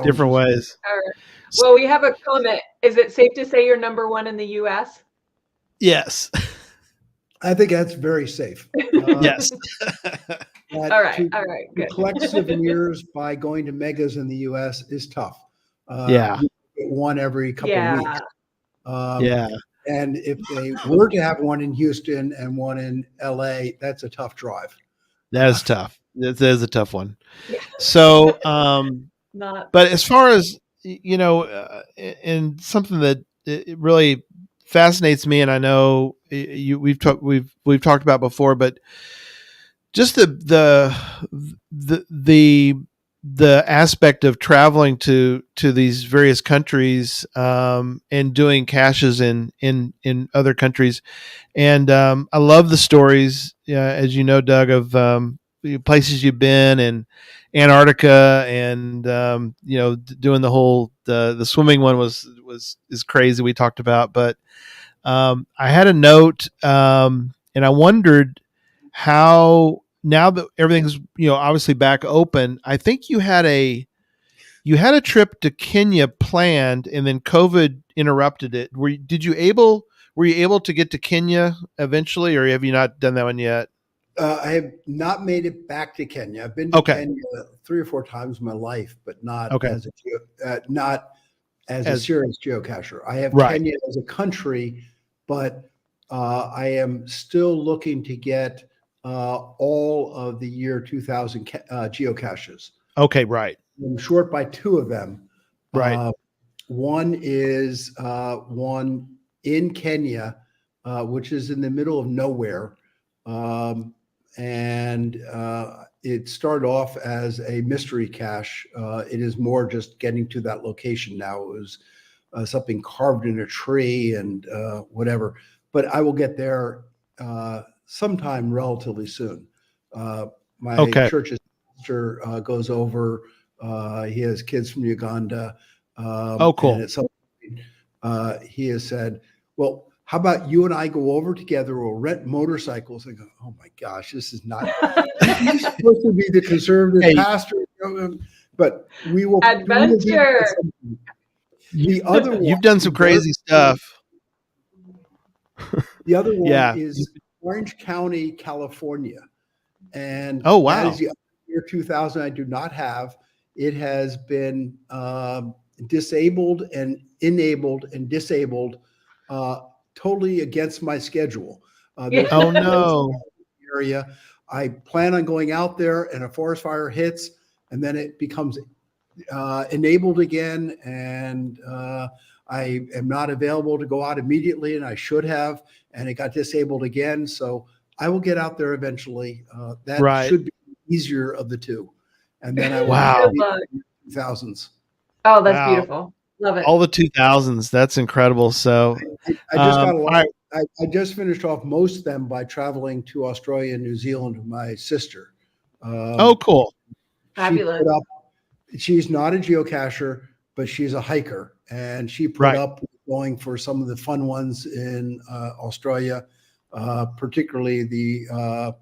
different ways. All right. Well, we have a comment. Is it safe to say you're number 1 in the U.S.? Yes. I think that's very safe. Yes. All right. Good. To collect souvenirs by going to megas in the U.S. is tough. You get one every couple of weeks. And if they were to have one in Houston and one in L.A., that's a tough drive. That is tough. That is a tough one. Yeah. So, but as far as, and something that it really fascinates me, and I know we've talked about before, but just the aspect of traveling to these various countries and doing caches in other countries, and I love the stories, as you know, Doug, of places you've been, and Antarctica, and doing the whole the swimming one is crazy. We talked about, but I had a note, and I wondered how, now that everything's obviously back open, I think you had a trip to Kenya planned, and then COVID interrupted it. Were you able to get to Kenya eventually, or have you not done that one yet? I have not made it back to Kenya. I've been to Kenya 3 or 4 times in my life, but not as a serious geocacher. I have Kenya as a country, but I am still looking to get all of the year 2000 geocaches. Okay, right. I'm short by 2 of them. Right. One is one in Kenya, which is in the middle of nowhere. And it started off as a mystery cache. It is more just getting to that location now. It was something carved in a tree and whatever. But I will get there sometime relatively soon. My church's pastor goes over. He has kids from Uganda. Cool. And at some point, he has said, well, how about you and I go over together? We'll rent motorcycles. I go, oh my gosh, this is not he's supposed to be the conservative pastor, but we will adventure. The other one, you've done some crazy stuff. The other one is Orange County, California, and that is the year 2000. I do not have. It has been disabled and enabled and disabled. Totally against my schedule. Oh no! Area. I plan on going out there, and a forest fire hits, and then it becomes enabled again, and I am not available to go out immediately, and I should have, and it got disabled again. So I will get out there eventually. That should be the easier of the 2, and then I will be 2000s. Oh, that's beautiful. Love it. All the 2000s. That's incredible. So I just got a lot. I just finished off most of them by traveling to Australia and New Zealand with my sister. Cool. Fabulous. She's not a geocacher, but she's a hiker, and she put up with going for some of the fun ones in Australia, particularly the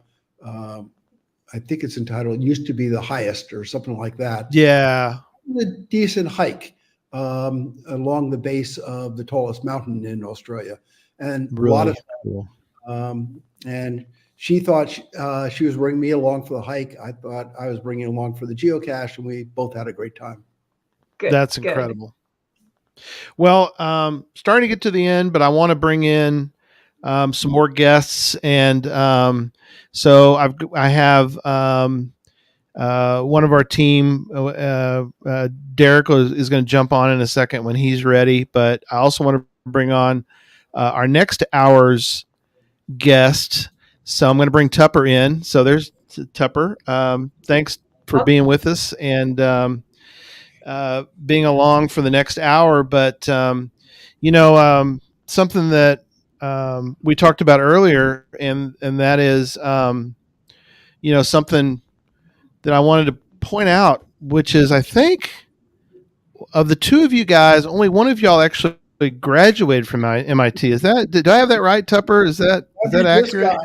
I think it's entitled "Used to Be the Highest" or something like that. Yeah, a decent hike along the base of the tallest mountain in Australia, and really a lot of cool. And she thought she was bringing me along for the hike. I thought I was bringing along for the geocache, and we both had a great time. Good. That's incredible. Well, starting to get to the end, but I want to bring in some more guests, and so I have one of our team, Derek, is going to jump on in a second when he's ready. But I also want to bring on our next hour's guest. So I'm going to bring Tupper in. So there's Tupper. Thanks for being with us and being along for the next hour. But, something that we talked about earlier, and that is, something that I wanted to point out, which is, I think, of the 2 of you guys, only one of y'all actually graduated from MIT. Did I have that right, Tupper? Is that accurate?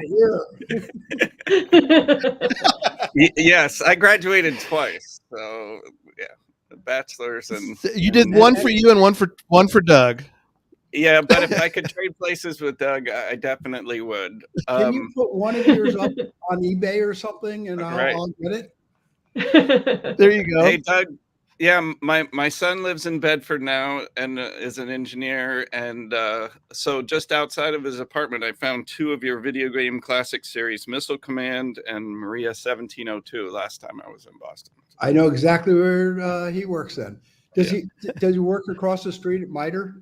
Yes, I graduated twice. So yeah, bachelor's and you did one for you and one for Doug. Yeah, but if I could trade places with Doug, I definitely would. Can you put one of yours up on eBay or something, and I'll get it? There you go. Hey, Doug. Yeah, my son lives in Bedford now and is an engineer. And so just outside of his apartment, I found 2 of your video game classic series, Missile Command and Maria 1702, last time I was in Boston. I know exactly where he works then. Does he work across the street at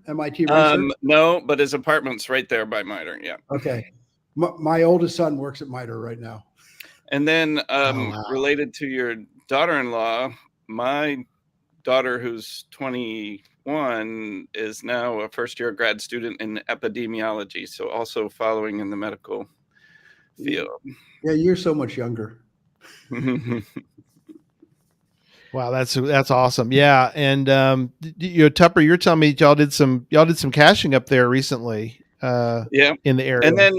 MIT Research? No, but his apartment's right there by MITRE. Yeah. Okay. My oldest son works at MITRE right now. And then related to your daughter-in-law, my daughter, who's 21, is now a first-year grad student in epidemiology, so also following in the medical field. Yeah, you're so much younger. Wow, that's awesome. Yeah, and Tupper, you're telling me y'all did some caching up there recently. Yeah, in the area, and then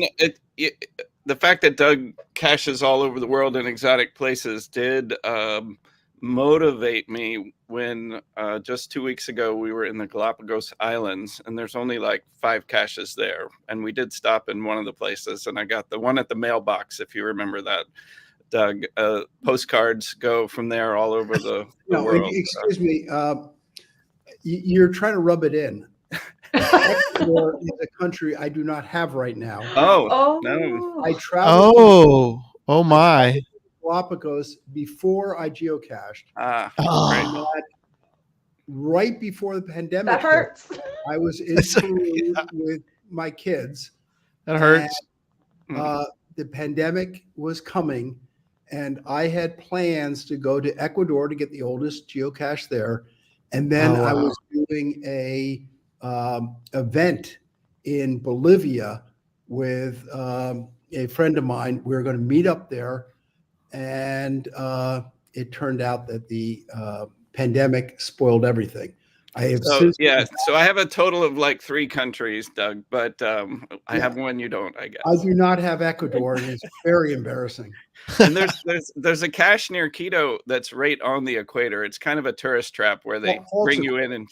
the fact that Doug caches all over the world in exotic places did motivate me when just 2 weeks ago we were in the Galapagos Islands, and there's only like 5 caches there, and we did stop in one of the places, and I got the one at the mailbox, if you remember that, Doug. Postcards go from there all over the world. Excuse me, you're trying to rub it in. Ecuador is a country I do not have right now. Oh, no. I traveled. Oh my! Galapagos before I geocached. Right. Right before the pandemic. That hurts. I was in Peru with my kids. That hurts. And, the pandemic was coming, and I had plans to go to Ecuador to get the oldest geocache there, and then I was doing a event in Bolivia with a friend of mine. We were going to meet up there, and it turned out that the pandemic spoiled everything. So I have a total of like 3 countries, Doug, but I have one you don't, I guess. I do not have Ecuador, and it's very embarrassing. And there's a cache near Quito that's right on the equator. It's kind of a tourist trap where they bring you in, and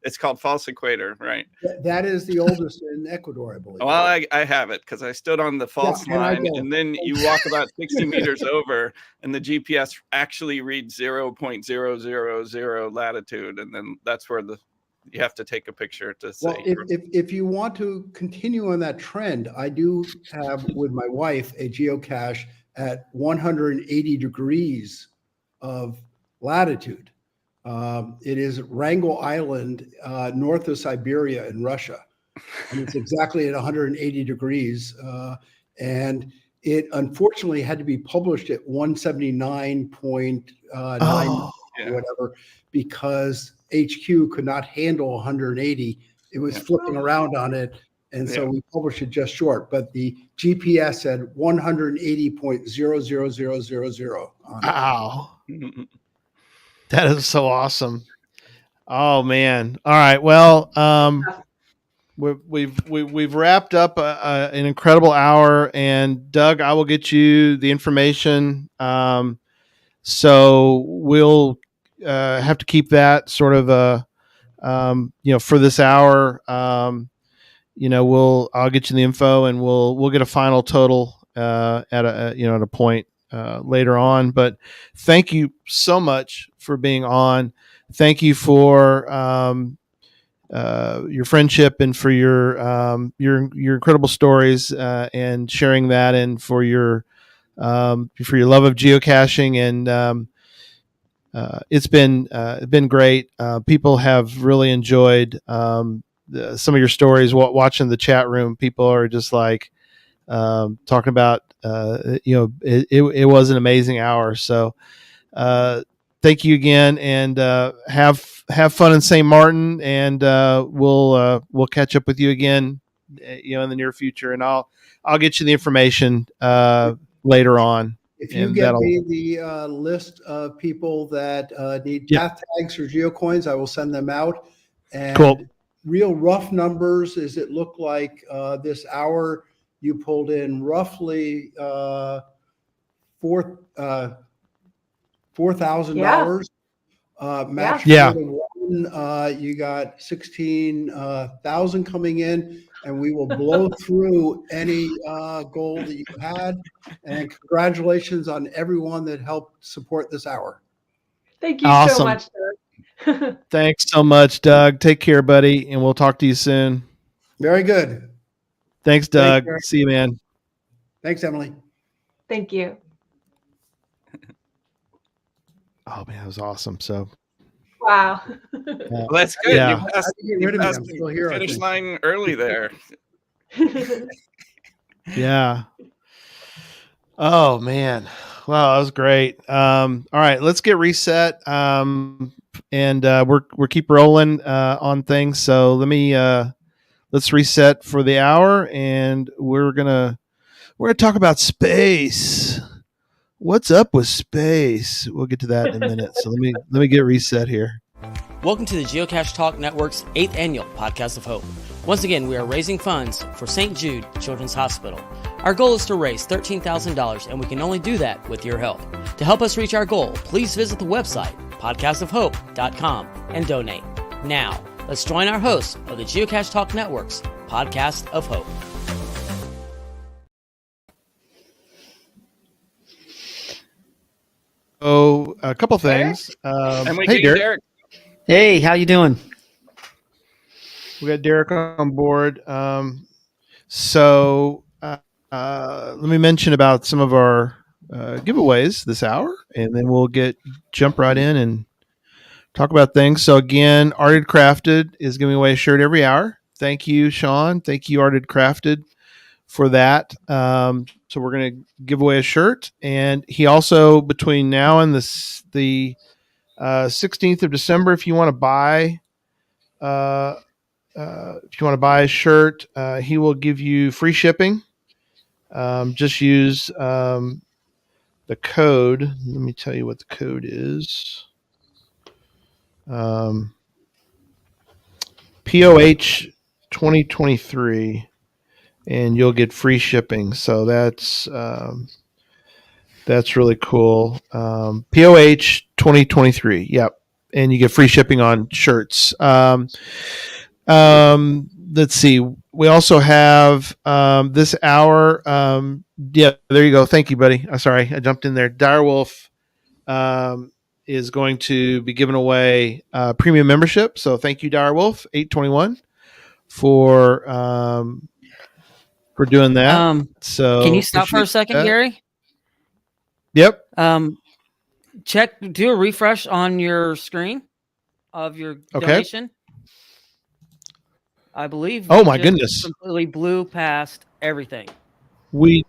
it's called False Equator, right? That is the oldest in Ecuador, I believe. Well, I have it because I stood on the false line, and then you walk about 60 meters over, and the GPS actually reads 0.000 latitude, and then that's where you have to take a picture to say. Well, if you want to continue on that trend, I do have with my wife a geocache at 180 degrees of latitude. It is Wrangel Island, north of Siberia in Russia. And it's exactly at 180 degrees. And it unfortunately had to be published at 179.9 whatever, because HQ could not handle 180. It was flipping around on it. And so we published it just short, but the GPS said 180.00000 on it. Wow. That is so awesome. Oh man. All right. Well, we've wrapped up an incredible hour, and Doug, I will get you the information. So we'll have to keep that sort of for this hour. I'll get you the info, and we'll get a final total at a point later on. But thank you so much for being on. Thank you for your friendship and for your incredible stories and sharing that, and for your love of geocaching. And it's been great. People have really enjoyed some of your stories. Watching the chat room, people are just like talking about it was an amazing hour. So thank you again, and have fun in St. Martin, and we'll catch up with you again in the near future, and I'll get you the information later on. If you get me the list of people that need path tags or geocoins, I will send them out. And cool. Real rough numbers is it looked like this hour you pulled in roughly $4,000. Match you got 16,000 coming in, and we will blow through any goal that you had. And congratulations on everyone that helped support this hour. Thank you so much, Doug. Thanks so much, Doug. Take care, buddy, and we'll talk to you soon. Very good. Thanks, Doug. See you, man. Thanks, Emily. Thank you. Oh man, that was awesome. So wow. Well, that's good. Yeah. You passed the finish line early there. Yeah. Oh man. Wow, that was great. All right, let's get reset. And we're keep rolling on things. So let's reset for the hour, and we're gonna talk about space. What's up with space? We'll get to that in a minute. So let me get reset here. Welcome to the Geocache Talk Network's 8th annual Podcast of Hope. Once again, we are raising funds for St. Jude Children's Hospital. Our goal is to raise $13,000, and we can only do that with your help. To help us reach our goal, please visit the website, podcastofhope.com, and donate. Now, let's join our host of the Geocache Talk Network's Podcast of Hope. So, a couple things. And we Hey, get Derek. Hey, how you doing? We got Derek on board. So let me mention about some of our giveaways this hour, and then we'll jump right in and talk about things. So again, Arted Crafted is giving away a shirt every hour. Thank you, Sean. Thank you, Arted Crafted, for that. So we're going to give away a shirt, and he also, between now and the 16th of December, if you want to buy a shirt, he will give you free shipping. Just use the code. Let me tell you what the code is. POH 2023, and you'll get free shipping. So that's really cool. POH 2023. Yep. And you get free shipping on shirts. Let's see. We also have this hour. Yeah, there you go. Thank you, buddy. Sorry, I jumped in there. Direwolf is going to be giving away premium membership. So thank you, Direwolf 821 for doing that. So can you stop for a second, that. Gary? Yep. Do a refresh on your screen of your donation. I believe. Oh my goodness! Completely blew past everything. We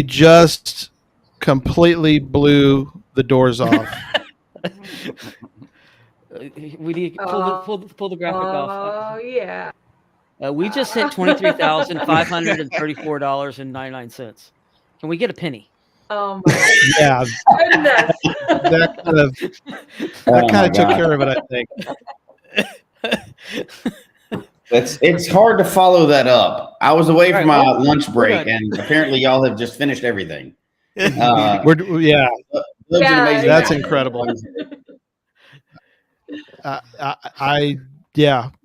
just completely blew the doors off. We need to pull the graphic off. Oh yeah. We just hit $23,534.99. Can we get a penny? Oh my yeah. goodness. That kind of took care of it, I think. It's hard to follow that up. I was away from my lunch break, and apparently y'all have just finished everything. That's incredible.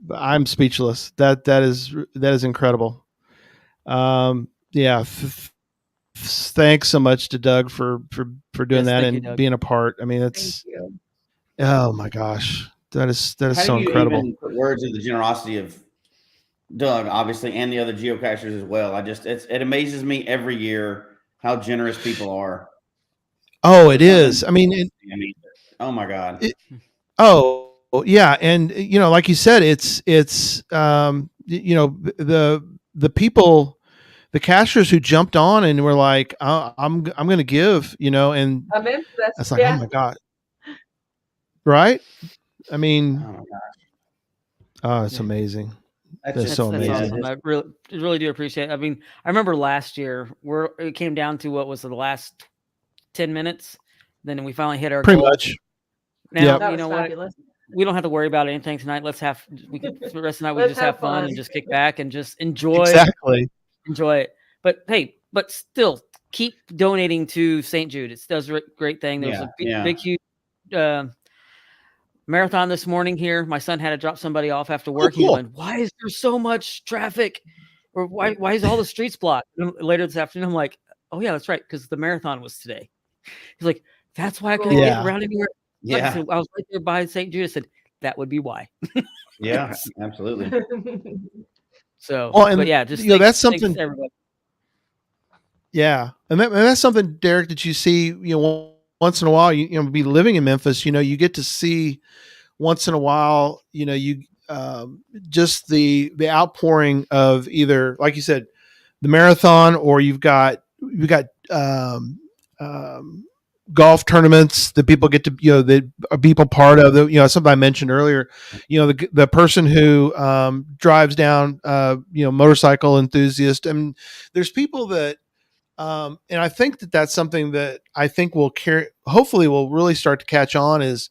I'm speechless. That is incredible. Thanks so much to Doug for doing that and being a part. I mean, it's oh my gosh, that is so incredible. Even put words of the generosity of Doug, obviously, and the other geocachers as well. It amazes me every year how generous people are. Oh, it is. I mean, oh my God. Yeah, and like you said, it's the people, the cashers who jumped on and were like, I'm going to give, and I'm in for this. It's like, oh my God, right? I mean, oh my gosh, it's amazing. That's so amazing. Awesome. I really do appreciate it. I mean, I remember last year where it came down to what was the last 10 minutes. Then we finally hit our pretty goal. much. Now, you know what? We don't have to worry about anything tonight. For the rest of the night, we just have fun and just kick back and just enjoy it. But hey, still keep donating to St. Jude. It does a great thing. There was a big, huge marathon this morning here. My son had to drop somebody off after work. He went, "Why is there so much traffic? Or why is all the streets blocked?" And later this afternoon, I'm like, "Oh yeah, that's right, because the marathon was today." He's like, "That's why I couldn't get around anywhere." Yeah, I was right there by St. Jude. I said, "That would be why." Yeah, absolutely. So, just that's something. Everybody. Yeah, and that's something, Derek, that you see, once in a while. You be living in Memphis, you get to see once in a while, just the outpouring of either, like you said, the marathon, or you've got golf tournaments that people get to, that are people part of the, something I mentioned earlier, the person who drives down, motorcycle enthusiast. I mean, there's people that And I think that that's something that I think will hopefully will really start to catch on is,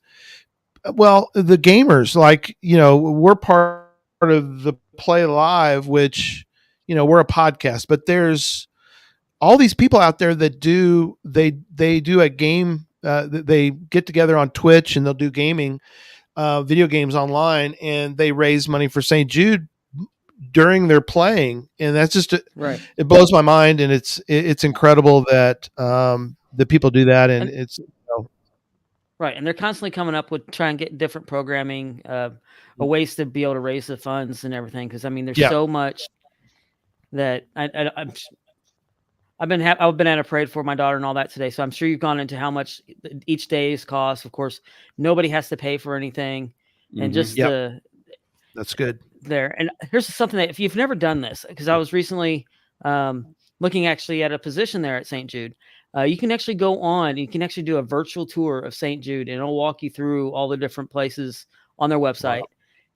well, the gamers, like, we're part of the Play Live, which, we're a podcast, but there's all these people out there that do a game. They get together on Twitch and they'll do gaming, video games online, and they raise money for St. Jude during their playing. And that's just, right. It blows my mind. And it's incredible that, the people do that. And it's, right. And they're constantly coming up with trying to get different programming, ways to be able to raise the funds and everything. Cause I mean, there's so much that I've been at a parade for my daughter and all that today. So I'm sure you've gone into how much each day's cost. Of course, nobody has to pay for anything. And just that's good there. And here's something that if you've never done this, because I was recently looking actually at a position there at St. Jude, you can actually go on, you can actually do a virtual tour of St. Jude, and it'll walk you through all the different places on their website. Wow.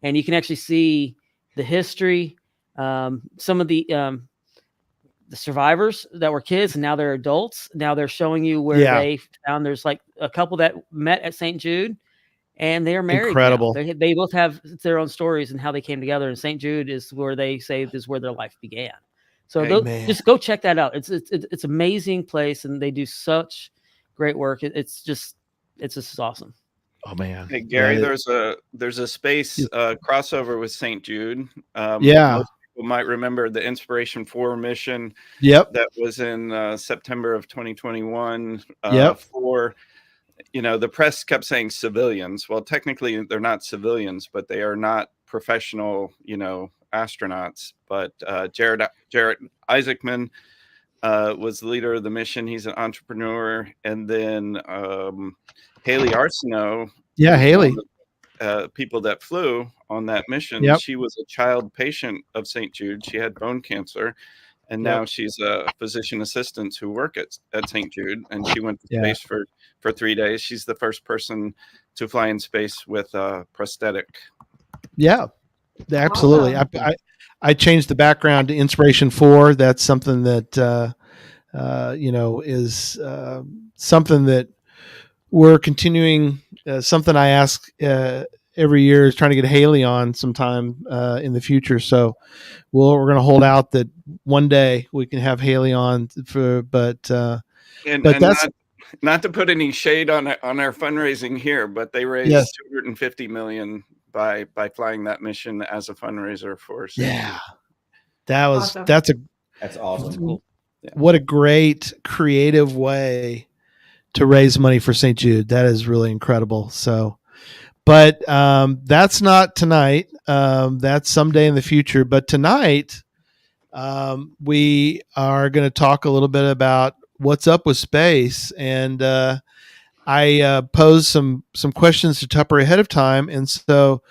And you can actually see the history, some of the survivors that were kids and now they're adults. Now they're showing you where they found, there's like a couple that met at St. Jude and they are married. Incredible. They both have their own stories and how they came together. And St. Jude is where they say is where their life began. So just go check that out. It's amazing place, and they do such great work. It's just awesome. Oh man. Hey Gary, there's a space crossover with St. Jude. Most people might remember the Inspiration 4 mission. That was in September of 2021. For, the press kept saying civilians. Well, technically they're not civilians, but they are not professional, astronauts. But Jarrett Isaacman was the leader of the mission. He's an entrepreneur. And then Haley Arsenault, Haley, people that flew on that mission. She was a child patient of St. Jude. She had bone cancer, and now she's a physician assistant who work at St. Jude. And she went to space for 3 days. She's the first person to fly in space with a prosthetic. Yeah, absolutely. I changed the background to Inspiration 4. That's something that is something that we're continuing. Something I ask every year is trying to get Haley on sometime in the future. So we're going to hold out that one day we can have Haley on but that's not to put any shade on our fundraising here, but they raised $250 million by flying that mission as a fundraiser for. That's awesome. Cool. What a great creative way to raise money for St. Jude. That is really incredible. So, but that's not tonight. That's someday in the future. But tonight, we are going to talk a little bit about what's up with space. And I posed some questions to Tupper ahead of time. And so,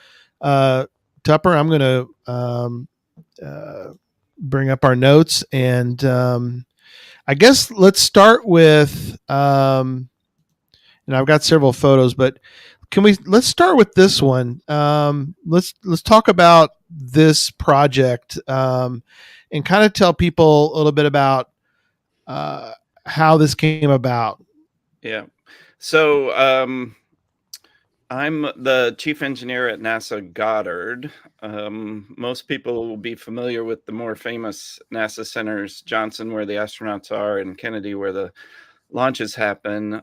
Tupper, I'm going to bring up our notes. And I guess let's start with, and I've got several photos, but let's start with this one. Let's talk about this project and kind of tell people a little bit about how this came about. Yeah. So I'm the chief engineer at NASA Goddard. Most people will be familiar with the more famous NASA centers, Johnson, where the astronauts are, and Kennedy, where the launches happen.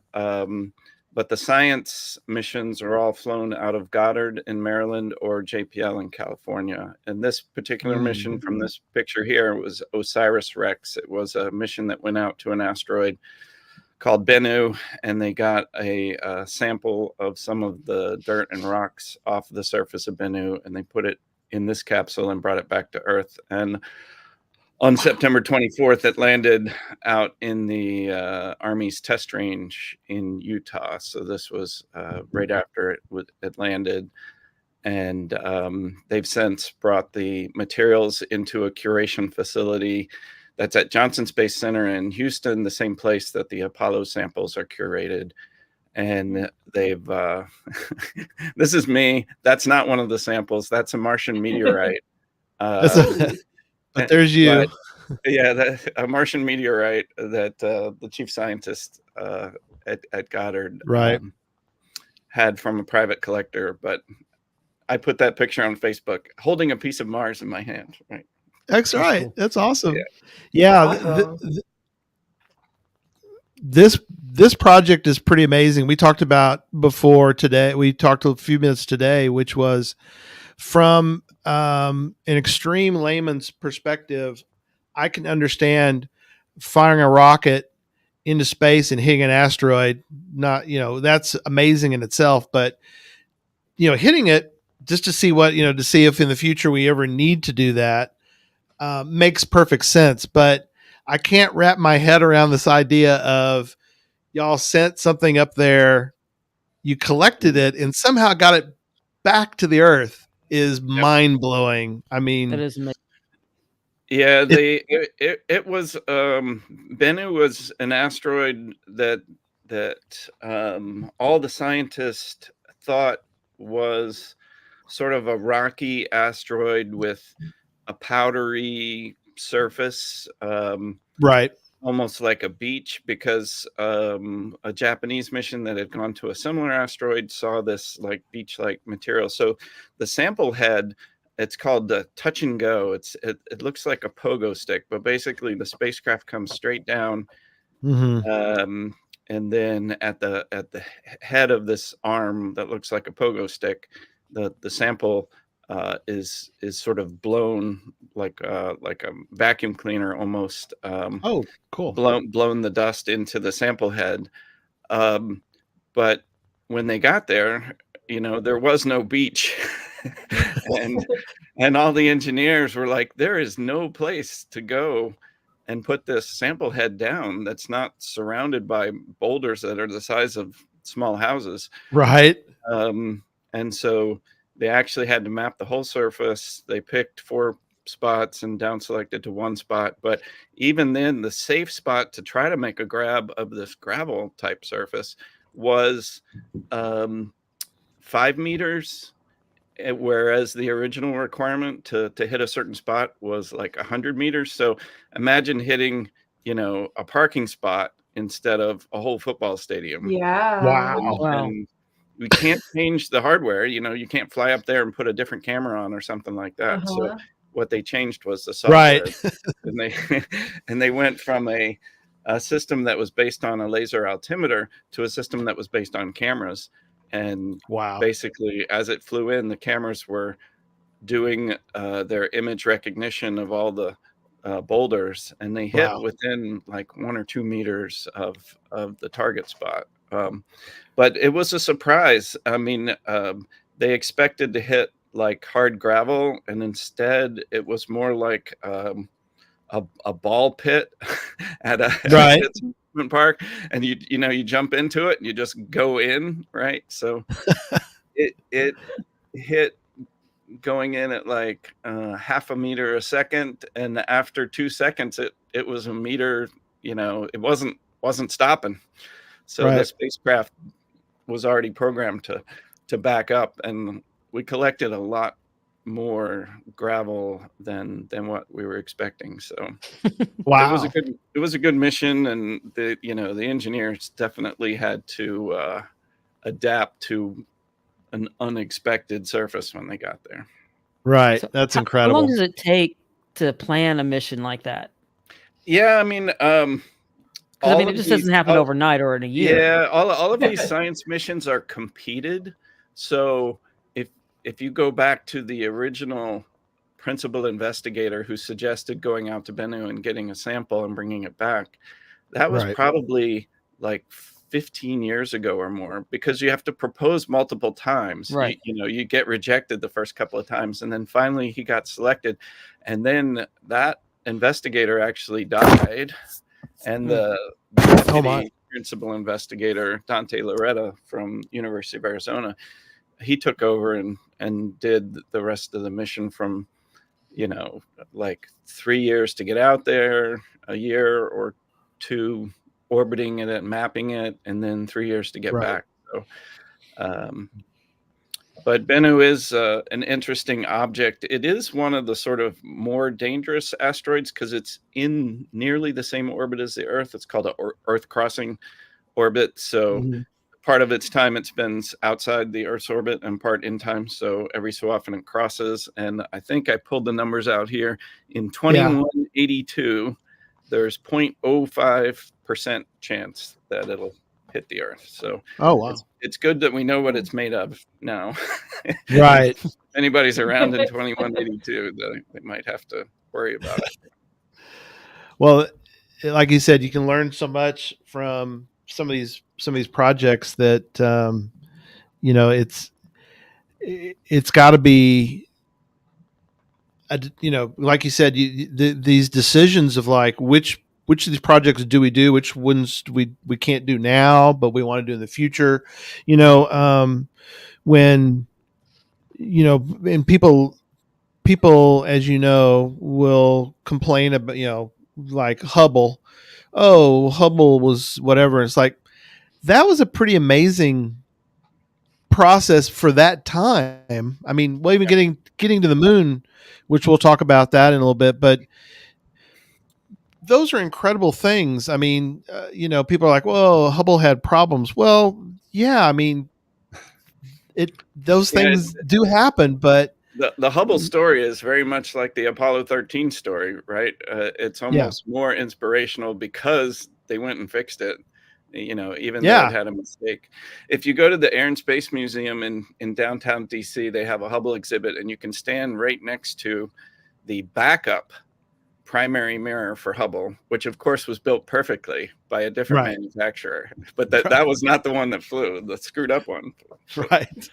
But the science missions are all flown out of Goddard in Maryland or JPL in California. And this particular mission from this picture here was OSIRIS-REx. It was a mission that went out to an asteroid called Bennu, and they got a sample of some of the dirt and rocks off the surface of Bennu, and they put it in this capsule and brought it back to Earth. And on September 24th, it landed out in the Army's test range in Utah. So this was right after it landed. And they've since brought the materials into a curation facility that's at Johnson Space Center in Houston, the same place that the Apollo samples are curated. And they've, this is me. That's not one of the samples. That's a Martian meteorite. But there's you. Yeah, a Martian meteorite that the chief scientist at Goddard Right. had from a private collector. But I put that picture on Facebook holding a piece of Mars in my hand. Right. That's right. cool. That's awesome. Yeah. Yeah. This project is pretty amazing. We talked about before today. We talked a few minutes today, which was from an extreme layman's perspective. I can understand firing a rocket into space and hitting an asteroid. Not, that's amazing in itself, but hitting it just to see to see if in the future we ever need to do that makes perfect sense. But I can't wrap my head around this idea of y'all sent something up there, you collected it, and somehow got it back to the Earth is mind blowing. I mean, that is amazing. Yeah, it was Bennu was an asteroid that all the scientists thought was sort of a rocky asteroid with a powdery surface, right? Almost like a beach, because a Japanese mission that had gone to a similar asteroid saw this like beach-like material. So the sample head, it's called the touch and go. It looks like a pogo stick, but basically the spacecraft comes straight down, and then at the head of this arm that looks like a pogo stick, the sample is sort of blown like a vacuum cleaner almost. Oh, cool! Blown the dust into the sample head, but when they got there, there was no beach. and all the engineers were like, there is no place to go and put this sample head down that's not surrounded by boulders that are the size of small houses. Right. And so they actually had to map the whole surface. They picked 4 spots and down selected to 1 spot. But even then, the safe spot to try to make a grab of this gravel type surface was 5 meters, whereas the original requirement to hit a certain spot was like 100 meters. So imagine hitting, a parking spot instead of a whole football stadium. Yeah. Wow. And we can't change the hardware. You can't fly up there and put a different camera on or something like that. So what they changed was the software. Right. and they went from a system that was based on a laser altimeter to a system that was based on cameras. And basically, as it flew in, the cameras were doing their image recognition of all the boulders, and they hit within like 1 or 2 meters of the target spot. But it was a surprise. I mean, they expected to hit like hard gravel, and instead it was more like a ball pit at a park, and you jump into it and you just go in, right? So it hit going in at like half a meter a second, and after 2 seconds it was a meter. It wasn't stopping. So the spacecraft was already programmed to back up, and we collected a lot more gravel than what we were expecting. So it was a good mission, and the engineers definitely had to adapt to an unexpected surface when they got there. Right. So that's incredible. How long does it take to plan a mission like that? Yeah, I mean, it just doesn't happen overnight or in a year. Yeah, all of these science missions are competed. So if you go back to the original principal investigator who suggested going out to Bennu and getting a sample and bringing it back, that was probably like 15 years ago or more, because you have to propose multiple times. Right. You get rejected the first couple of times, and then finally he got selected, and then that investigator actually died, and the principal investigator, Dante Loretta from University of Arizona, he took over and did the rest of the mission from, like 3 years to get out there, a year or 2 orbiting it and mapping it, and then 3 years to get back. So, But Bennu is an interesting object. It is one of the sort of more dangerous asteroids because it's in nearly the same orbit as the Earth. It's called an Earth crossing orbit. So part of its time it spends outside the Earth's orbit and part in time. So every so often it crosses. And I think I pulled the numbers out here. In 2182, there's 0.05% chance that it'll hit the Earth. So it's good that we know what it's made of now. Right. If anybody's around in 2182, they might have to worry about it. Well, like you said, you can learn so much from some of these projects that it's got to be like you said, these decisions of like which of these projects do we do, which ones we can't do now but we want to do in the future, when and people as will complain about like Hubble. Oh, Hubble was whatever. It's like that was a pretty amazing process for that time. I mean, well, even getting to the moon, which we'll talk about that in a little bit, but those are incredible things. I mean, people are like, well, Hubble had problems. Well, yeah, I mean, those things do happen, but the Hubble story is very much like the Apollo 13 story, right? It's almost more inspirational because they went and fixed it, even though it had a mistake. If you go to the Air and Space Museum in downtown DC, they have a Hubble exhibit, and you can stand right next to the backup primary mirror for Hubble, which of course was built perfectly by a different manufacturer, but that was not the one that flew, the screwed up one. Right.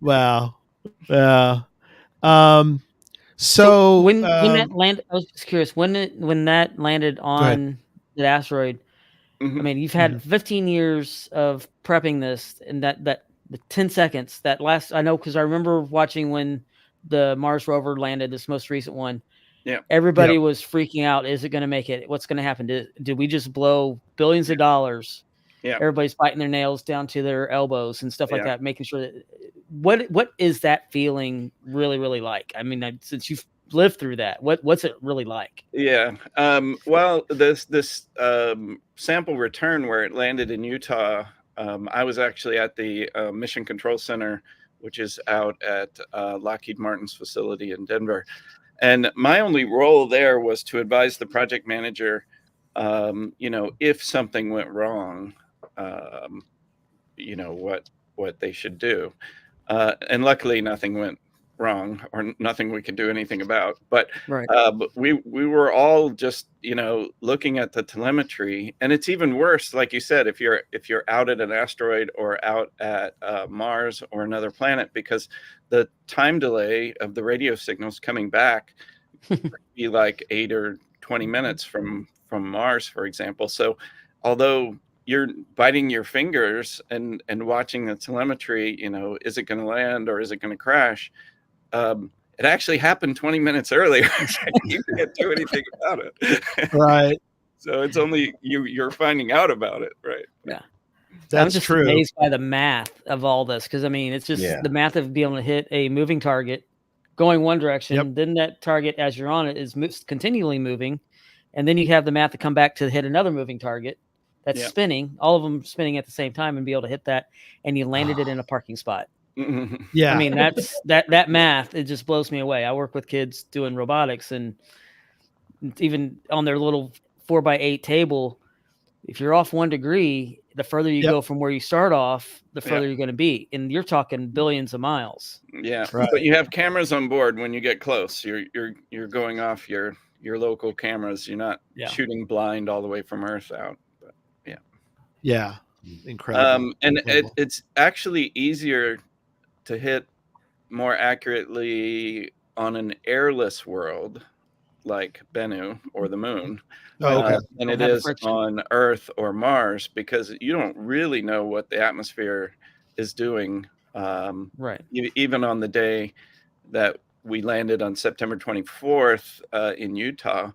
Wow. Yeah. So when that landed, I was just curious when that landed on the asteroid. I mean, you've had 15 years of prepping this, and that the 10 seconds that last, I know because I remember watching when the Mars rover landed, this most recent one. Yeah, everybody was freaking out. Is it going to make it? What's going to happen? Did we just blow billions of dollars? Yeah, everybody's biting their nails down to their elbows and stuff like that, making sure that. What is that feeling really, really like? I mean, since you've lived through that, what's it really like? Yeah. Well, this sample return where it landed in Utah, I was actually at the Mission Control Center, which is out at Lockheed Martin's facility in Denver. And my only role there was to advise the project manager, if something went wrong, what they should do. And luckily nothing went wrong or nothing we could do anything about. But we were all just, looking at the telemetry, and it's even worse. Like you said, if you're out at an asteroid or out at Mars or another planet, because the time delay of the radio signals coming back could be like 8 or 20 minutes from Mars, for example. So although you're biting your fingers and watching the telemetry, is it going to land or is it going to crash? It actually happened 20 minutes earlier. You can't do anything about it. Right. So it's only you're finding out about it. Right. Yeah. That's I'm just true. amazed by the math of all this. Cause I mean, it's just the math of being able to hit a moving target going one direction. Then that target, as you're on it, is continually moving. And then you have the math to come back to hit another moving target that's spinning, all of them spinning at the same time, and be able to hit that. And you landed it in a parking spot. Yeah. I mean, that's that math, it just blows me away. I work with kids doing robotics, and even on their little 4x8 table, if you're off 1 degree, the further you go from where you start off, the further you're going to be. And you're talking billions of miles. Yeah. Right. But you have cameras on board when you get close. You're going off your local cameras. You're not shooting blind all the way from Earth out. But yeah. Incredible. And it's actually easier to hit more accurately on an airless world like Bennu or the moon than it is on Earth or Mars, because you don't really know what the atmosphere is doing. Even on the day that we landed on September 24th in Utah,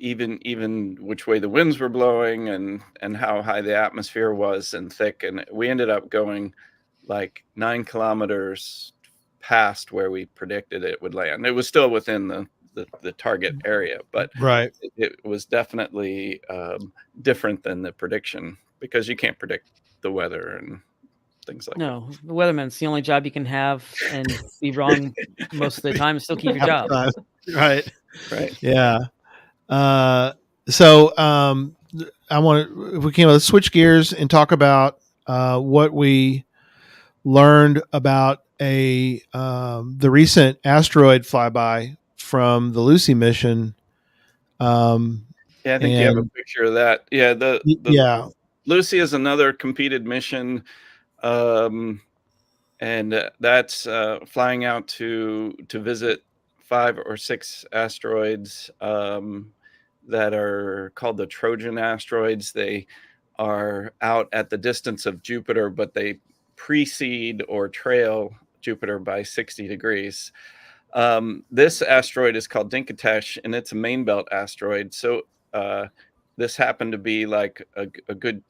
even which way the winds were blowing and how high the atmosphere was and thick. And we ended up going like 9 kilometers past where we predicted it would land. It was still within the target area, but right, it was definitely different than the prediction, because you can't predict the weather and things like that. No, the weatherman's the only job you can have and be wrong most of the time and still keep your job. Right. Yeah. So I want to, if we can, let's switch gears and talk about what we learned about the recent asteroid flyby from the Lucy mission. Yeah, I think you have a picture of that. Yeah, yeah. Lucy is another competed mission, and that's flying out to visit 5 or 6 asteroids that are called the Trojan asteroids. They are out at the distance of Jupiter, but they precede or trail Jupiter by 60 degrees. This asteroid is called Dinkatesh, and it's a main belt asteroid. So this happened to be like a good,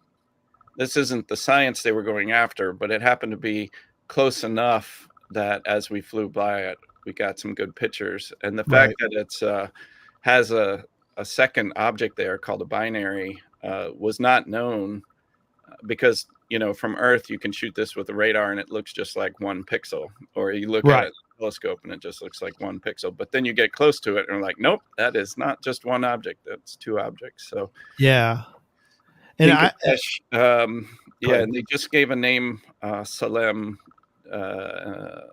this isn't the science they were going after, but it happened to be close enough that as we flew by it, we got some good pictures. And the fact that it's has a second object there called a binary was not known, because, you know, from Earth, you can shoot this with a radar and it looks just like 1 pixel, or you look at it with a telescope and it just looks like 1 pixel. But then you get close to it and we're like, nope, that is not just 1 object. That's 2 objects. So yeah. And and they just gave a name, Salem,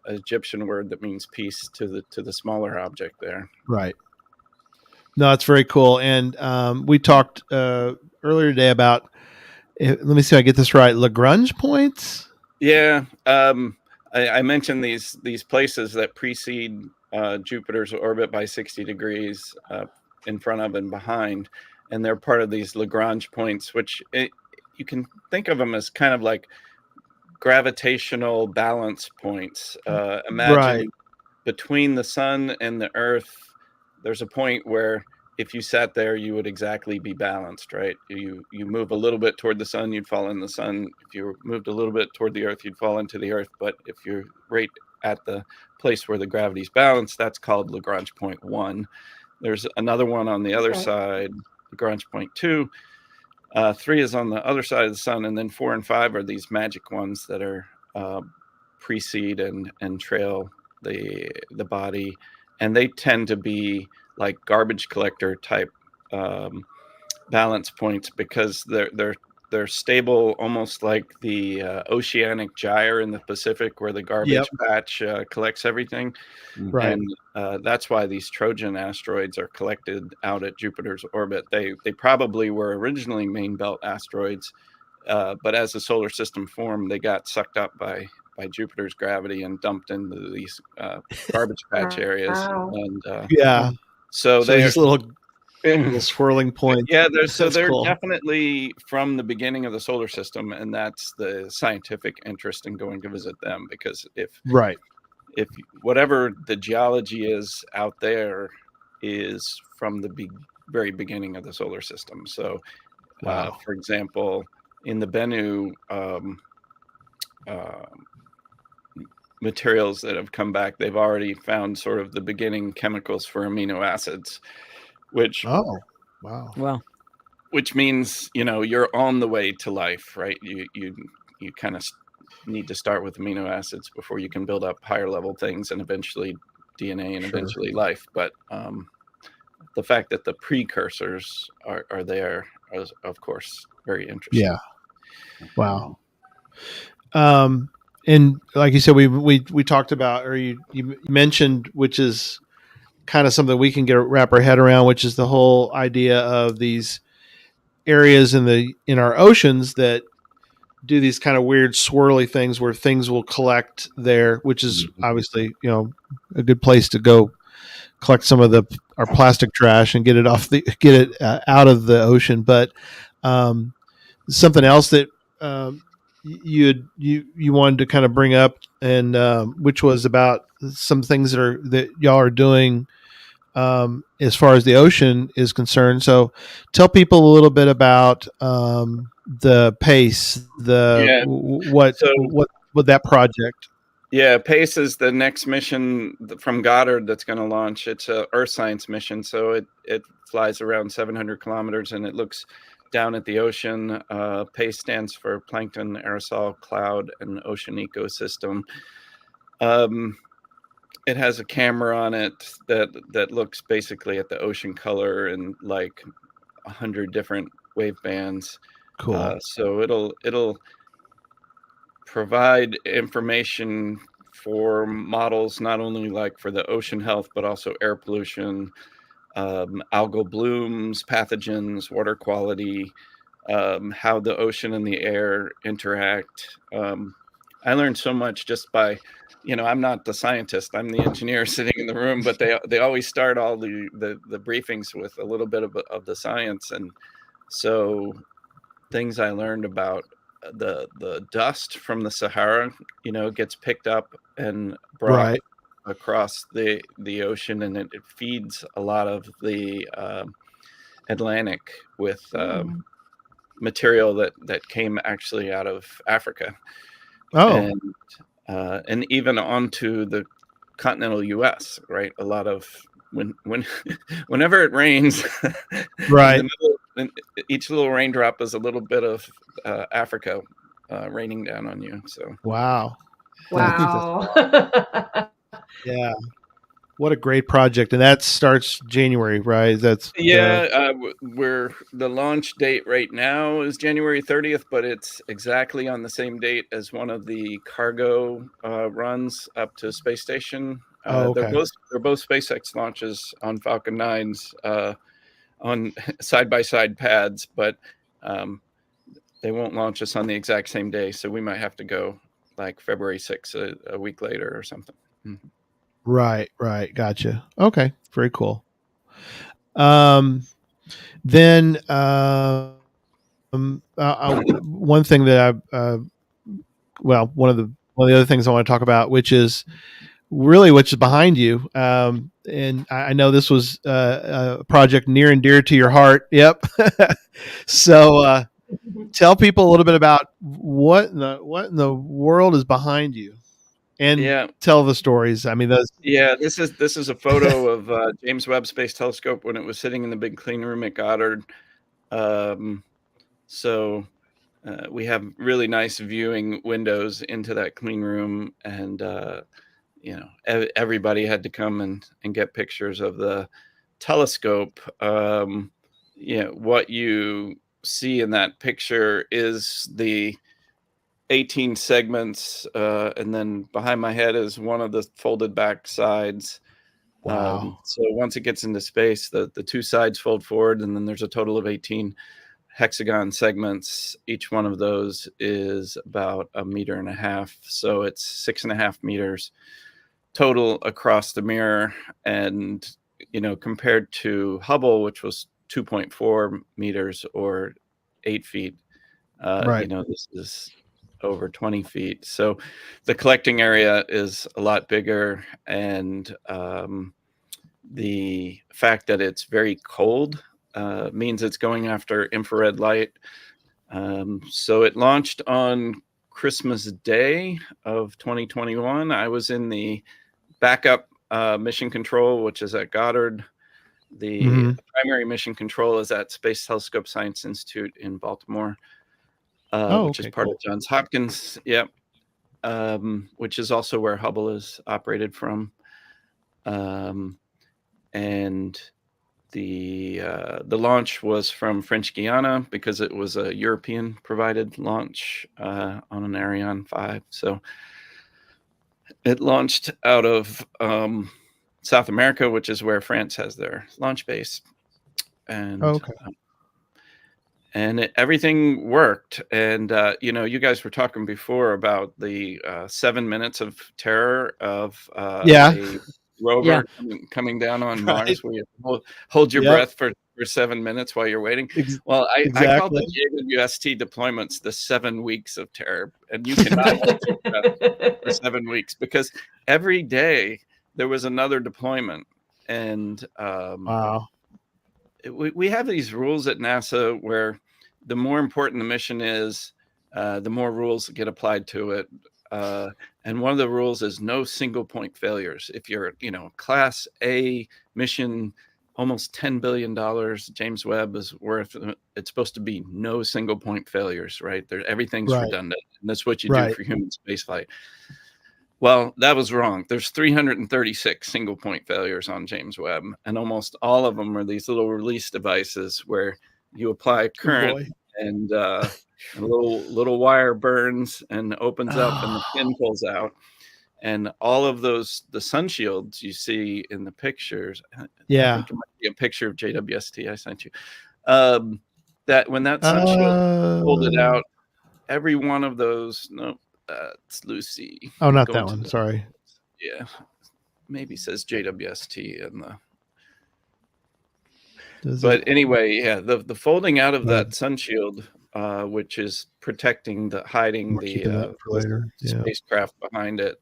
Egyptian word that means peace, to the smaller object there. Right. No, it's very cool. And we talked earlier today about, let me see if I get this right, Lagrange points. Yeah, I mentioned these places that precede Jupiter's orbit by 60 degrees in front of and behind, and they're part of these Lagrange points, which you can think of them as kind of like gravitational balance points. Imagine between the sun and the Earth, there's a point where if you sat there, you would exactly be balanced, right? You move a little bit toward the sun, you'd fall in the sun. If you moved a little bit toward the Earth, you'd fall into the Earth. But if you're right at the place where the gravity's balanced, that's called Lagrange point 1. There's another one on the other side, Lagrange point 2. 3 is on the other side of the sun, and then 4 and 5 are these magic ones that are precede and trail the body, and they tend to be like garbage collector type balance points, because they're stable, almost like the oceanic gyre in the Pacific, where the garbage patch collects everything. Right. And that's why these Trojan asteroids are collected out at Jupiter's orbit. They probably were originally main belt asteroids, but as the solar system formed, they got sucked up by Jupiter's gravity and dumped into these garbage patch areas. Wow. And so they're just little swirling points. Yeah, they're cool. Definitely from the beginning of the solar system, and that's the scientific interest in going to visit them, because if whatever the geology is out there is from the very beginning of the solar system. So, for example, in the Bennu materials that have come back, they've already found sort of the beginning chemicals for amino acids, which which means, you know, you're on the way to life, right? You kind of need to start with amino acids before you can build up higher level things, and eventually DNA, and eventually life. But the fact that the precursors are there is, of course, very interesting. Yeah. Wow. And like you said, we talked about, or you mentioned, which is kind of something we can wrap our head around, which is the whole idea of these areas in our oceans that do these kind of weird swirly things where things will collect there, which is obviously, you know, a good place to go collect some of our plastic trash and get it out of the ocean. But something else that you wanted to kind of bring up, and which was about some things that y'all are doing as far as the ocean is concerned. So tell people a little bit about the PACE, what that project. Yeah, PACE is the next mission from Goddard that's going to launch. It's a Earth science mission, so it flies around 700 kilometers and it looks down at the ocean. PACE stands for Plankton, Aerosol, Cloud, and Ocean Ecosystem. It has a camera on it that looks basically at the ocean color and like 100 different wave bands. Cool. So it'll provide information for models, not only like for the ocean health, but also air pollution, algal blooms, pathogens, water quality, how the ocean and the air interact. I learned so much just by, I'm not the scientist, I'm the engineer sitting in the room, but they always start all the briefings with a little bit of the science. And so things I learned about the dust from the Sahara, gets picked up and brought across the ocean, and it feeds a lot of the Atlantic with material that came actually out of Africa. And even onto the continental U.S., right? A lot of whenever it rains, right, each little raindrop is a little bit of Africa raining down on you. So wow. Yeah. What a great project. And that starts January, right? We're the launch date right now is January 30th, but it's exactly on the same date as one of the cargo runs up to space station. They're both SpaceX launches on Falcon 9s on side-by-side pads, but they won't launch us on the exact same day. So we might have to go like February 6th, a week later or something. Mm-hmm. Right. Gotcha. Okay. Very cool. Then one thing that one of the other things I want to talk about, which is behind you. And I know this was a project near and dear to your heart. Yep. So tell people a little bit about what in the world is behind you. And tell the stories. I mean, those. Yeah, this is a photo of James Webb Space Telescope when it was sitting in the big clean room at Goddard. So we have really nice viewing windows into that clean room, and everybody had to come and get pictures of the telescope. What you see in that picture is the 18 segments, and then behind my head is one of the folded back sides. Wow. So once it gets into space, the two sides fold forward, and then there's a total of 18 hexagon segments. Each one of those is about 1.5 meters. So it's 6.5 meters total across the mirror. And, compared to Hubble, which was 2.4 meters or 8 feet, this is over 20 feet. So the collecting area is a lot bigger, and the fact that it's very cold means it's going after infrared light. So it launched on Christmas Day of 2021. I was in the backup mission control, which is at Goddard. The primary mission control is at Space Telescope Science Institute in Baltimore. Which is part of Johns Hopkins, which is also where Hubble is operated from, and the launch was from French Guiana because it was a European provided launch on an Ariane 5. So it launched out of South America, which is where France has their launch base, and and everything worked. And, you guys were talking before about the 7 minutes of terror of a rover coming down on Mars, where you hold your breath for 7 minutes while you're waiting. Well, I call the JWST deployments the 7 weeks of terror. And you cannot hold your breath for 7 weeks, because every day there was another deployment. And wow. We have these rules at NASA where the more important the mission is, the more rules get applied to it. And one of the rules is no single point failures. If you're, class A mission, almost $10 billion, James Webb is worth, it's supposed to be no single point failures, right? Everything's redundant. And that's what you do for human spaceflight. Well, that was wrong. There's 336 single point failures on James Webb, and almost all of them are these little release devices where you apply current and a little wire burns and opens up and the pin pulls out. And all of those, the sun shields you see in the pictures, I think it might be a picture of JWST I sent you, that when that sun shield pulled it out, every one of those, it's Lucy. Oh, not that one. Sorry. Yeah. Maybe says JWST in the. But anyway, yeah, the folding out of that sun shield, which is protecting hiding the spacecraft behind it,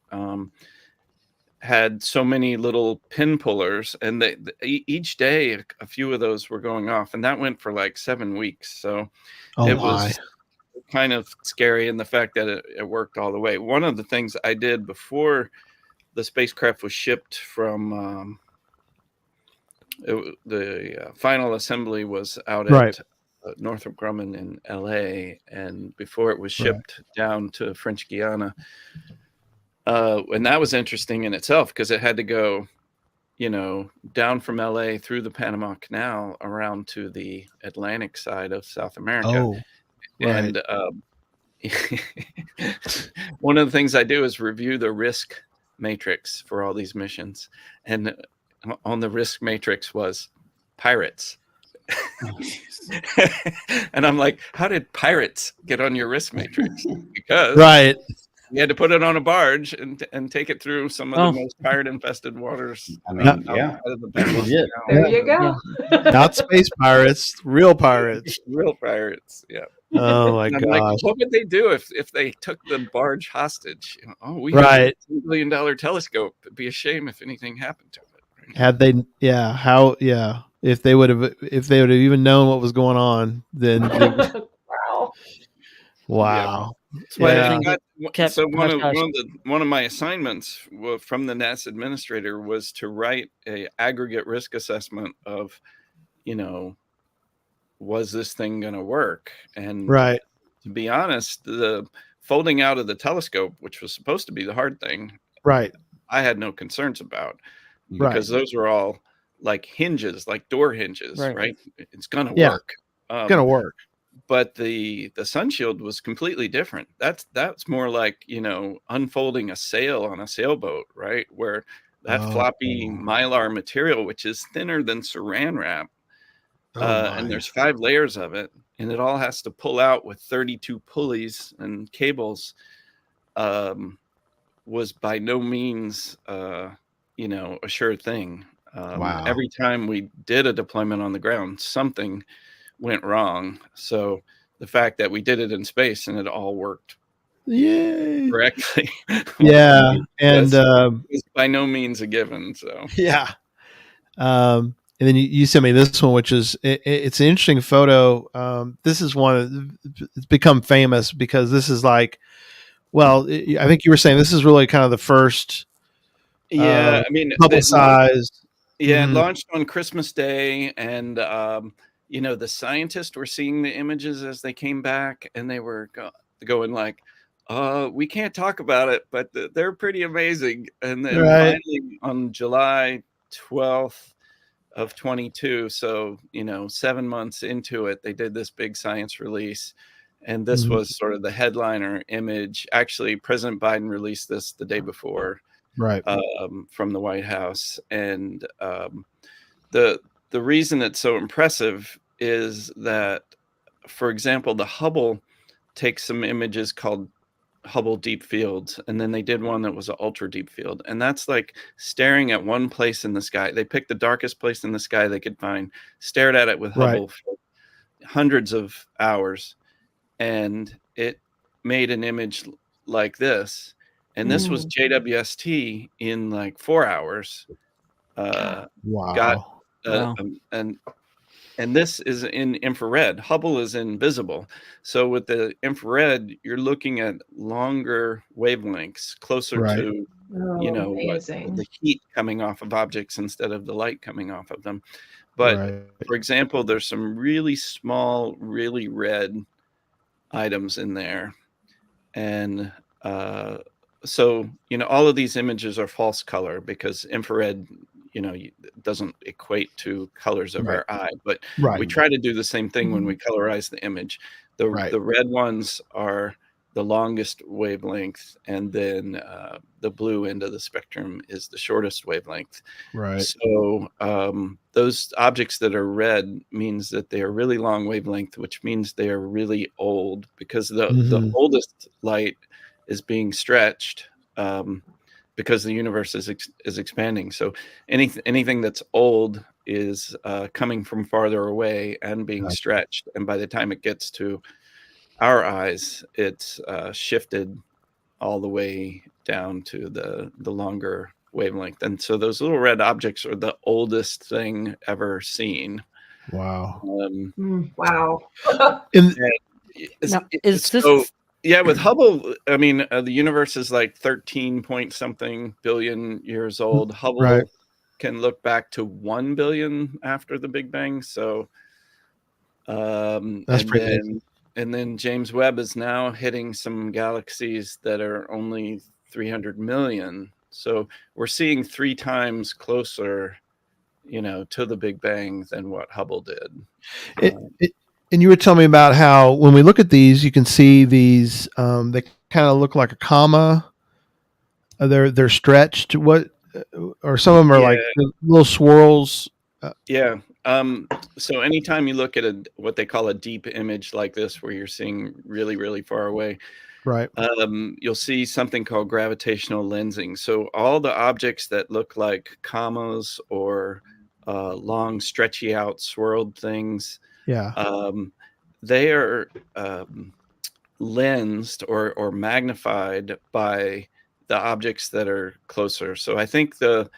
had so many little pin pullers, and each day a few of those were going off, and that went for like 7 weeks. So it was kind of scary, and the fact that it worked all the way. One of the things I did before the spacecraft was shipped from the final assembly was out at Northrop Grumman in LA, and before it was shipped down to French Guiana, and that was interesting in itself because it had to go down from LA through the Panama Canal around to the Atlantic side of South America. And one of the things I do is review the risk matrix for all these missions, and on the risk matrix was pirates. And I'm like, how did pirates get on your risk matrix? Because you had to put it on a barge and take it through some of the most pirate infested waters. I mean, there you go. Not space pirates, real pirates. Real pirates. Yeah. Oh my gosh. Like, what would they do if they took the barge hostage? We have a $2 billion telescope. It'd be a shame if anything happened to it. Right? Had they, if they would have even known what was going on, then wow. So one of my assignments from the NASA administrator was to write a aggregate risk assessment of, was this thing going to work? And to be honest, the folding out of the telescope, which was supposed to be the hard thing, I had no concerns about, because those were all like hinges, like door hinges, right? It's going to work. It's going to work. But the sun shield was completely different. That's more like, unfolding a sail on a sailboat, right? Where that floppy mylar material, which is thinner than saran wrap, and there's 5 layers of it, and it all has to pull out with 32 pulleys and cables, was by no means, a sure thing. Every time we did a deployment on the ground, something went wrong. So the fact that we did it in space and it all worked correctly, and is by no means a given. So and then you sent me this one, which is it's an interesting photo. This is one it's become famous because this is like, I think you were saying this is really kind of the first publicized. It launched on Christmas Day, and the scientists were seeing the images as they came back, and they were going like, we can't talk about it, but they're pretty amazing. And then finally on July 12th of 22, so 7 months into it, they did this big science release, and this was sort of the headliner image. Actually, President Biden released this the day before, from the White House. And the reason it's so impressive is that, for example, the Hubble takes some images called Hubble Deep Fields, and then they did one that was an ultra deep field, and that's like staring at one place in the sky. They picked the darkest place in the sky they could find, stared at it with Hubble for hundreds of hours, and it made an image like this. And this was JWST in like 4 hours. Wow. And this is in infrared. Hubble is in visible. So with the infrared, you're looking at longer wavelengths, closer to, amazing. the heat coming off of objects instead of the light coming off of them. But for example, there's some really small, really red items in there. And so, all of these images are false color because infrared, doesn't equate to colors of our eye. But we try to do the same thing when we colorize the image. The red ones are the longest wavelength, and then the blue end of the spectrum is the shortest wavelength. Right. So those objects that are red means that they are really long wavelength, which means they are really old, because the oldest light is being stretched because the universe is expanding. So anything that's old is coming from farther away and being stretched, and by the time it gets to our eyes, it's shifted all the way down to the longer wavelength. And so those little red objects are the oldest thing ever seen. Wow. Wow. Yeah, with Hubble, I mean, the universe is like 13 point something billion years old. Hubble can look back to 1 billion after the Big Bang. So, that's pretty amazing. And then James Webb is now hitting some galaxies that are only 300 million. So we're seeing 3 times closer, to the Big Bang than what Hubble did. And you were telling me about how when we look at these, you can see these, they kind of look like a comma. They're stretched. Or some of them are like little swirls. So anytime you look at what they call a deep image like this, where you're seeing really, really far away, you'll see something called gravitational lensing. So all the objects that look like commas or long, stretchy out, swirled things, they are lensed or magnified by the objects that are closer. So I think the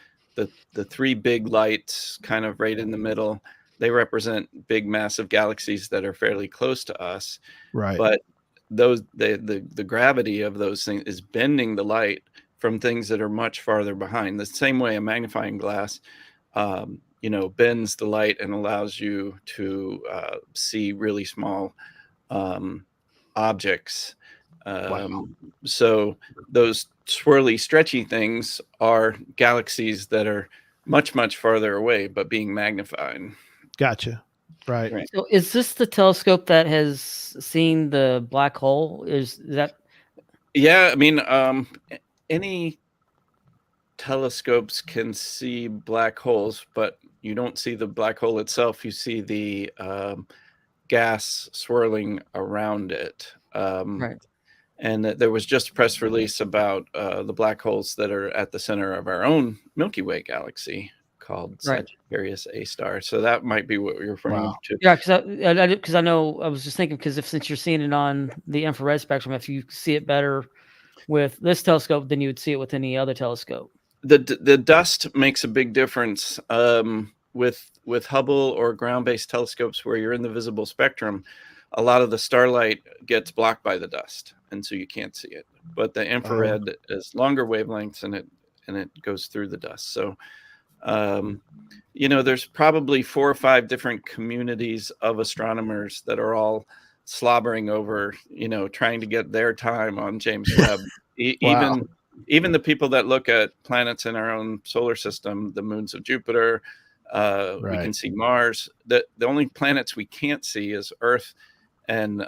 3 big lights kind of right in the middle, they represent big, massive galaxies that are fairly close to us. Right. But the gravity of those things is bending the light from things that are much farther behind. The same way a magnifying glass, bends the light and allows you to see really small objects. So those swirly, stretchy things are galaxies that are much, much farther away, but being magnified. Gotcha. Right. So is this the telescope that has seen the black hole? Is that? Yeah. I mean, any telescopes can see black holes, but you don't see the black hole itself. You see the gas swirling around it. And there was just a press release about the black holes that are at the center of our own Milky Way galaxy called Sagittarius A star. So that might be what you're referring to. Yeah, because I know I was just thinking, because since you're seeing it on the infrared spectrum, if you see it better with this telescope than you would see it with any other telescope. The dust makes a big difference with Hubble or ground-based telescopes where you're in the visible spectrum. A lot of the starlight gets blocked by the dust, and so you can't see it. But the infrared is longer wavelengths, and it goes through the dust. So, there's probably 4 or 5 different communities of astronomers that are all slobbering over, trying to get their time on James Webb. Even the people that look at planets in our own solar system, the moons of Jupiter, we can see Mars. The only planets we can't see is Earth and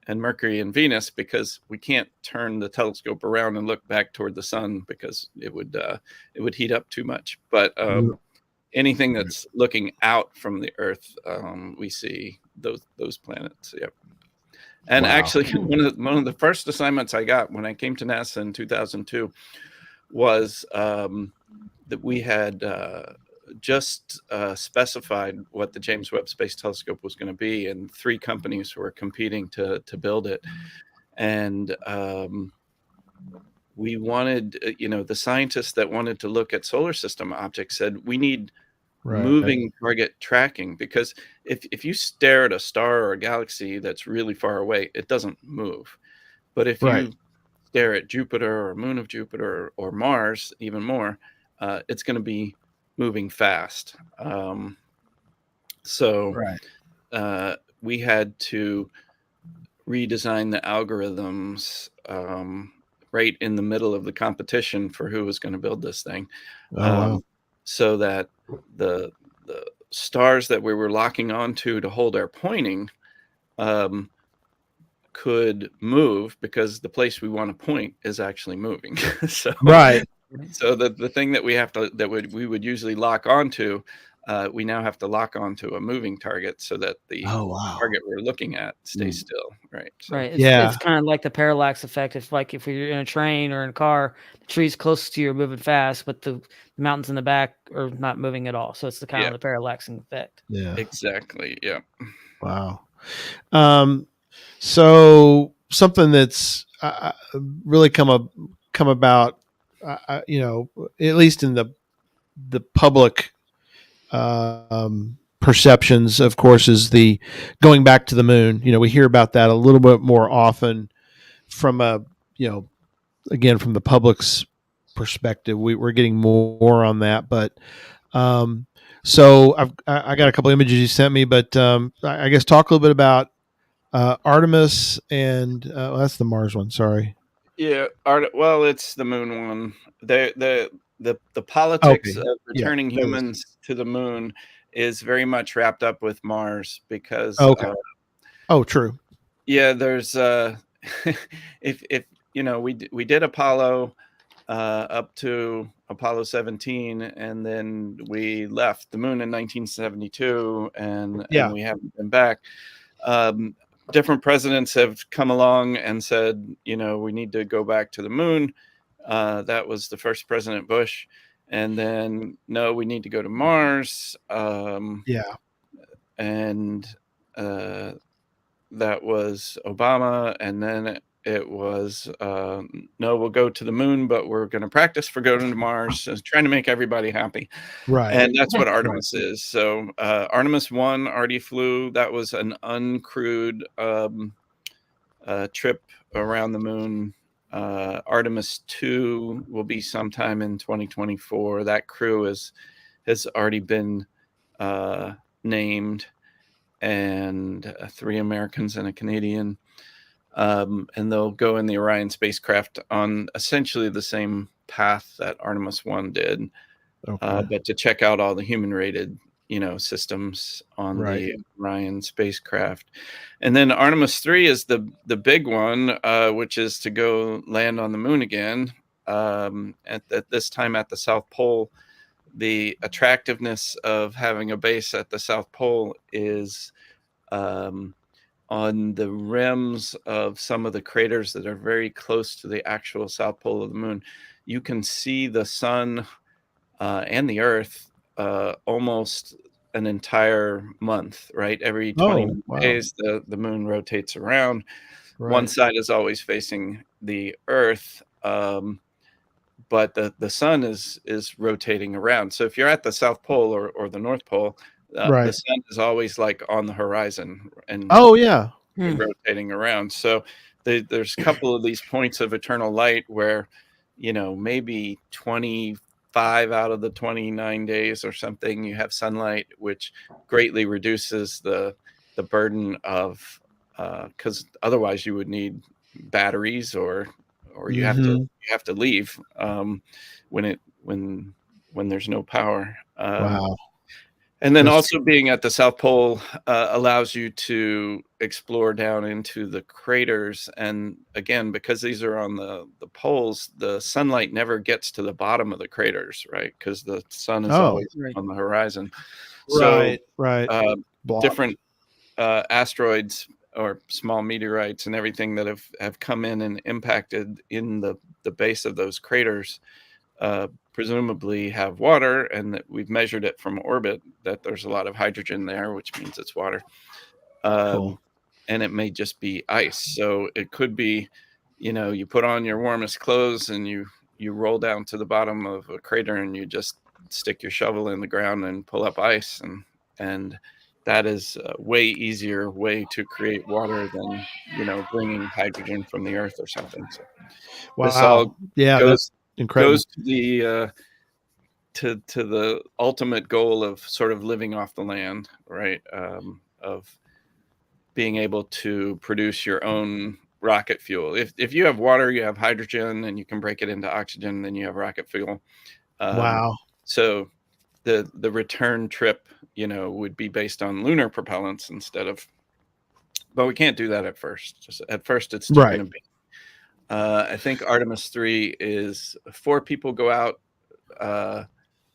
Mercury and Venus, because we can't turn the telescope around and look back toward the sun, because it would heat up too much. But anything that's looking out from the Earth, we see those planets. Yep. And actually, one of the first assignments I got when I came to NASA in 2002 was that we had just specified what the James Webb Space Telescope was going to be, and 3 companies were competing to build it. And we wanted, the scientists that wanted to look at solar system objects said we need moving target tracking, because if you stare at a star or a galaxy that's really far away, it doesn't move. But if you stare at Jupiter or moon of Jupiter or Mars, even more, it's going to be moving fast. We had to redesign the algorithms right in the middle of the competition for who was going to build this thing, so that the stars that we were locking onto to hold our pointing could move, because the place we want to point is actually moving. So the thing that we would usually lock onto, we now have to lock onto a moving target so that the target we're looking at stays still. Right. So. Right. It's kind of like the parallax effect. If you're in a train or in a car, the trees closest to you are moving fast, but the mountains in the back are not moving at all. So it's the kind of the parallaxing effect. Yeah. Exactly. Yeah. Wow. So something that's really come about, at least in the public perceptions, of course, is the going back to the moon. We hear about that a little bit more often from again, from the public's perspective. We're getting more on that, but so I got a couple images you sent me, but I guess talk a little bit about Artemis and that's the Mars one. Sorry. Yeah. Well, it's the moon one. The politics of returning humans to the moon is very much wrapped up with Mars, because true. Yeah, there's if we did Apollo up to Apollo 17, and then we left the moon in 1972, and we haven't been back. Different presidents have come along and said, we need to go back to the moon. That was the first President Bush. And then, no, we need to go to Mars. And that was Obama. And then it was, no, we'll go to the moon, but we're going to practice for going to Mars. So trying to make everybody happy. Right. And that's what Artemis is. So Artemis 1 already flew. That was an uncrewed trip around the moon. Artemis 2 will be sometime in 2024. That crew has already been named, and 3 Americans and a Canadian. And they'll go in the Orion spacecraft on essentially the same path that Artemis 1 did, but to check out all the human-rated systems on the Orion spacecraft. And then Artemis 3 is the big one, which is to go land on the moon again, at this time at the South Pole. The attractiveness of having a base at the South Pole is on the rims of some of the craters that are very close to the actual South Pole of the moon. You can see the sun and the Earth almost an entire month, right? Every 20 days, the moon rotates around. One side is always facing the Earth, but the sun is rotating around. So if you're at the South Pole or the North Pole, the sun is always like on the horizon and rotating around. So there's a couple of these points of eternal light where, maybe 25 out of the 29 days or something, you have sunlight, which greatly reduces the burden of, because otherwise you would need batteries or you have to leave when there's no power. And then also being at the South Pole allows you to explore down into the craters. And again, because these are on the poles, the sunlight never gets to the bottom of the craters, right? Because the sun is always on the horizon. Different asteroids or small meteorites and everything that have come in and impacted in the base of those craters presumably have water, and that we've measured it from orbit that there's a lot of hydrogen there, which means it's water. And it may just be ice. So it could be you put on your warmest clothes and you roll down to the bottom of a crater and you just stick your shovel in the ground and pull up ice, and that is a way easier way to create water than bringing hydrogen from the earth or something. So this all that's incredible. goes to the to the ultimate goal of sort of living off the land, right? Of being able to produce your own rocket fuel. If you have water, you have hydrogen, and you can break it into oxygen, then you have rocket fuel. Wow. So the return trip, would be based on lunar propellants instead of, but we can't do that at first. At first, it's just going to be. I think Artemis 3 is 4 people go out,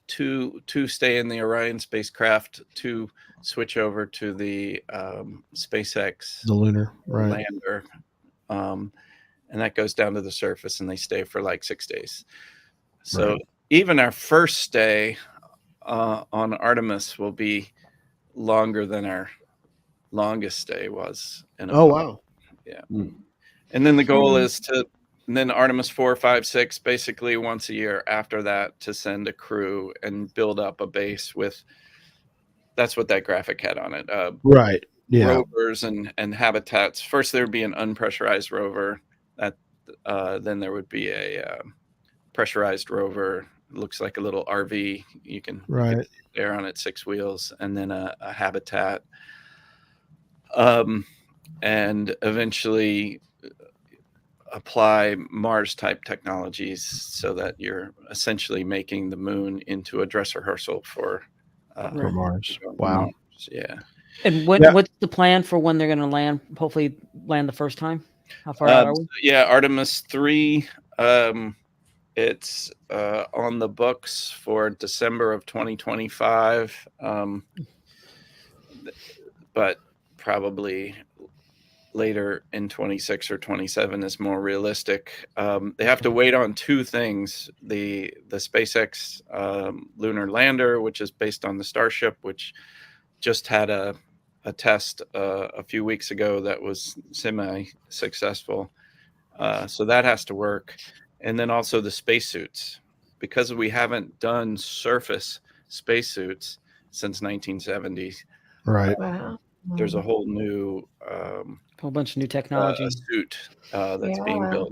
2 stay in the Orion spacecraft, 2 switch over to the SpaceX, the lunar lander, and that goes down to the surface, and they stay for like 6 days. So even our first stay on Artemis will be longer than our longest stay was. Wow. Yeah. And then the goal is and then Artemis 4, 5, 6, basically once a year after that, to send a crew and build up a base with, that's what that graphic had on it. Right. Yeah. Rovers and habitats. First, there would be an unpressurized rover. Then there would be a pressurized rover. It looks like a little RV. You can get there on its 6 wheels, and then a habitat. And eventually apply Mars type technologies so that you're essentially making the moon into a dress rehearsal for Mars. Wow. Mars. Yeah. And what's the plan for when they're going to land? Hopefully land the first time. How far out are we? Yeah, Artemis 3. It's on the books for December of 2025, but probably later in 26 or 27 is more realistic. They have to wait on 2 things: the SpaceX lunar lander, which is based on the Starship, which just had a test a few weeks ago that was semi-successful. So that has to work. And then also the spacesuits, because we haven't done surface spacesuits since 1970s. Right. There's a whole new whole bunch of new technology suit that's being built.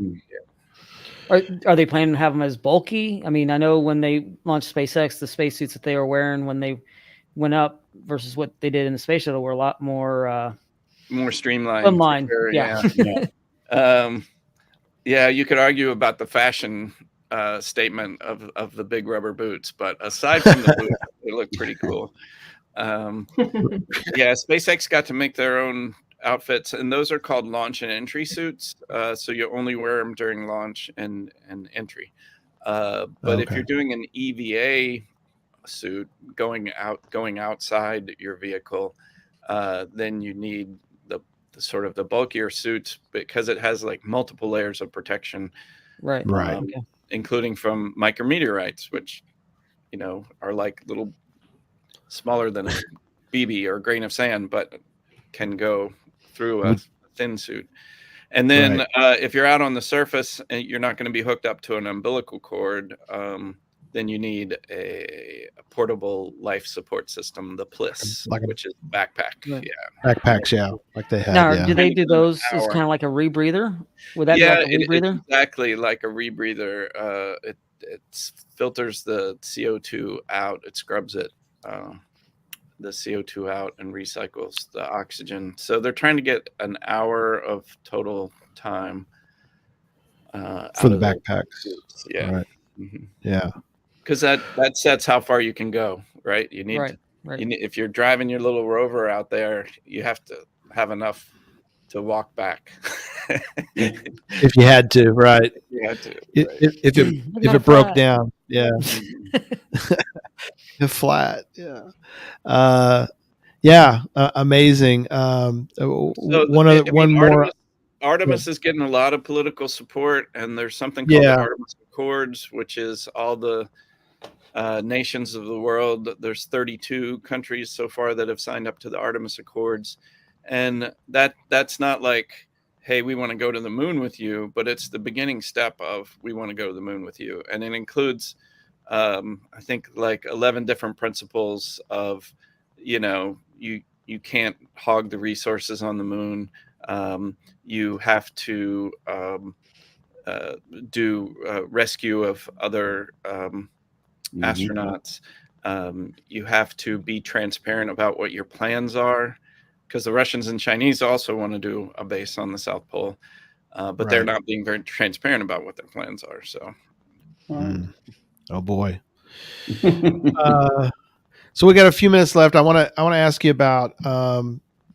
Are they planning to have them as bulky? I mean, I know when they launched SpaceX, the spacesuits that they were wearing when they went up versus what they did in the space shuttle were a lot more streamlined. Sure, yeah, you could argue about the fashion statement of the big rubber boots, but aside from the boots, they look pretty cool. Yeah, SpaceX got to make their own outfits, and those are called launch and entry suits. So you only wear them during launch and entry. But if you're doing an EVA suit going outside your vehicle, then you need the sort of the bulkier suits, because it has like multiple layers of protection, including from micrometeorites, which are like little smaller than a BB or a grain of sand, but can go through a thin suit. And then if you're out on the surface and you're not going to be hooked up to an umbilical cord, then you need a portable life support system, the PLIS, which is backpack. Yeah. Backpacks, like they have. Now, do they do those as kind of like a rebreather? Would that be like a rebreather? It's exactly like a rebreather. It filters the CO2 out. It scrubs it, the CO2 out, and recycles the oxygen. So they're trying to get an hour of total time for the backpacks. Yeah. Right. Mm-hmm. Yeah. Because that sets how far you can go, right? You need, if you're driving your little rover out there, you have to have enough to walk back. If you had to, right? You had to. If it broke down, flat, amazing. Artemis is getting a lot of political support, and there's something called the Artemis Accords, which is all the nations of the world. There's 32 countries so far that have signed up to the Artemis Accords, and that's not like, hey, we want to go to the moon with you, but it's the beginning step of we want to go to the moon with you. And it includes, I think, like 11 different principles of, you can't hog the resources on the moon. You have to do rescue of other astronauts. You have to be transparent about what your plans are, because the Russians and Chinese also want to do a base on the South Pole, but they're not being very transparent about what their plans are. So, oh boy. So we got a few minutes left. I want to ask you about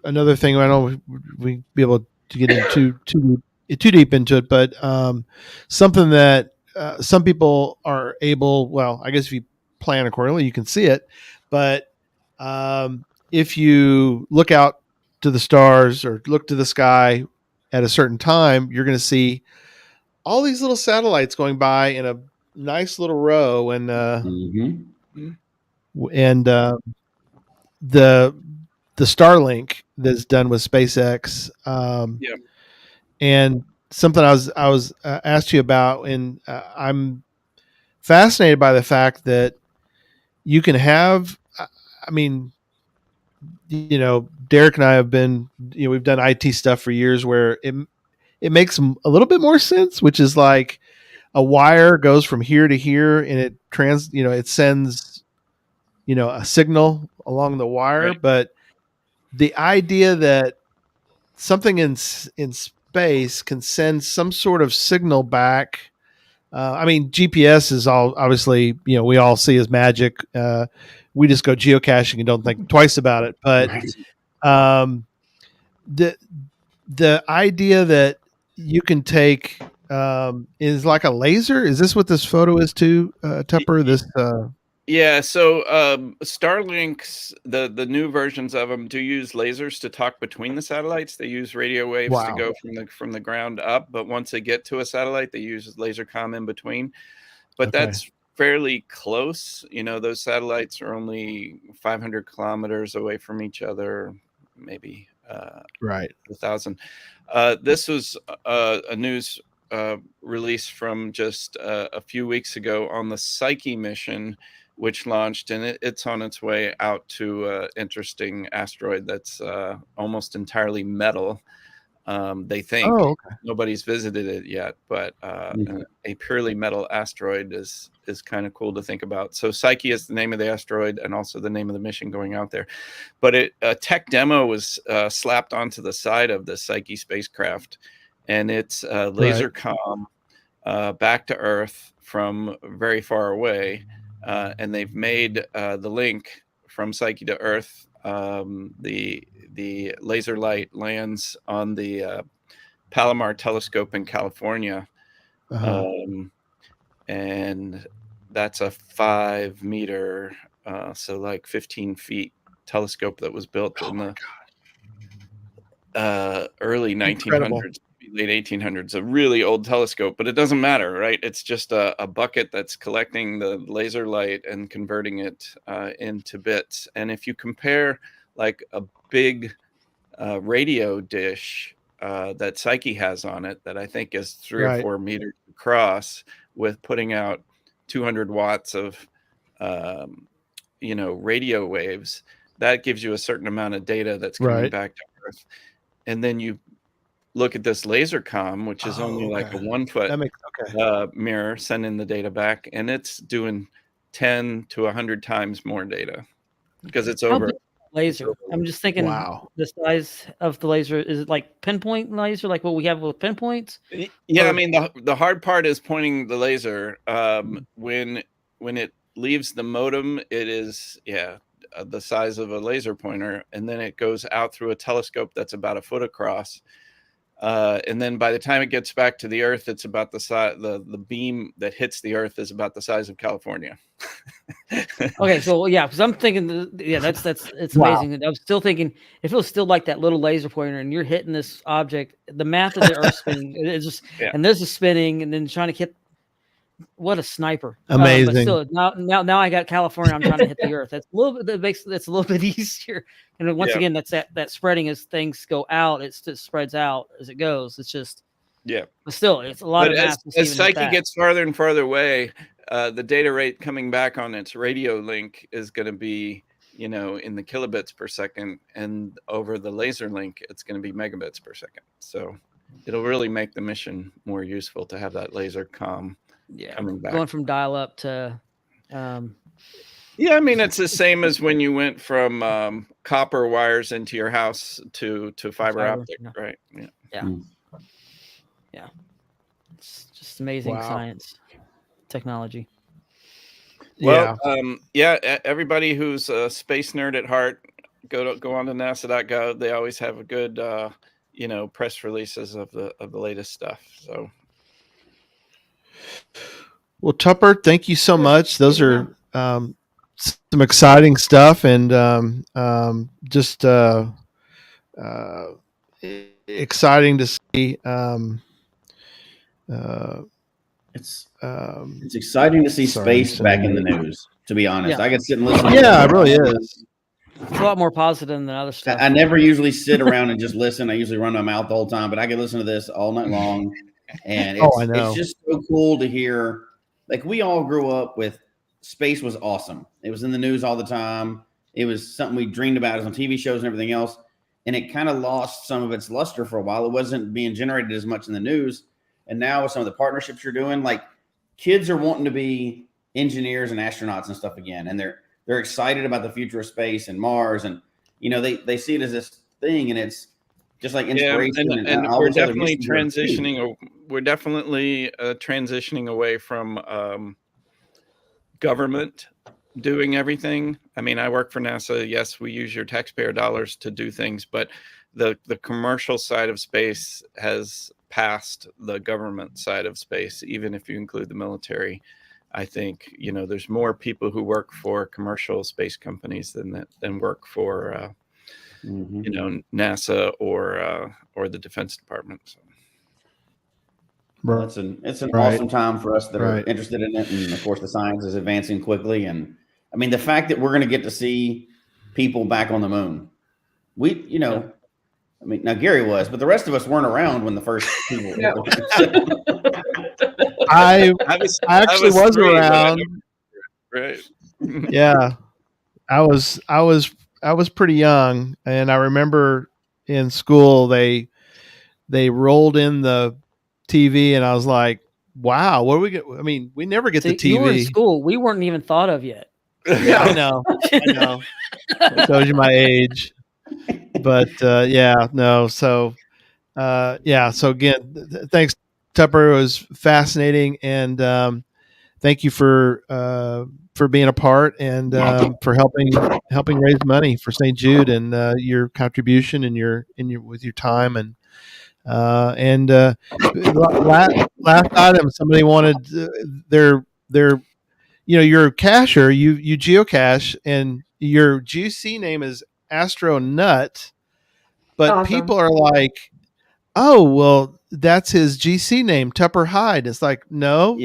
another thing. I don't we be able to get into too deep into it, but something that some people are able. Well, I guess if you plan accordingly, you can see it. But if you look out to the stars or look to the sky at a certain time, you're going to see all these little satellites going by in a nice little row, and the Starlink that's done with SpaceX, and something I was asked you about, and I'm fascinated by the fact that you can have. I mean, Derek and I have been, we've done IT stuff for years, where it makes a little bit more sense, which is like a wire goes from here to here, and it it sends, a signal along the wire. Right. But the idea that something in space can send some sort of signal back. I mean, GPS is all obviously, we all see as magic. We just go geocaching and don't think twice about it. But the idea that you can take is like a laser. Is this what this photo is too, Tupper? This. Yeah. So Starlinks, the new versions of them do use lasers to talk between the satellites. They use radio waves to go from the ground up, but once they get to a satellite, they use laser comm in between. But that's fairly close. Those satellites are only 500 kilometers away from each other, maybe 1,000. This was a news release from just a few weeks ago on the Psyche mission, which launched, and it's on its way out to an interesting asteroid that's almost entirely metal. They think nobody's visited it yet, but a purely metal asteroid is kind of cool to think about. So Psyche is the name of the asteroid and also the name of the mission going out there. But a tech demo was slapped onto the side of the Psyche spacecraft, and it's laser comm back to Earth from very far away. And they've made the link from Psyche to Earth. The laser light lands on the Palomar telescope in California. And that's a 5 meter, so like 15 feet telescope that was built in the early 1900s. Late 1800s, a really old telescope, but it doesn't matter, right? It's just a bucket that's collecting the laser light and converting it into bits. And if you compare like a big radio dish that Psyche has on it, that I think is 3 or 4 meters across, with putting out 200 watts of radio waves, that gives you a certain amount of data that's coming back to Earth. And then you look at this laser comm, which is only like a 1 foot mirror sending the data back, and it's doing 10 to 100 times more data because it's over. Laser. I'm just thinking, the size of the laser, is it like pinpoint laser, like what we have with pinpoints? Yeah, I mean the hard part is pointing the laser. When it leaves the modem, it is the size of a laser pointer, and then it goes out through a telescope that's about a foot across. And then by the time it gets back to the Earth, it's about the size. The beam that hits the Earth is about the size of California. Okay, so because I'm thinking, that's it's amazing. I was still thinking, if it was still like that little laser pointer, and you're hitting this object, the math of the Earth spinning, it's just, and this is spinning, and then trying to what a sniper! Amazing. But still, now I got California. I'm trying to hit the Earth. That's a little bit. That's a little bit easier. And then once again, that's that spreading as things go out. It spreads out as it goes. It's just But still, it's a lot of mass. As Psyche gets farther and farther away, the data rate coming back on its radio link is going to be, in the kilobits per second, and over the laser link, it's going to be megabits per second. So it'll really make the mission more useful to have that laser comm coming back. Going from dial-up to... Yeah, I mean, it's the same as when you went from copper wires into your house to fiber optic, right? Yeah. It's just amazing science, technology. Well, everybody who's a space nerd at heart, go on to NASA.gov. They always have a good, press releases of the latest stuff. So, well, Tupper, thank you so much. Those are some exciting stuff, and just exciting to see. It's exciting to see space back in the news. To be honest, I could sit and listen. Yeah, it really is. It's a lot more positive than other stuff. I never usually sit around and just listen. I usually run my mouth the whole time, but I could listen to this all night long. And it's just so cool to hear. Like, we all grew up with space was awesome. It was in the news all the time. It was something we dreamed about. It was on TV shows and everything else. And it kind of lost some of its luster for a while. It wasn't being generated as much in the news. And now with some of the partnerships you're doing, like, kids are wanting to be engineers and astronauts and stuff again. And they're excited about the future of space and Mars. And, they see it as this thing, and it's just like inspiration. And we're definitely transitioning. We're definitely transitioning away from government doing everything. I mean, I work for NASA. Yes, we use your taxpayer dollars to do things, but the commercial side of space has passed the government side of space, even if you include the military. I think, there's more people who work for commercial space companies than work for, NASA or the Defense Department. So. Well, it's an awesome time for us that are interested in it. And of course, the science is advancing quickly. And I mean, the fact that we're going to get to see people back on the moon, now Gary was, but the rest of us weren't around when the first people. I actually was around. Right. Yeah. I was pretty young, and I remember in school they rolled in the TV, and I was like, wow, what do we get? I mean, we never get the TV. You were in school. We weren't even thought of yet. Yeah, I know. It shows you my age. But so again, thanks, Tupper. It was fascinating, and thank you for being a part and for helping raise money for St. Jude, and your contribution and your with your time and last item, somebody wanted their you're a cacher, you geocache, and your GC name is Astronut, but awesome. People are like, oh, well, that's his GC name, Tupper Hyde. It's like, no,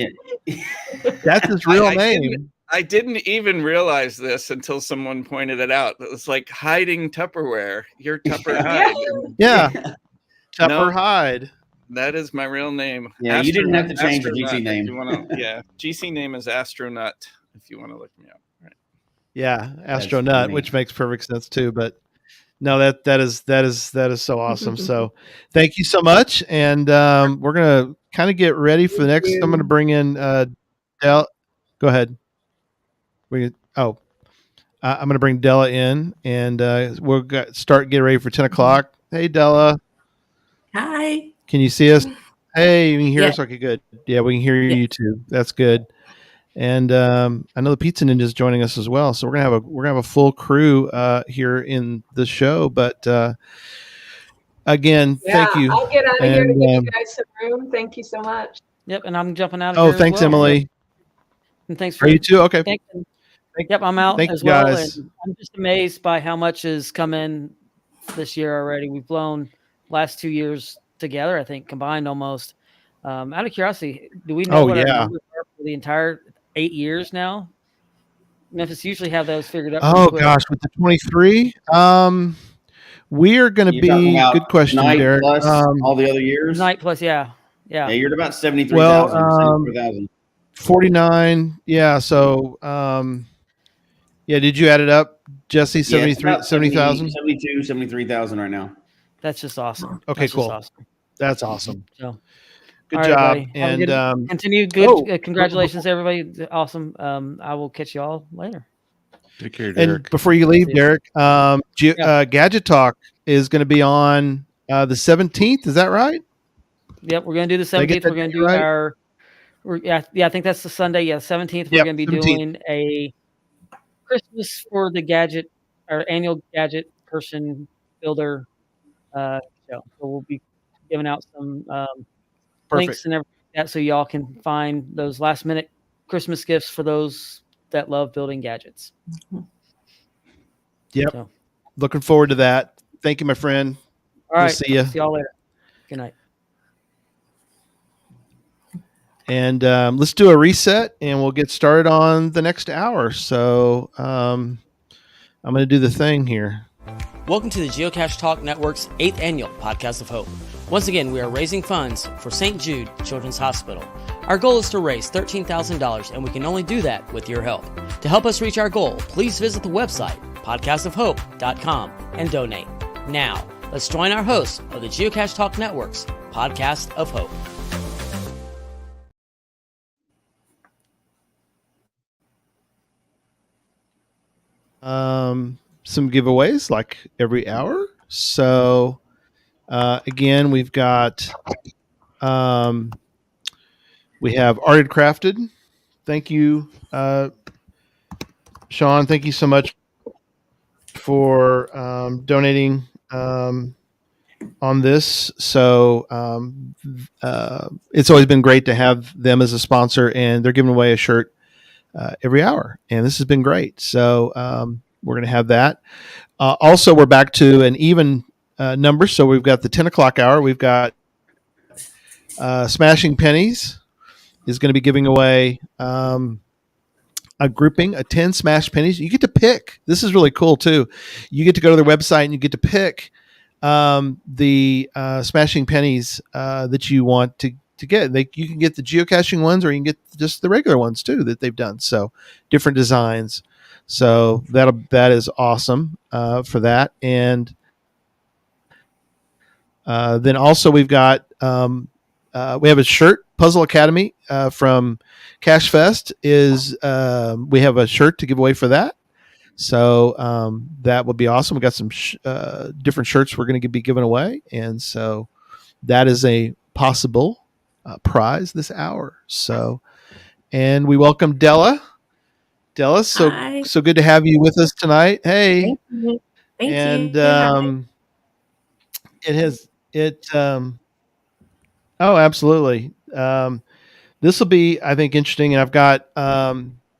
that's his real name. I didn't even realize this until someone pointed it out. It was like hiding Tupperware. You're Tupper Hyde. Yeah. Tupper Hyde. That is my real name. Yeah, you didn't have to change your GC name. GC name is Astronaut if you want to look me up. Right. Yeah, Astronaut, which makes perfect sense too. But no, that is so awesome. So thank you so much, and we're gonna kind of get ready for the next. I'm gonna bring in Della. Go ahead. I'm gonna bring Della in, and we'll get ready for 10 o'clock. Hey, Della. Hi. Can you see us? Hey, you can hear us? Okay, good. Yeah, we can hear you too. That's good. And I know the Pizza Ninja is joining us as well. So we're gonna have a full crew here in the show. But again, thank you. I'll get out of here to give you guys some room. Thank you so much. Yep, and I'm jumping out of here. Oh, thanks, Emily. And thanks for Are you too? Okay. Yep, I'm out Thank as you, well. guys. And I'm just amazed by how much has come in this year already. We've blown last 2 years together, I think, combined almost. Out of curiosity, do we know what our numbers are for the entire 8 years now. Memphis usually have those figured out. Oh gosh, with the 23, we are going to be. Good question, night Derek. Plus all the other years. Night plus, yeah. Yeah, you're at about 73,000. 49. Yeah. So, yeah. Did you add it up, Jesse? 70,000. 72, 73,000 right now. That's just awesome. Okay, That's cool. just awesome. That's awesome. So, good all right, job. buddy. Have a And good, continue good. Congratulations, everybody. Awesome. I will catch you all later. Take care, Derek. And before you leave, Derek, Gadget Talk is going to be on the 17th. Is that right? Yep, we're going to do the 17th. We're going to do right? I think that's the Sunday. Yeah, 17th. We're going to be 17th. doing a Christmas for the gadget, our annual gadget person builder show. So we'll be giving out some links and everything like that, so y'all can find those last minute Christmas gifts for those that love building gadgets. Yep. So, looking forward to that. Thank you, my friend. all right. We'll see you. See y'all later. Good night. And let's do a reset, and we'll get started on the next hour. So I'm going to do the thing here. Welcome to the Geocache Talk Network's 8th annual Podcast of Hope. Once again, we are raising funds for St. Jude Children's Hospital. Our goal is to raise $13,000, and we can only do that with your help. To help us reach our goal, please visit the website, podcastofhope.com, and donate. Now, let's join our host of the Geocache Talk Network's Podcast of Hope. Some giveaways like every hour. So again, we've got we have Arted Crafted. Thank you, Sean. Thank you so much for donating on this. So it's always been great to have them as a sponsor, and they're giving away a shirt every hour, and this has been great. So we're going to have that. Also, we're back to an even number. So we've got the 10 o'clock hour. We've got Smashing Pennies is going to be giving away a grouping of 10 Smash Pennies. You get to pick. This is really cool too. You get to go to their website and you get to pick the Smashing Pennies that you want to get. You can get the geocaching ones, or you can get just the regular ones too that they've done. So different designs. So that is awesome for that. And then also we've got we have a shirt. Puzzle Academy from Cache Fest is we have a shirt to give away for that. So that would be awesome. We got some different shirts we're going to be giving away, and so that is a possible prize this hour. So, and we welcome Della. Della, so good to have you with us tonight. Hey, Thank you. Oh, absolutely. This will be, I think, interesting. And I've got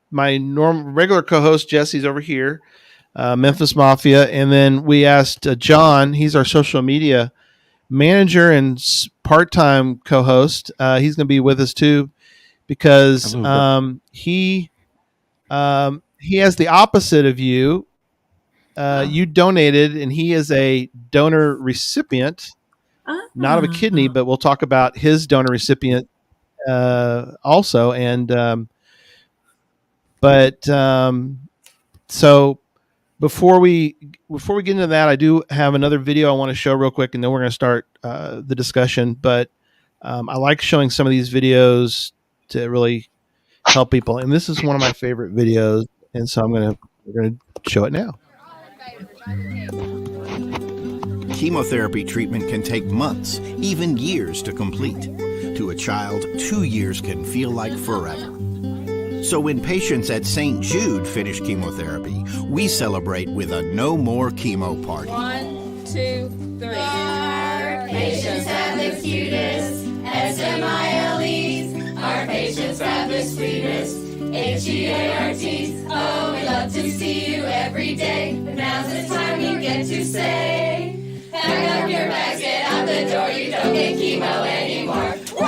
my regular co-host Jesse's over here, Memphis Mafia, and then we asked John. He's our social media manager and part-time co-host. He's going to be with us too, because he has the opposite of you. You donated, and he is a donor recipient, not of a kidney, but we'll talk about his donor recipient also. And so before we get into that, I do have another video I want to show real quick, and then we're going to start the discussion. But I like showing some of these videos to really help people, and this is one of my favorite videos, and so we're going to show it now. Chemotherapy treatment can take months, even years to complete. To a child, 2 years can feel like forever. So when patients at St. Jude finish chemotherapy, we celebrate with a no more chemo party. 1, 2, 3. Our patients have the cutest SMILEs. Our patients have the sweetest HEARTs. Oh, we love to see you every day. But now's the time you get to say, hang up your bags, get out the door. You don't get chemo anymore. Woo!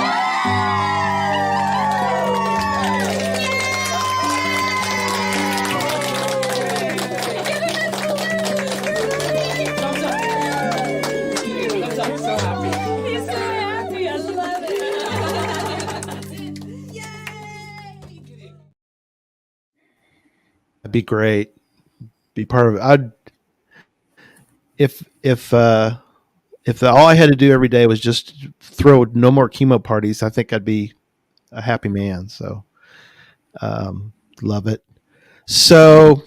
be great. Be part of it. If all I had to do every day was just throw no more chemo parties, I think I'd be a happy man. So, love it. So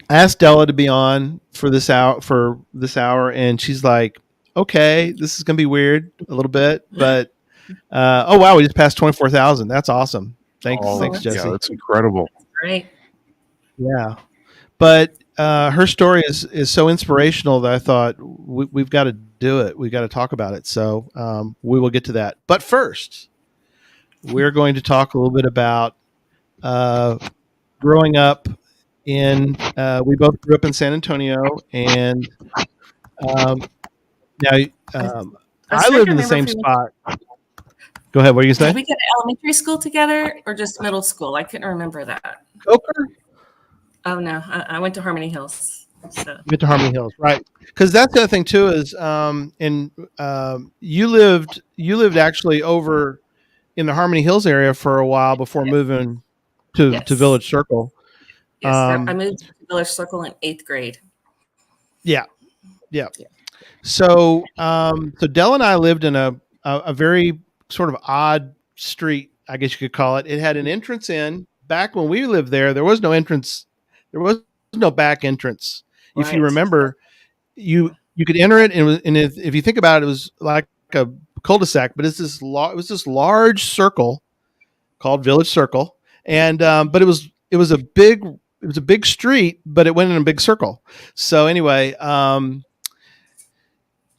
I asked Della to be on for this hour, and she's like, okay, this is going to be weird a little bit, but, oh wow, we just passed 24,000. That's awesome. Thanks, Jesse. Yeah, that's incredible. Great. Yeah. But her story is so inspirational that I thought we've got to do it. We've got to talk about it. So we will get to that. But first, we're going to talk a little bit about growing up we both grew up in San Antonio, and now I lived in the same spot. Go ahead. What are you saying? Did we go to elementary school together or just middle school? I couldn't remember that. Coker? Oh no, I went to Harmony Hills. So. You went to Harmony Hills, right? Because that's the other thing too is, you lived actually over in the Harmony Hills area for a while before moving to Village Circle. Yes, I moved to Village Circle in 8th grade. Yeah. So, so Della and I lived in a very sort of odd street, I guess you could call it. It had an entrance in. Back when we lived there, there was no entrance. There was no back entrance. Right. If you remember, you could enter it, and if you think about it, it was like a cul-de-sac, but it was this large circle called Village Circle, and but it was a big street, but it went in a big circle. So anyway,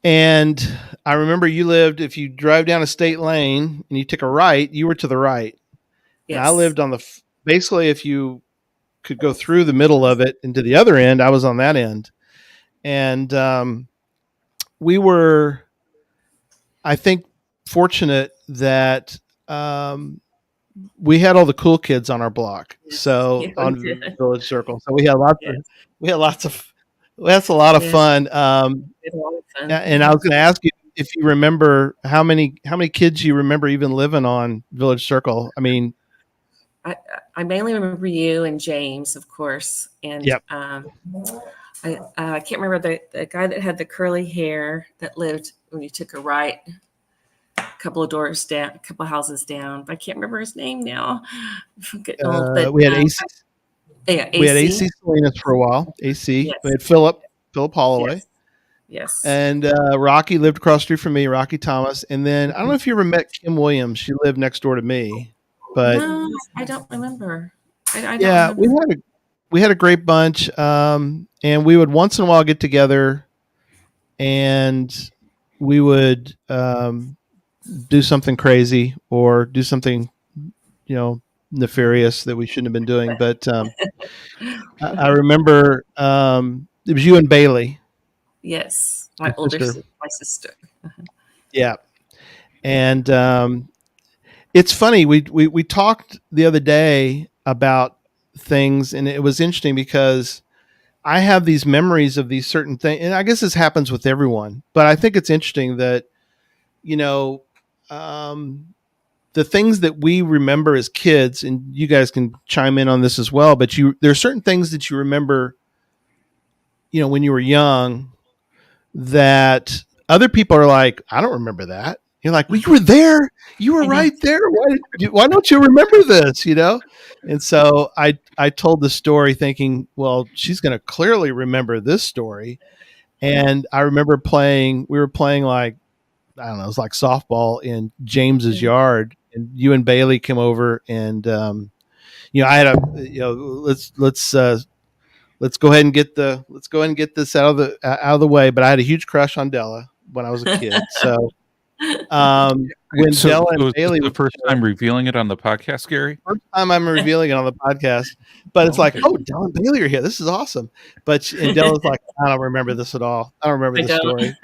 and I remember you lived, if you drive down a state lane and you took a right, you were to the right. Yes. And I lived on basically if you could go through the middle of it and to the other end, I was on that end. And we were, I think, fortunate that we had all the cool kids on our block. So on Village Circle. So we had lots of that's a lot of fun. And I was going to ask you if you remember how many kids you remember even living on Village Circle. I mean, I mainly remember you and James, of course, and I can't remember the guy that had the curly hair that lived when you took a right, a couple of doors down, a couple of houses down. But I can't remember his name now. We had AC. Yeah, AC. We had AC Salinas for a while. AC. Yes. We had Philip Holloway. Yes. And Rocky lived across the street from me, Rocky Thomas. And then I don't know if you ever met Kim Williams. She lived next door to me. But no, I don't remember. I don't remember. We had a great bunch. And we would once in a while get together and we would do something crazy or do something, nefarious that we shouldn't have been doing. But I remember it was you and Bailey. Yes, my older sister, my sister. Yeah, and it's funny. We talked the other day about things, and it was interesting because I have these memories of these certain things, and I guess this happens with everyone. But I think it's interesting that the things that we remember as kids, and you guys can chime in on this as well. But there are certain things that you remember, when you were young, that other people are like, I don't remember that. You're like, well, you were there. You were right there. Why don't you remember this? And so I told the story thinking, well, she's going to clearly remember this story. And I remember we were playing like, I don't know, it was like softball in James's yard, and you and Bailey came over, and I had let's go ahead and get this out of the way. But I had a huge crush on Della when I was a kid. So when Della and Bailey, the first time revealing it on the podcast, Gary. First time I'm revealing it on the podcast, but it's like, oh, Della and Bailey are here. This is awesome. And Della's like, I don't remember this at all. I don't remember this story.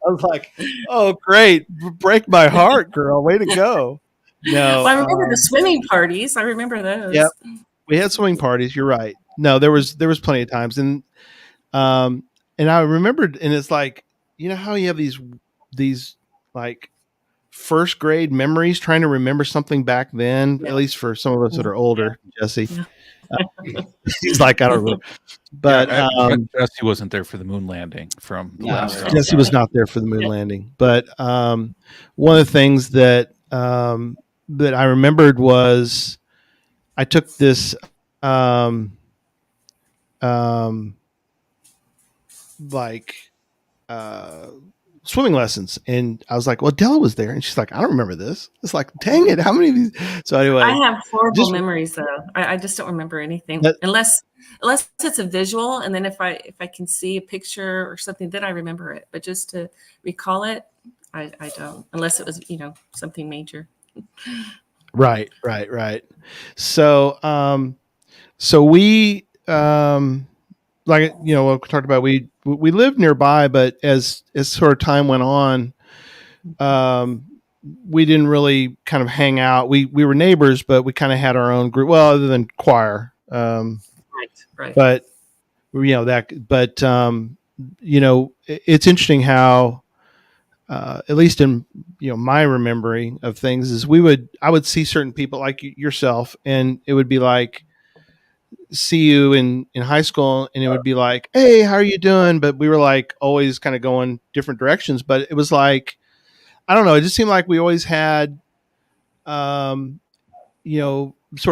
I was like, oh, great. Break my heart, girl. Way to go. No, well, I remember the swimming parties. I remember those. Yep. We had swimming parties. You're right. No, there was plenty of times. And I remembered, and it's like, how you have these like first grade memories, trying to remember something back then, at least for some of us that are older, Jesse. He's like, I don't remember. But Jesse wasn't there for the moon landing from the last time. Jesse was not there for the moon landing. But one of the things that that I remembered was I took this swimming lessons, and I was like, well, Della was there, and she's like, I don't remember this. It's like, dang it, how many of these? So anyway, I have horrible memories though. I just don't remember anything unless it's a visual, and then if I can see a picture or something, then I remember it. But just to recall it, I don't, unless it was something major. Right. So so we like what we talked about, we lived nearby, but as sort of time went on, we didn't really kind of hang out. We were neighbors, but we kind of had our own group. Well, other than choir, right. But it's interesting how, at least in my remembering of things, is I would see certain people like yourself, and it would be like, see you in high school, and it would be like, hey, how are you doing? But we were like always kind of going different directions. But it was like, I don't know, it just seemed like we always had sort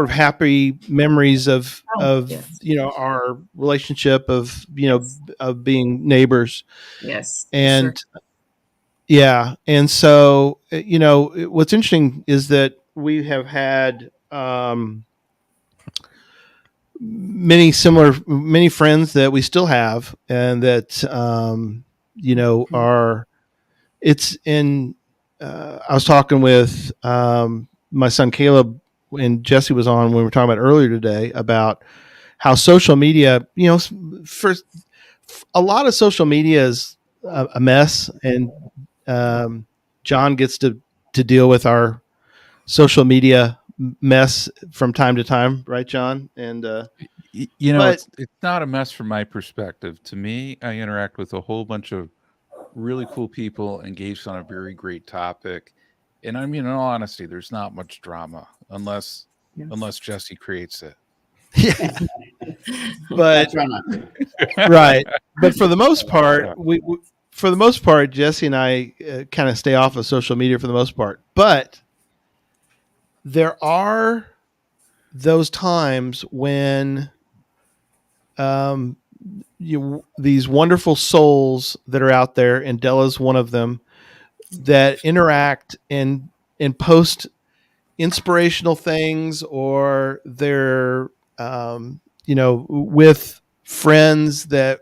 of happy memories of our relationship of being neighbors. Yes. And sure. Yeah. And so what's interesting is that we have had many friends that we still have, and that are, it's in I was talking with my son Caleb, and Jesse was on when we were talking about earlier today about how social media, for a lot of social media is a mess, and John gets to deal with our social media mess from time to time, right, John? And it's not a mess from my perspective. To me, I interact with a whole bunch of really cool people engaged on a very great topic, and I mean, in all honesty, there's not much drama unless Jesse creates it. Yeah. But right, but for the most part, Jesse and I kind of stay off of social media for the most part. But there are those times when these wonderful souls that are out there, and Della's one of them, that interact and post inspirational things, or they're with friends that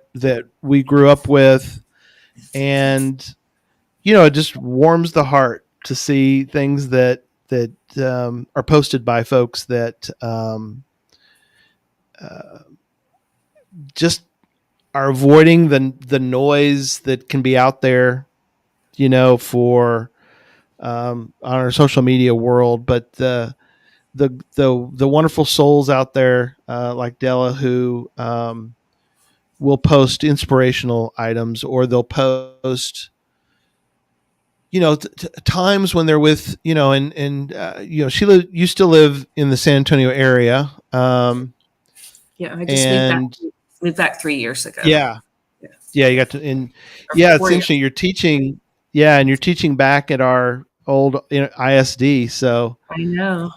we grew up with, and it just warms the heart to see things that are posted by folks that just are avoiding the noise that can be out there, for on our social media world. But the wonderful souls out there, like Della, who will post inspirational items, or they'll post times when they're with she used to live in the San Antonio area. I just moved back 3 years ago. Yeah, you got to, and it's interesting. You're teaching, and you're teaching back at our old ISD. So I know.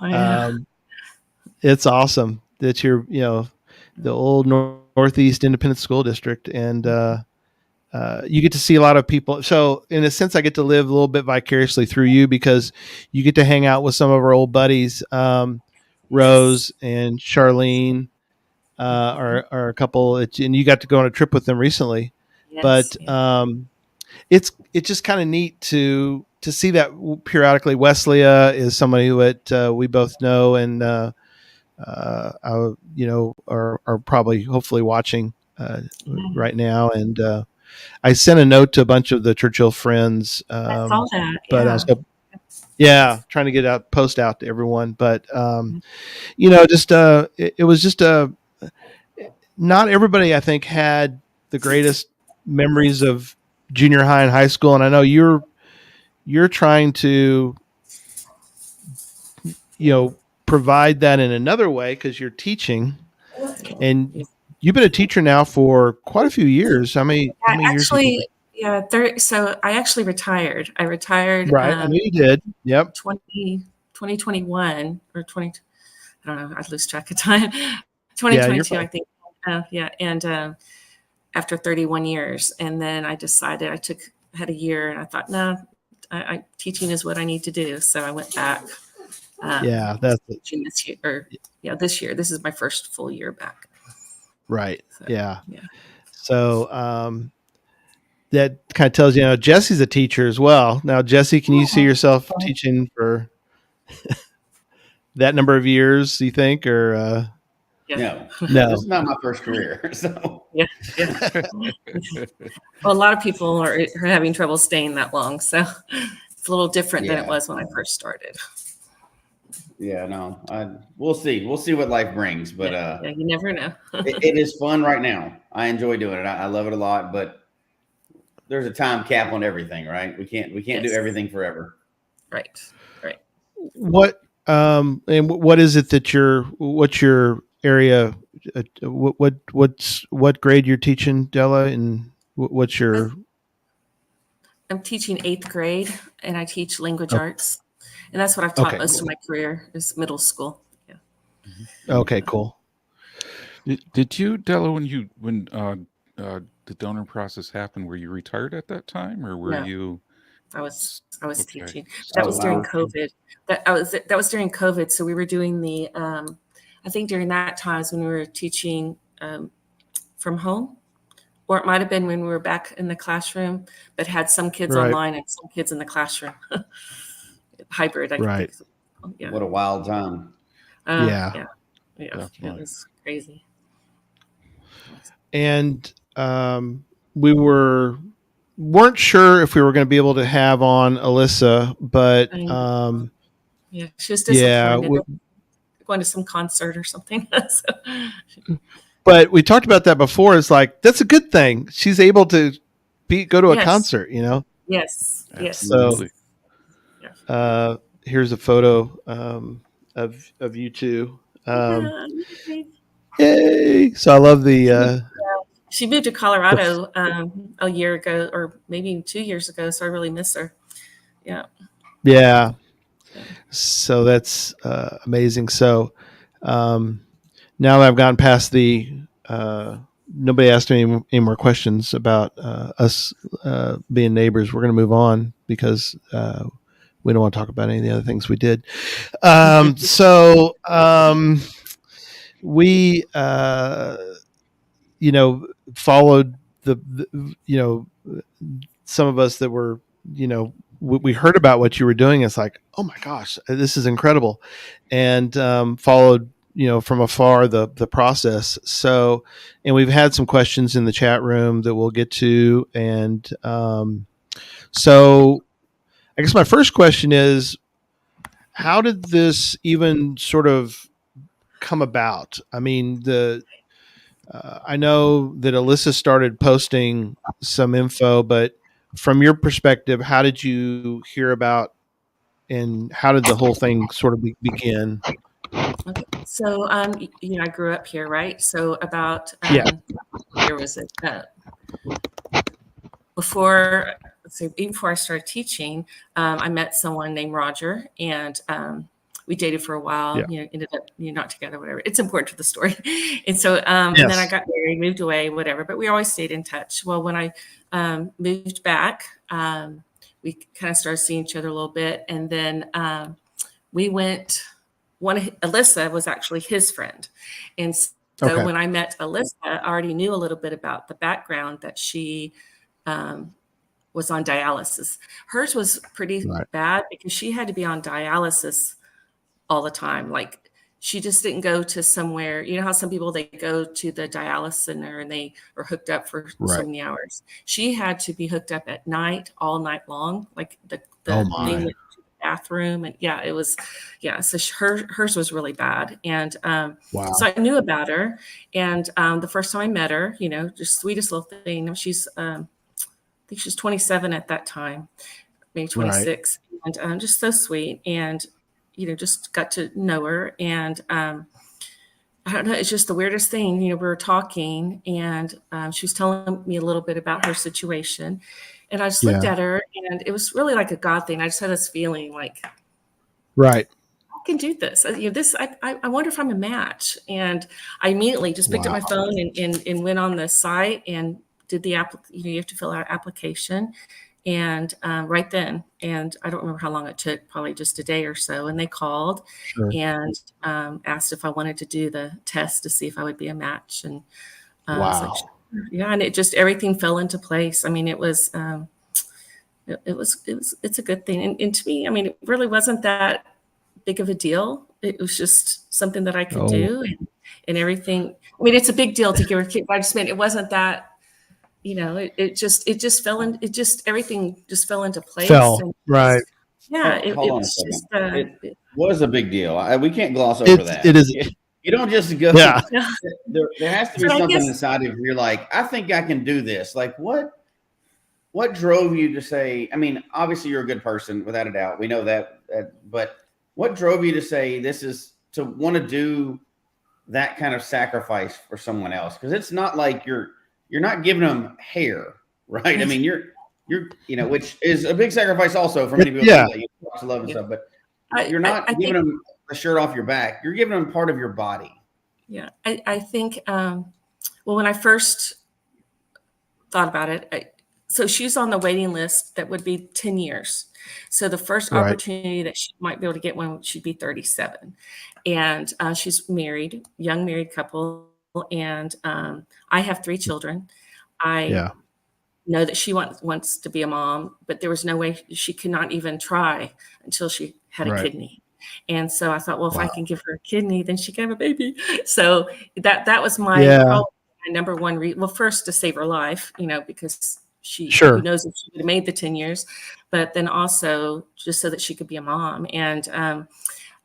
It's awesome that you're the old Northeast Independent School District, and you get to see a lot of people. So in a sense, I get to live a little bit vicariously through you, because you get to hang out with some of our old buddies, Rose and Charlene, are a couple, and you got to go on a trip with them recently. Yes, but it's just kind of neat to see that periodically. Wesleya is somebody that we both know, and are probably hopefully watching right now. And I sent a note to a bunch of the Churchill friends. I saw that. But I was trying to get post out to everyone. But it was just not everybody, I think, had the greatest memories of junior high and high school. And I know you're you're trying to, provide that in another way because you're teaching, and you've been a teacher now for quite a few years. How many years? So I actually retired. I retired. Right. I know you did. Yep. 2021 or 20. I don't know. I lose track of time. 2022, I think. And after 31 years, and then I decided I had a year, and I thought, no, teaching is what I need to do. So I went back. That's teaching this year. This year. This is my first full year back. Right. So that kind of tells you, Jesse's a teacher as well. Now, Jesse, can you see yourself teaching for that number of years, do you think, or? No, no, this is not my first career. So well, a lot of people are having trouble staying that long, so it's a little different than it was when I first started. Yeah, no, we'll see. We'll see what life brings, but you never know. it is fun right now. I enjoy doing it. I love it a lot, but there's a time cap on everything, right? We can't do everything forever. Right. What and what is it that what's your area? What grade you're teaching, Della, and what's your? I'm teaching 8th grade, and I teach language arts. And that's what I've taught most of my career is middle school. Yeah. Okay, cool. Did you, Della, when the donor process happened, were you retired at that time, or were you? I was teaching. That was during COVID. That was during COVID. So we were doing the. I think during that time is when we were teaching from home, or it might have been when we were back in the classroom, but had some kids online and some kids in the classroom. Hybrid, I think. Yeah. What a wild time. Yeah. It was crazy. And we weren't sure if we were going to be able to have on Alyssa, but she was disappointed. Going to some concert or something. But we talked about that before. It's like, that's a good thing. She's able to go to a concert, Yes. So here's a photo of you two. Yay! So I love the. She moved to Colorado a year ago, or maybe 2 years ago. So I really miss her. Yeah. Yeah. So that's amazing. So now that I've gotten past the. Nobody asked any more questions about us being neighbors. We're going to move on because we don't want to talk about any of the other things we did. We, followed the some of us that were, we heard about what you were doing. It's like, oh my gosh, this is incredible. And followed, from afar the process. So, and we've had some questions in the chat room that we'll get to. And so I guess my first question is, how did this even sort of come about? I mean, I know that Alyssa started posting some info, but from your perspective, how did you hear about, and how did the whole thing sort of begin? Okay. So, I grew up here, right? So about, where was it? Before I started teaching, I met someone named Roger, and we dated for a while. Ended up not together, whatever. It's important to the story. And so, and then I got married, moved away, whatever. But we always stayed in touch. Well, when I moved back, we kind of started seeing each other a little bit, and then we went. Alyssa was actually his friend, and so when I met Alyssa, I already knew a little bit about the background that she was on dialysis. Hers was pretty bad because she had to be on dialysis all the time. Like, she just didn't go to somewhere, how some people, they go to the dialysis center and they are hooked up for so many hours. She had to be hooked up at night, all night long. Like the thing went to the bathroom, and it was, so hers was really bad. And so I knew about her. And the first time I met her, just sweetest little thing. She's, I think she's 27 at that time. maybe 26, and just so sweet. And, just got to know her. And I don't know, it's just the weirdest thing. We were talking, and she was telling me a little bit about her situation. And I just looked at her, and it was really like a God thing. I just had this feeling like, right. I can do this. I wonder if I'm a match. And I immediately just picked up my phone and went on the site and did the you have to fill out an application. And right then, and I don't remember how long it took, probably just a day or so. And they called and asked if I wanted to do the test to see if I would be a match. And I was like, sure. Yeah, and it just, everything fell into place. I mean, it's a good thing. And to me, I mean, it really wasn't that big of a deal. It was just something that I could do, and everything. I mean, it's a big deal to give a kid, but I just meant it wasn't that. It just fell in. It just, everything just fell into place. Right. Yeah. It was a big deal. We can't gloss over that. It is. You don't just go. Yeah. There has to be something inside of you. You're like, I think I can do this. Like, what drove you to say? I mean, obviously you're a good person, without a doubt. We know that. But what drove you to say this is to want to do that kind of sacrifice for someone else? Because it's not like you're not giving them hair, right? I mean, you're which is a big sacrifice also for many people that you love and stuff. But you're not giving them the shirt off your back. You're giving them part of your body. Yeah, I think. Well, when I first thought about it, so she's on the waiting list that would be 10 years. So the first opportunity that she might be able to get one, she'd be 37, and she's married, young married couple. And I have 3 children. I know that she wants to be a mom, but there was no way she could not even try until she had a kidney. And so I thought, well, if I can give her a kidney, then she can have a baby. So that was my number one reason. Well, first to save her life, because who knows if she would have made the 10 years, but then also just so that she could be a mom. And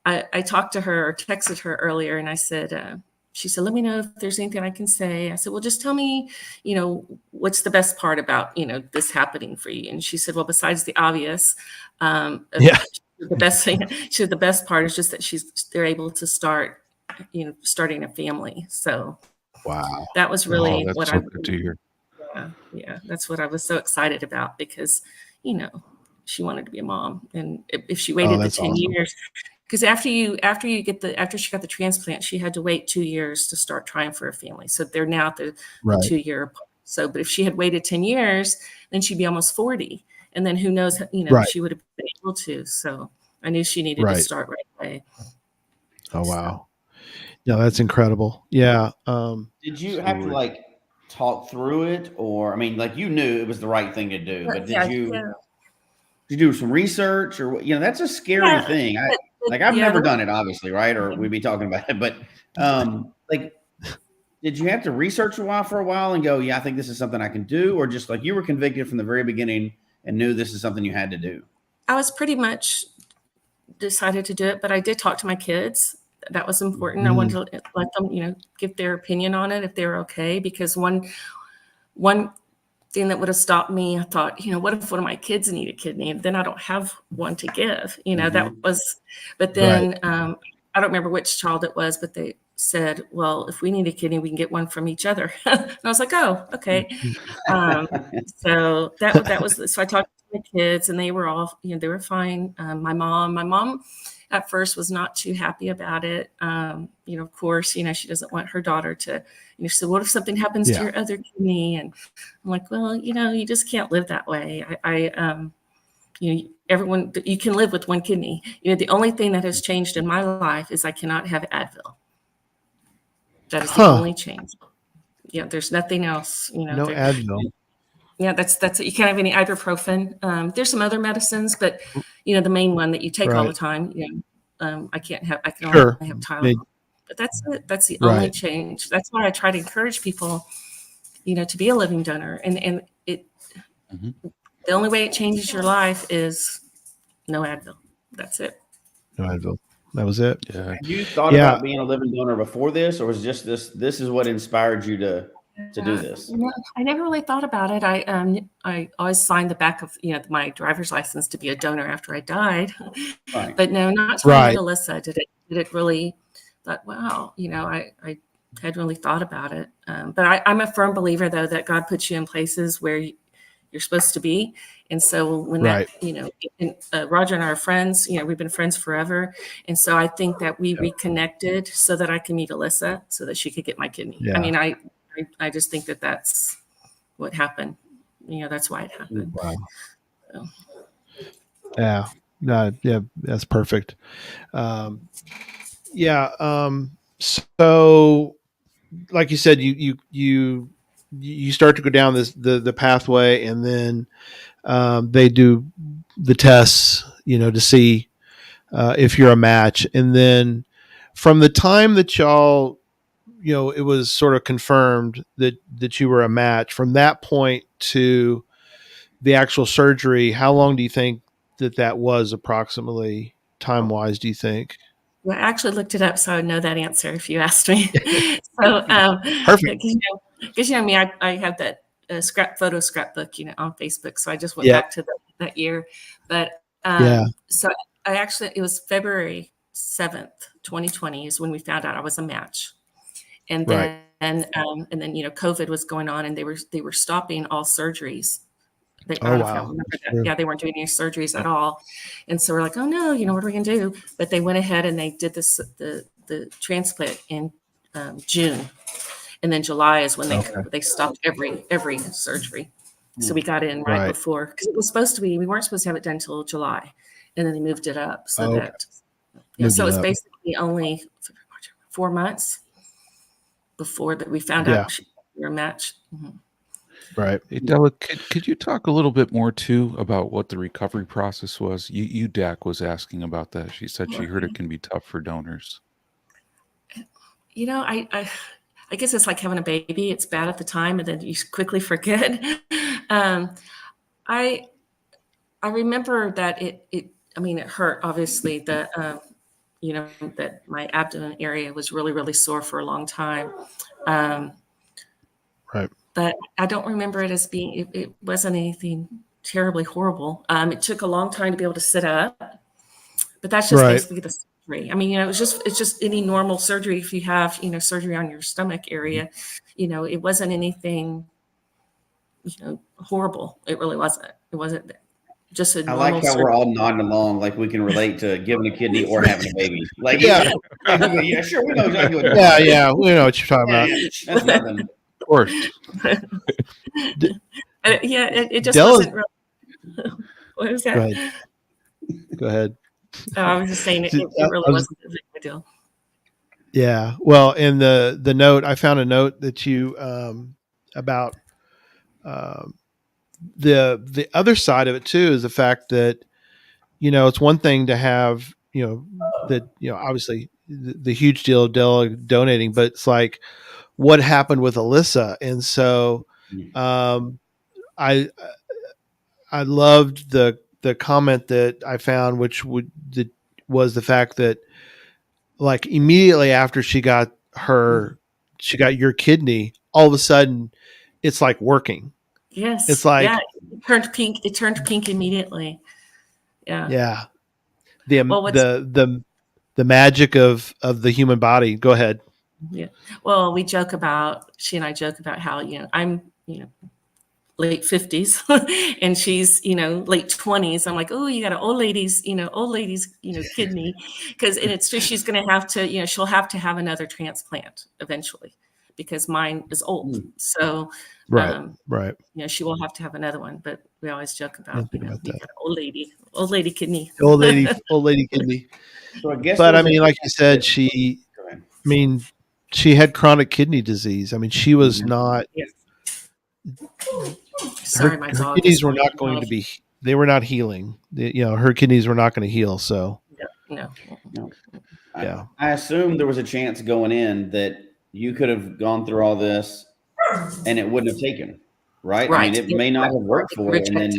I talked to her or texted her earlier, and I said, she said, let me know if there's anything I can say. I said, well, just tell me, what's the best part about, this happening for you? And she said, well, besides the obvious, the best thing, she said, the best part is just that they're able to start, starting a family. So that was really what I good to hear. Yeah, that's what I was so excited about, because, she wanted to be a mom. And if she waited the 10 years, because after she got the transplant, she had to wait 2 years to start trying for a family. So they're now at the 2-year apart. So, but if she had waited 10 years, then she'd be almost 40. And then who knows, she would have been able to. So I knew she needed to start right away. Oh, wow. Yeah, that's incredible. Yeah. Did you have to talk through it, or, I mean, you knew it was the right thing to do, but did you do some research, or, that's a scary thing. I've never done it, obviously, right? Or we'd be talking about it. But did you have to research for a while and go, I think this is something I can do? Or just you were convicted from the very beginning and knew this is something you had to do? I was pretty much decided to do it, but I did talk to my kids. That was important. I wanted to let them, give their opinion on it if they were okay. Because one thing that would have stopped me, I thought, what if one of my kids need a kidney? Then I don't have one to give. That was, but then I don't remember which child it was, but they said, well, if we need a kidney, we can get one from each other. And I was like, oh, okay. So that was, so I talked to my kids, and they were all, they were fine. My mom at first was not too happy about it. Of course, she doesn't want her daughter to, she said, what if something happens to your other kidney? And I'm like, well, you just can't live that way. Everyone, you can live with one kidney. The only thing that has changed in my life is I cannot have Advil. That is the only change. There's nothing else, No Advil. Yeah, that's you can't have any ibuprofen. There's some other medicines, but the main one that you take all the time, I can't have. I can only have Tylenol. But that's it. That's the only change. That's why I try to encourage people, to be a living donor. And it the only way it changes your life is no Advil. That's it. No Advil. That was it. Yeah. Have you thought about being a living donor before this, or was just this is what inspired you to to do this? I never really thought about it. I always signed the back of my driver's license to be a donor after I died, Right. but no, not until I met Alyssa did it really. Thought, wow, I hadn't really thought about it. But I'm a firm believer, though, that God puts you in places where you're supposed to be. And so when that, Roger and I are friends, we've been friends forever. And so I think that we reconnected so that I can meet Alyssa so that she could get my kidney. Yeah. I mean, I just think that that's what happened. That's why it happened. Wow. So. Yeah. No, yeah, that's perfect. So like you said, you start to go down the pathway, and then they do the tests, to see if you're a match. And then from the time that y'all, it was sort of confirmed that you were a match, from that point to the actual surgery, how long do you think that was approximately time-wise, do you think? Well, I actually looked it up, so I would know that answer if you asked me. So, perfect. Because me, I have that photo scrapbook, on Facebook. So I just went back to that year. But so it was February 7th, 2020 is when we found out I was a match, and then COVID was going on, and they were stopping all surgeries. I don't know if y'all remember that. Sure. Yeah, they weren't doing any surgeries at all. And so we're like, oh no, what are we gonna do? But they went ahead and they did the transplant in June. And then July is when they stopped every surgery. So we got in right before, because it was supposed to be, we weren't supposed to have it done until July. And then they moved it up. So so it's basically only 4 months before that we found out we were a match. Mm-hmm. Right. Hey, Della, could you talk a little bit more too about what the recovery process was? Dak was asking about that. She said she heard it can be tough for donors. I guess it's like having a baby. It's bad at the time, and then you quickly forget. I remember that it hurt. Obviously, that that my abdomen area was really, really sore for a long time. Right. But I don't remember it as being, it wasn't anything terribly horrible. It took a long time to be able to sit up, but that's just basically the surgery. It's just any normal surgery. If you have, surgery on your stomach area, it wasn't anything, horrible. It really wasn't. It wasn't just a normal I like how surgery. we're all nodding along, like we can relate to giving a kidney or having a baby. Like, yeah, sure, we know exactly what. We know what you're talking about. That's nothing. Of course. It just Della's, wasn't real. What was that? Go ahead. Oh, I was just saying it really wasn't a big deal. Yeah. Well, in the note, I found a note that you about the other side of it too is the fact that it's one thing to have obviously the huge deal of Della donating, but it's like what happened with Alyssa. And so I loved the comment that I found, which was the fact that like immediately after she got your kidney, all of a sudden it's like working. Yes. It's like it turned pink. It turned pink immediately. Yeah. Yeah. The magic of the human body. Go ahead. Yeah. Well, she and I joke about how, I'm, late 50s and she's, late 20s. I'm like, oh, you got an old lady's kidney. And it's true. She's going to have to, she'll have to have another transplant eventually because mine is old. So, right. She will have to have another one, but we always joke about, you got an old lady kidney, old lady kidney. So I guess, but like you said, she had chronic kidney disease. She was not. Yes. Sorry, my dog. Her kidneys were not going to be. They were not healing. Her kidneys were not going to heal. So. No. Yeah. I assume there was a chance going in that you could have gone through all this, and it wouldn't have taken. Right. It may not have worked for it, and then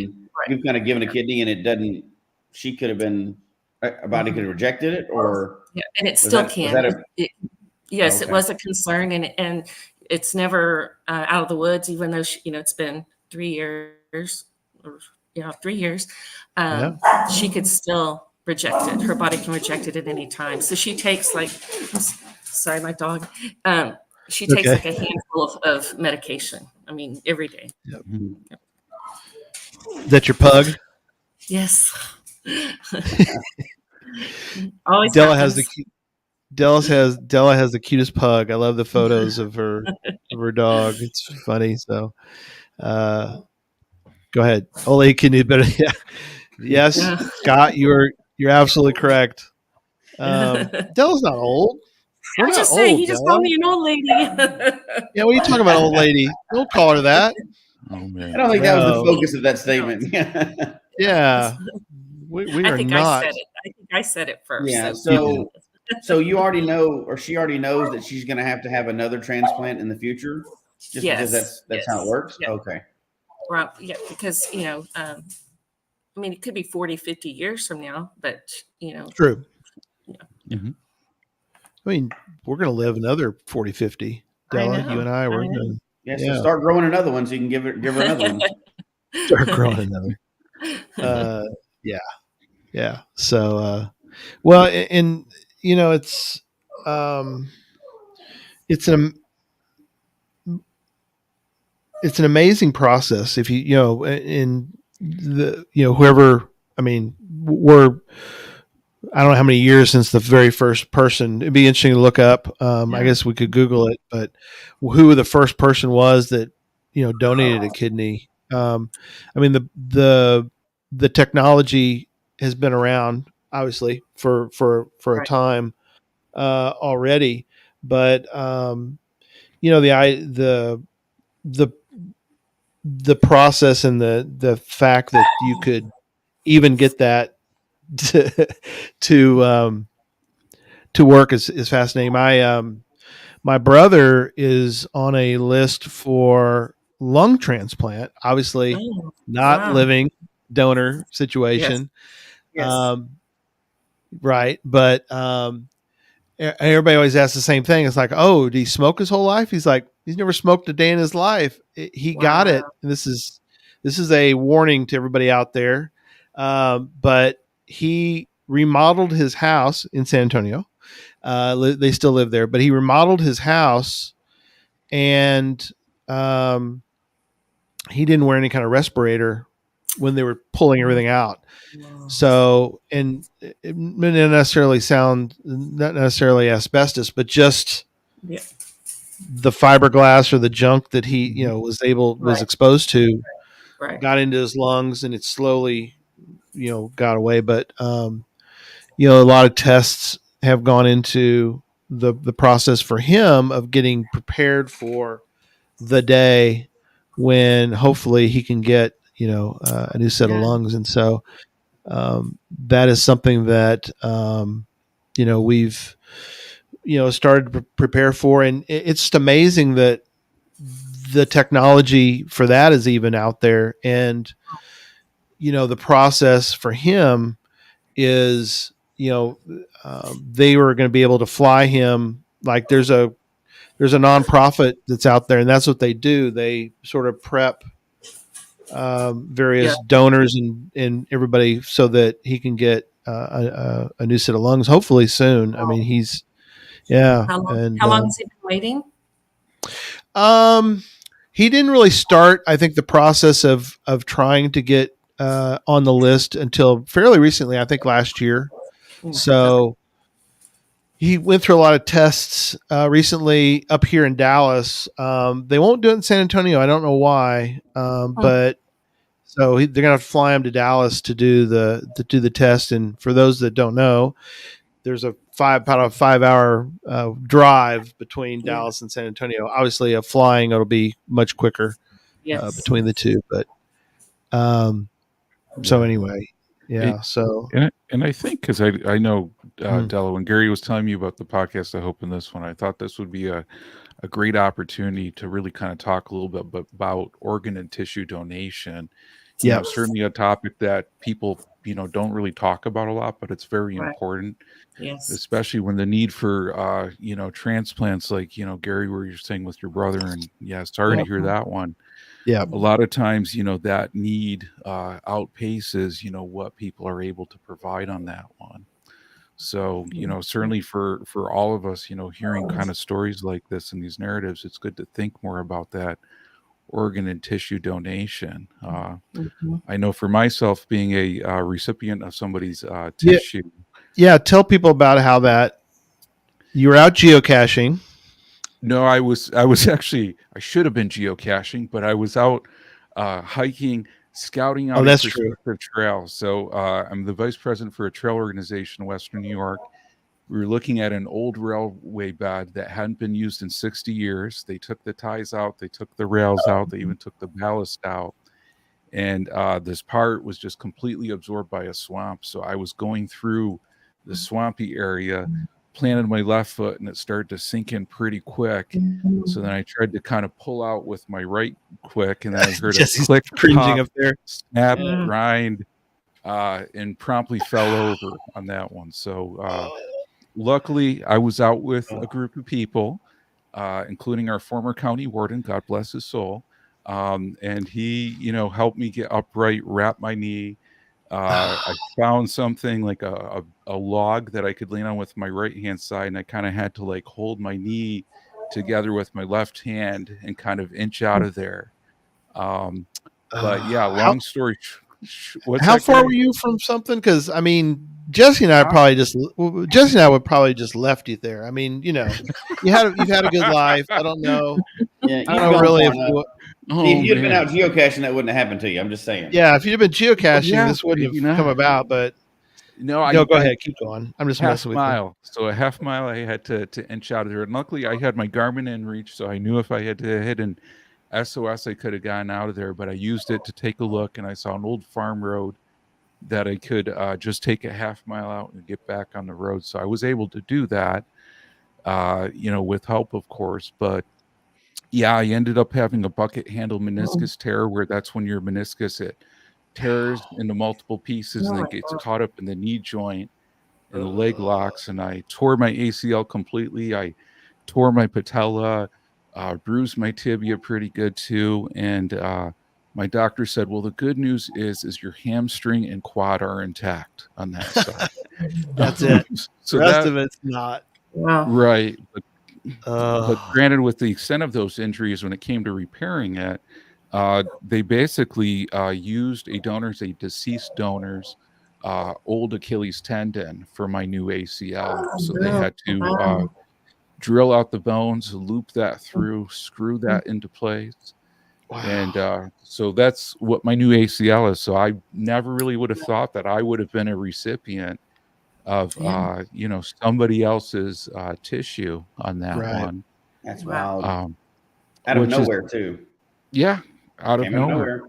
you've kind of given a kidney, and it doesn't. She could have been. A body could have rejected it, or and it still can. Yes, Okay. It was a concern, and it's never out of the woods, even though it's been 3 years or 3 years. She could still reject it. Her body can reject it at any time. So she takes sorry, my dog. She takes like a handful of medication. I mean, every day. Yep. Is that your pug? Yes. Always Della happens. Della has the cutest pug. I love the photos of her dog. It's funny. So, go ahead. Ole, can you better? Yeah. Yes, Scott, you're absolutely correct. Della's not old. I just say he just called me an old lady. Yeah, what are you talking about, old lady? Don't call her that. Oh man, I don't think that was the focus of that statement. Yeah, we I are think not. I think I said it first. Yeah. So So you already know, or she already knows that she's going to have another transplant in the future, just because that's how it works. Yeah. Okay. Well, yeah, because I mean, it could be 40, 50 years from now, but True. Yeah. Mm-hmm. I mean, we're going to live another 40, 50. Della, you and I, we're going to. So start growing another one so you can give her another one. Start growing another. Yeah. So, well, and it's an amazing process. If in the whoever, I mean, I don't know how many years since the very first person. It'd be interesting to look up. I guess we could Google it, but who the first person was that donated a kidney. I mean, the technology has been around obviously for a time already, but the process and the fact that you could even get that to work is fascinating. My brother is on a list for lung transplant, obviously not living donor situation. Yes. Right. But everybody always asks the same thing. It's like, oh, did he smoke his whole life? He's like, he's never smoked a day in his life. He got it. And this is a warning to everybody out there. But he remodeled his house in San Antonio. They still live there, but he remodeled his house, and he didn't wear any kind of respirator when they were pulling everything out. So, and it didn't necessarily not necessarily asbestos, but just the fiberglass or the junk that he, was exposed to, got into his lungs, and it slowly, got away. But, a lot of tests have gone into the process for him of getting prepared for the day when hopefully he can get, a new set of lungs. And so, that is something that, we've, started to prepare for. And it's just amazing that the technology for that is even out there. And, the process for him is, they were going to be able to fly him. Like there's a nonprofit that's out there, and that's what they do. They sort of prep various donors and everybody so that he can get a new set of lungs, hopefully soon. I mean, he's How long has he been waiting? He didn't really start, I think, the process of trying to get on the list until fairly recently, I think last year. So he went through a lot of tests recently up here in Dallas. They won't do it in San Antonio. I don't know why, but so they're gonna have to fly him to Dallas to do the test. And for those that don't know, there's about a 5-hour drive between Dallas and San Antonio. Obviously, flying it'll be much quicker between the two. But so anyway. Yeah. So, and I think because I know Della, when Gary was telling me about the podcast, I hope in this one, I thought this would be a great opportunity to really kind of talk a little bit about organ and tissue donation. certainly a topic that people, don't really talk about a lot, but it's very important. Yes. Especially when the need for, transplants, like, Gary, where you're saying with your brother, and sorry to hear that one. Yeah. A lot of times, that need outpaces, what people are able to provide on that one. So, certainly for all of us, hearing kind of stories like this and these narratives, it's good to think more about that organ and tissue donation. I know for myself, being a recipient of somebody's tissue. Yeah, tell people about how that you were out geocaching. No, I was actually, I should have been geocaching, but I was out hiking, scouting out that's a true. specific trail. So I'm the vice president for a trail organization in Western New York. We were looking at an old railway bed that hadn't been used in 60 years. They took the ties out, they took the rails out, they even took the ballast out. And this part was just completely absorbed by a swamp. So I was going through the swampy area, planted my left foot, and it started to sink in pretty quick. So then I tried to kind of pull out with my right quick, and then I heard a click, cringing pop, up there, snap, grind, and promptly fell over on that one. So luckily, I was out with a group of people, including our former county warden, God bless his soul. And he, helped me get upright, wrap my knee. I found something like a log that I could lean on with my right hand side, and I kind of had to like hold my knee together with my left hand and kind of inch out of there. But yeah, long story. How far were you from something? Because I mean, Jesse and I would probably just left you there. I mean, you've had a good life. I don't know. Yeah, I don't really. If you'd been out geocaching, that wouldn't have happened to you. I'm just saying. Yeah, if you'd have been geocaching, this wouldn't have come about. But no, go ahead, keep going. I'm just messing with you. So a half mile, I had to inch out of there, and luckily I had my Garmin in reach, so I knew if I had to hit an SOS, I could have gotten out of there. But I used it to take a look, and I saw an old farm road that I could just take a half mile out and get back on the road. So I was able to do that, with help, of course. But yeah, I ended up having a bucket handle meniscus tear, where that's when your meniscus, it tears into multiple pieces and then gets caught up in the knee joint and the leg locks. And I tore my ACL completely. I tore my patella, bruised my tibia pretty good too. And my doctor said, well, the good news is your hamstring and quad are intact on that side. That's it. So the rest of it's not. Wow. Right. But granted, with the extent of those injuries, when it came to repairing it, they basically used a deceased donor's old Achilles tendon for my new ACL. So they had to drill out the bones, loop that through, screw that into place. Wow. And so that's what my new ACL is. So I never really would have thought that I would have been a recipient of somebody else's tissue on that one. That's wild. Out of nowhere too. Yeah, out of nowhere.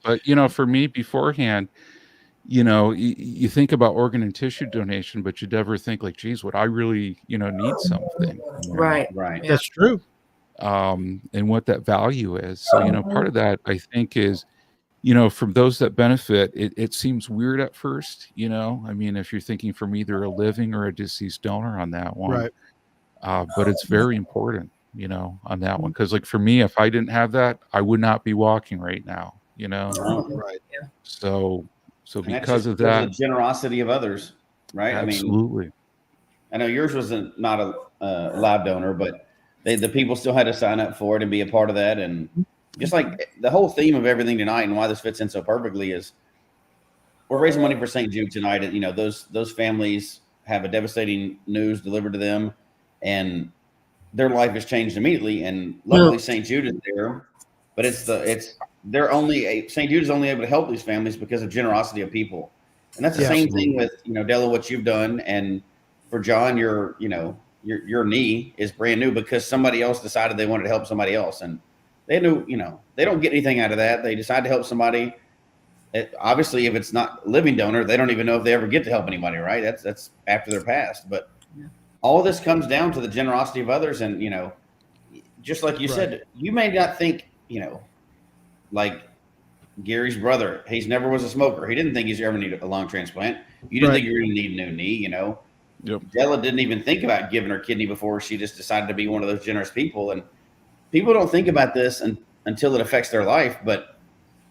But for me beforehand, you think about organ and tissue donation, but you never think like, geez, would I really need something? Right. Yeah. That's true. And what that value is. So part of that, I think, is from those that benefit, it seems weird at first, I mean, if you're thinking from either a living or a deceased donor on that one, right. But it's very important, on that one. Cause like for me, if I didn't have that, I would not be walking right now, Right. Yeah. So And because of that, the generosity of others, right? Absolutely. I know yours wasn't not a live donor, but the people still had to sign up for it and be a part of that. And just like the whole theme of everything tonight and why this fits in so perfectly is we're raising money for St. Jude tonight. And, those families have a devastating news delivered to them and their life has changed immediately. And luckily St. Jude is there, but St. Jude is only able to help these families because of generosity of people. And that's the same thing with, Della, what you've done. And for John, your knee is brand new because somebody else decided they wanted to help somebody else. And they knew, they don't get anything out of that. They decide to help somebody. Obviously, if it's not living donor, they don't even know if they ever get to help anybody, right? That's after they're passed. But all of this comes down to the generosity of others. And, just like you said, you may not think, like Gary's brother, he's never was a smoker. He didn't think he's ever need a lung transplant. You didn't think you were going to need a new knee, you know. Yep. Della didn't even think about giving her kidney before she just decided to be one of those generous people. And people don't think about this until it affects their life, but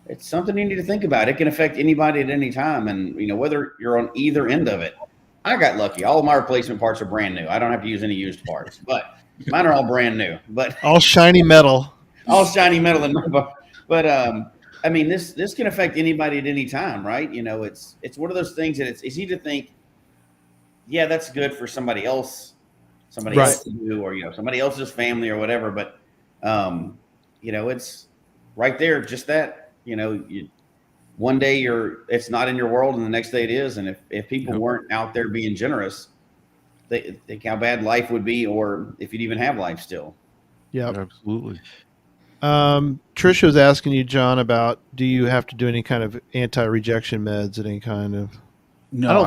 it's something you need to think about. It can affect anybody at any time. And, you know, whether you're on either end of it. I got lucky. All of my replacement parts are brand new. I don't have to use any used parts, but mine are all brand new. But all shiny metal. All shiny metal in my book. But I mean, this can affect anybody at any time, right? You know, it's one of those things that it's easy to think, yeah, that's good for somebody else else to do, or, you know, somebody else's family or whatever. But, you know, it's right there, just that, you know, one day it's not in your world and the next day it is. And if people weren't out there being generous, they think how bad life would be, or if you'd even have life still. Yeah, absolutely. Tricia was asking you, John, about do you have to do any kind of anti-rejection meds at any kind of? No,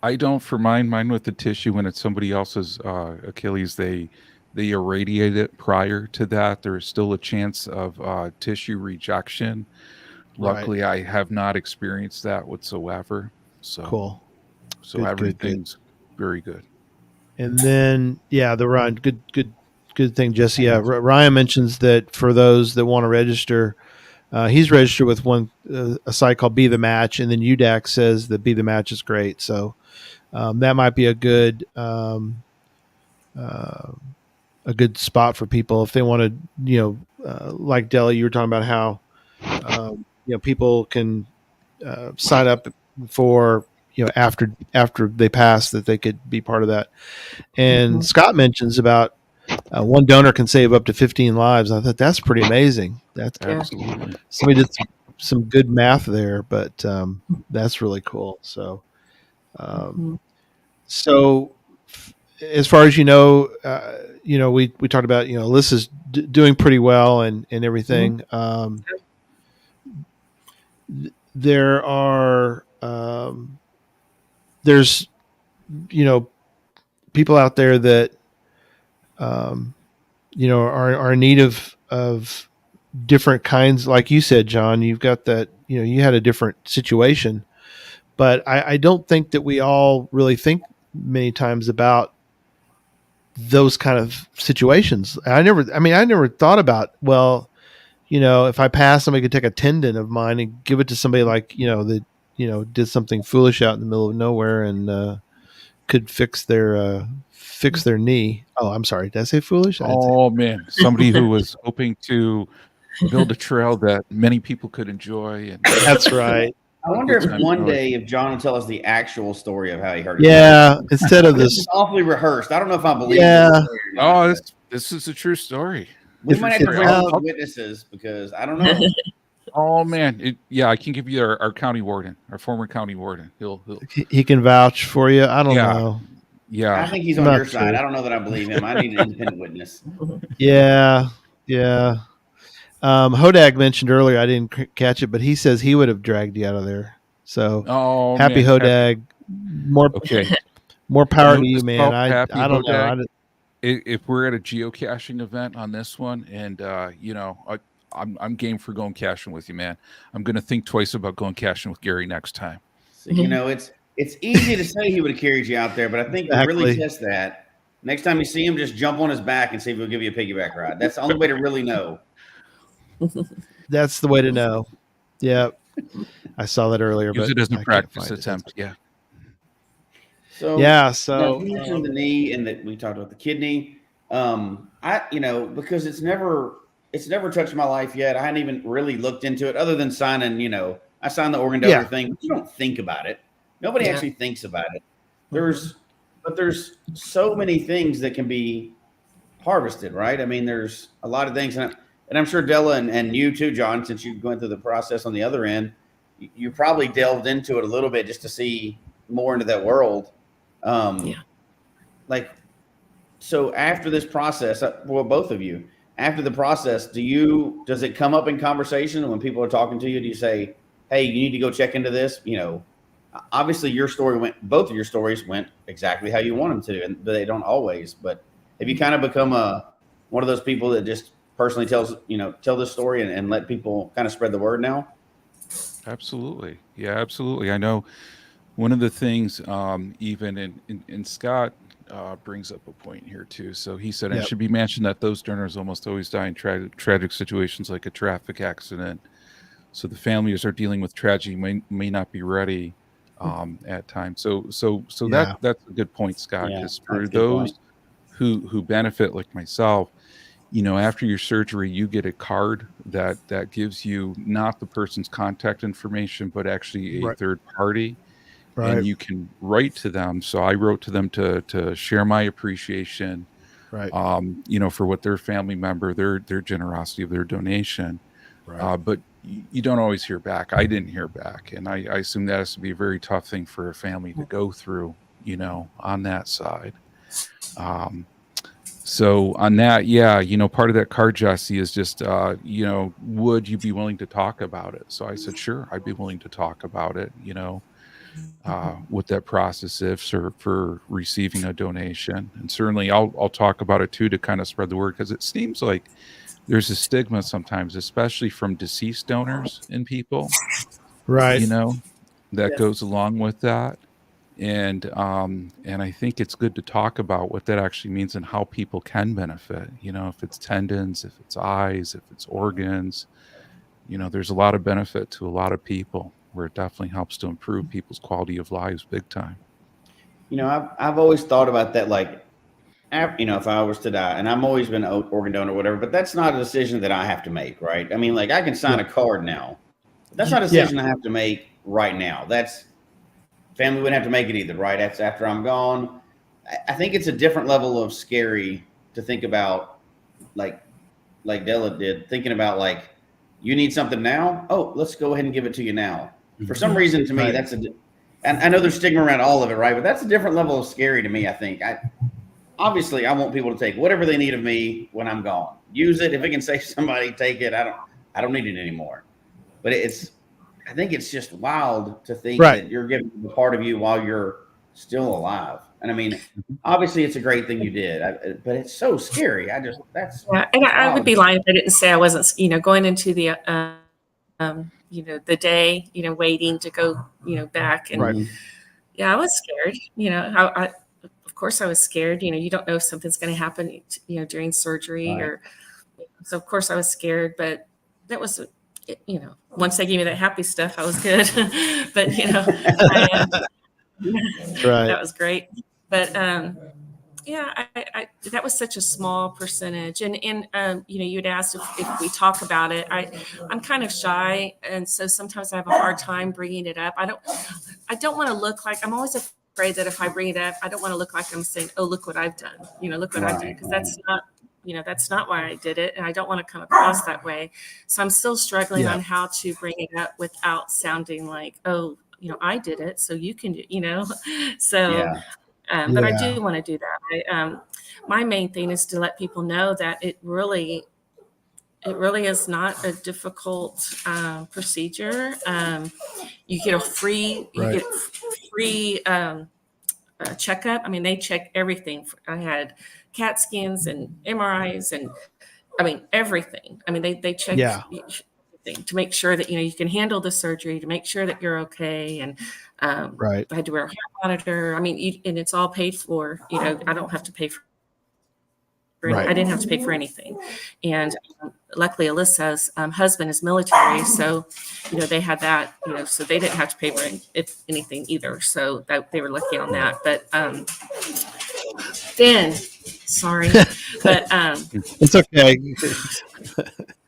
I don't for mine. Mine with the tissue, when it's somebody else's Achilles, they irradiate it prior to that. There's still a chance of tissue rejection. Luckily, I have not experienced that whatsoever. So cool. So everything's very good. And then, yeah, the Ryan, good thing, Jesse. Yeah, Ryan mentions that for those that want to register, he's registered with a site called Be the Match, and then UDAC says that Be the Match is great. So that might be a good spot for people if they want to, you know, like Della, you were talking about how you know, people can sign up for, you know, after they pass, that they could be part of that. And Scott mentions about one donor can save up to 15 lives. I thought that's pretty amazing. That's absolutely. Somebody did some good math there, but that's really cool. So, so as far as you know, we talked about, you know, Alyssa's doing pretty well and everything. There are there's, you know, people out there that you know, are in need of different kinds. Like you said, John, you've got that, you know, you had a different situation, but I don't think that we all really think many times about those kind of situations. I never thought about, well, you know, if I pass, somebody could take a tendon of mine and give it to somebody like, you know, that, you know, did something foolish out in the middle of nowhere and could fix their knee. Oh, I'm sorry. Did I say foolish? Man, somebody who was hoping to build a trail that many people could enjoy. And that's right. I wonder if one day if John will tell us the actual story of how he hurt. Yeah, instead of this. It's awfully rehearsed. I don't know if I believe. Yeah. This is a true story. We might have to bring some witnesses because I don't know. Oh man, I can give you our county warden, our former county warden. He can vouch for you. I don't know. Yeah, I think he's on your side. I don't know that I believe him. I need an independent witness. Yeah. Hodag mentioned earlier, I didn't catch it, but he says he would have dragged you out of there. So happy Hodag. More power to you, man. I don't know. If we're at a geocaching event on this one, and you know, I'm game for going caching with you, man. I'm going to think twice about going caching with Gary next time. So, you know, it's easy to say he would have carried you out there, but I think to really test that, next time you see him, just jump on his back and see if he'll give you a piggyback ride. That's the only way to really know. That's the way to know. Yeah, I saw that earlier. Use but it as a practice attempt. Yeah. So you mentioned the knee, and that we talked about the kidney. Because it's never touched my life yet. I hadn't even really looked into it, other than signing. You know, I signed the organ donor thing. But you don't think about it. Nobody actually thinks about it. There's so many things that can be harvested, right? I mean, there's a lot of things, and I'm sure Della and you too, John, since you're going through the process on the other end, you probably delved into it a little bit just to see more into that world. So after this process, well, both of you, after the process, does it come up in conversation when people are talking to you? Do you say, hey, you need to go check into this? You know, obviously both of your stories went exactly how you want them to, and they don't always, but have you kind of become one of those people that just personally tell this story and let people kind of spread the word now? Absolutely. Yeah, absolutely. I know one of the things, even in Scott brings up a point here too. So he said, and it Yep. should be mentioned that those donors almost always die in tragic situations like a traffic accident. So the families are dealing with tragedy may not be ready at times. So Yeah. that's a good point, Scott. Yeah, Because for that's a good point. those who benefit, like myself, after your surgery, you get a card that gives you not the person's contact information, but actually a Right. third party, Right. and you can write to them. So I wrote to them to share my appreciation, Right. for what their family member, their generosity of their donation. Right. But you don't always hear back. I didn't hear back, and I assume that has to be a very tough thing for a family to go through, on that side. So on that, yeah, part of that card, Jesse, is just, would you be willing to talk about it? So I said, sure, I'd be willing to talk about it, what that process is for receiving a donation. And certainly I'll talk about it too, to kind of spread the word, because it seems like there's a stigma sometimes, especially from deceased donors and people, Right. that Yes. goes along with that. And I think it's good to talk about what that actually means and how people can benefit, if it's tendons, if it's eyes, if it's organs, there's a lot of benefit to a lot of people, where it definitely helps to improve people's quality of lives big time. I've always thought about that, like, if I was to die, and I've always been an organ donor or whatever, but that's not a decision that I have to make, right? I mean, like, I can sign a card now. But that's not a decision I have to make right now. That's family wouldn't have to make it either, right? That's after I'm gone. I think it's a different level of scary to think about, like Della did, thinking about, like, you need something now. Oh, let's go ahead and give it to you now. For some reason, to me, Right. and I know there's stigma around all of it, right? But that's a different level of scary to me, I think. Obviously, I want people to take whatever they need of me when I'm gone. Use it. If it can save somebody, take it. I don't need it anymore. But I think it's just wild to think Right. that you're giving a part of you while you're still alive. And I mean, obviously, it's a great thing you did, but it's so scary. That's Yeah, and I would be lying if I didn't say I wasn't, going into the, the day, waiting to go, back. And Right. yeah, I was scared, of course I was scared. You don't know if something's going to happen, during surgery Right. or, so of course I was scared, but that was, once they gave me that happy stuff, I was good. But, Right. that was great. But, yeah, I that was such a small percentage, and you'd asked if we talk about it. I'm kind of shy, and so sometimes I have a hard time bringing it up. I don't want to look like, I'm always afraid that if I bring it up, I don't want to look like I'm saying, oh, look what I've done, look what I did, because that's not, that's not why I did it, and I don't want to come across that way. So I'm still struggling on how to bring it up without sounding like, oh, I did it, so you can do, so. Yeah. But I do want to do that. My main thing is to let people know that it really is not a difficult procedure. You get a free checkup. I mean, they check everything. I had CAT scans and MRIs and everything. I mean, they check everything to make sure that you can handle the surgery, to make sure that you're okay. And Right. I had to wear a heart monitor. I mean, and it's all paid for. I don't have to pay for. Right. I didn't have to pay for anything. And luckily, Alyssa's husband is military, so they had that. So they didn't have to pay for anything either. So they were lucky on that. But then, sorry, but it's okay.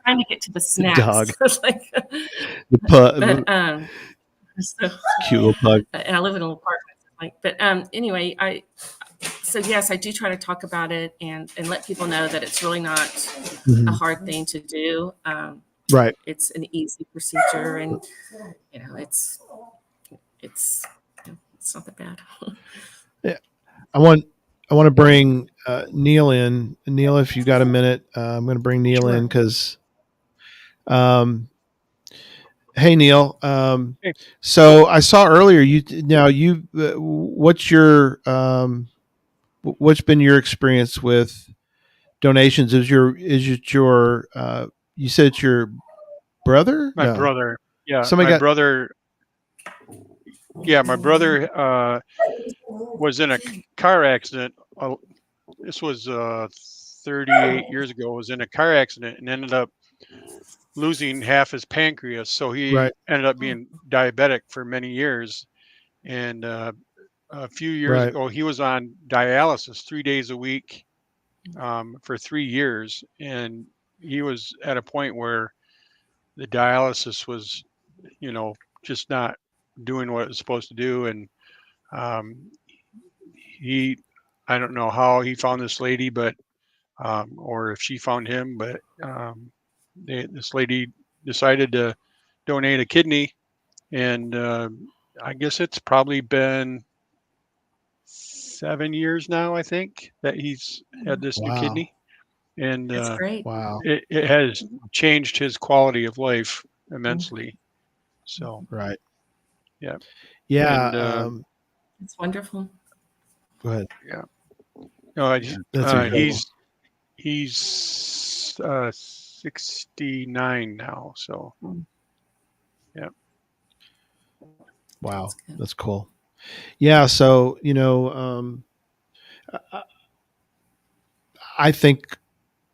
Trying to get to the snacks. Dog. The pug. So, cute little pug. And I live in an apartment. But anyway, so yes, I do try to talk about it and let people know that it's really not a hard thing to do. Right. It's an easy procedure, and it's not that bad. Yeah. I want to bring Neil in. Neil, if you got a minute, I'm going to bring Neil in because. Hey Neil. So I saw earlier what's been your experience with donations? You said it's your brother? My brother. Yeah, Somebody my got brother. Yeah, my brother was in a car accident. This was 38 years ago. Was in a car accident and ended up losing half his pancreas. So he right, ended up being diabetic for many years. And a few years right. ago, he was on dialysis 3 days a week for 3 years. And he was at a point where the dialysis was, just not doing what it was supposed to do. And um, he, I don't know how he found this lady, but or if she found him, but this lady decided to donate a kidney, and I guess it's probably been 7 years now. I think that he's had this new Wow. kidney, and That's great. Wow. it has changed his quality of life immensely. So Right. yeah, Yeah. and It's wonderful. Go ahead. yeah, no, That's incredible. he's 69 now. So yeah. Wow. That's cool. Yeah. So, I think,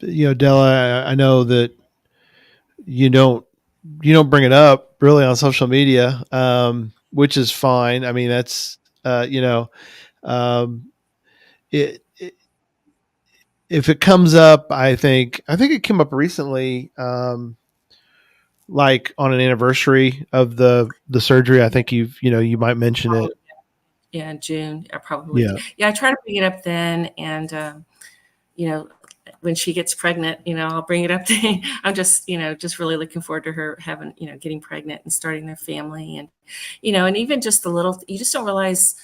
Della, I know that you don't bring it up really on social media, which is fine. I mean, that's, um, it if it comes up, I think it came up recently, like on an anniversary of the surgery. I think you might mention it. Yeah, in June, I probably. Yeah. Yeah, I try to bring it up then, and when she gets pregnant, I'll bring it up. I'm just really looking forward to her having, getting pregnant and starting their family, and and even just the little, you just don't realize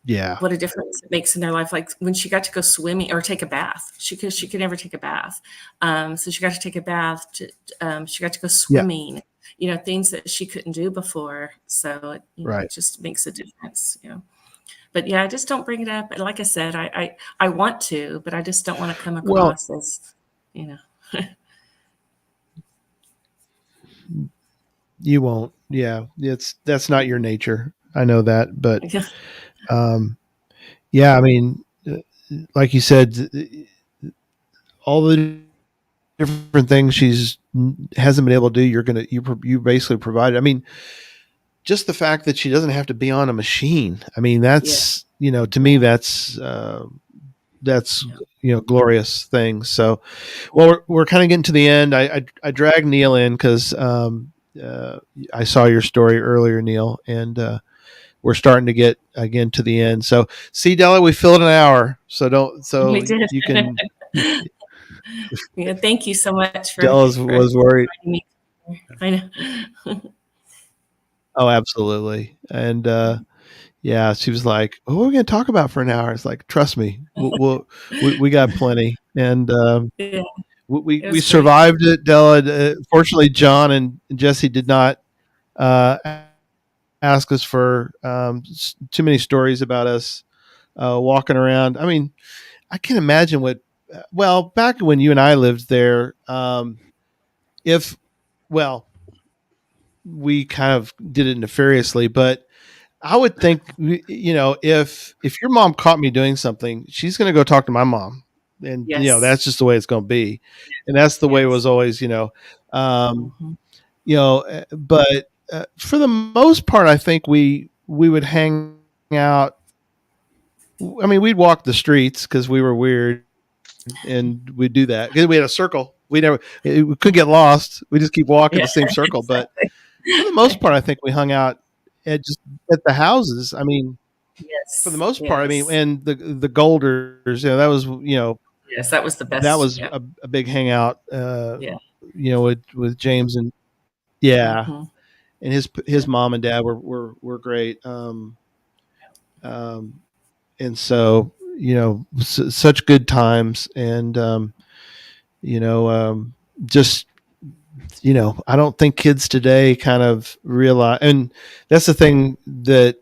Yeah. what a difference it makes in their life. Like when she got to go swimming or take a bath, she could never take a bath, so she got to take a bath. She got to go swimming. Things that she couldn't do before. So Right. it just makes a difference. But yeah, I just don't bring it up. Like I said, I want to, but I just don't want to come Well, across as, you won't. Yeah. That's not your nature. I know that, but, yeah, I mean, like you said, all the different things she's hasn't been able to do, you basically provide. I mean, just the fact that she doesn't have to be on a machine. I mean, that's, to me, that's glorious thing. So, well, we're kind of getting to the end. I dragged Neil in because I saw your story earlier, Neil, and we're starting to get again to the end. So, see, Della, we filled an hour. So we did. you can. Yeah, thank you so much for. Della was worried. Me. I know. Oh, absolutely. And yeah, she was like, "Oh, what are we going to talk about for an hour?" It's like, trust me, we got plenty. And Yeah, we survived it, Della. Fortunately, John and Jesse did not ask us for too many stories about us walking around. I mean, I can imagine back when you and I lived there, we kind of did it nefariously, but I would think, if your mom caught me doing something, she's going to go talk to my mom, and Yes. that's just the way it's going to be, and that's the way it was always, but for the most part, I think we would hang out. I mean, we'd walk the streets because we were weird, and we'd do that because we had a circle. We could get lost. We just keep walking the same circle, but for the most part, I think we hung out at the houses. I mean, Yes. for the most part, I mean, and the Golders, that was, Yes, that was the best. that was Yeah. a big hangout, Yeah. with James and yeah, Mhm. and his mom and dad were great. And so, such good times, and, just, I don't think kids today kind of realize, and that's the thing that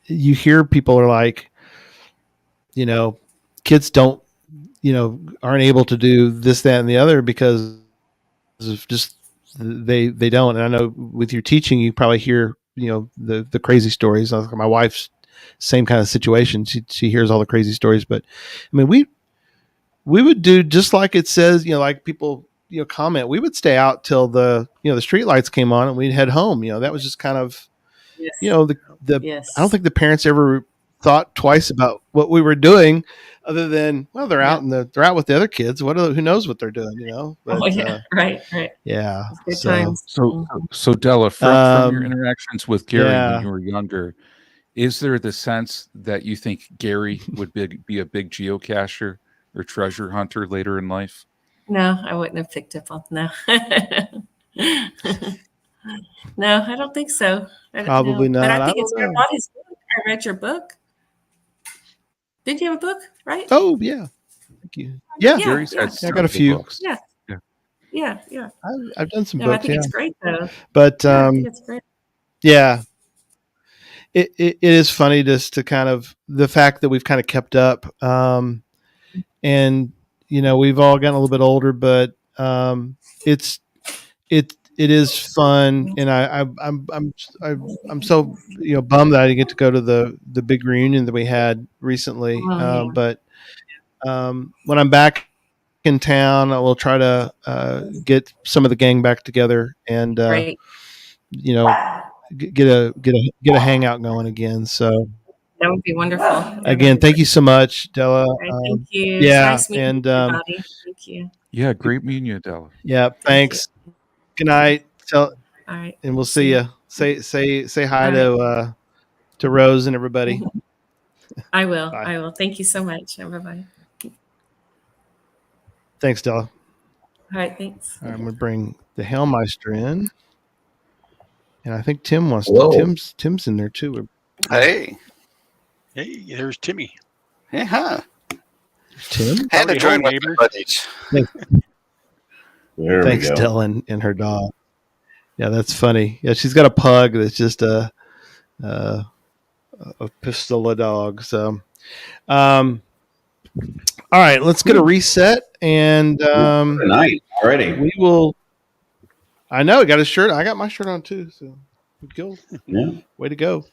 you hear people are like, kids don't, aren't able to do this, that, and the other because of just they don't. And I know with your teaching, you probably hear, the crazy stories. My wife's same kind of situation. She hears all the crazy stories, but I mean, we would do just like it says, like people, comment, we would stay out till the street lights came on and we'd head home. That was just kind of, Yes. I don't think the parents ever thought twice about what we were doing, other than, well, they're out they're out with the other kids. Who knows what they're doing, But, right. Yeah. Good times. So Della, from your interactions with Gary when you were younger, is there the sense that you think Gary would be a big geocacher or treasure hunter later in life? No, I wouldn't have picked up on no. No, I don't think so. Probably not. But I think I it's don't I know. bought his book. I read your book. Did you have a book, right? Oh yeah. Thank you. Yeah. Gary's had I got a few. books. Yeah. I've done some No, books. I think it's great though. But I think it's great. yeah, it is funny just to kind of the fact that we've kind of kept up, and we've all gotten a little bit older, but it is fun, and I'm so bummed that I didn't get to go to the big reunion that we had recently. But when I'm back in town, I will try to get some of the gang back together and Great. get a hangout going again. So That would be wonderful. again, thank you so much, Della. Right, thank you. Yeah, It's nice meeting and everybody. Thank you. Yeah, great meeting you, Della. yeah, thanks. Good night. All right. And we'll see you. Say hi to Rose and everybody. I will. Bye. I will. Thank you so much, everybody. Thanks, Della. All right. Thanks. All right, I'm gonna bring the Hellmeister in, and I think Tim wants Whoa. to. Tim's in there too. Hey, there's Timmy. Yeah. Tim. Had to Howdy join ho, with neighbor. my buddies. There Thanks, we go. Dylan, and her dog. Yeah, that's funny. Yeah, she's got a pug that's just a pistola dog. So, all right, let's get a reset, and Tonight already. we will. I know, got his shirt. I got my shirt on too. So, good go. Yeah. Way to go.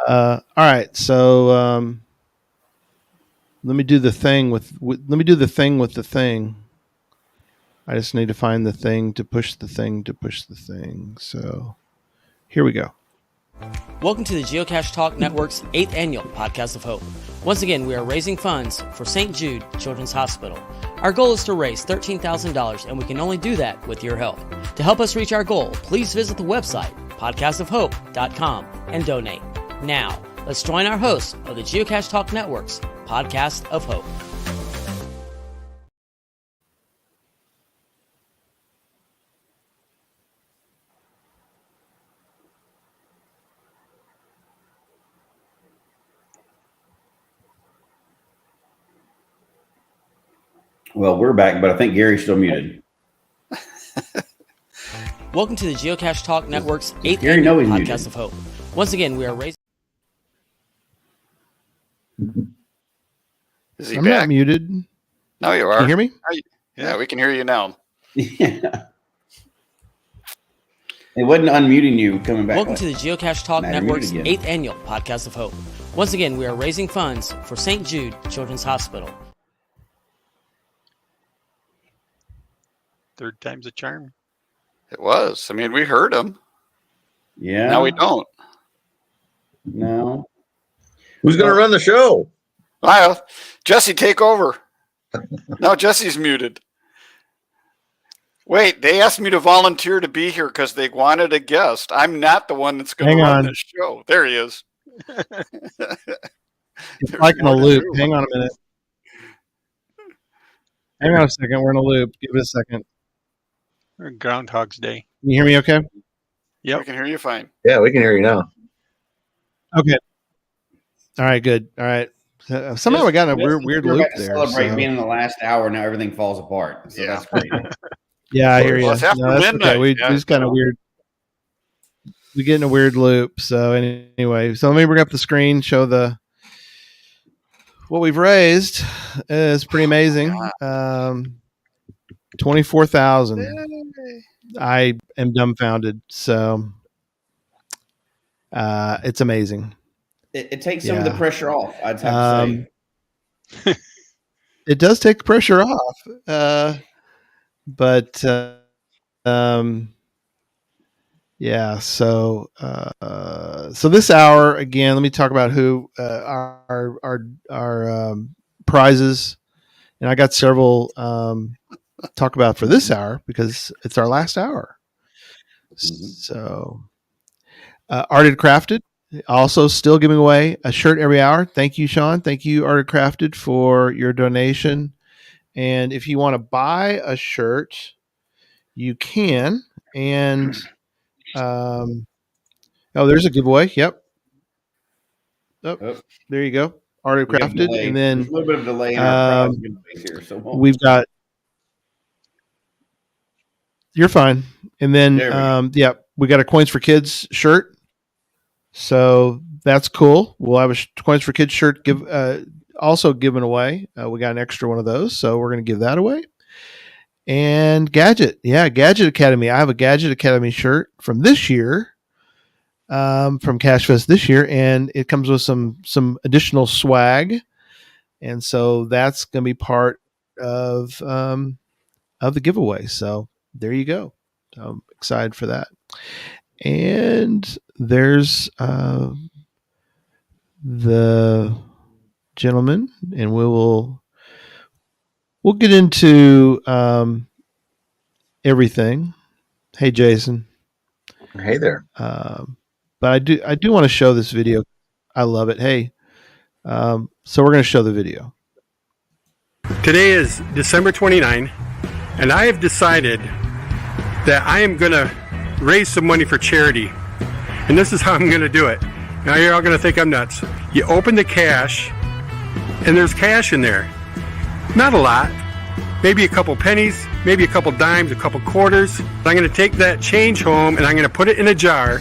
All right, so let me do the thing with let me do the thing with the thing. I just need to find the thing to push the thing to push the thing. So here we go. Welcome to the Geocache Talk Network's 8th annual Podcast of Hope. Once again, we are raising funds for St. Jude Children's Hospital. Our goal is to raise $13,000, and we can only do that with your help. To help us reach our goal, please visit the website, podcastofhope.com, and donate. Now, let's join our hosts of the Geocache Talk Network's Podcast of Hope. Well, we're back, but I think Gary's still muted. Welcome to the Geocache Talk Network's 8th Gary know annual he's Podcast muted? of Hope. Once again, we are raising... Is he I'm back? not muted. No, you are. Can you hear me? Yeah, we can hear you now. Yeah. It wasn't unmuting you coming back. Welcome to the Geocache Talk Now you're Network's muted again. 8th annual Podcast of Hope. Once again, we are raising funds for St. Jude Children's Hospital. Third time's a charm. It was. I mean, we heard him. Yeah. Now we don't. No. Who's going to run the show? Well, Jesse, take over. No, Jesse's muted. Wait, they asked me to volunteer to be here because they wanted a guest. I'm not the one that's going Hang to run on. this show. There he is. It's like in a loop. Hang on a minute. Hang on a second. We're in a loop. Give it a second. Groundhog's Day. Can you hear me okay? Yep. We can hear you fine. Yeah, we can hear you now. Okay. All right, good. All right. Somehow we got in a weird We're loop about to there. celebrate so- being in the last hour. Now everything falls apart. So that's great. Yeah, I hear you. Well, it's after No, that's okay. midnight, We yeah. just kind of weird. We get in a weird loop. So anyway, so let me bring up the screen, show what we've raised. It's pretty amazing. 24,000. I am dumbfounded. So it's amazing. It takes some of the pressure off, I'd have to say. It does take pressure off. But yeah, so this hour again, let me talk about who our prizes, and I got several talk about for this hour because it's our last hour. So Arted Crafted also still giving away a shirt every hour. Thank you, Sean. Thank you, Arted Crafted, for your donation. And if you want to buy a shirt, you can. And there's a giveaway. Yep. There you go. Arted Crafted. And then there's a little bit of delay in our prize giveaways here. So we've got. You're fine. And then we got a Coins for Kids shirt. So that's cool. We'll have a Coins for Kids shirt also given away. We got an extra one of those, so we're going to give that away. And Gadget Academy. I have a Gadget Academy shirt from this year, from Cash Fest this year, and it comes with some additional swag, and so that's going to be part of the giveaway. So there you go. I'm excited for that. And there's the gentleman, and we'll get into everything. Hey, Jason. Hey there. But I do want to show this video. I love it. Hey, so we're going to show the video. Today is December 29, and I have decided that I am going to raise some money for charity. And this is how I'm going to do it. Now you're all going to think I'm nuts. You open the cash, and there's cash in there. Not a lot. Maybe a couple pennies, maybe a couple dimes, a couple quarters. I'm going to take that change home, and I'm going to put it in a jar,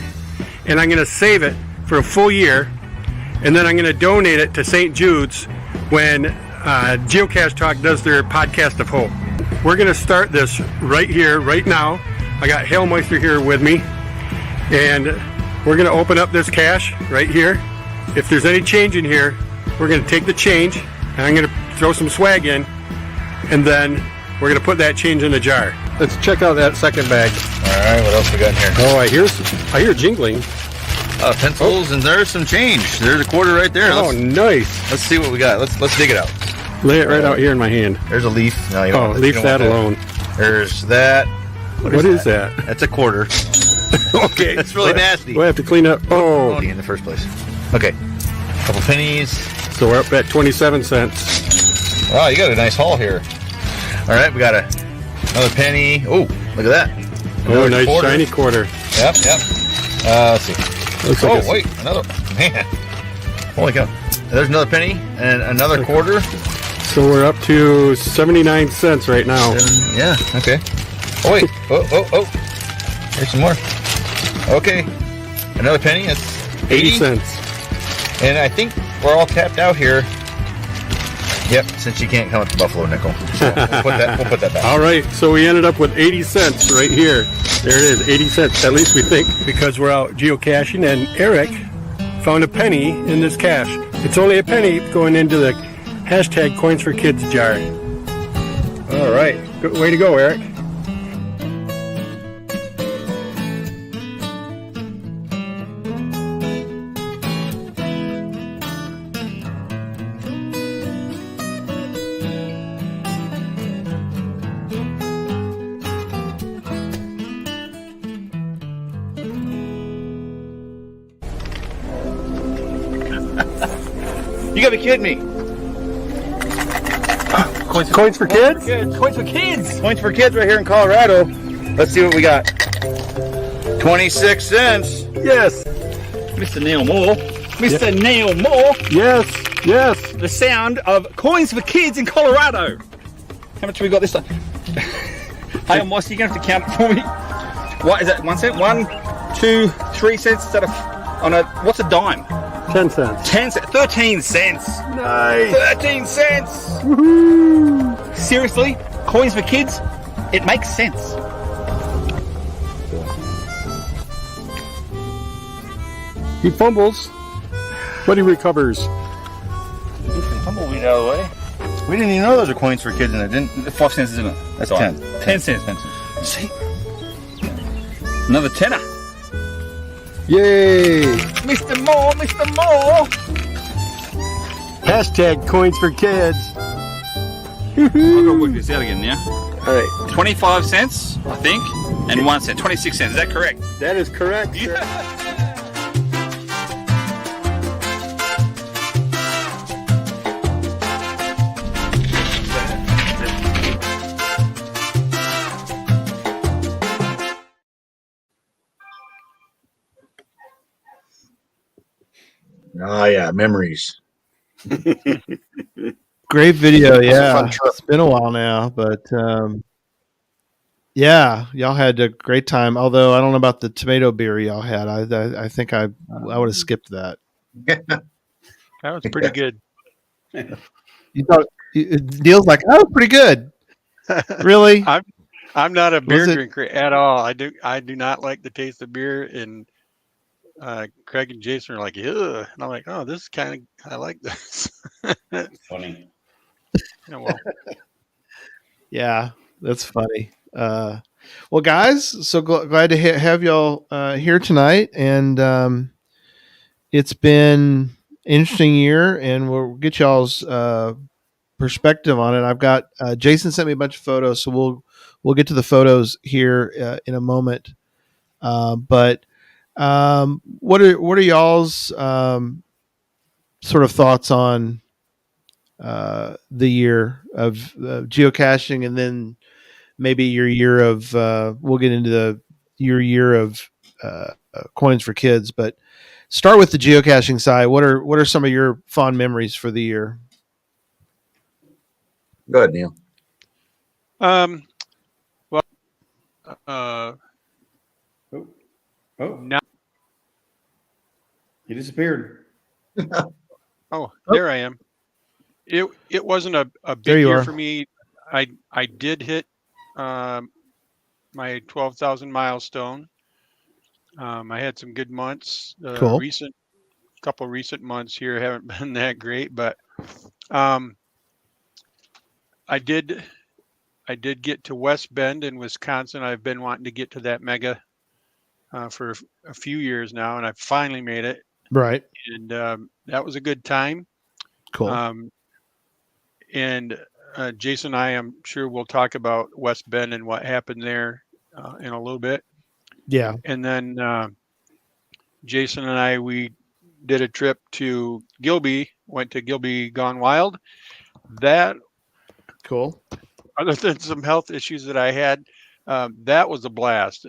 and I'm going to save it for a full year, and then I'm going to donate it to St. Jude's when Geocache Talk does their podcast of hope. We're going to start this right here, right now. I got Hailmeister here with me, and we're going to open up this cash right here. If there's any change in here, we're going to take the change, and I'm going to throw some swag in, and then we're going to put that change in the jar. Let's check out that second bag. All right, what else we got in here? Oh, I hear jingling. Pencils, and there's some change. There's a quarter right there. Nice. Let's see what we got. Let's dig it out. Lay it right out here in my hand. There's a leaf. No, you don't leave that alone. There's that. What is that? That's a quarter. Okay. That's really nasty. We'll have to clean up. Oh. In the first place. Okay. Couple pennies. So we're up at 27 cents. Wow, you got a nice haul here. All right, we got another penny. Oh, look at that. Another nice quarter. Shiny quarter. Yep. Let's see. Wait, another. Man. Holy cow. There's another penny and another quarter. So we're up to 79 cents right now. Yeah, okay. Oh, wait. Oh. Here's some more. Okay. Another penny. That's 80 cents. And I think we're all tapped out here. Yep, since you can't come with the Buffalo nickel. So we'll put that back. All right, so we ended up with 80 cents right here. There it is, 80 cents, at least we think. Because we're out geocaching, and Eric found a penny in this cache. It's only a penny going into the hashtag Coins for Kids jar. All right, good way to go, Eric. You gotta be kidding me. Coins for kids? Coins for kids. Coins for kids right here in Colorado. Let's see what we got. 26 cents. Yes. Mr. Neil Moore. Mr. Neil Moore. Yes. The sound of Coins for Kids in Colorado. How much have we got this time? Hey, Moss, you're going to have to count it for me. What is that? 1 cent? 1, 2, 3 cents? Is that what's a dime? 10 cents. 10 cents. 13 cents. Nice. 13 cents. Woohoo. Seriously? Coins for Kids? It makes sense. He fumbles, but he recovers. Tumbleweed out of the way. We didn't even know those were coins for kids, and it didn't. 5 cents, isn't it? That's Sorry. 10. 10 cents. 10 cents. See? Another tenner. Yay! Mr. Moore, Mr. Moore. Hashtag coins for kids. I've got to work this out again now. All right. 25 cents, I think, and 1 cent. 26 cents. Is that correct? That is correct. Yeah. Oh yeah, memories. Great video. Yeah. fun trip. It's been a while now, but yeah, y'all had a great time. Although I don't know about the tomato beer y'all had. I think I would have skipped that. That was pretty good. You thought Neil's like, oh, pretty good. Really? I'm not a beer Was it- drinker at all. I do not like the taste of beer, and Craig and Jason are like, ugh. And I'm like, oh, this is kind of, I like this. Funny. Yeah, well, Yeah, that's funny. Well, guys, so glad to have y'all here tonight, and it's been an interesting year, and we'll get y'all's perspective on it. I've got Jason sent me a bunch of photos, so we'll get to the photos here in a moment. But what are y'all's sort of thoughts on the year of geocaching, and then maybe your year of we'll get into your year of coins for kids, but start with the geocaching side. What are some of your fond memories for the year? Go ahead, Neil. well, Oh, now, he disappeared. oh, there I am. It wasn't a There big you year are. for me. I did hit my 12,000 milestone. I had some good months. Cool. Couple recent months here haven't been that great, but I did get to West Bend in Wisconsin. I've been wanting to get to that mega for a few years now, and I finally made it. Right. And that was a good time. Cool. And Jason and I am sure we'll talk about West Bend and what happened there in a little bit. Yeah. And then Jason and I, we did a trip to Gilby, went to Gilby Gone Wild. That, Cool. other than some health issues that I had, that was a blast.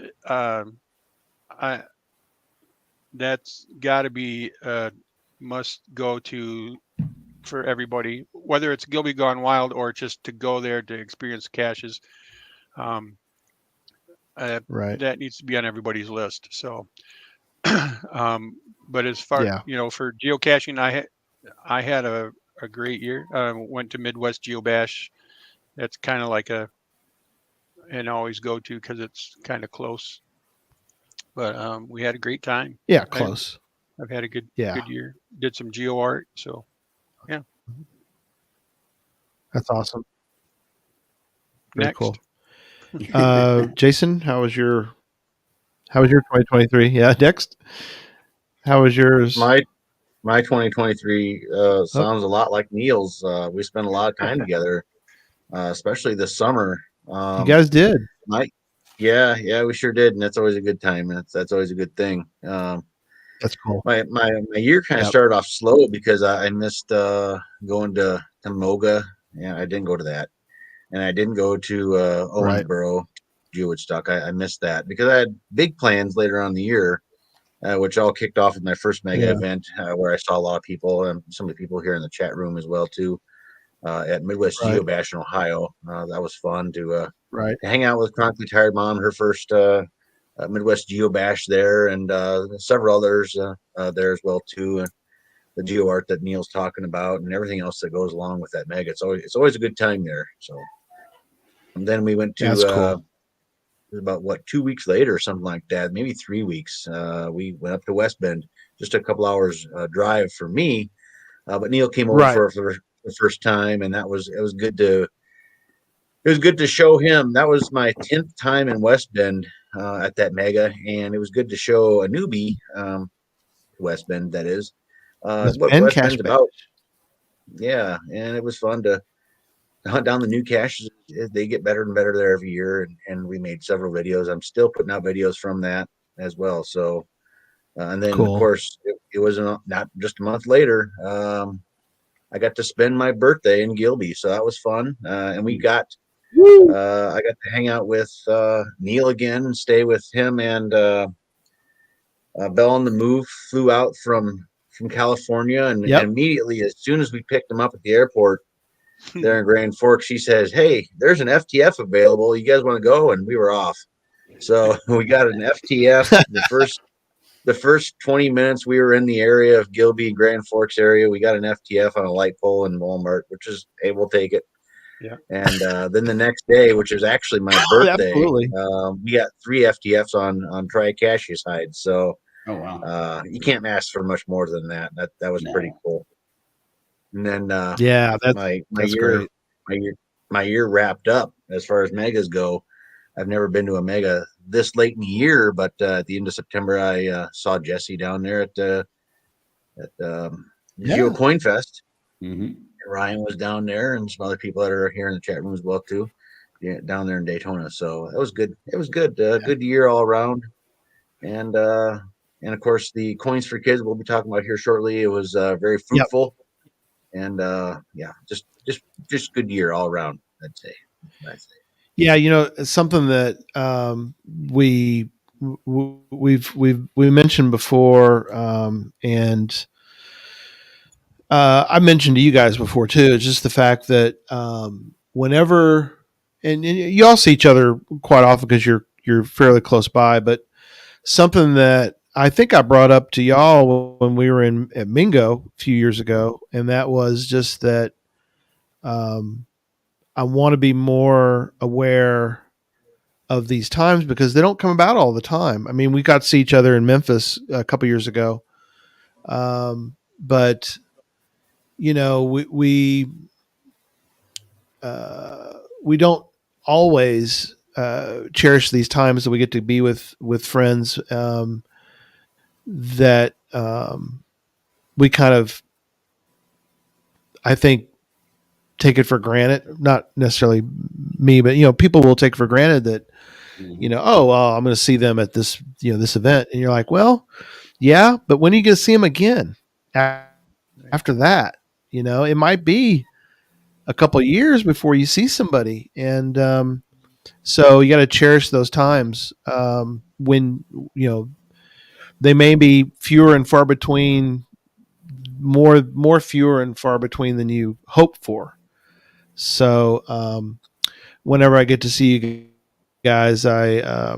That's got to be a must go to for everybody, whether it's Gilby Gone Wild or just to go there to experience caches. Right. That needs to be on everybody's list. So, but as far for geocaching, I had a great year. Went to Midwest Geobash. That's kind of like an always go to because it's kind of close. But we had a great time. Yeah, close. I've had a good Yeah. year. Did some geo art, so yeah. That's awesome. Very Next. cool. Jason, how was your 2023? Yeah, next. How was yours? My 2023 sounds a lot like Neil's. We spent a lot of time together, especially this summer. You guys did. Yeah, we sure did, and that's always a good time. That's always a good thing. That's cool. My year kind of started off slow because I missed going to Moga. Yeah, I didn't go to that, and I didn't go to Owensboro, Woodstock. I missed that because I had big plans later on in the year, which all kicked off with my first mega event where I saw a lot of people and some of the people here in the chat room as well too. At Midwest Geobash in Ohio, that was fun to hang out with Chronically Tired Mom, her first Midwest Geobash there, and several others there as well too. The geo art that Neil's talking about, and everything else that goes along with that mega. It's always a good time there. So then we went to That's cool. it was about 2 weeks later or something like that, maybe 3 weeks. We went up to West Bend, just a couple hours drive for me. But Neil came over for the first time, and it was good to show him. That was my 10th time in West Bend at that mega, and it was good to show a newbie West Bend, that is, what West Bend's about. Yeah, and it was fun to hunt down the new caches. They get better and better there every year, and we made several videos. I'm still putting out videos from that as well. So, and then of course it was not just a month later. I got to spend my birthday in Gilby, so that was fun. And I got to hang out with Neil again and stay with him. And Bell on the Move flew out from California, and immediately, as soon as we picked him up at the airport there in Grand Forks, he says, "Hey, there's an FTF available. You guys want to go?" And we were off. So we got an FTF. The first 20 minutes we were in the area of Gilby, Grand Forks area. We got an FTF on a light pole in Walmart, which is, hey, we'll take it. Yeah. And then the next day, which is actually my birthday, we got 3 FTFs on Triacaceous Hyde. So you can't ask for much more than that. That was pretty cool. And then that's great. My year wrapped up as far as megas go. I've never been to a mega this late in the year, but at the end of September, I saw Jesse down there at Geo Coin Fest. Mm-hmm. Ryan was down there, and some other people that are here in the chat room as well too, down there in Daytona. So it was good. It was good. Good year all around. And of course, the Coins for Kids we'll be talking about here shortly. It was very fruitful, and just good year all around. I'd say. Yeah, something that we've mentioned before, and I mentioned to you guys before too. It's just the fact that whenever, and you all see each other quite often because you're fairly close by, but something that I think I brought up to y'all when we were at Mingo a few years ago, and that was just that I want to be more aware of these times because they don't come about all the time. I mean, we got to see each other in Memphis a couple years ago. But we don't always cherish these times that we get to be with friends that we kind of, I think, take it for granted. Not necessarily me, but people will take for granted that oh well, I'm going to see them at this this event, and you're like, well, yeah, but when are you going to see them again after that? It might be a couple of years before you see somebody, and so you got to cherish those times when they may be fewer and far between, more fewer and far between than you hope for. So whenever I get to see you guys, I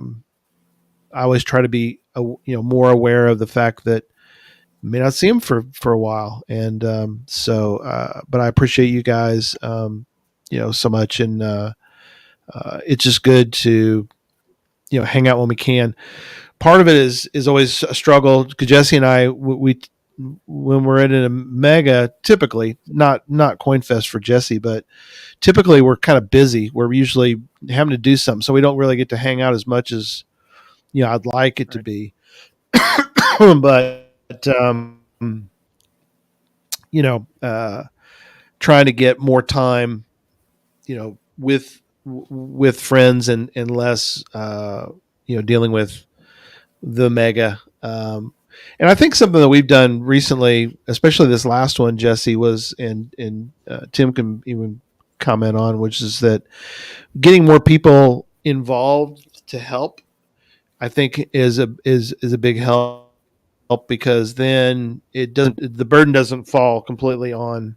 always try to be more aware of the fact that I may not see them for a while, and but I appreciate you guys so much, and it's just good to hang out when we can. Part of it is always a struggle because Jesse and I, we when we're in a mega, typically not CoinFest for Jesse, but typically we're kind of busy. We're usually having to do something, so we don't really get to hang out as much as I'd like it to be. But trying to get more time, with friends and less, dealing with the mega. And I think something that we've done recently, especially this last one, Jesse, was, and Tim can even comment on, which is that getting more people involved to help, I think is a big help, because then the burden doesn't fall completely on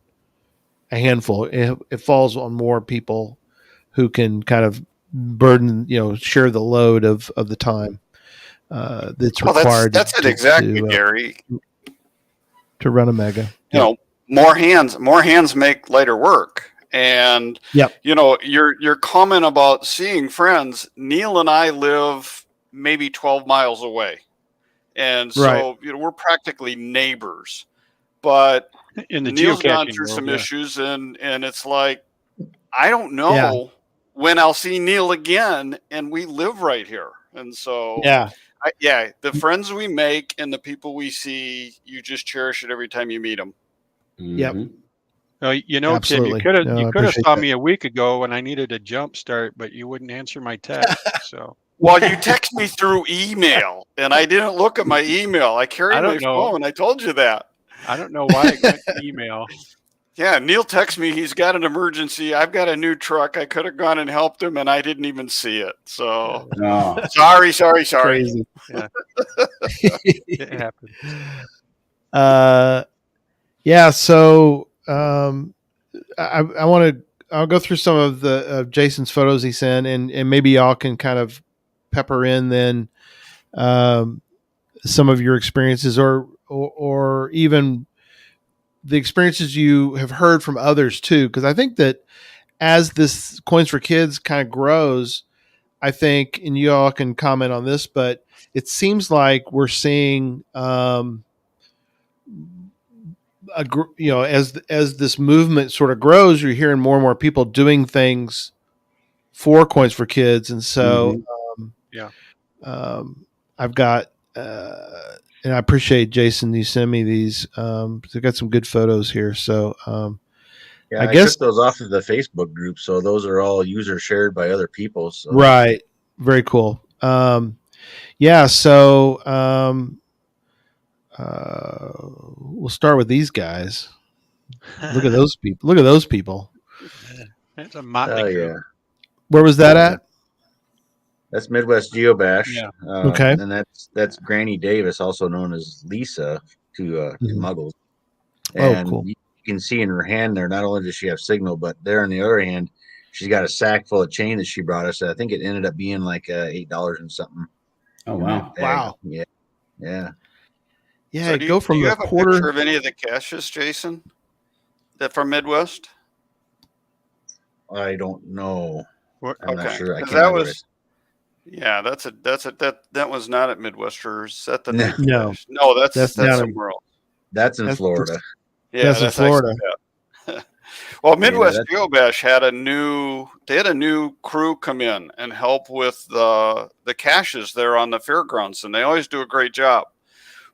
a handful. It falls on more people who can kind of share the load of the time that's required. That's it exactly, Gary. To run a mega. More hands make lighter work. And Yep. you know, your comment about seeing friends, Neil and I live maybe 12 miles away. And so, Right. you know, we're practically neighbors. But In the Neil's gone geocaching through world, some yeah. issues, and it's like, I don't know when I'll see Neil again, and we live right here. And so the friends we make and the people we see, you just cherish it every time you meet them. Yep. You know, Absolutely. Tim, No, I you could have appreciate saw that. me a week ago when I needed a jump start, but you wouldn't answer my text. So Well, you text me through email, and I didn't look at my email. I carry I my don't know. phone. I told you that. I don't know why it went to email. Yeah, Neil texts me. He's got an emergency. I've got a new truck. I could have gone and helped him, and I didn't even see it. So sorry. Crazy. Yeah. It happened. Yeah. So I'll go through some of the Jason's photos he sent, and maybe y'all can kind of pepper in then some of your experiences, or even the experiences you have heard from others too. Because I think that as this Coins for Kids kind of grows, I think, and you all can comment on this, but it seems like we're seeing, as this movement sort of grows, you're hearing more and more people doing things for Coins for Kids, and so I've got, and I appreciate Jason. You send me these. I've got some good photos here, so I guess took those off of the Facebook group, so those are all user shared by other people. So. Right, very cool. So we'll start with these guys. Look at those people. That's a motley group. Yeah. Where was that at? That's Midwest Geobash. Yeah. Okay. And that's Granny Davis, also known as Lisa to Muggles. And cool. you can see in her hand there, not only does she have signal, but there on the other hand, she's got a sack full of chain that she brought us. I think it ended up being like $8 and something. Oh, wow. Wow. Yeah. Yeah. Yeah. So Go from do you the have a quarter. picture of any of the caches, Jason? That from Midwest? I don't know. I'm not sure. I can't that remember was. Yeah, that was not at Midwest, or is that the No. No, that's down somewhere else. That's in Florida. Yeah, that's in Florida. Well, Midwest Geobash had a new crew come in and help with the caches there on the fairgrounds, and they always do a great job.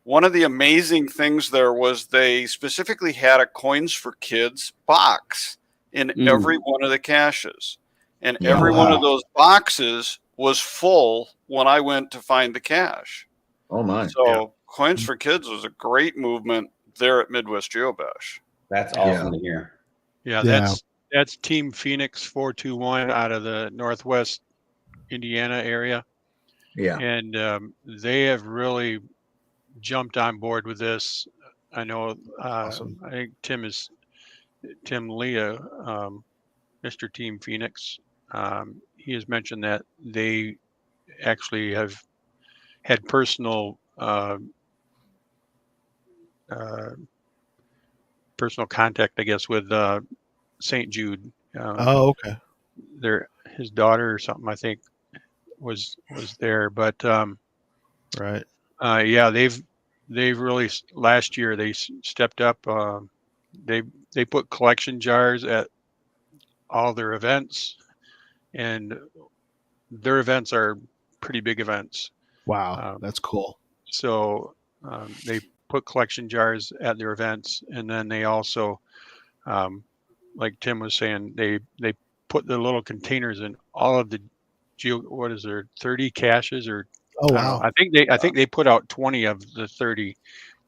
One of the amazing things there was they specifically had a Coins for Kids box in every one of the caches, and every one of those boxes was full when I went to find the cache. Oh my! So Coins for Kids was a great movement there at Midwest Geobash. That's awesome to hear. Yeah, that's Team Phoenix 421 out of the Northwest Indiana area. Yeah, and they have really jumped on board with this. I know. Awesome. I think Tim Leah, Mr. Team Phoenix. He has mentioned that they actually have had personal contact, I guess, with St. Jude. Okay. His daughter or something, I think, was there. But right. They've really, last year they stepped up. They put collection jars at all their events, and their events are pretty big events. Wow, that's cool. So they put collection jars at their events, and then they also, like Tim was saying, they put the little containers in all of the 30 caches, or oh wow, I think they put out 20 of the 30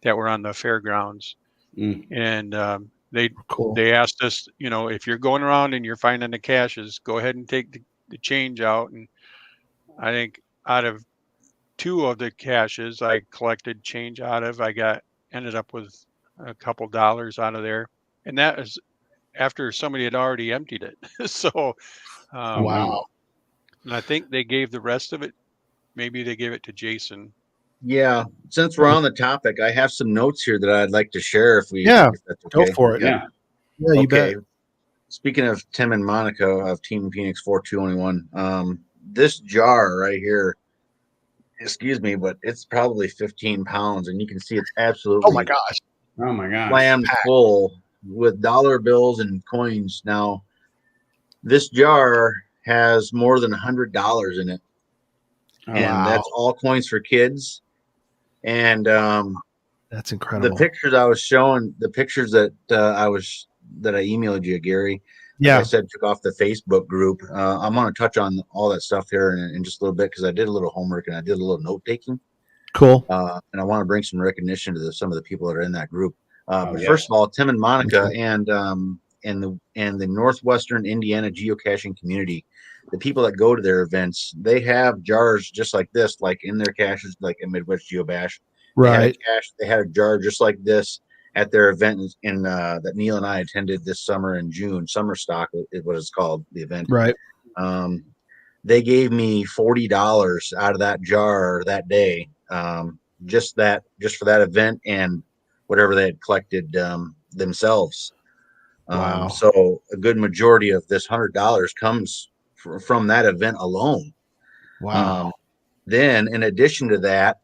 that were on the fairgrounds, and they asked us, if you're going around and you're finding the caches, go ahead and take the change out. And I think out of 2 of the caches I collected change out of, I ended up with a couple dollars out of there, and that is after somebody had already emptied it. So wow. And I think they gave the rest of it. Maybe they gave it to Jason. Yeah. Since we're on the topic, I have some notes here that I'd like to share. If that's okay. Go for it. Yeah. Yeah, you bet. speaking of Tim and Monica of Team Phoenix 4221, this jar right here, excuse me, but it's probably 15 pounds, and you can see it's absolutely Oh my gosh. Oh my gosh. slammed full with dollar bills and coins. Now, this jar has more than $100 in it, and that's all coins for kids. And that's incredible. The pictures I was showing, the pictures that I emailed you, Gary. Yeah, like I said, took off the Facebook group. I'm going to touch on all that stuff here in just a little bit because I did a little homework and I did a little note taking. Cool. And I want to bring some recognition to some of the people that are in that group. First of all, Tim and Monica and the Northwestern Indiana geocaching community, the people that go to their events, they have jars just like this, like in their caches, like in Midwest Geobash. Right. They had a jar just like this at their event in that Neil and I attended this summer in June. Summer Stock is what it's called, the event. Right. They gave me $40 out of that jar that day, just for that event and whatever they had collected themselves. Wow. So a good majority of this $100 comes from that event alone. Wow. Then in addition to that,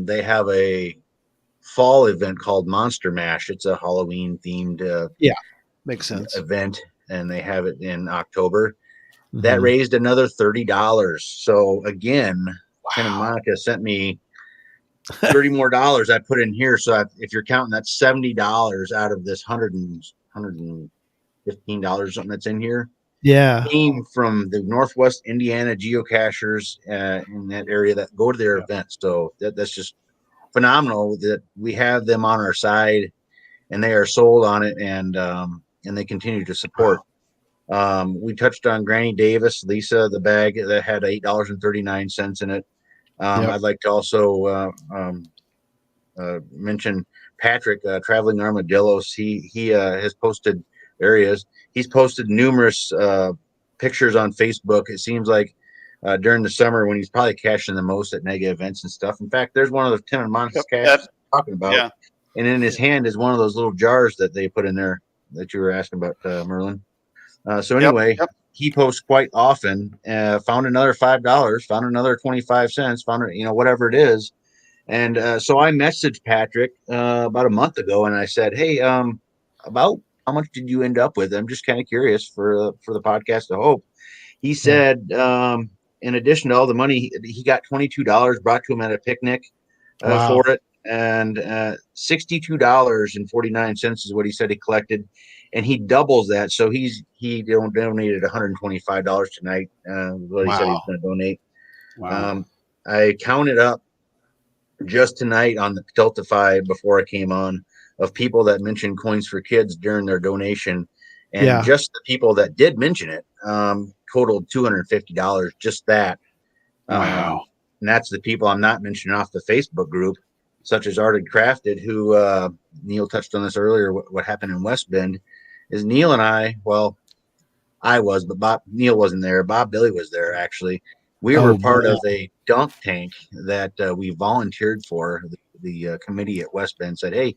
they have a fall event called Monster Mash. It's a Halloween themed makes sense event, and they have it in October. That raised another $30. So again, Ken and Monica sent me $30 more I put in here. So if you're counting, that's $70 out of this $115 something that's in here. Yeah, came from the Northwest Indiana geocachers in that area that go to their events. So that's just phenomenal that we have them on our side, and they are sold on it, and they continue to support. We touched on Granny Davis, Lisa, the bag that had $8.39 in it. I'd like to also mention Patrick, Traveling Armadillos. He has posted, there he is. He's posted numerous pictures on Facebook. It seems like during the summer when he's probably caching the most at mega events and stuff. In fact, there's one of those Tim and Monica's caches talking about. Yeah. And in his hand is one of those little jars that they put in there that you were asking about, Merlin. So anyway, he posts quite often. Found another $5, found another 25 cents, found whatever it is. And so I messaged Patrick about a month ago, and I said, "Hey, about how much did you end up with? I'm just kind of curious for the podcast of hope." He said, in addition to all the money, he got $22 brought to him at a picnic for it, and $62.49 is what he said he collected. And he doubles that, so he donated $125 tonight. What he said he was going to donate. Wow. I counted up just tonight on the Tiltify before I came on of people that mentioned Coins for Kids during their donation, and just the people that did mention it totaled $250. Just that. Wow. And that's the people I'm not mentioning off the Facebook group, such as Art and Crafted, who Neil touched on this earlier. What happened in West Bend is Neil and I, well, I was, but Neil wasn't there. Bob Billy was there, actually. We were part of a dunk tank that we volunteered for. The committee at West Bend said, "Hey,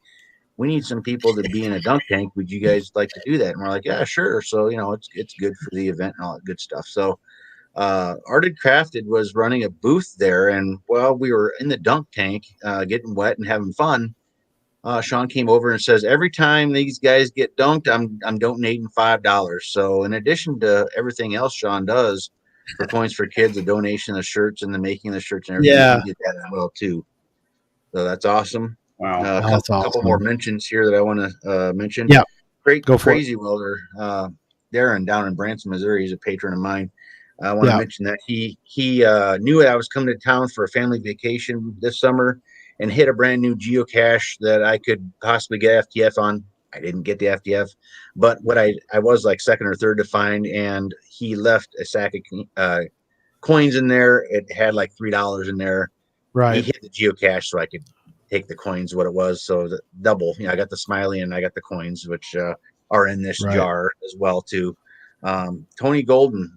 we need some people to be in a dunk tank. Would you guys like to do that?" And we're like, "Yeah, sure." So, it's good for the event and all that good stuff. So Arted Crafted was running a booth there, and while we were in the dunk tank getting wet and having fun, Sean came over and says, "Every time these guys get dunked, I'm donating $5. So in addition to everything else Sean does for Coins for Kids, the donation of the shirts and the making of the shirts and everything, he did that as well too. So that's awesome. Wow. A couple more mentions here that I want to mention. Yeah. Crazy welder, Darren down in Branson, Missouri. He's a patron of mine. I want to mention that he knew that I was coming to town for a family vacation this summer and hit a brand new geocache that I could possibly get FTF on. I didn't get the FTF, but what I was like second or third to find, and he left a sack of coins in there. It had like $3 in there. Right. He hit the geocache so I could take the coins, what it was. So the double, I got the smiley and I got the coins, which are in this jar as well too. Tony Golden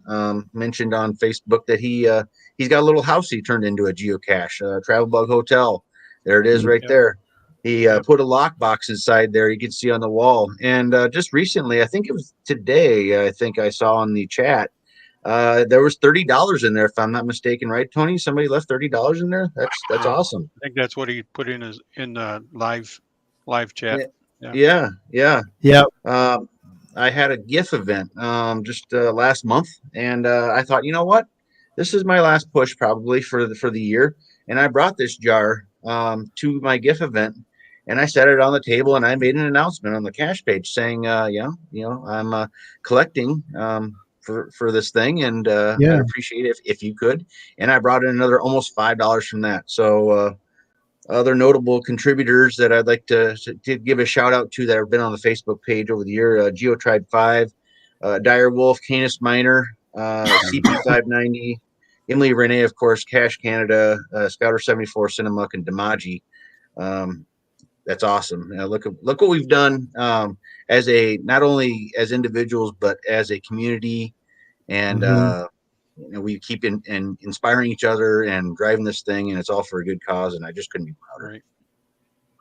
mentioned on Facebook that he's got a little house he turned into a geocache, Travel Bug Hotel. There it is right there. He put a lockbox inside there. You can see on the wall. And just recently, I think it was today, I think I saw in the chat, there was $30 in there, if I'm not mistaken, right, Tony? Somebody left $30 in there. That's awesome. I think that's what he put in the live chat. Yeah. Yep. I had a GIF event just last month, and I thought, you know what, this is my last push probably for the year, and I brought this jar to my GIF event, and I set it on the table, and I made an announcement on the cash page saying, I'm collecting for this thing, and I'd appreciate it if you could. And I brought in another almost $5 from that. So other notable contributors that I'd like to give a shout out to that have been on the Facebook page over the year: GeoTribe 5, Dire Wolf, Canis Minor, CP590, Emily Renee, of course, Cash Canada, Scouter 74, Cinemuck, and Damaji. That's awesome. Look what we've done as not only as individuals but as a community, and we keep inspiring each other and driving this thing, and it's all for a good cause. And I just couldn't be prouder.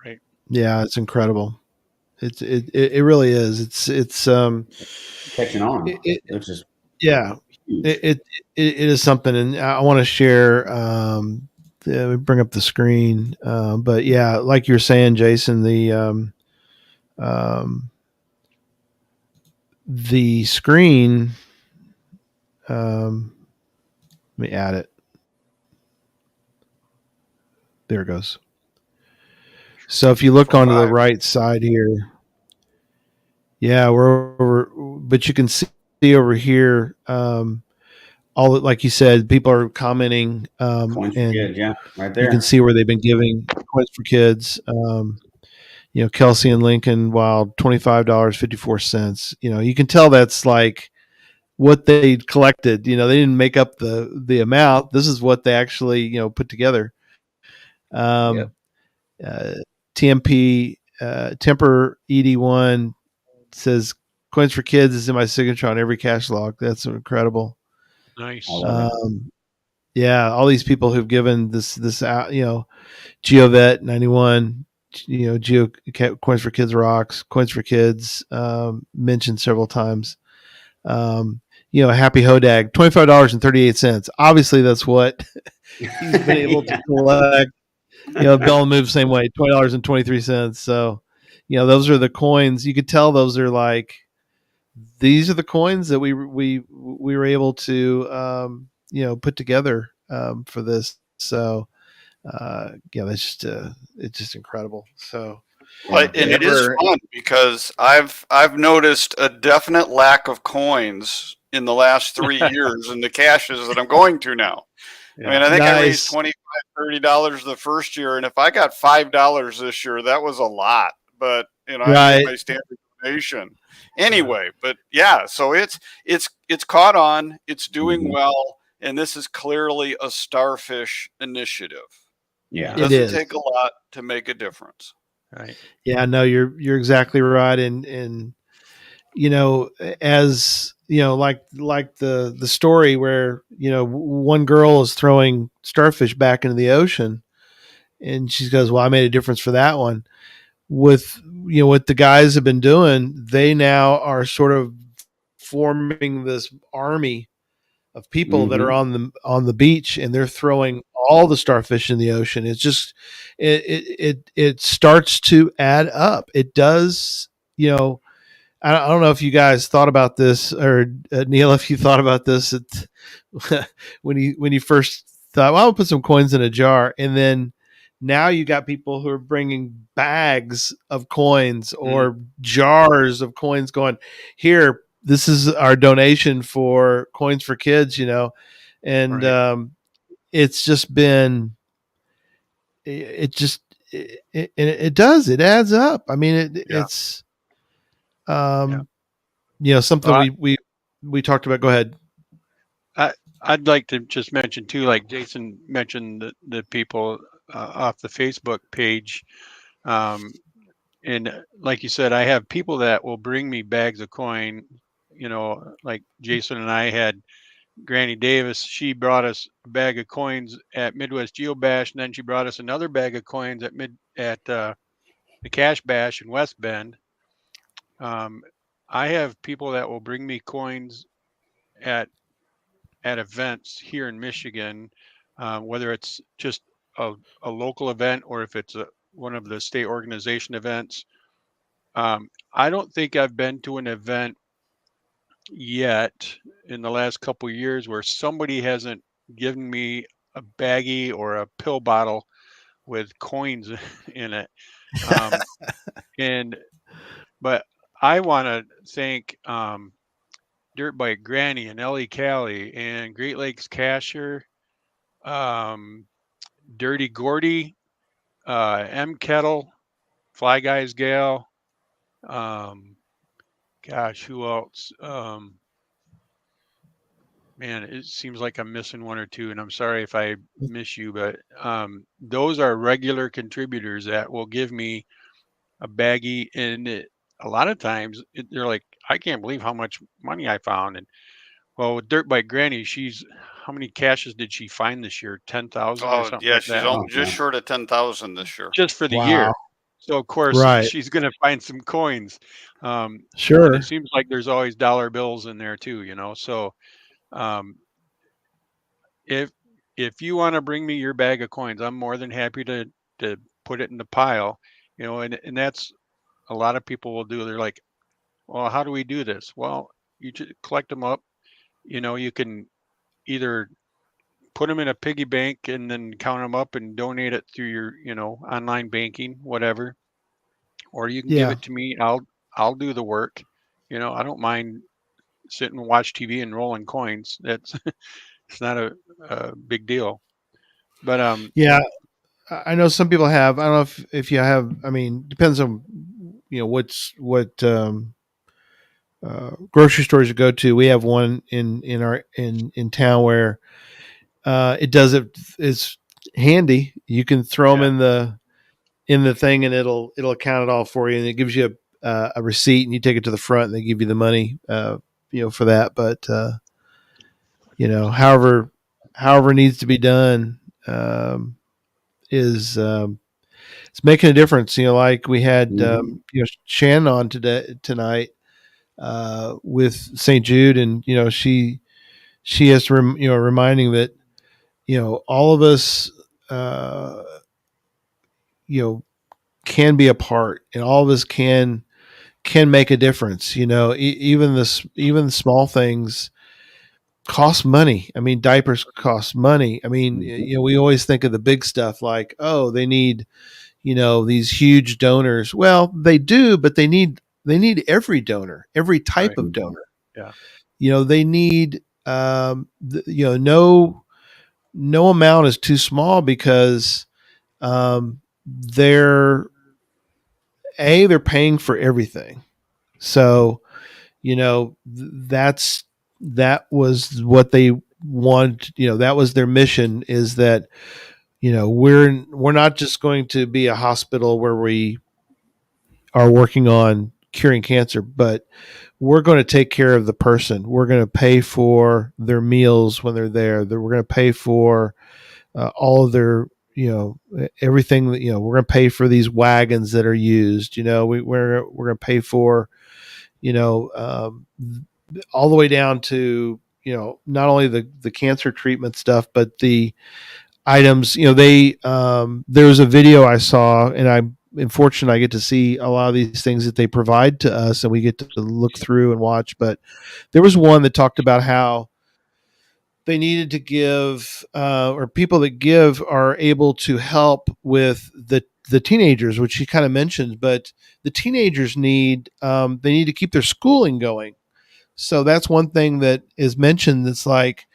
Right. Yeah, it's incredible. It really is. It's catching on. It's just it is something, and I want to share. Let me bring up the screen. But yeah, like you're saying, Jason, the screen. Let me add it. There it goes. So if you look onto the right side here, we're over, but you can see over here, all like you said, people are commenting, Coins for Kids, right there. You can see where they've been giving Coins for Kids. Kelsey and Lincoln, Wild, $25.54. You can tell that's like what they collected. They didn't make up the amount. This is what they actually put together. TMP Temper ED1 says Coins for Kids is in my signature on every cash log. That's incredible. Nice. All these people who've given this out, GeoVet 91, Coins for Kids rocks, Coins for Kids, mentioned several times. Happy Hodag, $25.38. Obviously that's what he's been able to collect. Bell and Move same way, $20.23. So, those are the coins. You could tell those are like, these are the coins that we were able to put together for this. So that's just it's just incredible. So and it is fun because I've noticed a definite lack of coins in the last 3 years in the caches that I'm going to now. I mean, I think I raised $25, $30 the first year, and if I got $5 this year, that was a lot. But I get my standard donation anyway. But so it's caught on, it's doing well, and this is clearly a starfish initiative. Yeah, it doesn't take a lot to make a difference. Right. Yeah, no, you're exactly right, and as like the story where one girl is throwing starfish back into the ocean, and she goes, "Well, I made a difference for that one." With what the guys have been doing, they now are sort of forming this army of people that are on the beach, and they're throwing all the starfish in the ocean. It's just it starts to add up. It does, I don't know if you guys thought about this, or Neil, if you thought about this when you first thought, well, I'll put some coins in a jar, and then now you got people who are bringing bags of coins or jars of coins, going, here, this is our donation for Coins for Kids, and it's just been, it adds up. I mean, it's something we talked about. Go ahead. I'd like to just mention too, like Jason mentioned, the people off the Facebook page, and like you said, I have people that will bring me bags of coin. Like Jason and I had Granny Davis. She brought us a bag of coins at Midwest Geo Bash, and then she brought us another bag of coins at the Cash Bash in West Bend, I have people that will bring me coins at events here in Michigan, whether it's just a local event or if it's one of the state organization events. I don't think I've been to an event yet in the last couple of years where somebody hasn't given me a baggie or a pill bottle with coins in it. But I want to thank Dirt Bike Granny and Ellie Callie and Great Lakes Casher, Dirty Gordy, M Kettle, Fly Guys Gal. Gosh, who else? Man, it seems like I'm missing one or two, and I'm sorry if I miss you, but those are regular contributors that will give me a baggie, and a lot of times they're like, I can't believe how much money I found. And well, with Dirt Bike Granny, how many caches did she find this year? 10,000 or something yeah, like she's that? just short of 10,000 this year. Just for the year. So of course she's going to find some coins. Sure. It seems like there's always dollar bills in there too, So if you want to bring me your bag of coins, I'm more than happy to put it in the pile, and that's a lot of people will do. They're like, well, how do we do this? Well, you just collect them up. You can either put them in a piggy bank and then count them up and donate it through your, online banking, whatever. Or you can give it to me. I'll do the work. I don't mind sitting and watch TV and rolling coins. That's it's not a big deal. But yeah, I know some people have. I don't know if you have. I mean, depends on what grocery stores you go to. We have one in town where it does it. It's handy. You can throw them in the thing, and it'll count it all for you, and it gives you a receipt, and you take it to the front, and they give you the money, for that. But however needs to be done is it's making a difference. Like we had Shannon on tonight with St. Jude, and she has to reminding that all of us can be a part, and all of us can make a difference. Even small things cost money. I mean, diapers cost money. I mean, we always think of the big stuff like, oh, they need, these huge donors. Well, they do, but they need every donor, every type of donor. Yeah. They need, no amount is too small, because they're paying for everything. So, that was what they want. That was their mission, is that, we're not just going to be a hospital where we are working on curing cancer, but we're going to take care of the person. We're going to pay for their meals when they're there. We're going to pay for all of their, everything that, we're going to pay for these wagons that are used. We're going to pay for, all the way down to, not only the cancer treatment stuff, but the items. There's a video I saw, and I'm fortunate I get to see a lot of these things that they provide to us, and we get to look through and watch. But there was one that talked about how they needed to give, or people that give are able to help with the teenagers, which he kind of mentioned. But the teenagers they need to keep their schooling going. So that's one thing that is mentioned. That's like,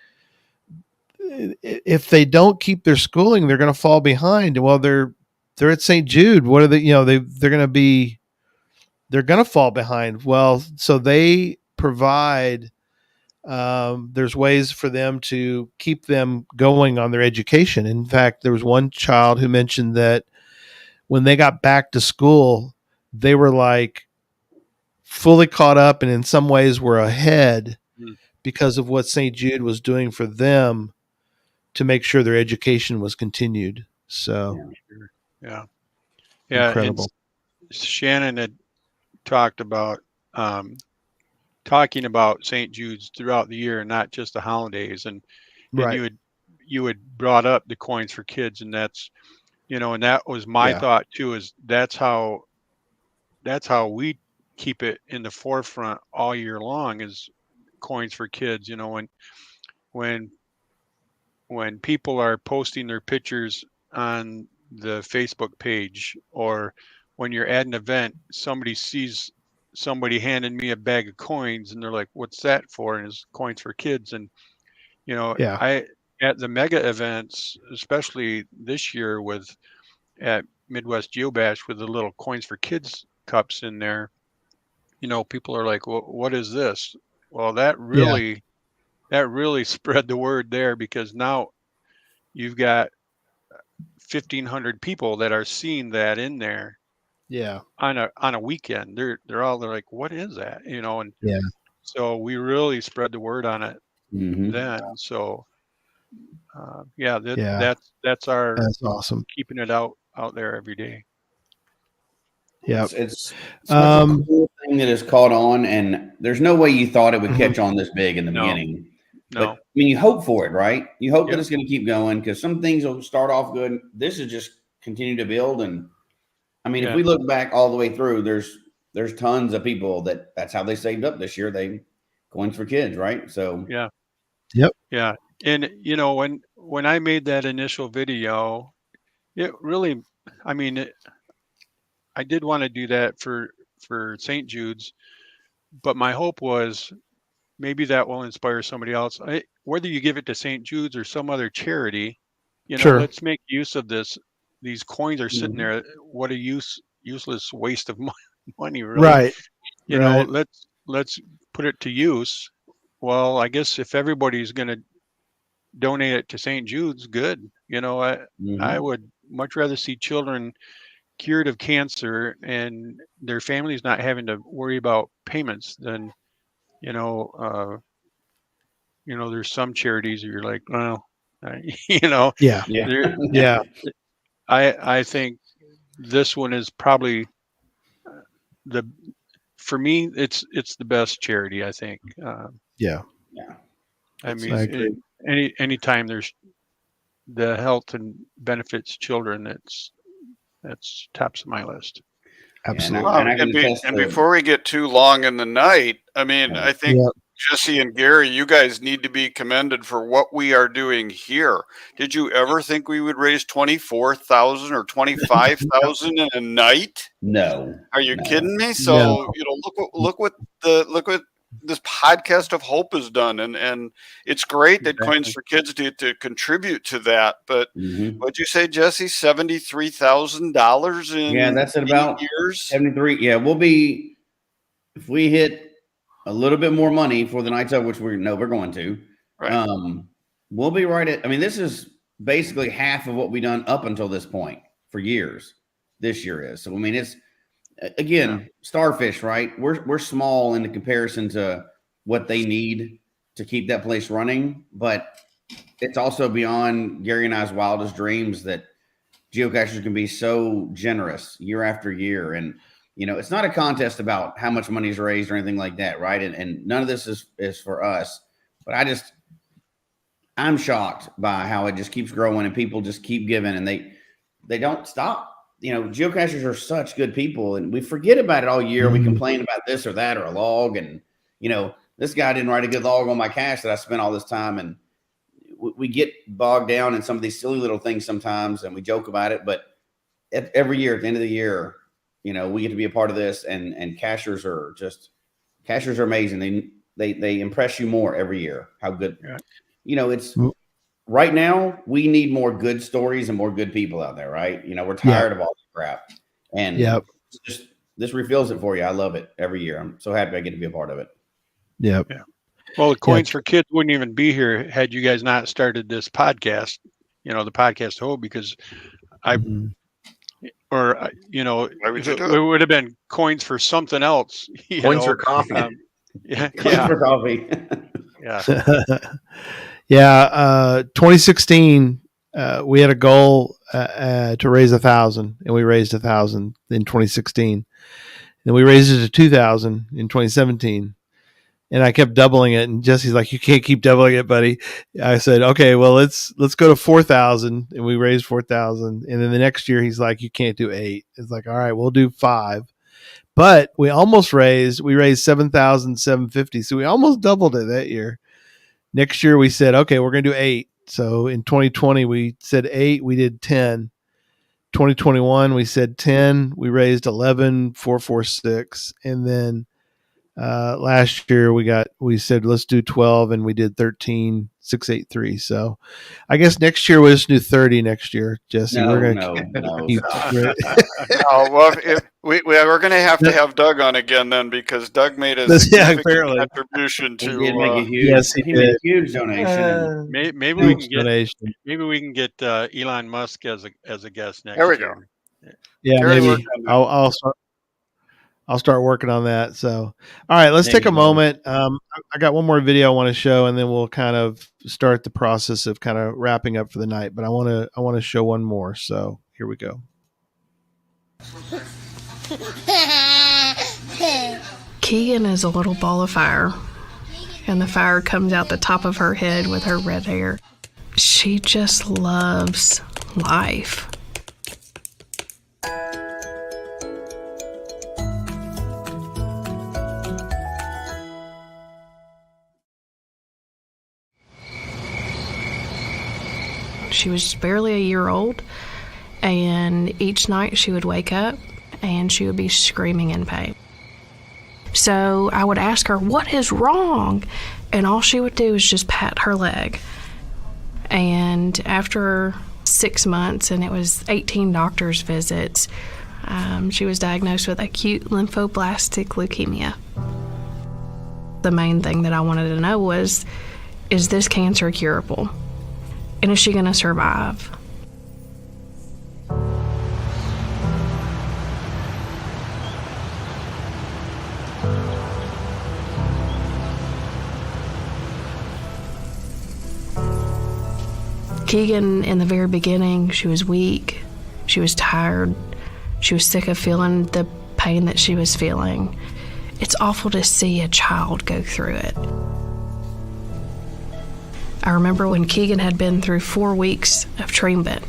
if they don't keep their schooling, they're going to fall behind. Well, they're at St. Jude. What are they? They're going to fall behind. Well, so they provide. There's ways for them to keep them going on their education. In fact, there was one child who mentioned that when they got back to school, they were like fully caught up, and in some ways were ahead because of what St. Jude was doing for them to make sure their education was continued. So yeah, incredible. Shannon had talked about talking about St. Jude's throughout the year, not just the holidays. And Right. you had brought up the coins for kids, and that's, and that was my thought too, is that's how we keep it in the forefront all year long, is coins for kids. When people are posting their pictures on the Facebook page, or when you're at an event, somebody sees somebody handing me a bag of coins and they're like, what's that for? And it's coins for kids. And, I, at the mega events, especially this year at Midwest Geobash with the little coins for kids cups in there, people are like, well, what is this? Well, that really spread the word there, because now you've got 1,500 people that are seeing that in there. Yeah. On a weekend, they're like, what is that? And yeah. So we really spread the word on it then. So that's awesome. Keeping it out there every day. Yeah, it's such a cool thing that has caught on, and there's no way you thought it would catch on this big in the beginning. No. But I mean, you hope for it, right? You hope that it's going to keep going, because some things will start off good. This is just continue to build. And I mean, if we look back all the way through, there's tons of people that's how they saved up this year. They coins for kids, right? So yeah. And when I made that initial video, it really, I mean, I did want to do that for St. Jude's, but my hope was maybe that will inspire somebody else. Whether you give it to St. Jude's or some other charity, let's make use of this. These coins are sitting there. What a useless waste of money, really. Right. Let's put it to use. Well, I guess if everybody's going to donate it to St. Jude's, good. I would much rather see children cured of cancer and their families not having to worry about payments than, there's some charities that you're like, well, Yeah. I think this one is probably for me, it's the best charity, I think. I mean, anytime there's the health and benefits children, that's tops of my list. Absolutely. And before we get too long in the night, I mean, I think Jesse and Gary, you guys need to be commended for what we are doing here. Did you ever think we would raise 24,000 or 25,000 in a night? No. Are you kidding me? So look what this podcast of hope has done, and it's great that Coins for Kids did to contribute to that. But what'd you say, Jesse? $73,000 in that's at about years. 73. Yeah, we'll be, if we hit a little bit more money for the nights up, which we're going to. Right. We'll be right at. I mean, this is basically half of what we've done up until this point for years. This year is. So I mean, it's again Starfish, right? We're small in the comparison to what they need to keep that place running, but it's also beyond Gary and I's wildest dreams that geocachers can be so generous year after year. And it's not a contest about how much money is raised or anything like that, right? And none of this is for us. But I'm shocked by how it just keeps growing and people just keep giving, and they don't stop. Geocachers are such good people, and we forget about it all year. We complain about this or that or a log, and this guy didn't write a good log on my cache that I spent all this time, and we get bogged down in some of these silly little things sometimes, and we joke about it. But every year, at the end of the year, we get to be a part of this, and cachers are amazing. They impress you more every year. How good, it's right now. We need more good stories and more good people out there, right? We're tired of all this crap, and this refills it for you. I love it every year. I'm so happy I get to be a part of it. Yeah. Well, the Coins for Kids wouldn't even be here had you guys not started this podcast. The podcast Hope, because it would have been coins for something else. Coins for coffee. Coins for coffee. 2016, we had a goal to raise 1,000, and we raised 1,000 in 2016. Then we raised it to 2,000 in 2017. And I kept doubling it, and Jesse's like, "You can't keep doubling it, buddy." I said, "Okay, well, let's go to 4,000," and we raised 4,000. And then the next year, he's like, "You can't do 8." It's like, "All right, we'll do 5." But we raised 7,750, so we almost doubled it that year. Next year, we said, "Okay, we're going to do 8." So in 2020, we said 8. We did 10. 2021, we said 10. We raised 11,446, and then last year we said let's do 12, and we did 13,683. So I guess next year we'll just do 30 next year, Jesse. No, we're no, gonna no. keep Oh, well, we're going to have Doug on again then, because Doug made a significant contribution to. He did make a huge, yes, he made a did. huge donation. Maybe we can get Elon Musk as a guest next There we year. go. Yeah, Carry maybe work on that. I'll start working on that. So, all right, let's take a moment. I got one more video I want to show, and then we'll kind of start the process of kind of wrapping up for the night. But I want to show one more. So here we go. Keegan is a little ball of fire, and the fire comes out the top of her head with her red hair. She just loves life. She was barely a year old, and each night she would wake up and she would be screaming in pain. So I would ask her, "What is wrong?" And all she would do is just pat her leg. And after 6 months, and it was 18 doctor's visits, she was diagnosed with acute lymphoblastic leukemia. The main thing that I wanted to know was, is this cancer curable? And is she going to survive? Keegan, in the very beginning, she was weak, she was tired, she was sick of feeling the pain that she was feeling. It's awful to see a child go through it. I remember when Keegan had been through 4 weeks of treatment.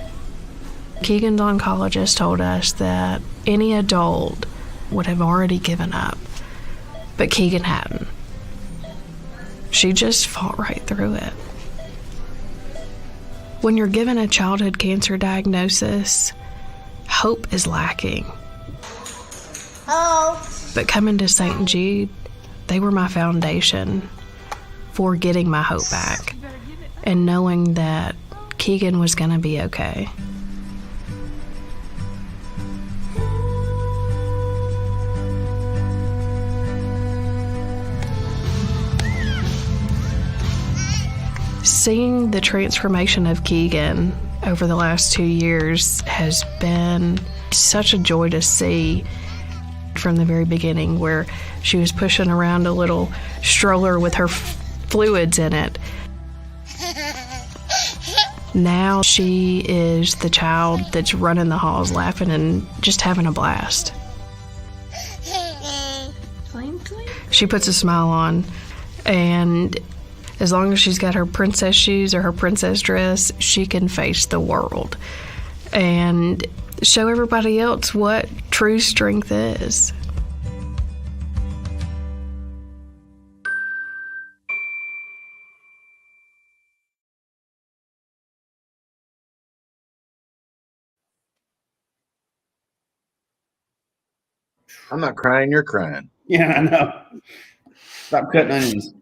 Keegan's oncologist told us that any adult would have already given up, but Keegan hadn't. She just fought right through it. When you're given a childhood cancer diagnosis, hope is lacking. But coming to St. Jude, they were my foundation for getting my hope back and knowing that Keegan was going to be okay. Seeing the transformation of Keegan over the last 2 years has been such a joy to see. From the very beginning, where she was pushing around a little stroller with her fluids in it. Now she is the child that's running the halls laughing and just having a blast. She puts a smile on, and as long as she's got her princess shoes or her princess dress, she can face the world and show everybody else what true strength is. I'm not crying, you're crying. Yeah, I know. Stop cutting onions.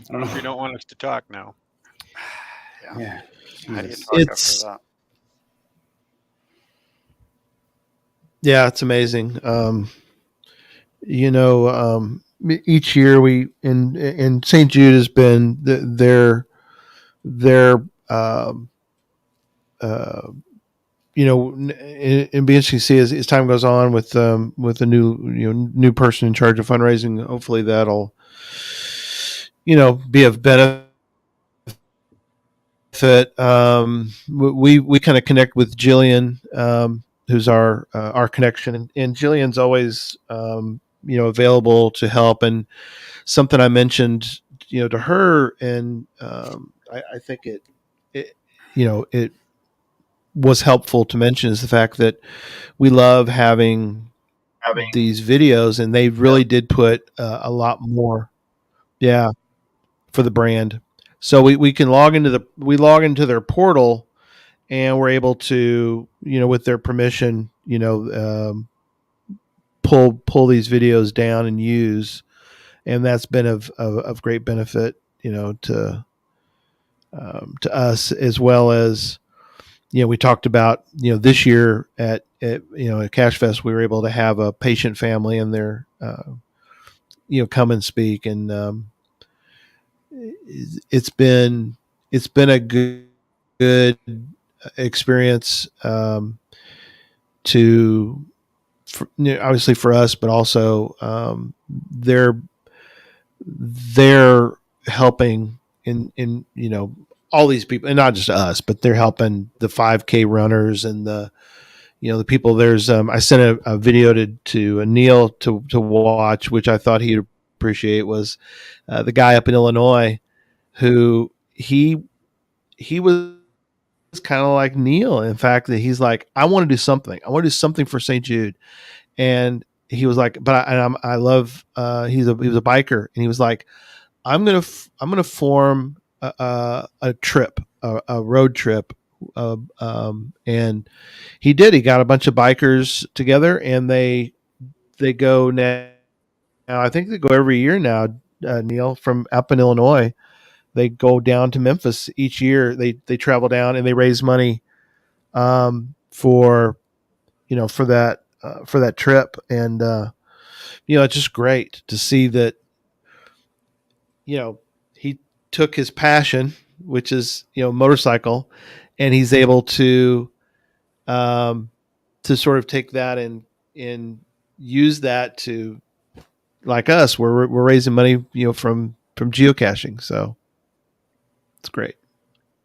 I don't know. You don't want us to talk now. Yeah. How do you talk It's- after that? Yeah, it's amazing. Each year and St. Jude has been their it'd be interesting to see as time goes on with a new person in charge of fundraising. Hopefully that'll be of benefit benefit. We kind of connect with Jillian, who's our connection, and Jillian's always available to help. And something I mentioned to her, and I think it was helpful to mention, is the fact that we love having these videos, and they really did put a lot more, for the brand. So we can log into their portal, and we're able to, with their permission, pull these videos down and use, and that's been of great benefit, to us, as well as, we talked about, this year at Cache Fest, we were able to have a patient family and their, come and speak. And it's been a good experience, obviously for us, but also, they're helping in all these people, and not just us, but they're helping the 5K runners and the people. There's I sent a video to Neil to watch, which I thought he'd appreciate, was the guy up in Illinois who he was kind of like Neil. In fact, that he's like, I want to do something. I want to do something for St. Jude. And he was like, but I love, he was a biker, and he was like, I'm going to form a trip, a road trip. And he did. He got a bunch of bikers together, and they go now. I think they go every year now, Neil, from up in Illinois. They go down to Memphis each year. They travel down, and they raise money for that trip. And it's just great to see that he took his passion, which is motorcycle, and he's able to sort of take that and use that to, like us, we're raising money from geocaching. So it's great.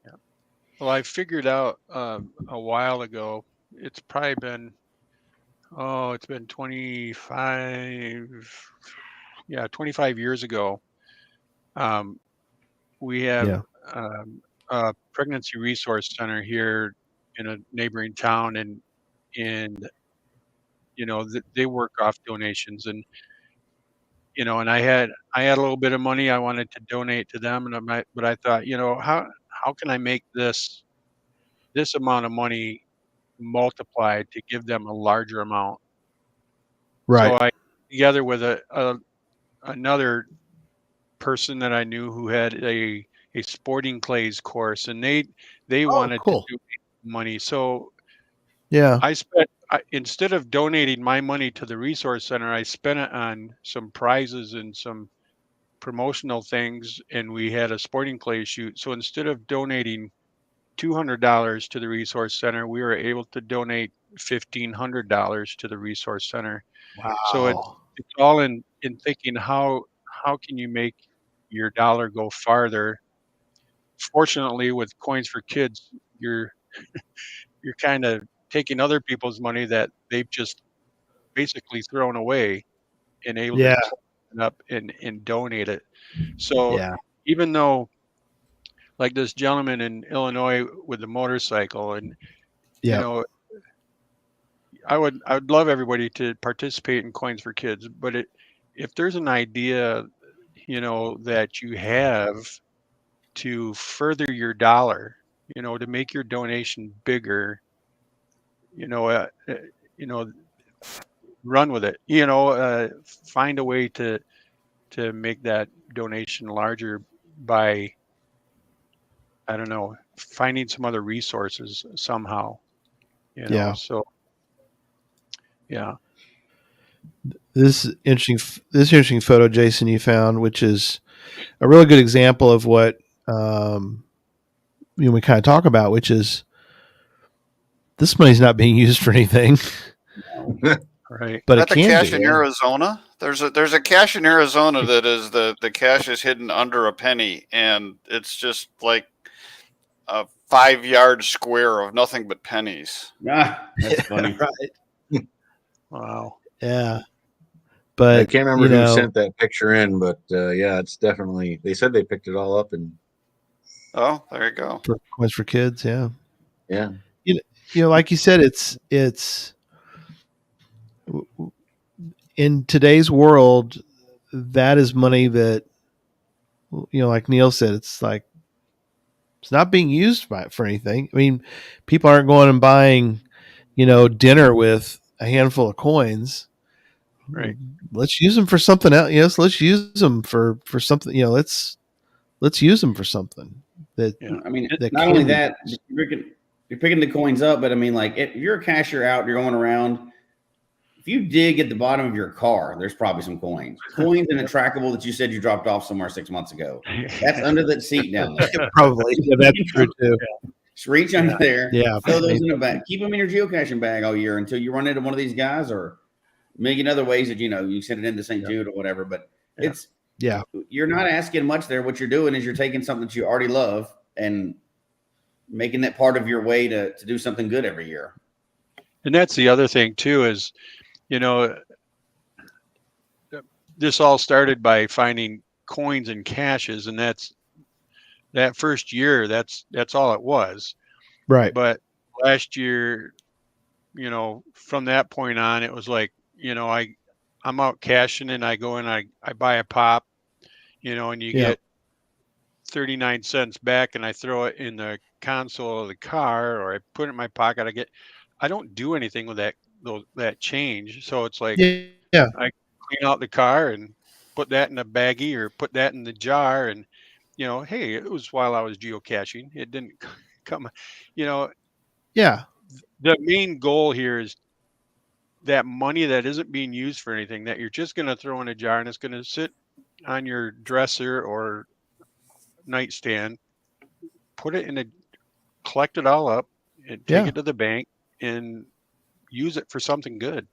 Yeah. Well, I figured out a while ago, it's probably been, it's been 25 years ago. We have a pregnancy resource center here in a neighboring town, and they work off donations, and and I had a little bit of money I wanted to donate to them, but I thought, how can I make this amount of money multiplied to give them a larger amount? Right. So I, together with another person that I knew who had a sporting clays course, and they wanted to do money. So I spent, instead of donating my money to the resource center, I spent it on some prizes and some promotional things, and we had a sporting clay shoot. So instead of donating $200 to the resource center, we were able to donate $1,500 to the resource center. Wow. So it's all in thinking, how can you make your dollar go farther? Fortunately, with Coins for Kids, you're kind of taking other people's money that they've just basically thrown away, and able to clean it up and donate it. So even though, like this gentleman in Illinois with the motorcycle, and I would love everybody to participate in Coins for Kids, but if there's an idea that you have to further your dollar, to make your donation bigger, run with it. Find a way to make that donation larger by, I don't know, finding some other resources somehow. So This interesting photo, Jason, you found, which is a really good example of what we kind of talk about, which is this money's not being used for anything. Right. But at it the can cache be. in Arizona, there's a cache in Arizona that is the cache is hidden under a penny, and it's just like a 5-yard square of nothing but pennies. Ah, that's funny. Right. Wow. Yeah. But I can't remember who sent that picture in, but yeah, it's definitely. They said they picked it all up and. Oh, there you go. For Coins for Kids, yeah. Yeah. You know, like you said, it's in today's world, that is money that, like Neil said, it's like it's not being used for anything. I mean, people aren't going and buying, dinner with a handful of coins. Right. Let's use them for something else. Yes, let's use them for something. Let's use them for something. That I mean, that not only that, you're picking the coins up, but I mean, like if you're a cashier out, you're going around. If you dig at the bottom of your car, there's probably some coins in a trackable that you said you dropped off somewhere 6 months ago. That's under the seat down there. Probably. Yeah, that's true too. Just reach under there. Yeah. Throw those in the bag. Keep them in your geocaching bag all year until you run into one of these guys, or a million other ways that you send it into St. Jude or whatever. But you're not asking much there. What you're doing is you're taking something that you already love and making that part of your way to do something good every year. And that's the other thing too, is, this all started by finding coins and caches, and that first year, that's all it was. Right. But last year, from that point on, it was like, I'm out caching and I go and I buy a pop, and you get 39 cents back, and I throw it in the console of the car, or I put it in my pocket. I don't do anything with that change. So it's like, I clean out the car and put that in a baggie or put that in the jar. And, hey, it was while I was geocaching. It didn't come, Yeah. The main goal here is that money that isn't being used for anything, that you're just going to throw in a jar and it's going to sit on your dresser or nightstand, collect it all up and take it to the bank and use it for something good.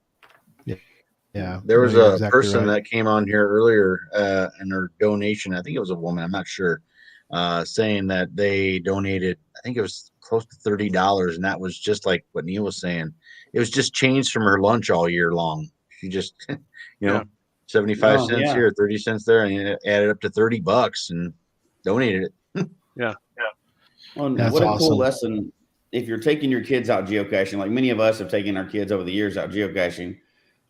Yeah. There was a person that came on here earlier and her donation, I think it was a woman, I'm not sure, saying that they donated, I think it was close to $30. And that was just like what Neil was saying. It was just changed from her lunch all year long. She just, 75 cents here, 30 cents there, and it added up to $30 and donated it. Yeah. Well, That's what a awesome. cool lesson. If you're taking your kids out geocaching, like many of us have taken our kids over the years out geocaching.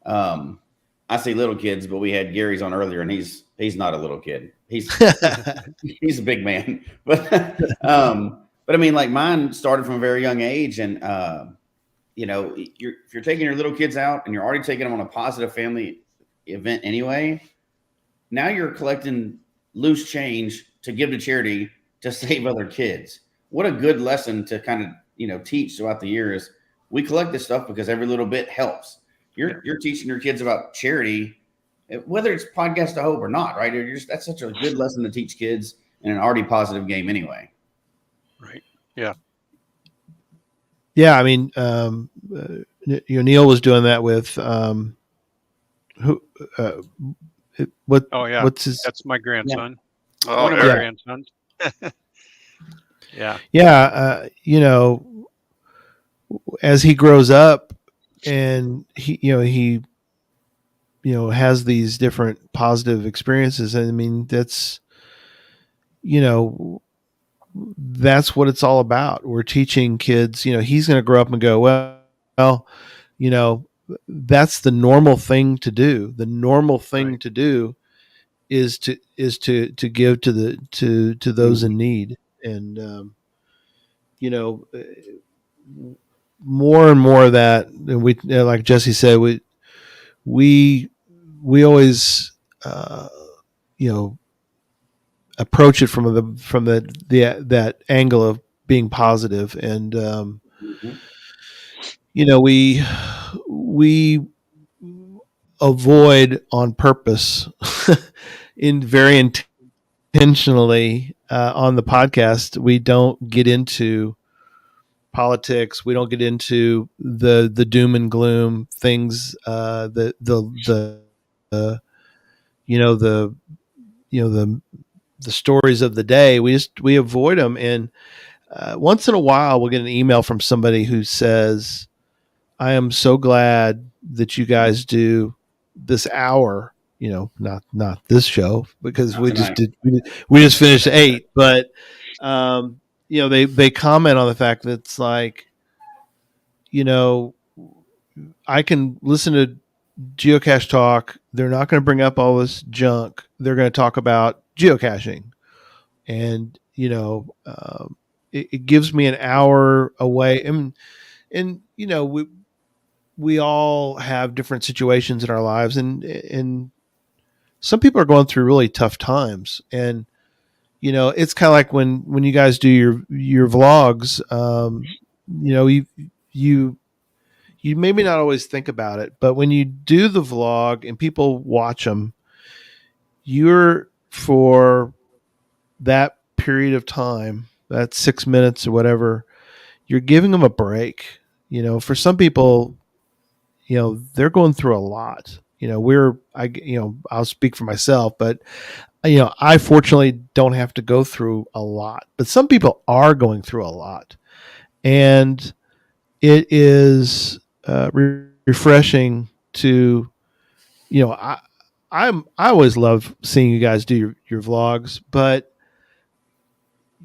I say little kids, but we had Gary's on earlier, and he's not a little kid. He's he's a big man. But I mean, like mine started from a very young age, and if you're taking your little kids out and you're already taking them on a positive family event anyway, now you're collecting loose change to give to charity to save other kids. What a good lesson to kind of teach throughout the years. We collect this stuff because every little bit helps. You're teaching your kids about charity, whether it's Podcast of Hope or not, right? That's such a good lesson to teach kids in an already positive game anyway. Right. Yeah. Yeah. I mean, Neil was doing that with what? Oh yeah. What's his? That's my grandson. Yeah. Oh, one of my grandsons. Yeah. Yeah. As he grows up and he has these different positive experiences. I mean, that's what it's all about. We're teaching kids, he's going to grow up and go, well, that's the normal thing to do. The normal thing to do is to give to those in need. And, more and more of that, and we, like Jesse said, we always, approach it from that angle of being positive. And, we avoid on purpose very intentionally on the podcast. We don't get into politics. We don't get into the doom and gloom things, the stories of the day. We avoid them. And once in a while we'll get an email from somebody who says, I am so glad that you guys do this hour, not this show, because we just finished 8, but they comment on the fact that it's like, I can listen to Geocache Talk. They're not going to bring up all this junk. They're going to talk about geocaching. And, it gives me an hour away. And we all have different situations in our lives, and some people are going through really tough times. And, it's kind of like when you guys do your vlogs, you maybe not always think about it, but when you do the vlog and people watch them, you're, for that period of time, that 6 minutes or whatever, you're giving them a break. For some people, they're going through a lot. I'll speak for myself, but I fortunately don't have to go through a lot, but some people are going through a lot, and it is refreshing to, I always love seeing you guys do your vlogs, but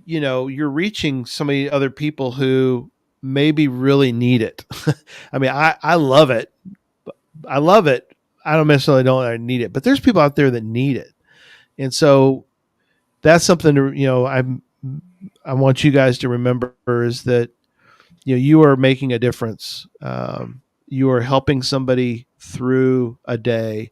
you're reaching so many other people who maybe really need it. I mean, I love it. I love it. I don't necessarily need it, but there's people out there that need it. And so that's something to, I want you guys to remember, is that, you are making a difference. You are helping somebody through a day.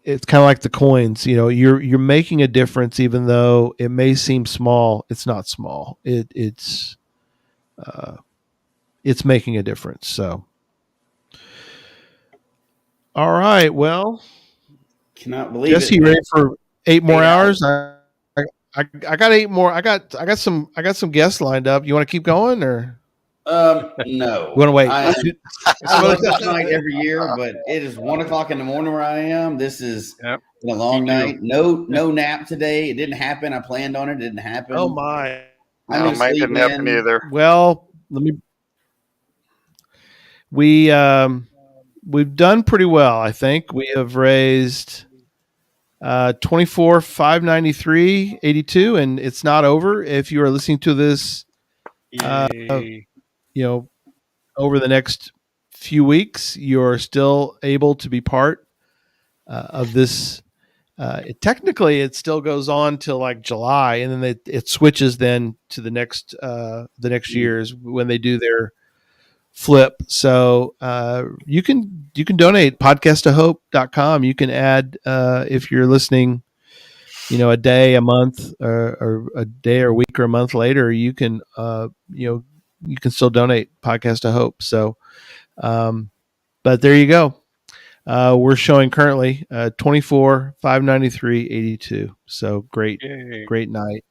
It's kind of like the coins, you're making a difference, even though it may seem small. It's not small. It's making a difference. So, all right. Well, cannot believe Jesse, it. ready for 8 more hours? I got 8 more. I got some guests lined up. You want to keep going, or? No. You want to wait? I look this night every year, but it is 1:00 in the morning where I am. This is been a long night. No nap today. It didn't happen. I planned on it. It didn't happen. Oh my! No, mine didn't happen either. Well, we've done pretty well. I think we have raised $24,593.82, and it's not over. If you are listening to this, over the next few weeks, you're still able to be part of this. Technically, it still goes on till like July, and then it switches then to the next year's when they do their flip. So you can donate podcastofhope.com. You can add if you're listening, a day, a month, or a day or a week or a month later, you can you can still donate Podcast of Hope. So but there you go. We're showing currently $24,593.82. So great night.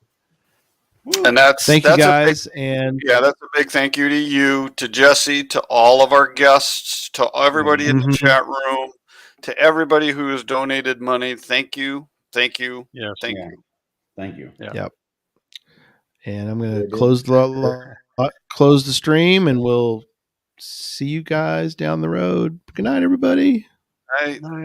And thank you guys. And that's a big thank you to you, to Jesse, to all of our guests, to everybody in the chat room, to everybody who has donated money. Thank you. Thank you. Yes. Thank you. Thank you. Yeah. Yep. And I'm going to close the stream, and we'll see you guys down the road. Good night, everybody. Night.